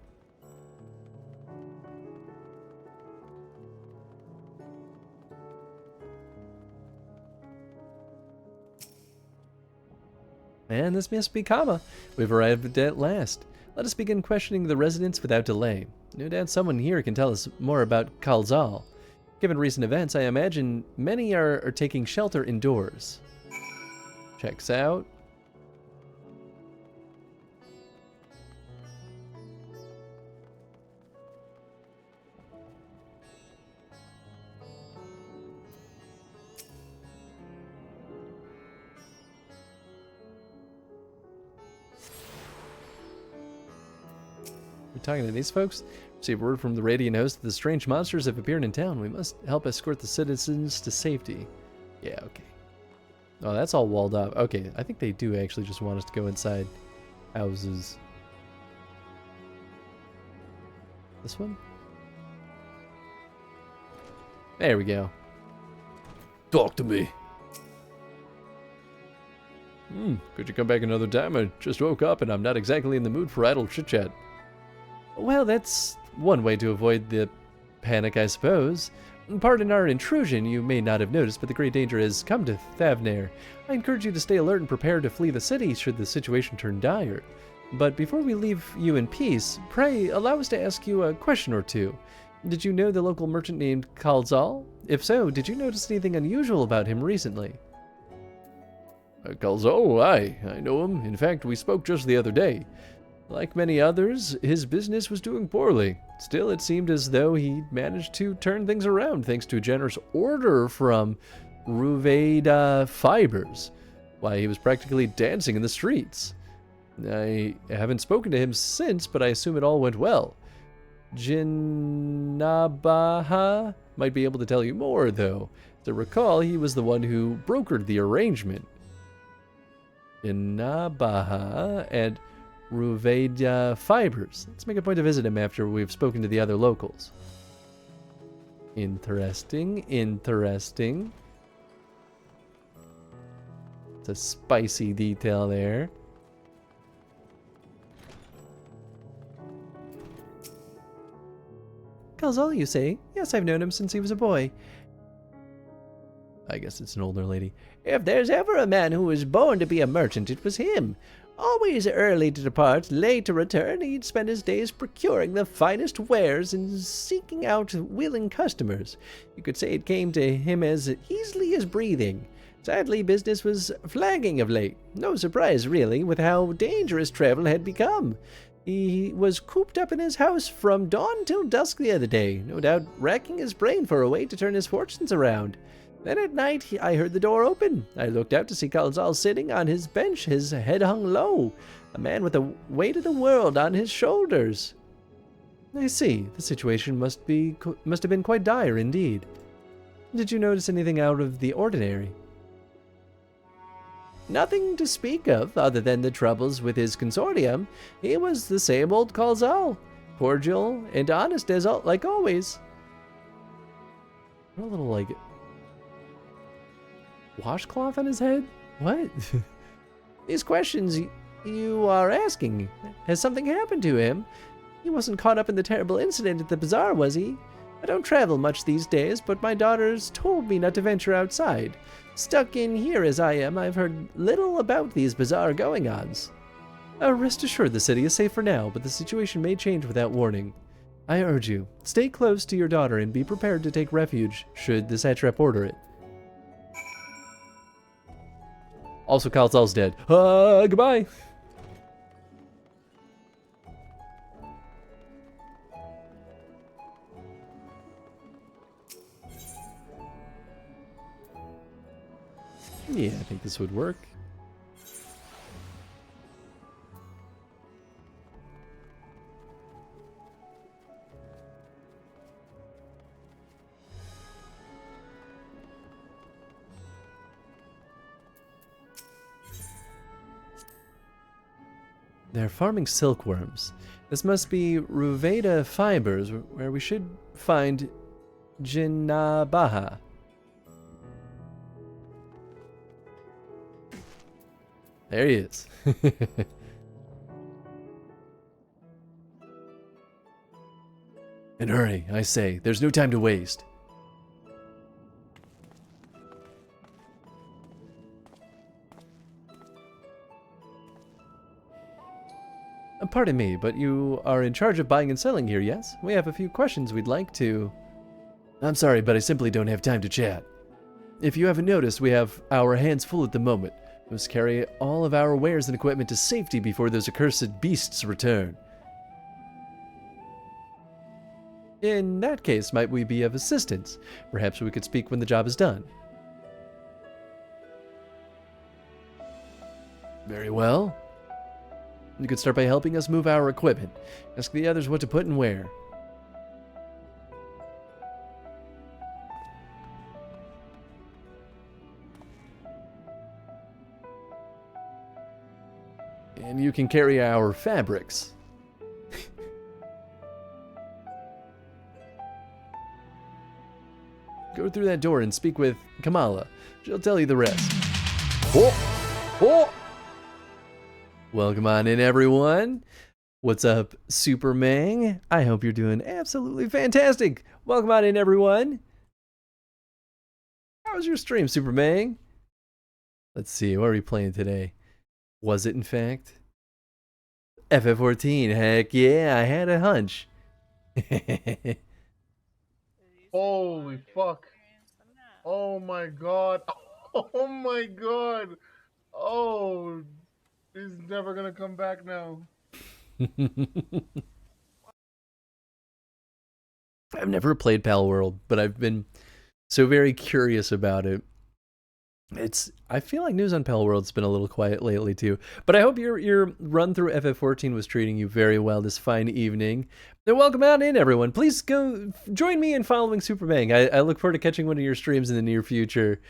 [SPEAKER 13] And this must be Kama. We've arrived at last. Let us begin questioning the residents without delay. No doubt someone here can tell us more about Kalzal. Given recent events, I imagine many are taking shelter indoors. Checks out. talking to these folks? Receive word from the Radiant host that the strange monsters have appeared in town. We must help escort the citizens to safety. Yeah, okay. Oh, that's all walled off. Okay, I think they do actually just want us to go inside houses. This one? There we go. Talk to me. Could you come back another time? I just woke up and I'm not exactly in the mood for idle chit-chat. Well, that's one way to avoid the panic, I suppose. Pardon our intrusion, you may not have noticed, but the great danger has come to Thavnair. I encourage you to stay alert and prepare to flee the city should the situation turn dire. But before we leave you in peace, pray allow us to ask you a question or two. Did you know the local merchant named Kalzal? If so, did you notice anything unusual about him recently?
[SPEAKER 1] Kalzal, aye, I know him. In fact, we spoke just the other day. Like many others, his business was doing poorly. Still, it seemed as though he managed to turn things around thanks to a generous order from Ruveda Fibers. Why, he was practically dancing in the streets. I haven't spoken to him since, but I assume it all went well. Jinnabaha might be able to tell you more, though. To recall, he was the one who brokered the arrangement. Jinnabaha and Ruveda Fibers. Let's make a point to visit him after we've spoken to the other locals. Interesting, interesting. It's a spicy detail there.
[SPEAKER 13] Kalzal, you say? Yes, I've known him since he was a boy.
[SPEAKER 1] I guess it's an older lady.
[SPEAKER 20] If there's ever a man who was born to be a merchant, it was him. Always early to depart, late to return, he'd spend his days procuring the finest wares and seeking out willing customers. You could say it came to him as easily as breathing. Sadly, business was flagging of late. No surprise, really, with how dangerous travel had become. He was cooped up in his house from dawn till dusk the other day, no doubt racking his brain for a way to turn his fortunes around. Then at night, I heard the door open. I looked out to see Kalzal sitting on his bench, his head hung low, a man with the weight of the world on his shoulders.
[SPEAKER 13] I see. The situation must have been quite dire indeed. Did you notice anything out of the ordinary?
[SPEAKER 20] Nothing to speak of, other than the troubles with his consortium. He was the same old Kalzal, cordial and honest like always.
[SPEAKER 13] A little, like, washcloth on his head? What?
[SPEAKER 20] These questions you are asking, has something happened to him? He wasn't caught up in the terrible incident at the bazaar, was he? I don't travel much these days, but my daughters told me not to venture outside. Stuck in here as I am, I've heard little about these bizarre going-ons.
[SPEAKER 13] Rest assured the city is safe for now, but the situation may change without warning. I urge you, stay close to your daughter and be prepared to take refuge should the satrap order it.
[SPEAKER 1] Also, Kalzal's dead. Goodbye!
[SPEAKER 13] Yeah, I think this would work. They're farming silkworms. This must be Ruveda Fibers, where we should find Jinnabaha. There he is.
[SPEAKER 1] And hurry, I say. There's no time to waste.
[SPEAKER 13] Pardon me, but you are in charge of buying and selling here, yes? We have a few questions we'd like to...
[SPEAKER 1] I'm sorry, but I simply don't have time to chat.
[SPEAKER 13] If you haven't noticed, we have our hands full at the moment. We must carry all of our wares and equipment to safety before those accursed beasts return. In that case, might we be of assistance? Perhaps we could speak when the job is done.
[SPEAKER 1] Very well.
[SPEAKER 13] You could start by helping us move our equipment. Ask the others what to put and where. And you can carry our fabrics. Go through that door and speak with Kamala. She'll tell you the rest. Oh! Oh! Welcome on in, everyone. What's up, Super Mang? I hope you're doing absolutely fantastic. Welcome on in, everyone. How was your stream, Super Mang? Let's see, what are we playing today? Was it, in fact? FF14, heck yeah, I had a hunch.
[SPEAKER 7] Holy fuck. Oh my god. Oh my god. Oh, he's never gonna come back now.
[SPEAKER 13] I've never played Pal World, but I've been so very curious about it. I feel like news on Pal World's been a little quiet lately too. But I hope your run through FF14 was treating you very well this fine evening. Then welcome out in, everyone. Please go join me in following Super Bang. I look forward to catching one of your streams in the near future.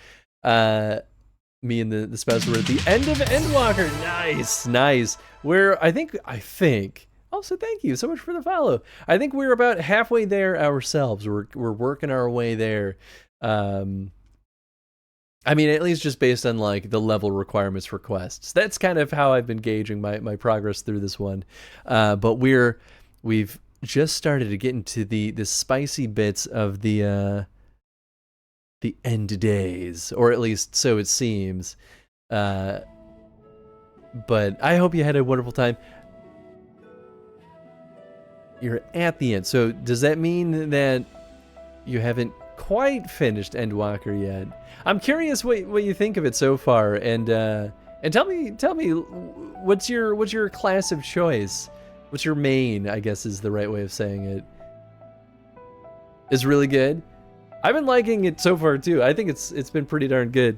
[SPEAKER 13] Me and the spouse were at the end of Endwalker. Nice. I think. Also, thank you so much for the follow. I think we're about halfway there ourselves. We're working our way there. I mean, at least just based on like the level requirements for quests. That's kind of how I've been gauging my progress through this one. But we've just started to get into the spicy bits of the end days, or at least so it seems. But I hope you had a wonderful time. You're at the end. So does that mean that you haven't quite finished Endwalker yet? I'm curious what you think of it so far, and tell me what's your class of choice? What's your main, I guess is the right way of saying it. Is really good. I've been liking it so far too. I think it's been pretty darn good.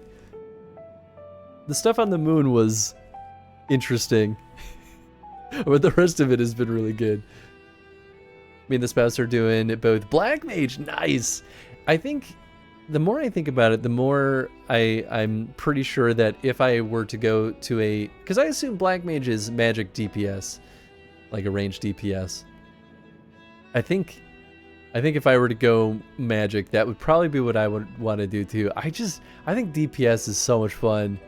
[SPEAKER 13] The stuff on the moon was interesting, but the rest of it has been really good. Me and the spouse are doing both Black Mage. Nice. I think the more I think about it, the more I'm pretty sure that if I were to go to because I assume Black Mage is magic DPS, like a ranged DPS. I think if I were to go magic, that would probably be what I would want to do too. I think DPS is so much fun.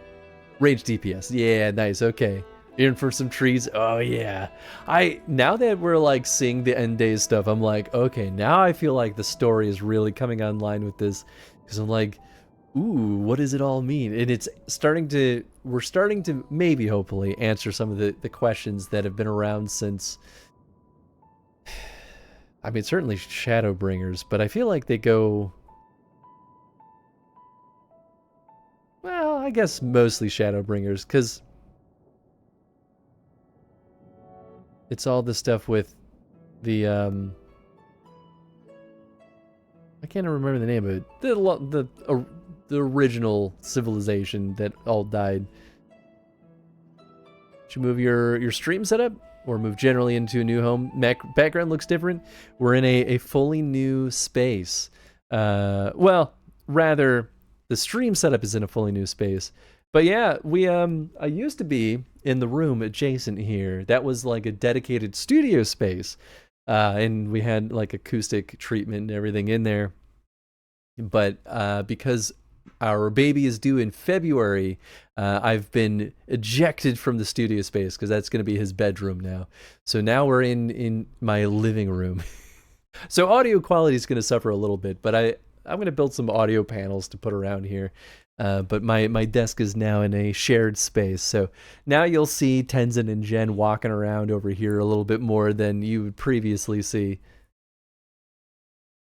[SPEAKER 13] Ranged DPS. Yeah, nice. Okay. In for some trees. Oh yeah. Now that we're like seeing the end days stuff, I'm like, okay, now I feel like the story is really coming online with this, because I'm like, ooh, what does it all mean? And we're starting to maybe hopefully answer some of the questions that have been around since, I mean, certainly Shadowbringers, but I feel like they go, well, I guess mostly Shadowbringers, because it's all the stuff with the I can't remember the name of it. The original civilization that all died. Should you move your stream setup or move generally into a new home? Background looks different. We're in a fully new space. Well, rather the stream setup is in a fully new space. But yeah, I used to be in the room adjacent here. That was like a dedicated studio space. And we had like acoustic treatment and everything in there. But because our baby is due in February, I've been ejected from the studio space because that's going to be his bedroom now. So now we're in my living room. So audio quality is going to suffer a little bit, but I'm going to build some audio panels to put around here. But my desk is now in a shared space. So now you'll see Tenzin and Jen walking around over here a little bit more than you would previously see.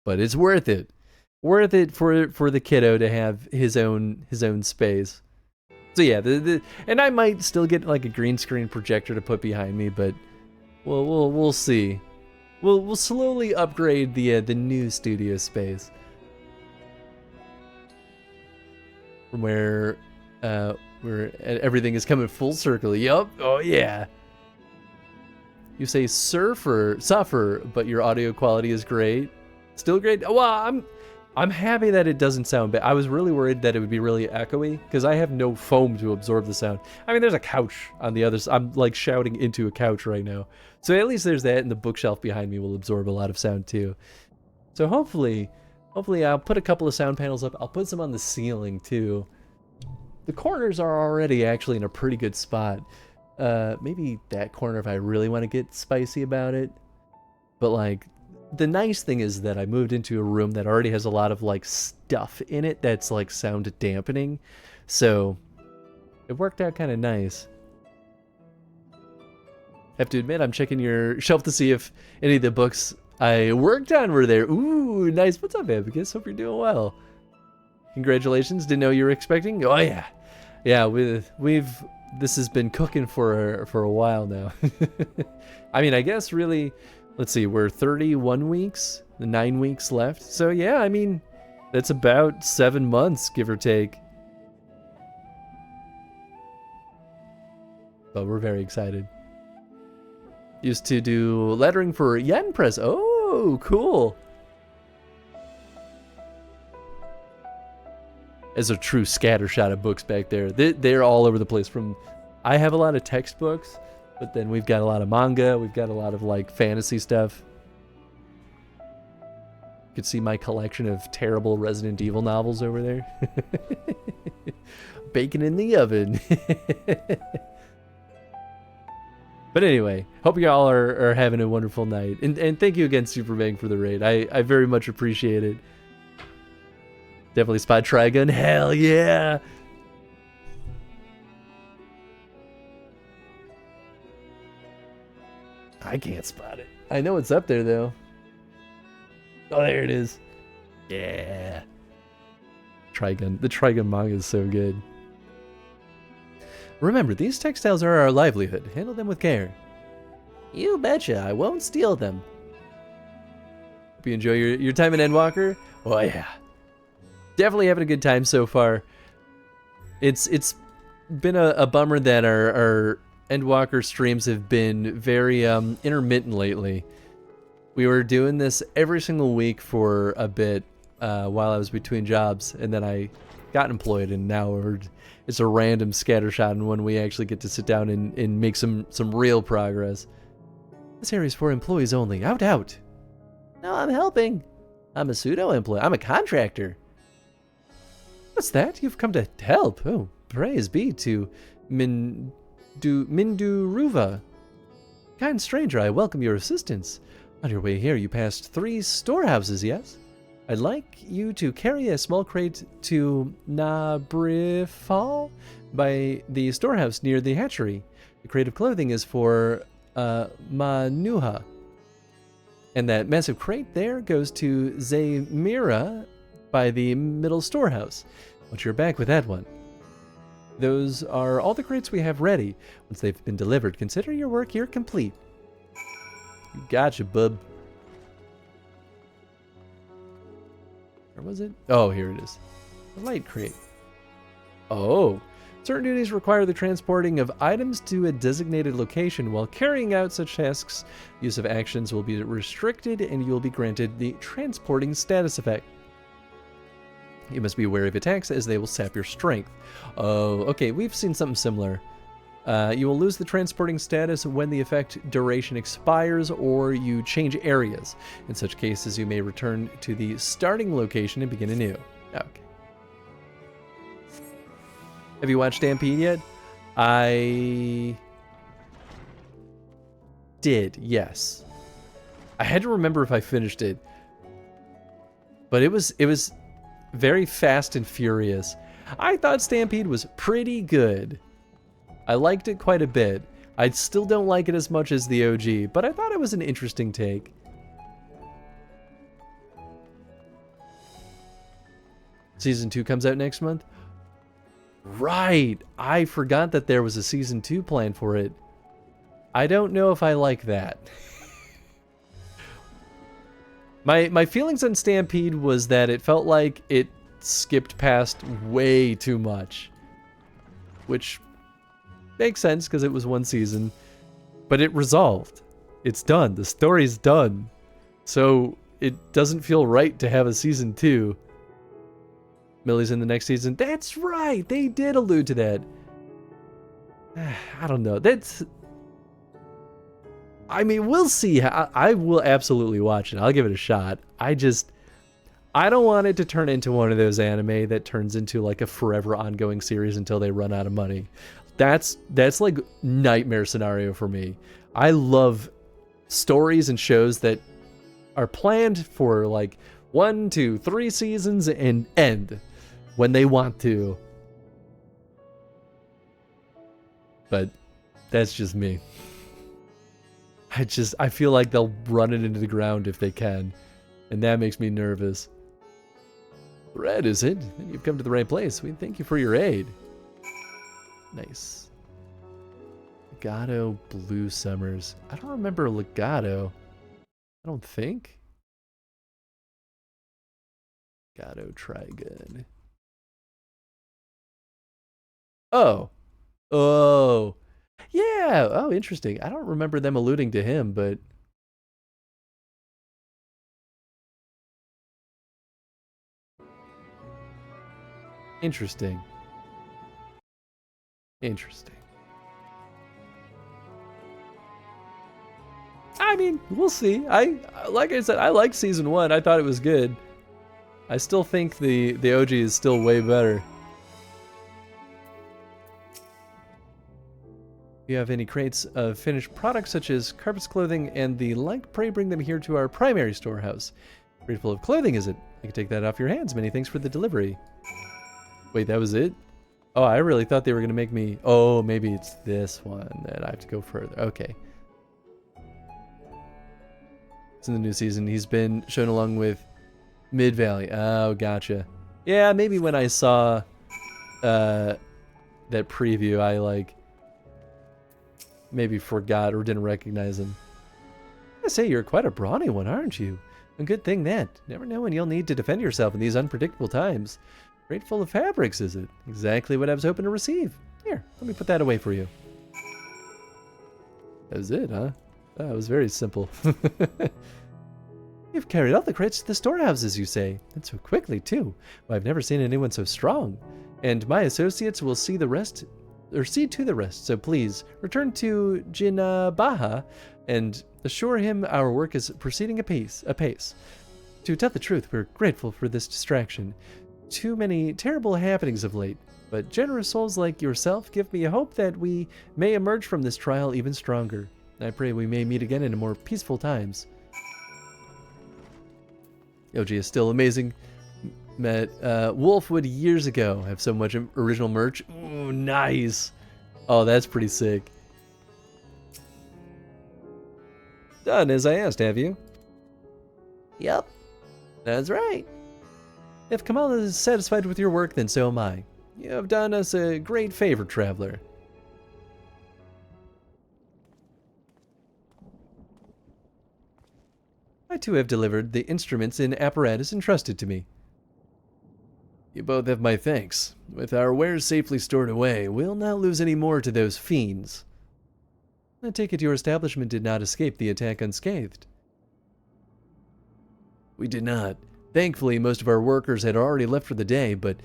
[SPEAKER 13] But it's worth it. Worth it for the kiddo to have his own space. So yeah, and I might still get like a green screen projector to put behind me, but we'll see. We'll slowly upgrade the new studio space. From where everything is coming full circle. Yup. Oh yeah.
[SPEAKER 1] You say suffer, but your audio quality is great. Still great. Well, I'm happy that it doesn't sound bad. I was really worried that it would be really echoey because I have no foam to absorb the sound. I mean, there's a couch on the other side. I'm like shouting into a couch right now. So at least there's that, and the bookshelf behind me will absorb a lot of sound too. So hopefully I'll put a couple of sound panels up. I'll put some on the ceiling too. The corners are already actually in a pretty good spot. Maybe that corner if I really want to get spicy about it. But like, the nice thing is that I moved into a room that already has a lot of like stuff in it that's like sound dampening. So it worked out kind of nice. Have to admit, I'm checking your shelf to see if any of the books I worked on were there. Ooh, nice. What's up, Abacus? Hope you're doing well. Congratulations. Didn't know you were expecting. Oh yeah. Yeah, this has been cooking for a while now. I mean, I guess really, let's see, we're 31 weeks, 9 weeks left. So yeah, I mean, that's about 7 months, give or take. But we're very excited. Used to do lettering for Yen Press. Oh, cool. As a true scattershot of books back there. They're all over the place. I have a lot of textbooks, but then we've got a lot of manga. We've got a lot of like fantasy stuff. You could see my collection of terrible Resident Evil novels over there. Bacon in the oven. But anyway, hope you all are having a wonderful night. And thank you again, Superbang, for the raid. I very much appreciate it. Definitely spot Trigun. Hell yeah! I can't spot it. I know it's up there, though. Oh, there it is. Yeah. Trigun. The Trigun manga is so good. Remember, these textiles are our livelihood. Handle them with care. You betcha, I won't steal them. Hope you enjoy your time in Endwalker. Oh, yeah. Definitely having a good time so far. It's been a bummer that our Endwalker streams have been very intermittent lately. We were doing this every single week for a bit while I was between jobs, and then I got employed, and now it's a random scattershot and when we actually get to sit down and make some real progress. This area is for employees only. Out. No, I'm helping. I'm a pseudo-employee. I'm a contractor. What's that? You've come to help. Oh, praise be to Minduruva. Kind stranger, I welcome your assistance. On your way here, you passed 3 storehouses, yes? I'd like you to carry a small crate to Nabrifal by the storehouse near the hatchery. The crate of clothing is for Manuha. And that massive crate there goes to Zaymira by the middle storehouse. Once you're back with that one. Those are all the crates we have ready. Once they've been delivered, consider your work here complete. You gotcha, bub. Where was it? Oh, here it is. The light crate. Oh. Certain duties require the transporting of items to a designated location. While carrying out such tasks, use of actions will be restricted and you will be granted the transporting status effect. You must be aware of attacks as they will sap your strength. Oh, okay, we've seen something similar. You will lose the transporting status when the effect duration expires or you change areas. In such cases, you may return to the starting location and begin anew. Okay. Have you watched Stampede yet? I did, yes. I had to remember if I finished it. But it was very fast and furious. I thought Stampede was pretty good. I liked it quite a bit. I still don't like it as much as the OG, but I thought it was an interesting take. Season 2 comes out next month? Right! I forgot that there was a Season 2 plan for it. I don't know if I like that. My feelings on Stampede was that it felt like it skipped past way too much. Which makes sense because it was one season. But it resolved. It's done. The story's done. So it doesn't feel right to have a season 2. Millie's in the next season. That's right. They did allude to that. I don't know. I mean, we'll see. I will absolutely watch it. I'll give it a shot. I don't want it to turn into one of those anime that turns into like a forever ongoing series until they run out of money. That's like nightmare scenario for me. I love stories and shows that are planned for like 1, 2, 3 seasons and end when they want to. But that's just me. I feel like they'll run it into the ground if they can. And that makes me nervous. Red, is it? Then you've come to the right place. We thank you for your aid. Nice. Legato Blue Summers. I don't remember Legato. I don't think. Legato Trigun. Oh. Oh. Yeah. Oh, interesting. I don't remember them alluding to him, but... Interesting. Interesting. I mean, we'll see. Like I said, I liked season 1. I thought it was good. I still think the OG is still way better. If you have any crates of finished products such as carpets, clothing, and the like, pray bring them here to our primary storehouse. Crate full of clothing, is it? I can take that off your hands. Many thanks for the delivery. Wait, that was it? Oh, I really thought they were going to make me... Oh, maybe it's this one that I have to go further. Okay. It's in the new season. He's been shown along with Mid-Valley. Oh, gotcha. Yeah, maybe when I saw that preview, I, like, maybe forgot or didn't recognize him. I say you're quite a brawny one, aren't you? A good thing that. Never know when you'll need to defend yourself in these unpredictable times. Crate full of fabrics, is it? Exactly what I was hoping to receive. Here, let me put that away for you. That was it, huh? That was very simple. You've carried all the crates to the storehouses, you say. And so quickly, too. Well, I've never seen anyone so strong. And my associates will see the rest, or see to the rest. So please, return to Jinabaha and assure him our work is proceeding apace. To tell the truth, we're grateful for this distraction. Too many terrible happenings of late, but generous souls like yourself give me a hope that we may emerge from this trial even stronger. I pray we may meet again in more peaceful times. OG is still amazing. Met Wolfwood years ago. Have so much original merch. Ooh, nice. Oh, that's pretty sick. Done as I asked, have you? Yep. That's right. If Kamala is satisfied with your work, then so am I. You have done us a great favor, traveler. I too have delivered the instruments and apparatus entrusted to me. You both have my thanks. With our wares safely stored away, we'll not lose any more to those fiends. I take it your establishment did not escape the attack unscathed. We did not. Thankfully, most of our workers had already left for the day, but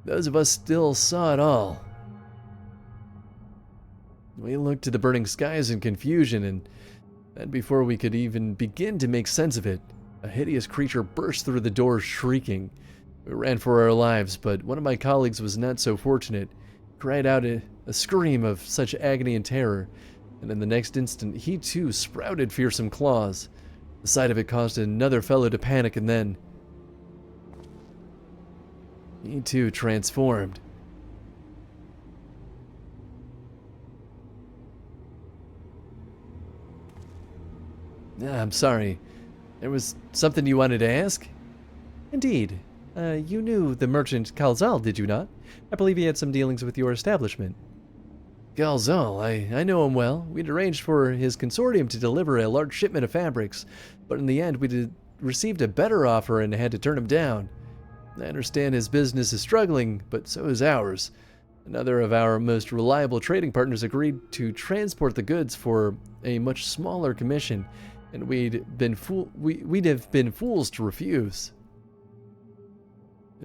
[SPEAKER 1] those of us still saw it all. We looked to the burning skies in confusion, and then before we could even begin to make sense of it, a hideous creature burst through the door shrieking. We ran for our lives, but one of my colleagues was not so fortunate. He cried out a scream of such agony and terror, and in the next instant he too sprouted fearsome claws. The sight of it caused another fellow to panic, and then he too transformed. I'm sorry. There was something you wanted to ask? Indeed. You knew the merchant Kalzal, did you not? I believe he had some dealings with your establishment. Kalzal, I know him well. We'd arranged for his consortium to deliver a large shipment of fabrics, but in the end we received a better offer and had to turn him down. I understand his business is struggling, but so is ours. Another of our most reliable trading partners agreed to transport the goods for a much smaller commission, and we'd have been fools to refuse.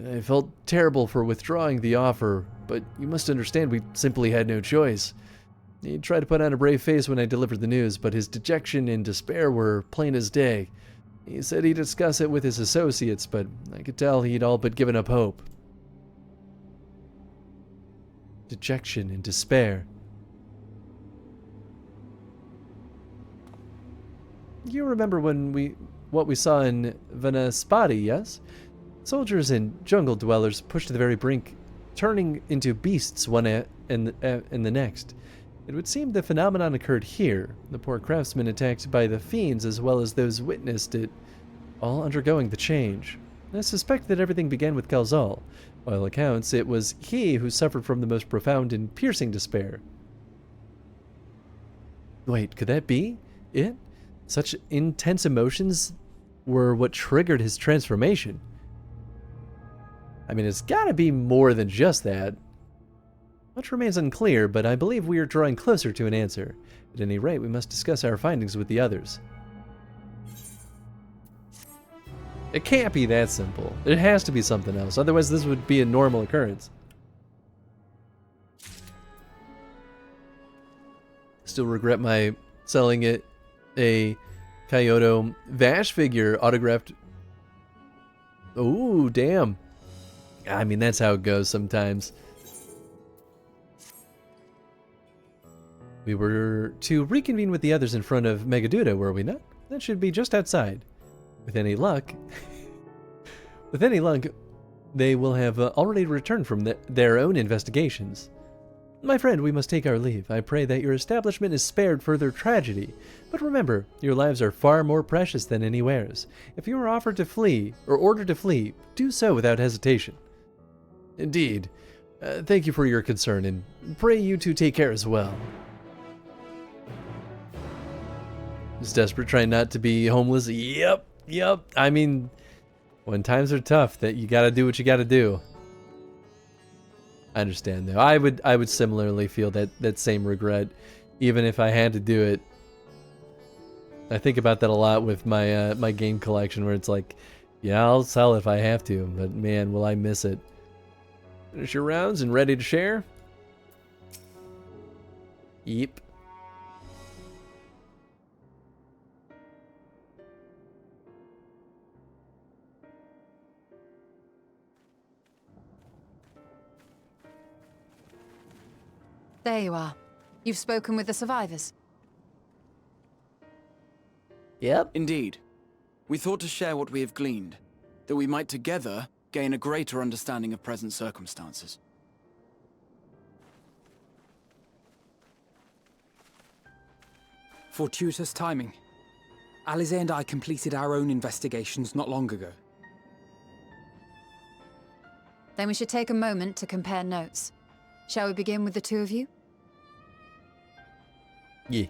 [SPEAKER 1] I felt terrible for withdrawing the offer, but you must understand we simply had no choice. He tried to put on a brave face when I delivered the news, but his dejection and despair were plain as day. He said he'd discuss it with his associates, but I could tell he'd all but given up hope. Dejection and despair. You remember what we saw in Vanaspati, yes? Soldiers and jungle dwellers pushed to the very brink, turning into beasts one and the next. It would seem the phenomenon occurred here, the poor craftsmen attacked by the fiends as well as those witnessed it, all undergoing the change. I suspect that everything began with Kalzal. By all accounts, it was he who suffered from the most profound and piercing despair. Wait, could that be it? Such intense emotions were what triggered his transformation. I mean, it's gotta be more than just that. Much remains unclear, but I believe we are drawing closer to an answer. At any rate, we must discuss our findings with the others. It can't be that simple. It has to be something else, otherwise this would be a normal occurrence. Still regret my selling it a Kyoto Vash figure autographed. Ooh, damn. I mean, that's how it goes sometimes. We were to reconvene with the others in front of Megaduda, were we not? That should be just outside. With any luck, they will have already returned from their own investigations. My friend, we must take our leave. I pray that your establishment is spared further tragedy. But remember, your lives are far more precious than any wares. If you are offered to flee, or ordered to flee, do so without hesitation. Indeed. Thank you for your concern, and pray you two take care as well. Just desperate, trying not to be homeless. Yep. I mean, when times are tough, that you gotta do what you gotta do. I understand, though. I would similarly feel that same regret, even if I had to do it. I think about that a lot with my my game collection, where it's like, yeah, I'll sell it if I have to, but man, will I miss it. Finish your rounds and ready to share? Yep.
[SPEAKER 11] There you are. You've spoken with the survivors.
[SPEAKER 6] Yep.
[SPEAKER 19] Indeed. We thought to share what we have gleaned, that we might together gain a greater understanding of present circumstances. Fortuitous timing. Alize and I completed our own investigations not long ago.
[SPEAKER 11] Then we should take a moment to compare notes. Shall we begin with the two of you?
[SPEAKER 1] Yeah.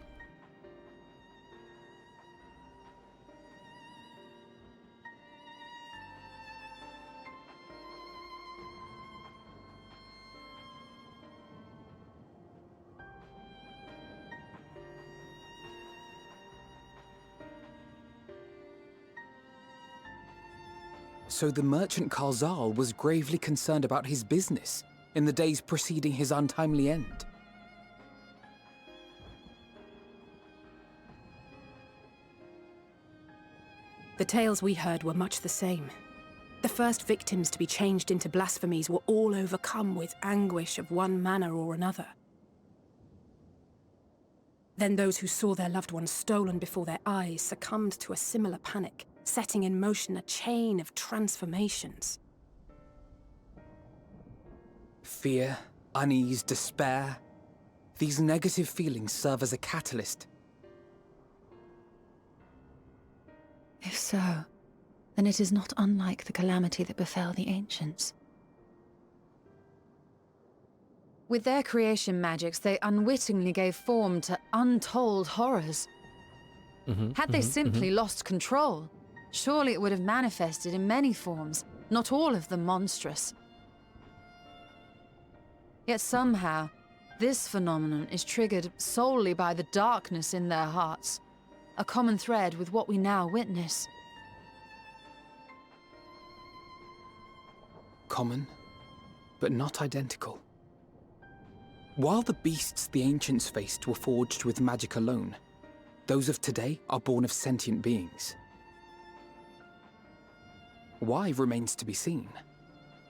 [SPEAKER 19] So the merchant Kalzal was gravely concerned about his business in the days preceding his untimely end.
[SPEAKER 18] The tales we heard were much the same. The first victims to be changed into blasphemies were all overcome with anguish of one manner or another. Then those who saw their loved ones stolen before their eyes succumbed to a similar panic, setting in motion a chain of transformations.
[SPEAKER 19] Fear, unease, despair. These negative feelings serve as a catalyst.
[SPEAKER 11] If so, then it is not unlike the calamity that befell the ancients. With their creation magics, they unwittingly gave form to untold horrors. Had they simply lost control, surely it would have manifested in many forms, not all of them monstrous. Yet somehow, this phenomenon is triggered solely by the darkness in their hearts, a common thread with what we now witness.
[SPEAKER 19] Common, but not identical. While the beasts the ancients faced were forged with magic alone, those of today are born of sentient beings. Why remains to be seen,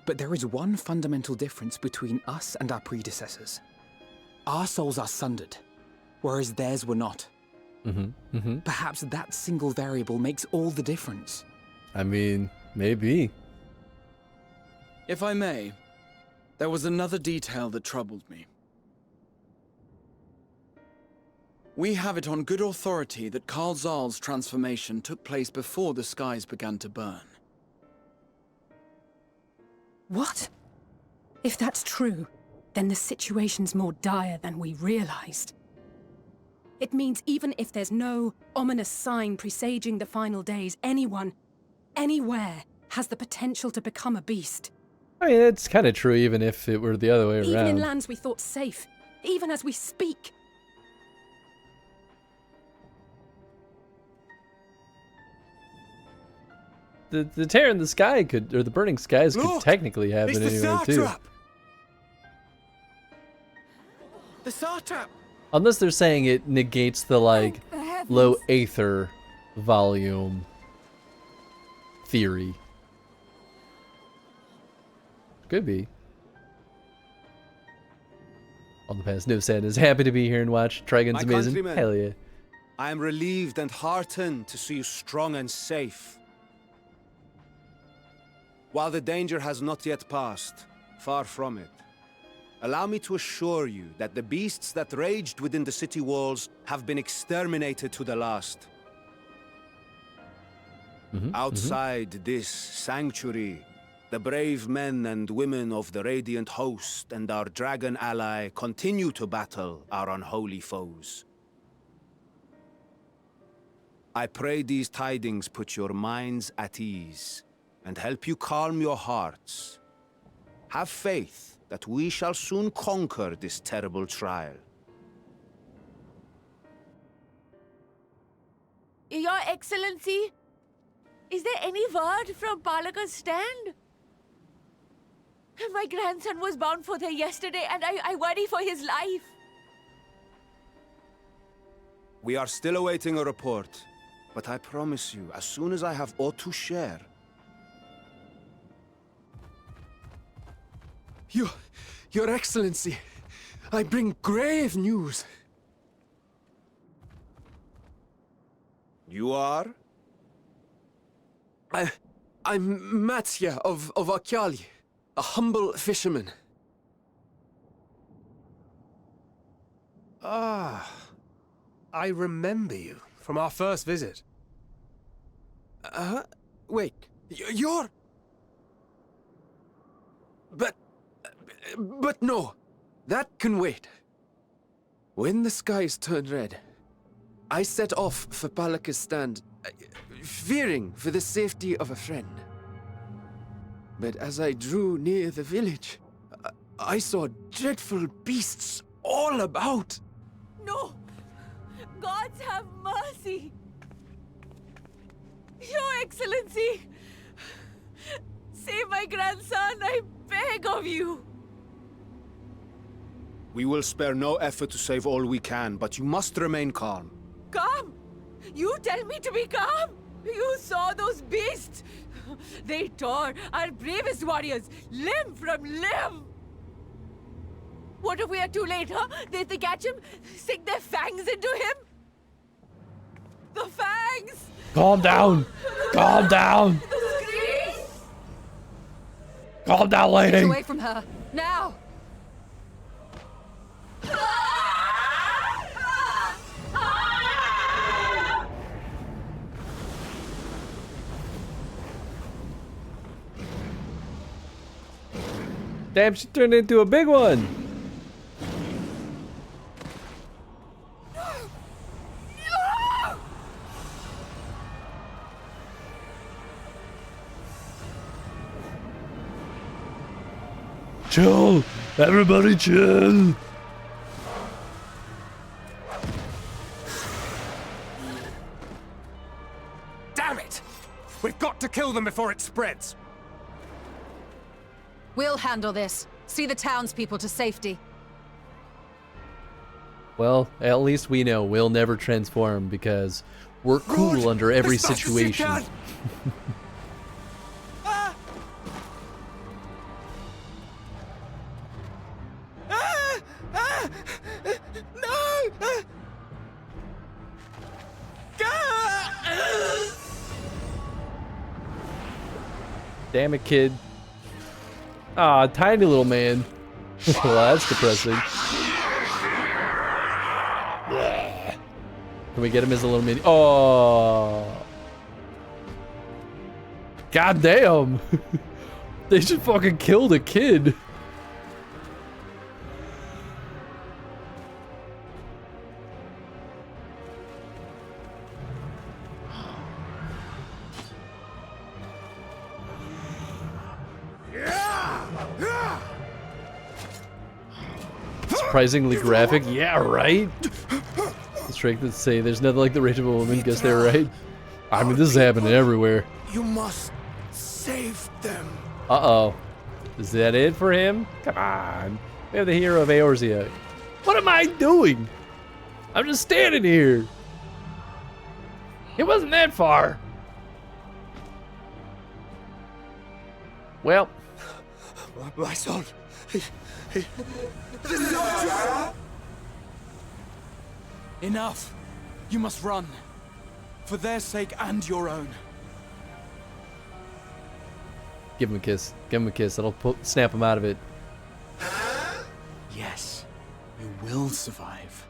[SPEAKER 19] but there is one fundamental difference between us and our predecessors. Our souls are sundered, whereas theirs were not. Perhaps that single variable makes all the difference.
[SPEAKER 1] I mean, maybe.
[SPEAKER 8] If I may, there was another detail that troubled me. We have it on good authority that Karl Zahl's transformation took place before the skies began to burn.
[SPEAKER 18] What? If that's true, then the situation's more dire than we realized. It means even if there's no ominous sign presaging the final days, anyone, anywhere, has the potential to become a beast.
[SPEAKER 1] I mean, it's kind of true even if it were the other way around.
[SPEAKER 18] Even in lands we thought safe, even as we speak.
[SPEAKER 1] The tear in the sky could, or the burning skies could technically happen anyway too.
[SPEAKER 8] The satrap!
[SPEAKER 1] Unless they're saying it negates the like low aether volume theory. Could be. All the past, no sadness. Happy to be here and watch. Trigon's amazing.
[SPEAKER 9] Countrymen,
[SPEAKER 1] Hell yeah.
[SPEAKER 9] I am relieved and heartened to see you strong and safe. While the danger has not yet passed, far from it, allow me to assure you that the beasts that raged within the city walls have been exterminated to the last. Outside this sanctuary, the brave men and women of the Radiant Host and our dragon ally continue to battle our unholy foes. I pray these tidings put your minds at ease and help you calm your hearts. Have faith that we shall soon conquer this terrible trial.
[SPEAKER 12] Your Excellency, is there any word from Palaka's stand? My grandson was bound for there yesterday, and I worry for his life.
[SPEAKER 9] We are still awaiting a report, but I promise you, as soon as I have aught to share...
[SPEAKER 10] Your Excellency, I bring grave news.
[SPEAKER 9] You are?
[SPEAKER 10] I'm Matsya of Akyali, a humble fisherman. Ah, I remember you from our first visit. Wait, you're... But no, that can wait. When the skies turned red, I set off for Palaka's stand, fearing for the safety of a friend. But as I drew near the village, I saw dreadful beasts all about.
[SPEAKER 12] No! Gods have mercy! Your Excellency! Save my grandson, I beg of you!
[SPEAKER 9] We will spare no effort to save all we can, but you must remain calm.
[SPEAKER 12] Calm? You tell me to be calm? You saw those beasts! They tore our bravest warriors limb from limb! What if we are too late, huh? They catch him, sink their fangs into him? The fangs!
[SPEAKER 1] Calm down! Calm down!
[SPEAKER 12] The screams!
[SPEAKER 1] Calm down, lady!
[SPEAKER 11] Get away from her, now!
[SPEAKER 1] Damn, she turned into a big one! Chill! Everybody chill.
[SPEAKER 10] Damn it! We've got to kill them before it spreads.
[SPEAKER 11] We'll handle this. See the townspeople to safety.
[SPEAKER 1] Well, at least we know we'll never transform because we're cool under every situation. Damn it, kid. Ah, tiny little man. Well, that's depressing. Can we get him as a little mini? Oh. God damn. They just fucking killed a kid. Surprisingly graphic. Yeah, right? Straight to say there's nothing like the rage of a woman. Guess they're right. I mean, this is happening everywhere.
[SPEAKER 17] You must save them.
[SPEAKER 1] Uh-oh. Is that it for him? Come on. We have the hero of Eorzea. What am I doing? I'm just standing here. It wasn't that far. Well.
[SPEAKER 17] My son.
[SPEAKER 8] Enough. You must run. For their sake and your own.
[SPEAKER 1] Give him a kiss. Give him a kiss. That'll snap him out of it.
[SPEAKER 8] Yes. You will survive.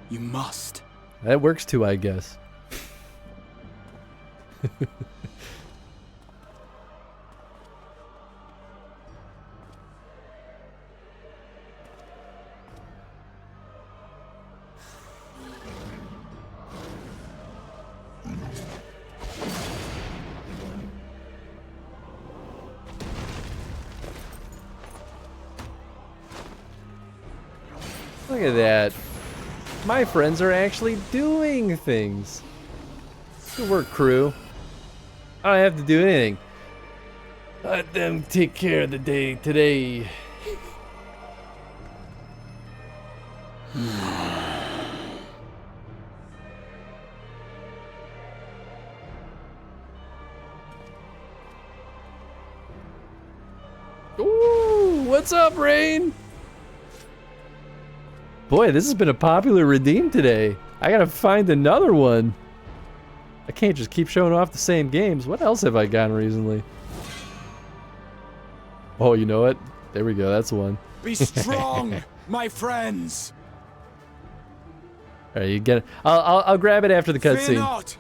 [SPEAKER 8] You must.
[SPEAKER 1] That works too, I guess. Look at that. My friends are actually doing things. Good work, crew. I don't have to do anything. Let them take care of the day today. Ooh, what's up, Rain? Boy, this has been a popular redeem today. I gotta find another one. I can't just keep showing off the same games. What else have I gotten recently? Oh, you know what? There we go. That's one.
[SPEAKER 8] Be strong, my friends.
[SPEAKER 1] All right, you get it. I'll grab it after the
[SPEAKER 8] Fear
[SPEAKER 1] cutscene.
[SPEAKER 8] not,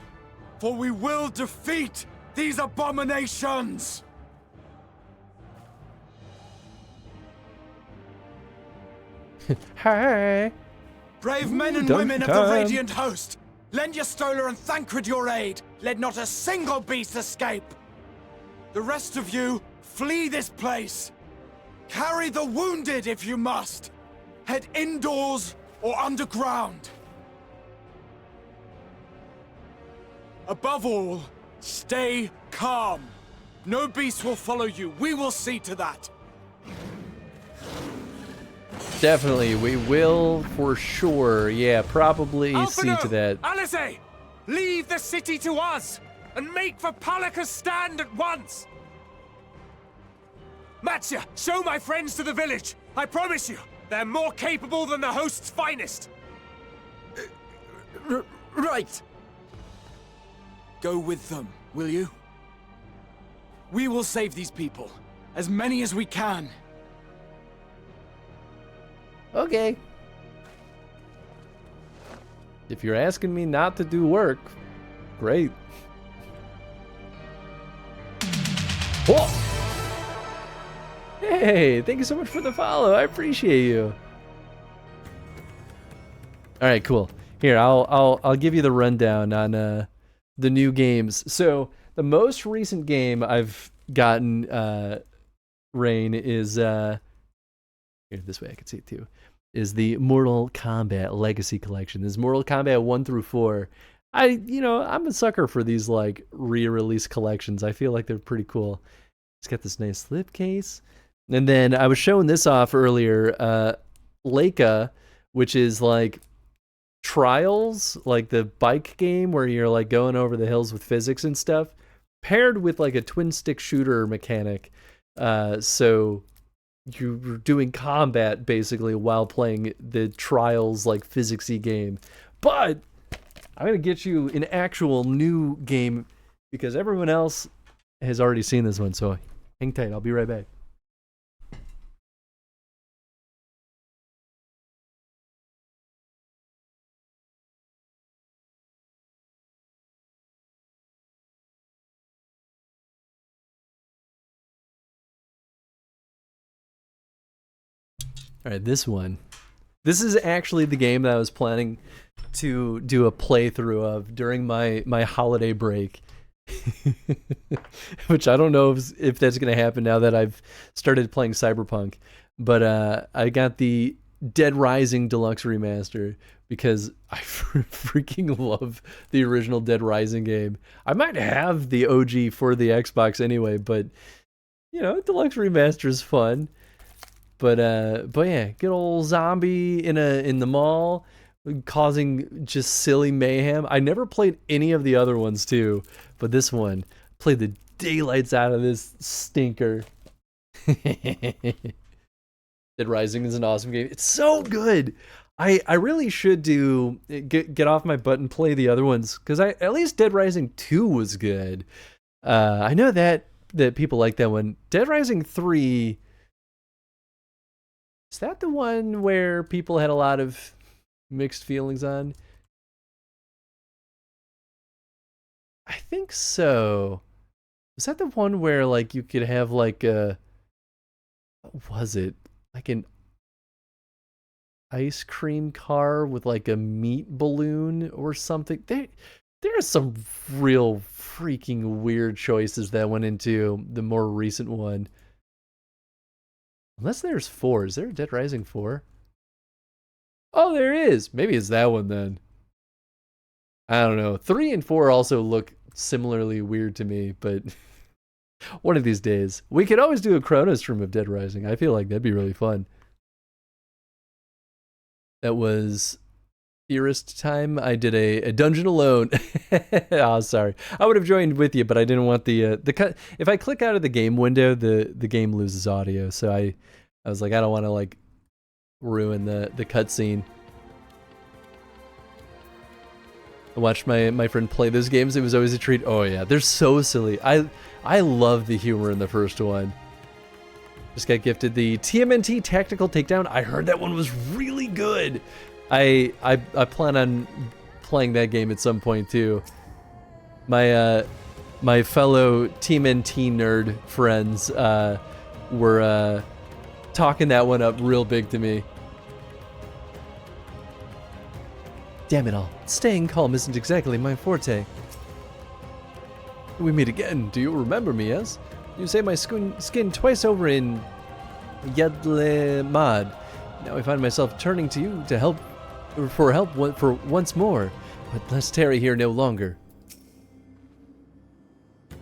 [SPEAKER 8] for we will defeat these abominations.
[SPEAKER 1] Hi.
[SPEAKER 8] Brave men and women of the Radiant Host, lend your Stola and Thancred your aid. Let not a single beast escape. The rest of you, flee this place. Carry the wounded if you must. Head indoors or underground. Above all, stay calm. No beast will follow you. We will see to that.
[SPEAKER 1] Definitely, we will for sure. Yeah, probably see to that.
[SPEAKER 10] Alice, leave the city to us and make for Palaka's stand at once. Matsya, show my friends to the village. I promise you, they're more capable than the host's finest.
[SPEAKER 8] Right. Go with them, will you? We will save these people, as many as we can.
[SPEAKER 1] Okay. If you're asking me not to do work, great. Whoa! Hey, thank you so much for the follow. I appreciate you. All right, cool. Here, I'll give you the rundown on the new games. So the most recent game I've gotten, Rain, is here. here, this way I can see it too, is the Mortal Kombat Legacy Collection. This is Mortal Kombat 1 through 4. I'm a sucker for these like re-release collections. I feel like they're pretty cool. It's got this nice slipcase. And then I was showing this off earlier, Leica, which is like Trials, like the bike game where you're like going over the hills with physics and stuff, paired with like a twin stick shooter mechanic. So you're doing combat basically while playing the Trials like physicsy game. But I'm going to get you an actual new game because everyone else has already seen this one. So hang tight. I'll be right back. All right, this one. This is actually the game that I was planning to do a playthrough of during my holiday break. Which I don't know if that's going to happen now that I've started playing Cyberpunk. But I got the Dead Rising Deluxe Remaster because I freaking love the original Dead Rising game. I might have the OG for the Xbox anyway, but Deluxe Remaster is fun. But yeah, good old zombie in the mall, causing just silly mayhem. I never played any of the other ones too, but this one played the daylights out of this stinker. Dead Rising is an awesome game. It's so good. I really should get off my butt and play the other ones because at least Dead Rising 2 was good. I know that people like that one. Dead Rising 3. Is that the one where people had a lot of mixed feelings on? I think so. Was that the one where like you could have like what was it? Like an ice cream car with like a meat balloon or something? There are some real freaking weird choices that went into the more recent one. Unless there's 4. Is there a Dead Rising 4? Oh, there is. Maybe it's that one then. I don't know. 3 and 4 also look similarly weird to me, but one of these days. We could always do a Chrono stream of Dead Rising. I feel like that'd be really fun. That was Theorist time. I did a dungeon alone. Oh, sorry. I would have joined with you, but I didn't want the cut. If I click out of the game window, the game loses audio. So I was like, I don't want to like ruin the cutscene. I watched my friend play those games. It was always a treat. Oh yeah, they're so silly. I love the humor in the first one. Just got gifted the TMNT Tactical Takedown. I heard that one was really good. I plan on playing that game at some point too. My fellow TMNT nerd friends were talking that one up real big to me. Damn it all. Staying calm isn't exactly my forte. We meet again. Do you remember me, yes? You saved my skin twice over in Yedlemad. Now I find myself turning to you to help for once more, but let's tarry here no longer.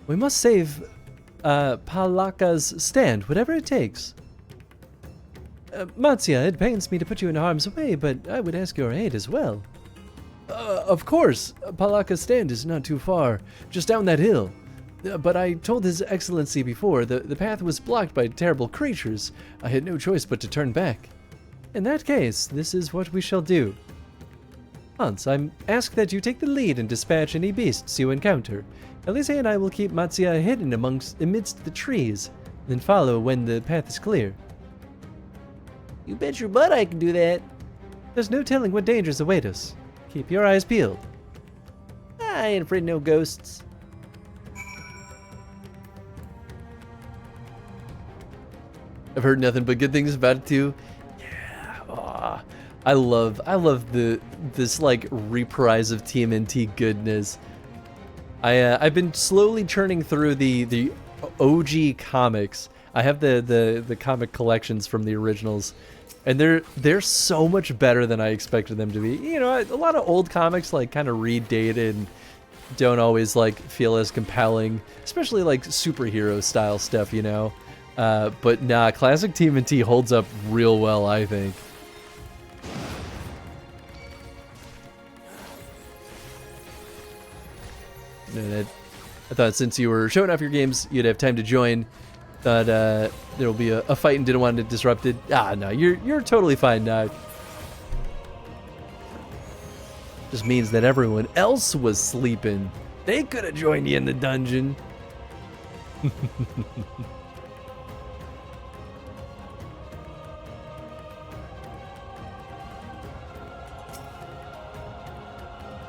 [SPEAKER 1] We must save Palaka's stand, whatever it takes. Matsuya, it pains me to put you in harm's way, but I would ask your aid as well. Of course, Palaka's stand is not too far, just down that hill. But I told His Excellency before, the path was blocked by terrible creatures. I had no choice but to turn back. In that case, this is what we shall do. Hans, I ask that you take the lead and dispatch any beasts you encounter. Elise and I will keep Matsuya hidden amidst the trees, then follow when the path is clear. You bet your butt I can do that. There's no telling what dangers await us. Keep your eyes peeled. I ain't afraid of no ghosts. I've heard nothing but good things about it too. Yeah, oh, I love this like reprise of TMNT goodness. I've been slowly churning through the OG comics. I have the comic collections from the originals, And they're so much better than I expected them to be. You know, a lot of old comics like kind of read dated and don't always like feel as compelling, especially like superhero style stuff, you know. But nah, classic TMNT holds up real well, I think. And I thought since you were showing off your games, you'd have time to join. Thought there'll be a fight and didn't want to disrupt it. Ah, no, you're totally fine now. Just means that everyone else was sleeping. They could have joined you in the dungeon.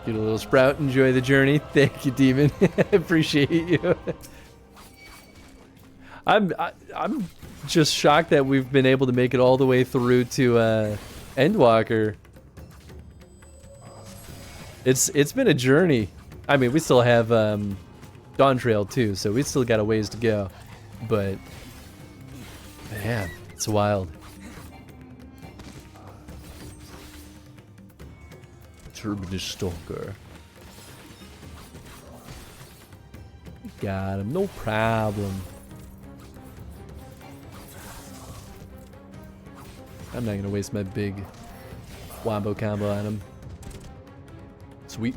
[SPEAKER 1] Get a little sprout, enjoy the journey. Thank you, Demon. I appreciate you. I'm just shocked that we've been able to make it all the way through to Endwalker. It's been a journey. I mean, we still have Dawn Trail too, so we still got a ways to go. But man, it's wild. Terminus Stalker. Got him, no problem. I'm not gonna waste my big wombo combo on him. Sweet.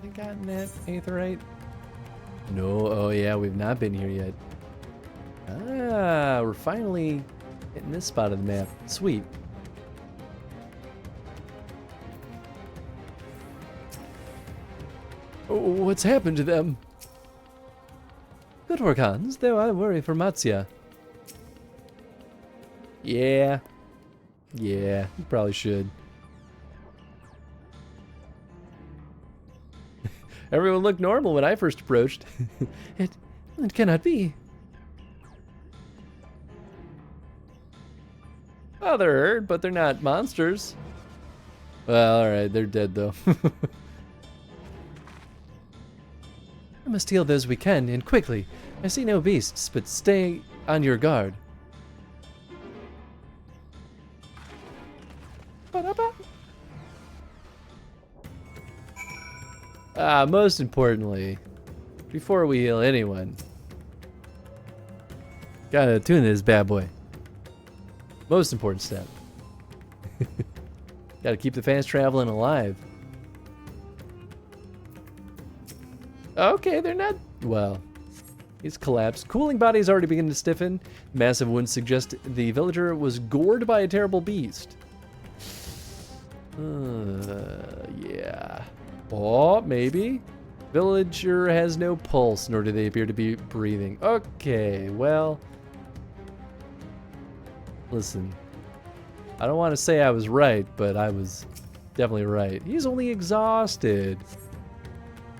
[SPEAKER 1] I gotten that Aetherite? No, oh yeah, we've not been here yet. Ah, we're finally hitting this spot of the map. Sweet. Oh, what's happened to them? Good work, Hans, though I worry for Matsuya. Yeah. Yeah, you probably should. Everyone looked normal when I first approached. It cannot be. Oh, they're hurt, but they're not monsters. Well, alright, they're dead though. I must heal those we can, and quickly. I see no beasts, but stay on your guard. Most importantly, before we heal anyone, gotta tune this bad boy. Most important step. Gotta keep the fast traveling alive. Okay, they're not... Well, he's collapsed. Cooling body's already beginning to stiffen. Massive wounds suggest the villager was gored by a terrible beast. Yeah. Oh, maybe. Villager has no pulse, nor do they appear to be breathing. Okay, well... Listen. I don't want to say I was right, but I was definitely right. He's only exhausted.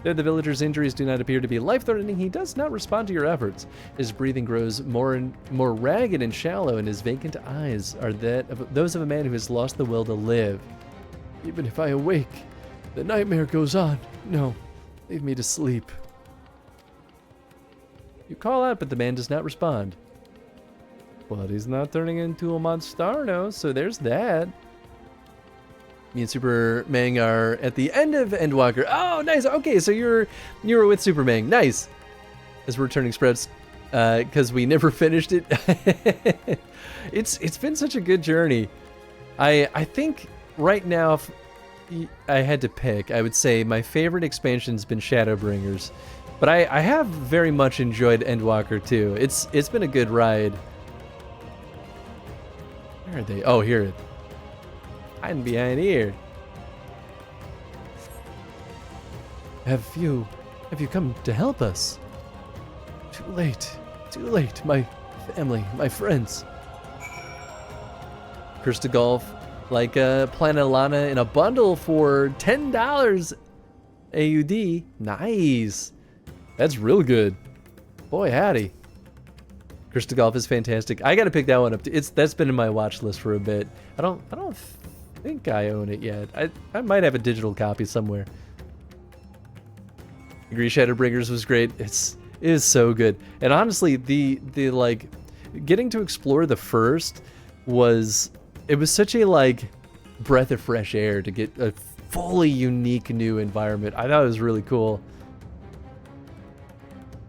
[SPEAKER 1] Though the villager's injuries do not appear to be life-threatening, he does not respond to your efforts. His breathing grows more ragged and shallow, and his vacant eyes are those of a man who has lost the will to live. Even if I awake, the nightmare goes on. No, leave me to sleep. You call out, but the man does not respond. But he's not turning into a Monstarno, so there's that. Me and Super Mang are at the end of Endwalker. Oh, nice. Okay, so you were with Super Mang. Nice. As we're turning spreads, because we never finished it. It's been such a good journey. I think right now, if I had to pick, I would say my favorite expansion's been Shadowbringers, but I have very much enjoyed Endwalker too. It's been a good ride. Where are they? Oh, here. Hiding behind here. Have you come to help us? Too late, my family, my friends. Curse to Golf, like Planet Lana in a bundle for $10 AUD. Nice. That's real good. Boy, howdy. Curse to Golf is fantastic. I gotta pick that one up. That's been in my watch list for a bit. I don't think I own it yet. I might have a digital copy somewhere. Agree Shadowbringers was great. It is so good. And honestly, the like getting to explore the first was such a like breath of fresh air to get a fully unique new environment. I thought it was really cool.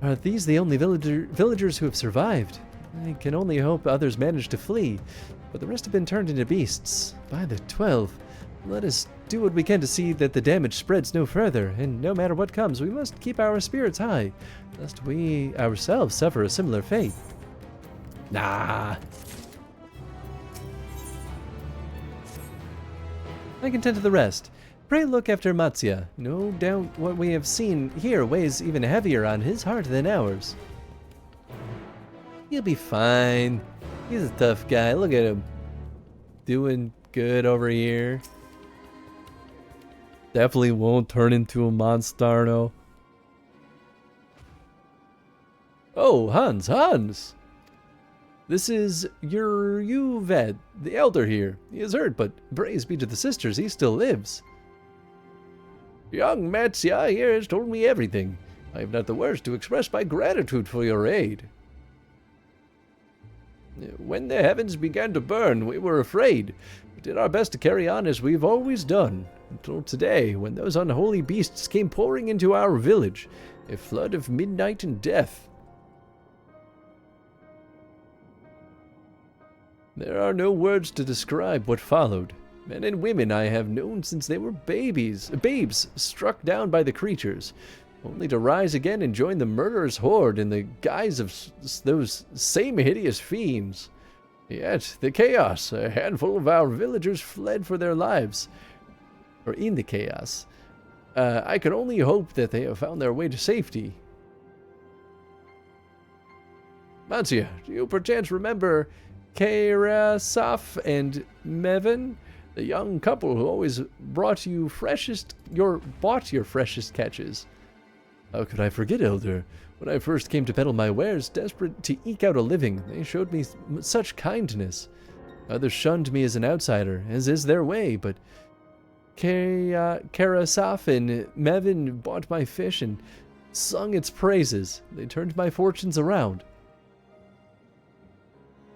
[SPEAKER 1] Are these the only villagers who have survived? I can only hope others managed to flee, but the rest have been turned into beasts. By the 12, let us do what we can to see that the damage spreads no further, and no matter what comes, we must keep our spirits high, lest we ourselves suffer a similar fate. Nah. I can tend to the rest. Pray look after Matsya. No doubt what we have seen here weighs even heavier on his heart than ours. He'll be fine. He's a tough guy. Look at him. Doing good over here. Definitely won't turn into a Monstarno. Oh, Hans! This is Ved, the elder here. He is hurt, but praise be to the sisters, he still lives. Young Matsya here has told me everything. I have not the words to express my gratitude for your aid. When the heavens began to burn, we were afraid. We did our best to carry on as we've always done, until today, when those unholy beasts came pouring into our village, a flood of midnight and death. There are no words to describe what followed. Men and women I have known since they were babes struck down by the creatures, only to rise again and join the murderous horde in the guise of those same hideous fiends. Yet, the chaos, a handful of our villagers fled for their lives. Or in the chaos. I can only hope that they have found their way to safety. Matsya, do you perchance remember Karasaf and Mevin? The young couple who always bought your freshest catches. How could I forget, Elder? When I first came to peddle my wares, desperate to eke out a living, they showed me such kindness. Others shunned me as an outsider, as is their way, but Karasaf and Mevin bought my fish and sung its praises. They turned my fortunes around.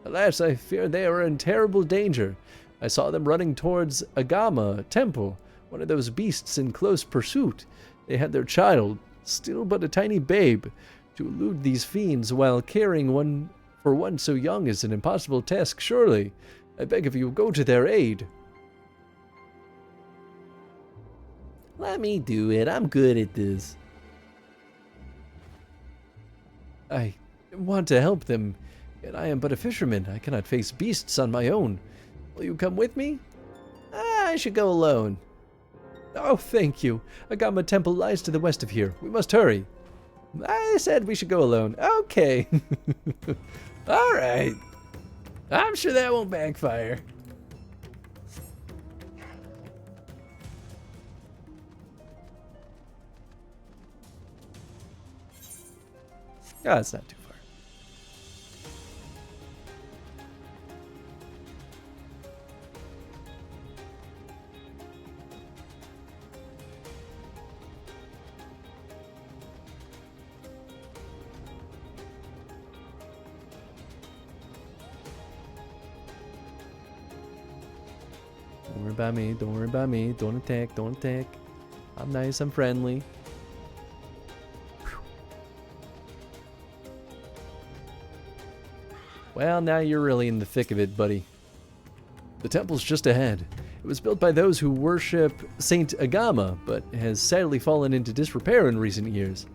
[SPEAKER 1] Alas, I fear they are in terrible danger. I saw them running towards Agama Temple, one of those beasts in close pursuit. They had their child, still but a tiny babe. To elude these fiends while caring for one so young is an impossible task, surely. I beg of you, go to their aid. Let me do it. I'm good at this. I want to help them, yet I am but a fisherman. I cannot face beasts on my own. Will you come with me? I should go alone. Oh, thank you. Agama Temple lies to the west of here. We must hurry. I said we should go alone. Okay. All right. I'm sure that won't backfire. Ah, it's not too far. Don't worry about me, don't worry about me. Don't attack, don't attack. I'm nice, I'm friendly. Well, now you're really in the thick of it, buddy. The temple's just ahead. It was built by those who worship Saint Agama, but has sadly fallen into disrepair in recent years.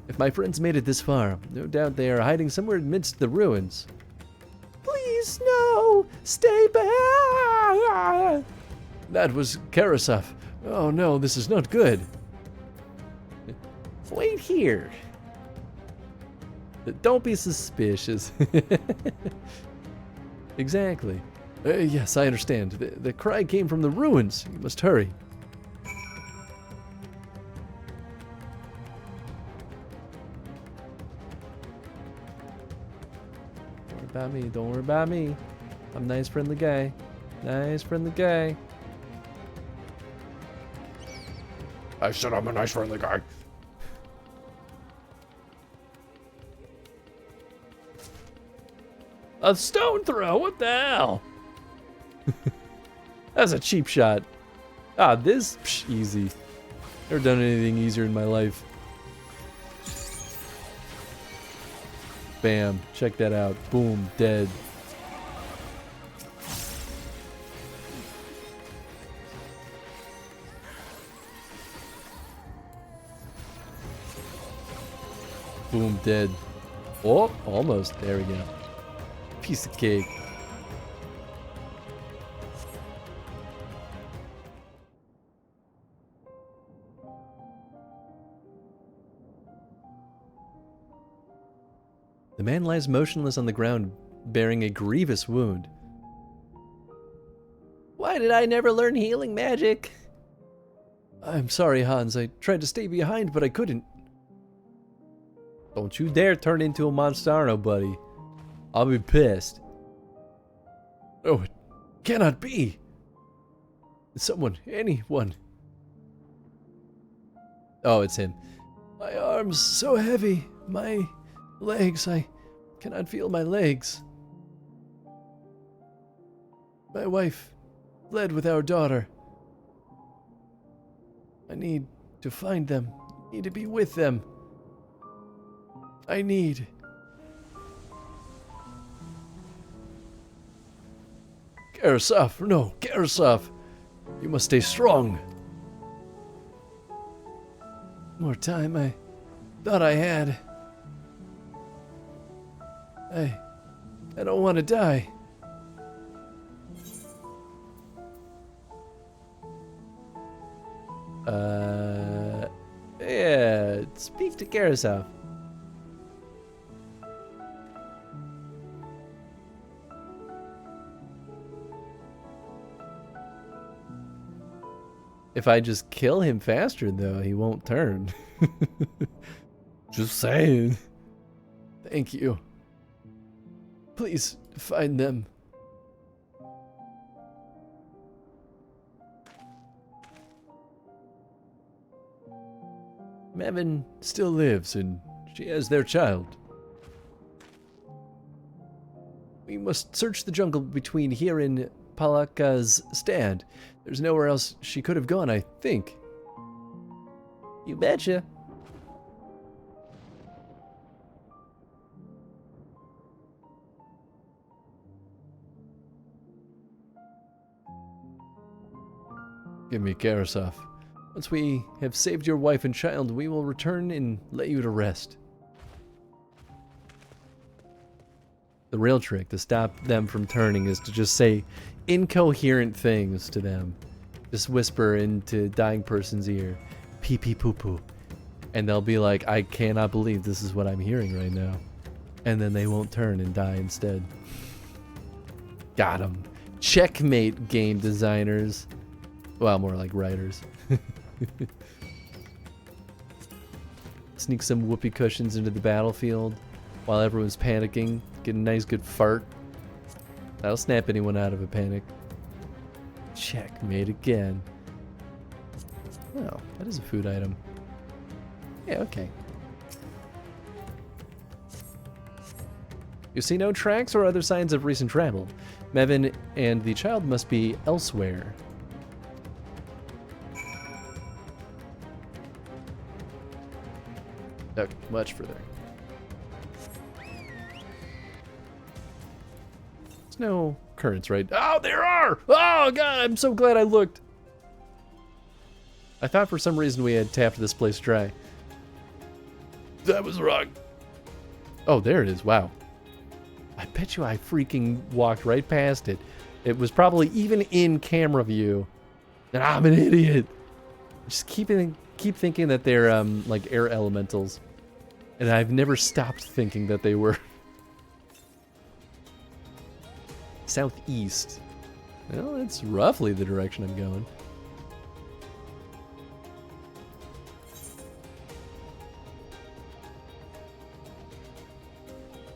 [SPEAKER 1] If my friends made it this far, no doubt they are hiding somewhere amidst the ruins. Please, no! Stay back! That was Karasaf. Oh no, this is not good. Wait here. Don't be suspicious. Exactly. Yes, I understand. The cry came from the ruins. You must hurry. Don't worry about me. Don't worry about me. I'm a nice, friendly guy. Nice, friendly guy.
[SPEAKER 14] I said I'm a nice, friendly guy.
[SPEAKER 13] A stone throw? What the hell? That's a cheap shot. Ah, this, easy. Never done anything easier in my life. Bam, check that out. Boom, dead. Boom, dead. Oh, almost. There we go. Piece of cake. The man lies motionless on the ground, bearing a grievous wound.
[SPEAKER 6] Why did I never learn healing magic?
[SPEAKER 13] I'm sorry, Hans. I tried to stay behind, but I couldn't. Don't you dare turn into a Monstaro, buddy. I'll be pissed. Oh, it cannot be. Someone, anyone. Oh, it's him. My arms so heavy. My legs, I cannot feel my legs. My wife fled with our daughter. I need to find them. I need to be with them. I need... Garasov, no, Garasov. You must stay strong. More time I thought I had. I don't want to die.
[SPEAKER 6] Yeah, speak to Garasov.
[SPEAKER 13] If I just kill him faster, though, he won't turn. Just saying. Thank you. Please find them. Mevin still lives, and she has their child. We must search the jungle between here and Palaka's stand. There's nowhere else she could have gone, I think.
[SPEAKER 6] You betcha.
[SPEAKER 13] Give me Garasov. Once we have saved your wife and child, we will return and lay you to rest. The real trick to stop them from turning is to just say incoherent things to them. Just whisper into dying person's ear, pee pee poo poo. And they'll be like, I cannot believe this is what I'm hearing right now. And then they won't turn and die instead. Got 'em. Checkmate, game designers. Well, more like writers. Sneak some whoopee cushions into the battlefield while everyone's panicking. Get a nice good fart. That'll snap anyone out of a panic. Checkmate again. Oh, that is a food item. Yeah, okay. You see no tracks or other signs of recent travel. Mevin and the child must be elsewhere. Oh, much further. There's no currents, right? Oh, there are! Oh, God, I'm so glad I looked. I thought for some reason we had tapped this place dry. That was wrong. Oh, there it is. Wow. I bet you I freaking walked right past it. It was probably even in camera view. And I'm an idiot. Just keep thinking that they're like air elementals. And I've never stopped thinking that they were. Southeast. Well, that's roughly the direction I'm going.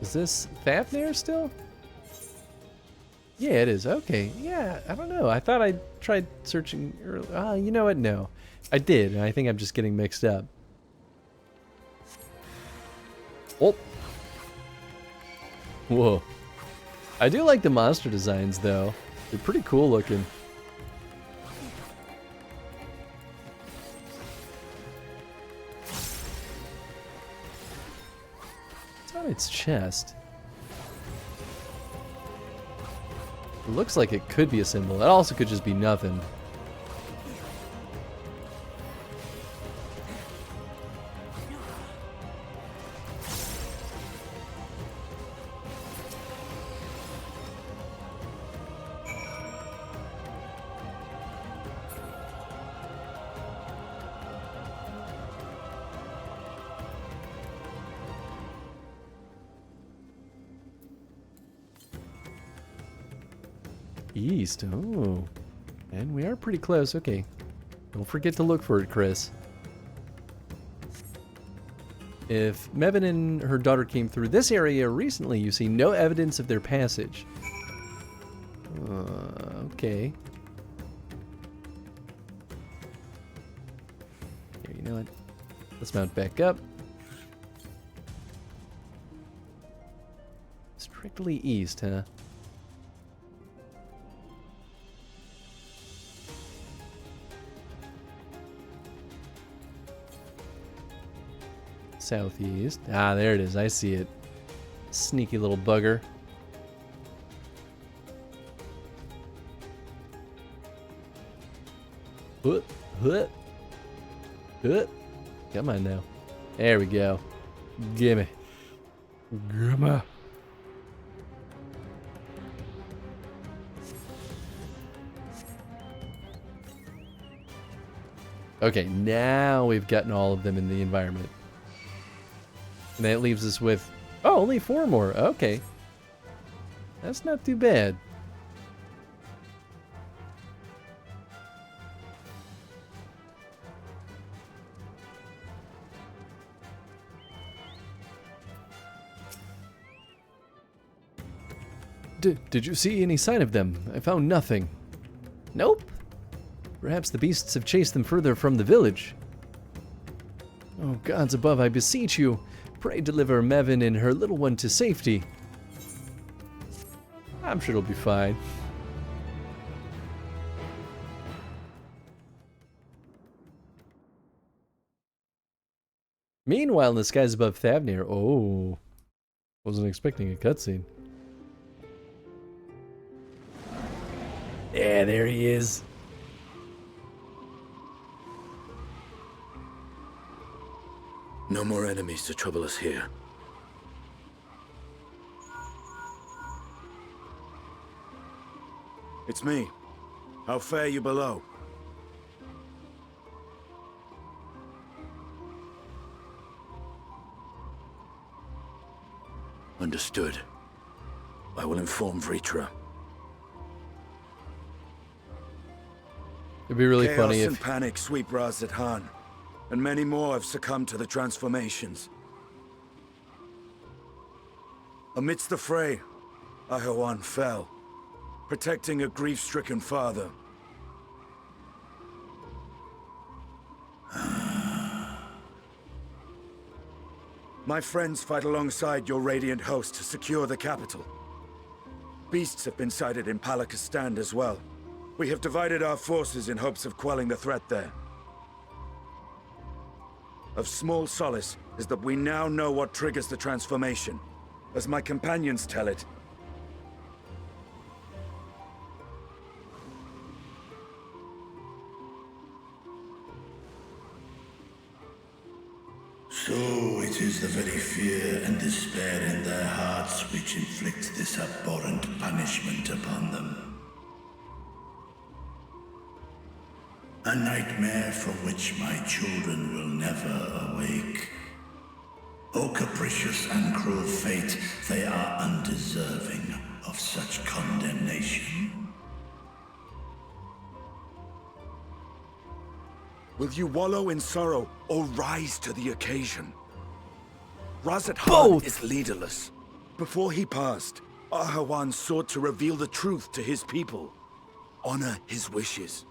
[SPEAKER 13] Is this Fafnir still? Yeah, it is. Okay. Yeah, I don't know. I thought I tried searching earlier. You know what? No. I did, and I think I'm just getting mixed up. Oh. Whoa.
[SPEAKER 1] I do like the monster designs, though. They're pretty cool looking. It's on its chest. It looks like it could be a symbol. It also could just be nothing. East, oh. And we are pretty close, okay. Don't forget to look for it, Chris. If Mevin and her daughter came through this area recently, you see no evidence of their passage. Okay. Here, you know what? Let's mount back up. Strictly east, huh? Southeast. Ah, there it is. I see it. Sneaky little bugger. Come on now. There we go. Gimme. Gimme. Okay, now we've gotten all of them in the environment. And that leaves us with, oh, only 4 more. Okay. That's not too bad. Did you see any sign of them? I found nothing. Nope. Perhaps the beasts have chased them further from the village. Oh, gods above, I beseech you. Pray deliver Mevin and her little one to safety. I'm sure it'll be fine. Meanwhile, in the skies above Thavnir, oh, wasn't expecting a cutscene. Yeah, there he is.
[SPEAKER 17] No more enemies to trouble us here. It's me. How fare you below? Understood. I will inform Vritra.
[SPEAKER 1] It'd be really
[SPEAKER 17] Chaos
[SPEAKER 1] funny
[SPEAKER 17] and
[SPEAKER 1] if
[SPEAKER 17] panic sweep Raz-at-Han, and many more have succumbed to the transformations. Amidst the fray, Ahawan fell, protecting a grief-stricken father. My friends fight alongside your Radiant host to secure the capital. Beasts have been sighted in Palakistan as well. We have divided our forces in hopes of quelling the threat there. Of small solace is that we now know what triggers the transformation. As my companions tell it,
[SPEAKER 4] So it is the very fear and despair in their hearts which inflict this abhorrent punishment upon them. A nightmare from which my children will never awake. O capricious and cruel fate, they are undeserving of such condemnation.
[SPEAKER 17] will you wallow in sorrow or rise to the occasion? Raz-at-Han is leaderless. Before he passed, Ahawan sought to reveal the truth to his people. Honor his wishes.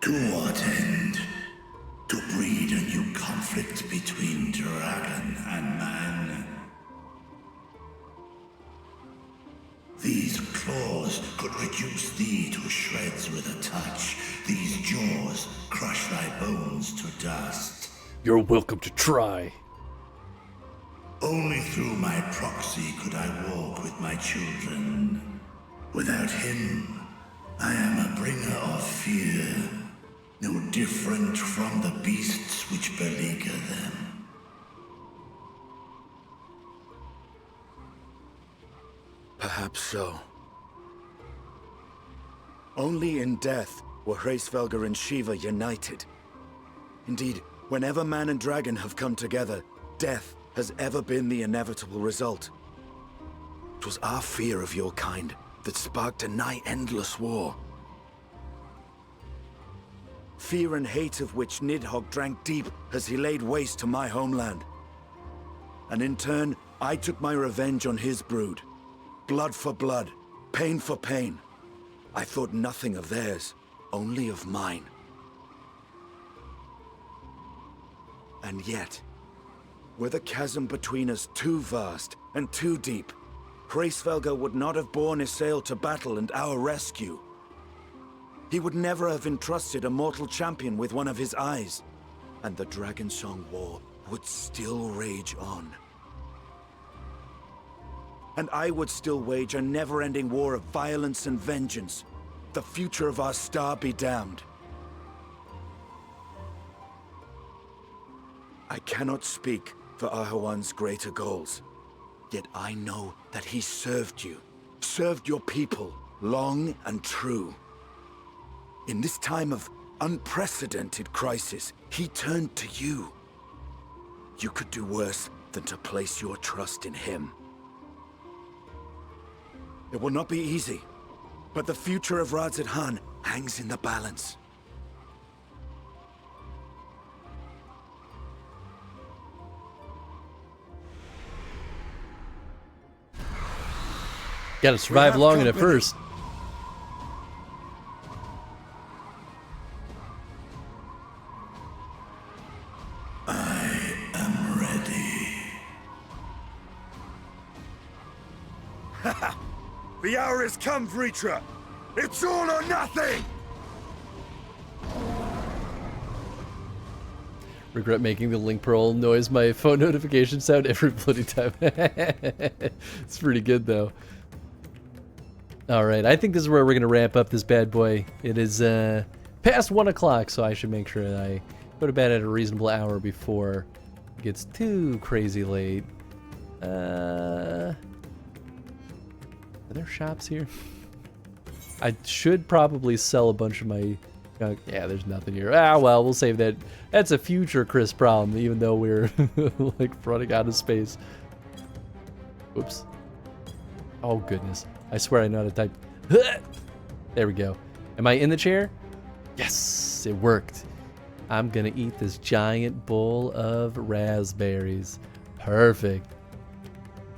[SPEAKER 4] To what end? To breed a new conflict between dragon and man? claws could reduce thee to shreds with a touch. These jaws crush thy bones to dust.
[SPEAKER 1] You're welcome to try.
[SPEAKER 4] Only through my proxy could I walk with my children. Without him, I am a bringer of fear, no different from the beasts which beleaguer them.
[SPEAKER 17] Perhaps so. Only in death were Hraesvelgr and Shiva united. Indeed, whenever man and dragon have come together, death has ever been the inevitable result. It was our fear of your kind that sparked a nigh-endless war. Fear and hate of which Nidhogg drank deep as he laid waste to my homeland. And in turn, I took my revenge on his brood. Blood for blood, pain for pain. I thought nothing of theirs, only of mine. And yet, were the chasm between us too vast and too deep, Hraesvelgr would not have borne Isael to battle and our rescue. He would never have entrusted a mortal champion with one of his eyes, and the Dragonsong War would still rage on. And I would still wage a never-ending war of violence and vengeance. The future of our star be damned. I cannot speak for Ahawan's greater goals, yet I know that he served you, served your people, long and true. In this time of unprecedented crisis, he turned to you. You could do worse than to place your trust in him. It will not be easy, but the future of Radzidhan hangs in the balance.
[SPEAKER 1] Gotta survive long enough first.
[SPEAKER 4] I am ready.
[SPEAKER 17] The hour has come, Vritra! It's all or nothing!
[SPEAKER 1] Regret making the link pearl noise my phone notification sound every bloody time. It's pretty good though. Alright, I think this is where we're going to wrap up this bad boy. It is past 1 o'clock, so I should make sure that I go to bed at a reasonable hour before it gets too crazy late. Are there shops here? I should probably sell a bunch of my junk. Yeah, there's nothing here. Ah, well, we'll save that. That's a future Chris problem, even though we're like running out of space. Oops. Oh, goodness. I swear I know how to type. There we go. Am I in the chair? Yes, it worked. I'm gonna eat this giant bowl of raspberries. Perfect.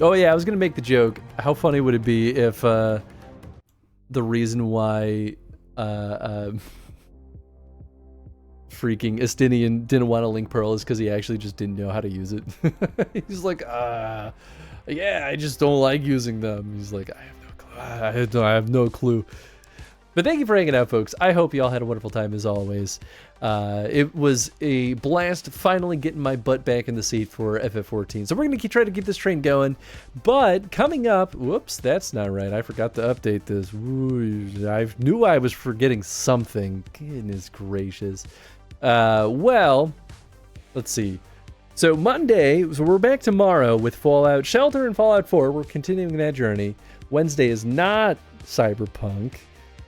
[SPEAKER 1] Oh yeah, I was gonna make the joke. How funny would it be if the reason why freaking Estinian didn't want a link pearl is because he actually just didn't know how to use it. He's like, yeah, I just don't like using them. He's like, I have no clue. But thank you for hanging out, folks. I hope you all had a wonderful time as always. It was a blast finally getting my butt back in the seat for FF14. So we're going to try to keep this train going. But coming up, whoops, that's not right. I forgot to update this. Ooh, I knew I was forgetting something. Goodness gracious. Well, let's see. So Monday, so we're back tomorrow with Fallout Shelter and Fallout 4. We're continuing that journey. Wednesday is not Cyberpunk.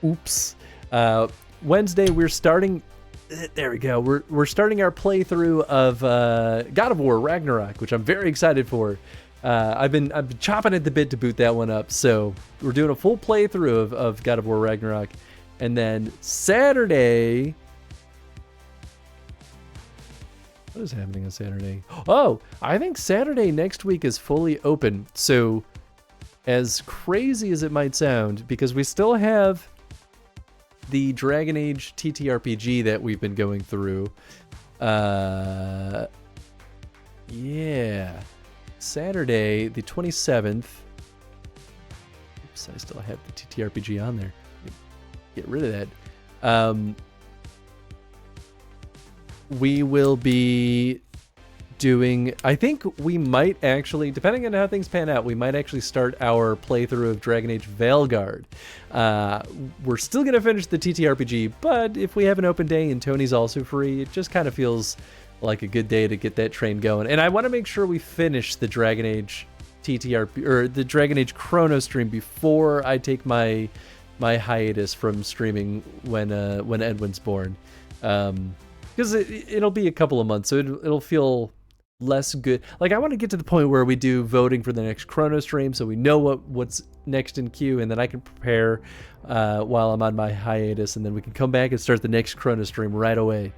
[SPEAKER 1] Oops. Wednesday we're starting. There we go. We're starting our playthrough of God of War Ragnarok, which I'm very excited for. I've been chopping at the bit to boot that one up. So we're doing a full playthrough of God of War Ragnarok, and then Saturday. What is happening on Saturday? Oh, I think Saturday next week is fully open. So as crazy as it might sound, because we still have the Dragon Age TTRPG that we've been going through. Yeah. Saturday, the 27th.
[SPEAKER 13] Oops, I still have the TTRPG on there. Get rid of that. We will be doing, I think we might actually, depending on how things pan out, we might actually start our playthrough of Dragon Age Veilguard. We're still going to finish the TTRPG, but if we have an open day and Tony's also free, it just kind of feels like a good day to get that train going. And I want to make sure we finish the Dragon Age TTRP, or the Dragon Age Chrono stream before I take my hiatus from streaming when Edwin's born. Because it'll be a couple of months, so it'll feel less good. Like, I want to get to the point where we do voting for the next Chrono stream, so we know what's next in queue, and then I can prepare while I'm on my hiatus, and then we can come back and start the next Chrono stream right away.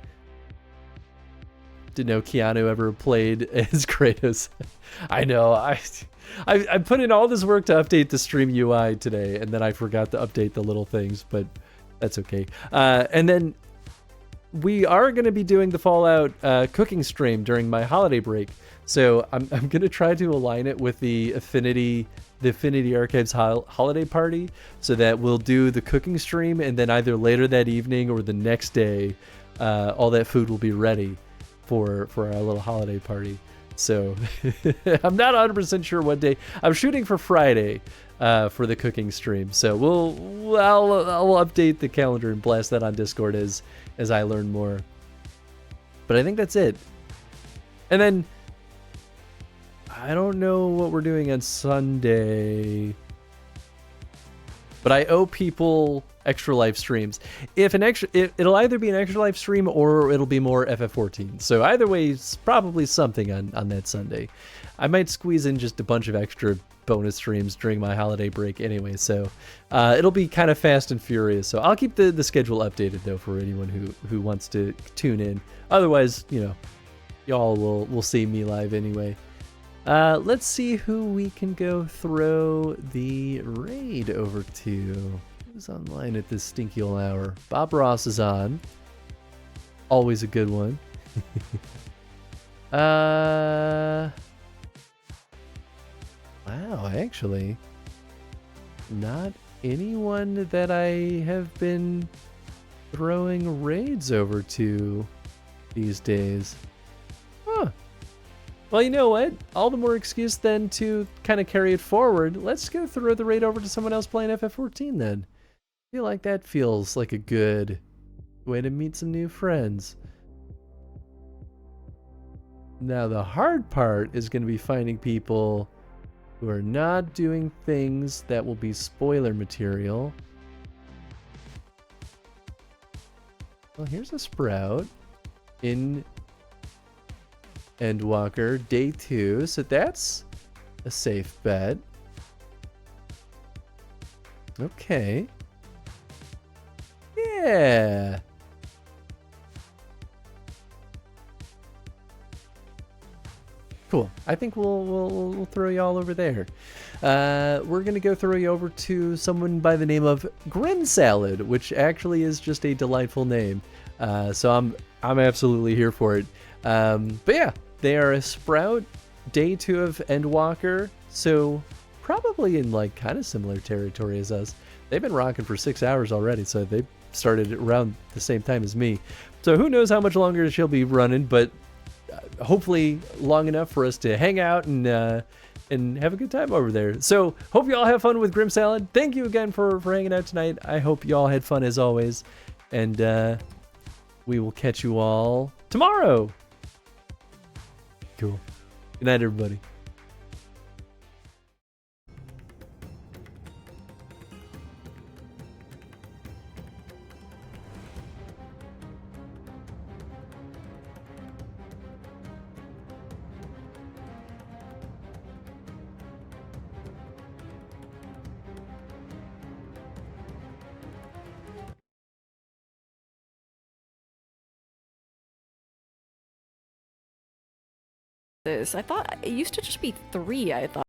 [SPEAKER 13] Didn't know Keanu ever played as Kratos. I know. I put in all this work to update the stream UI today, and then I forgot to update the little things, but that's okay. And then we are going to be doing the Fallout cooking stream during my holiday break. So I'm going to try to align it with the Affinity Archives holiday party, so that we'll do the cooking stream, and then either later that evening or the next day, all that food will be ready for our little holiday party. So I'm not 100% sure what day. I'm shooting for Friday for the cooking stream. So I'll update the calendar and blast that on Discord as I learn more. But I think that's it. And then I don't know what we're doing on Sunday, but I owe people extra live streams. It'll either be an extra live stream or it'll be more FF14. So either way, it's probably something on that Sunday. I might squeeze in just a bunch of extra bonus streams during my holiday break anyway. So it'll be kind of fast and furious. So I'll keep the schedule updated though for anyone who wants to tune in. Otherwise, y'all will see me live anyway. Let's see who we can go throw the raid over to. Who's online at this stinky old hour? Bob Ross is on. Always a good one. Wow, actually, not anyone that I have been throwing raids over to these days. Huh. Well, you know what? All the more excuse then to kind of carry it forward. Let's go throw the raid over to someone else playing FF14 then. I feel like that feels like a good way to meet some new friends. Now, the hard part is going to be finding people who are not doing things that will be spoiler material. Well, here's a Sprout in Endwalker, day 2, so that's a safe bet. Okay. Yeah. Cool. I think we'll throw y'all over there. We're gonna go throw you over to someone by the name of Grim Salad, which actually is just a delightful name. So I'm absolutely here for it. But yeah, they are a Sprout, day 2 of Endwalker, so probably in like kind of similar territory as us. They've been rocking for 6 hours already, so they started around the same time as me. So who knows how much longer she'll be running, but hopefully long enough for us to hang out and have a good time over there. So hope you all have fun with Grim Salad. Thank you again for hanging out tonight. I hope you all had fun as always, and we will catch you all tomorrow. Cool. Good night, everybody.
[SPEAKER 14] I thought it used to just be 3, I thought.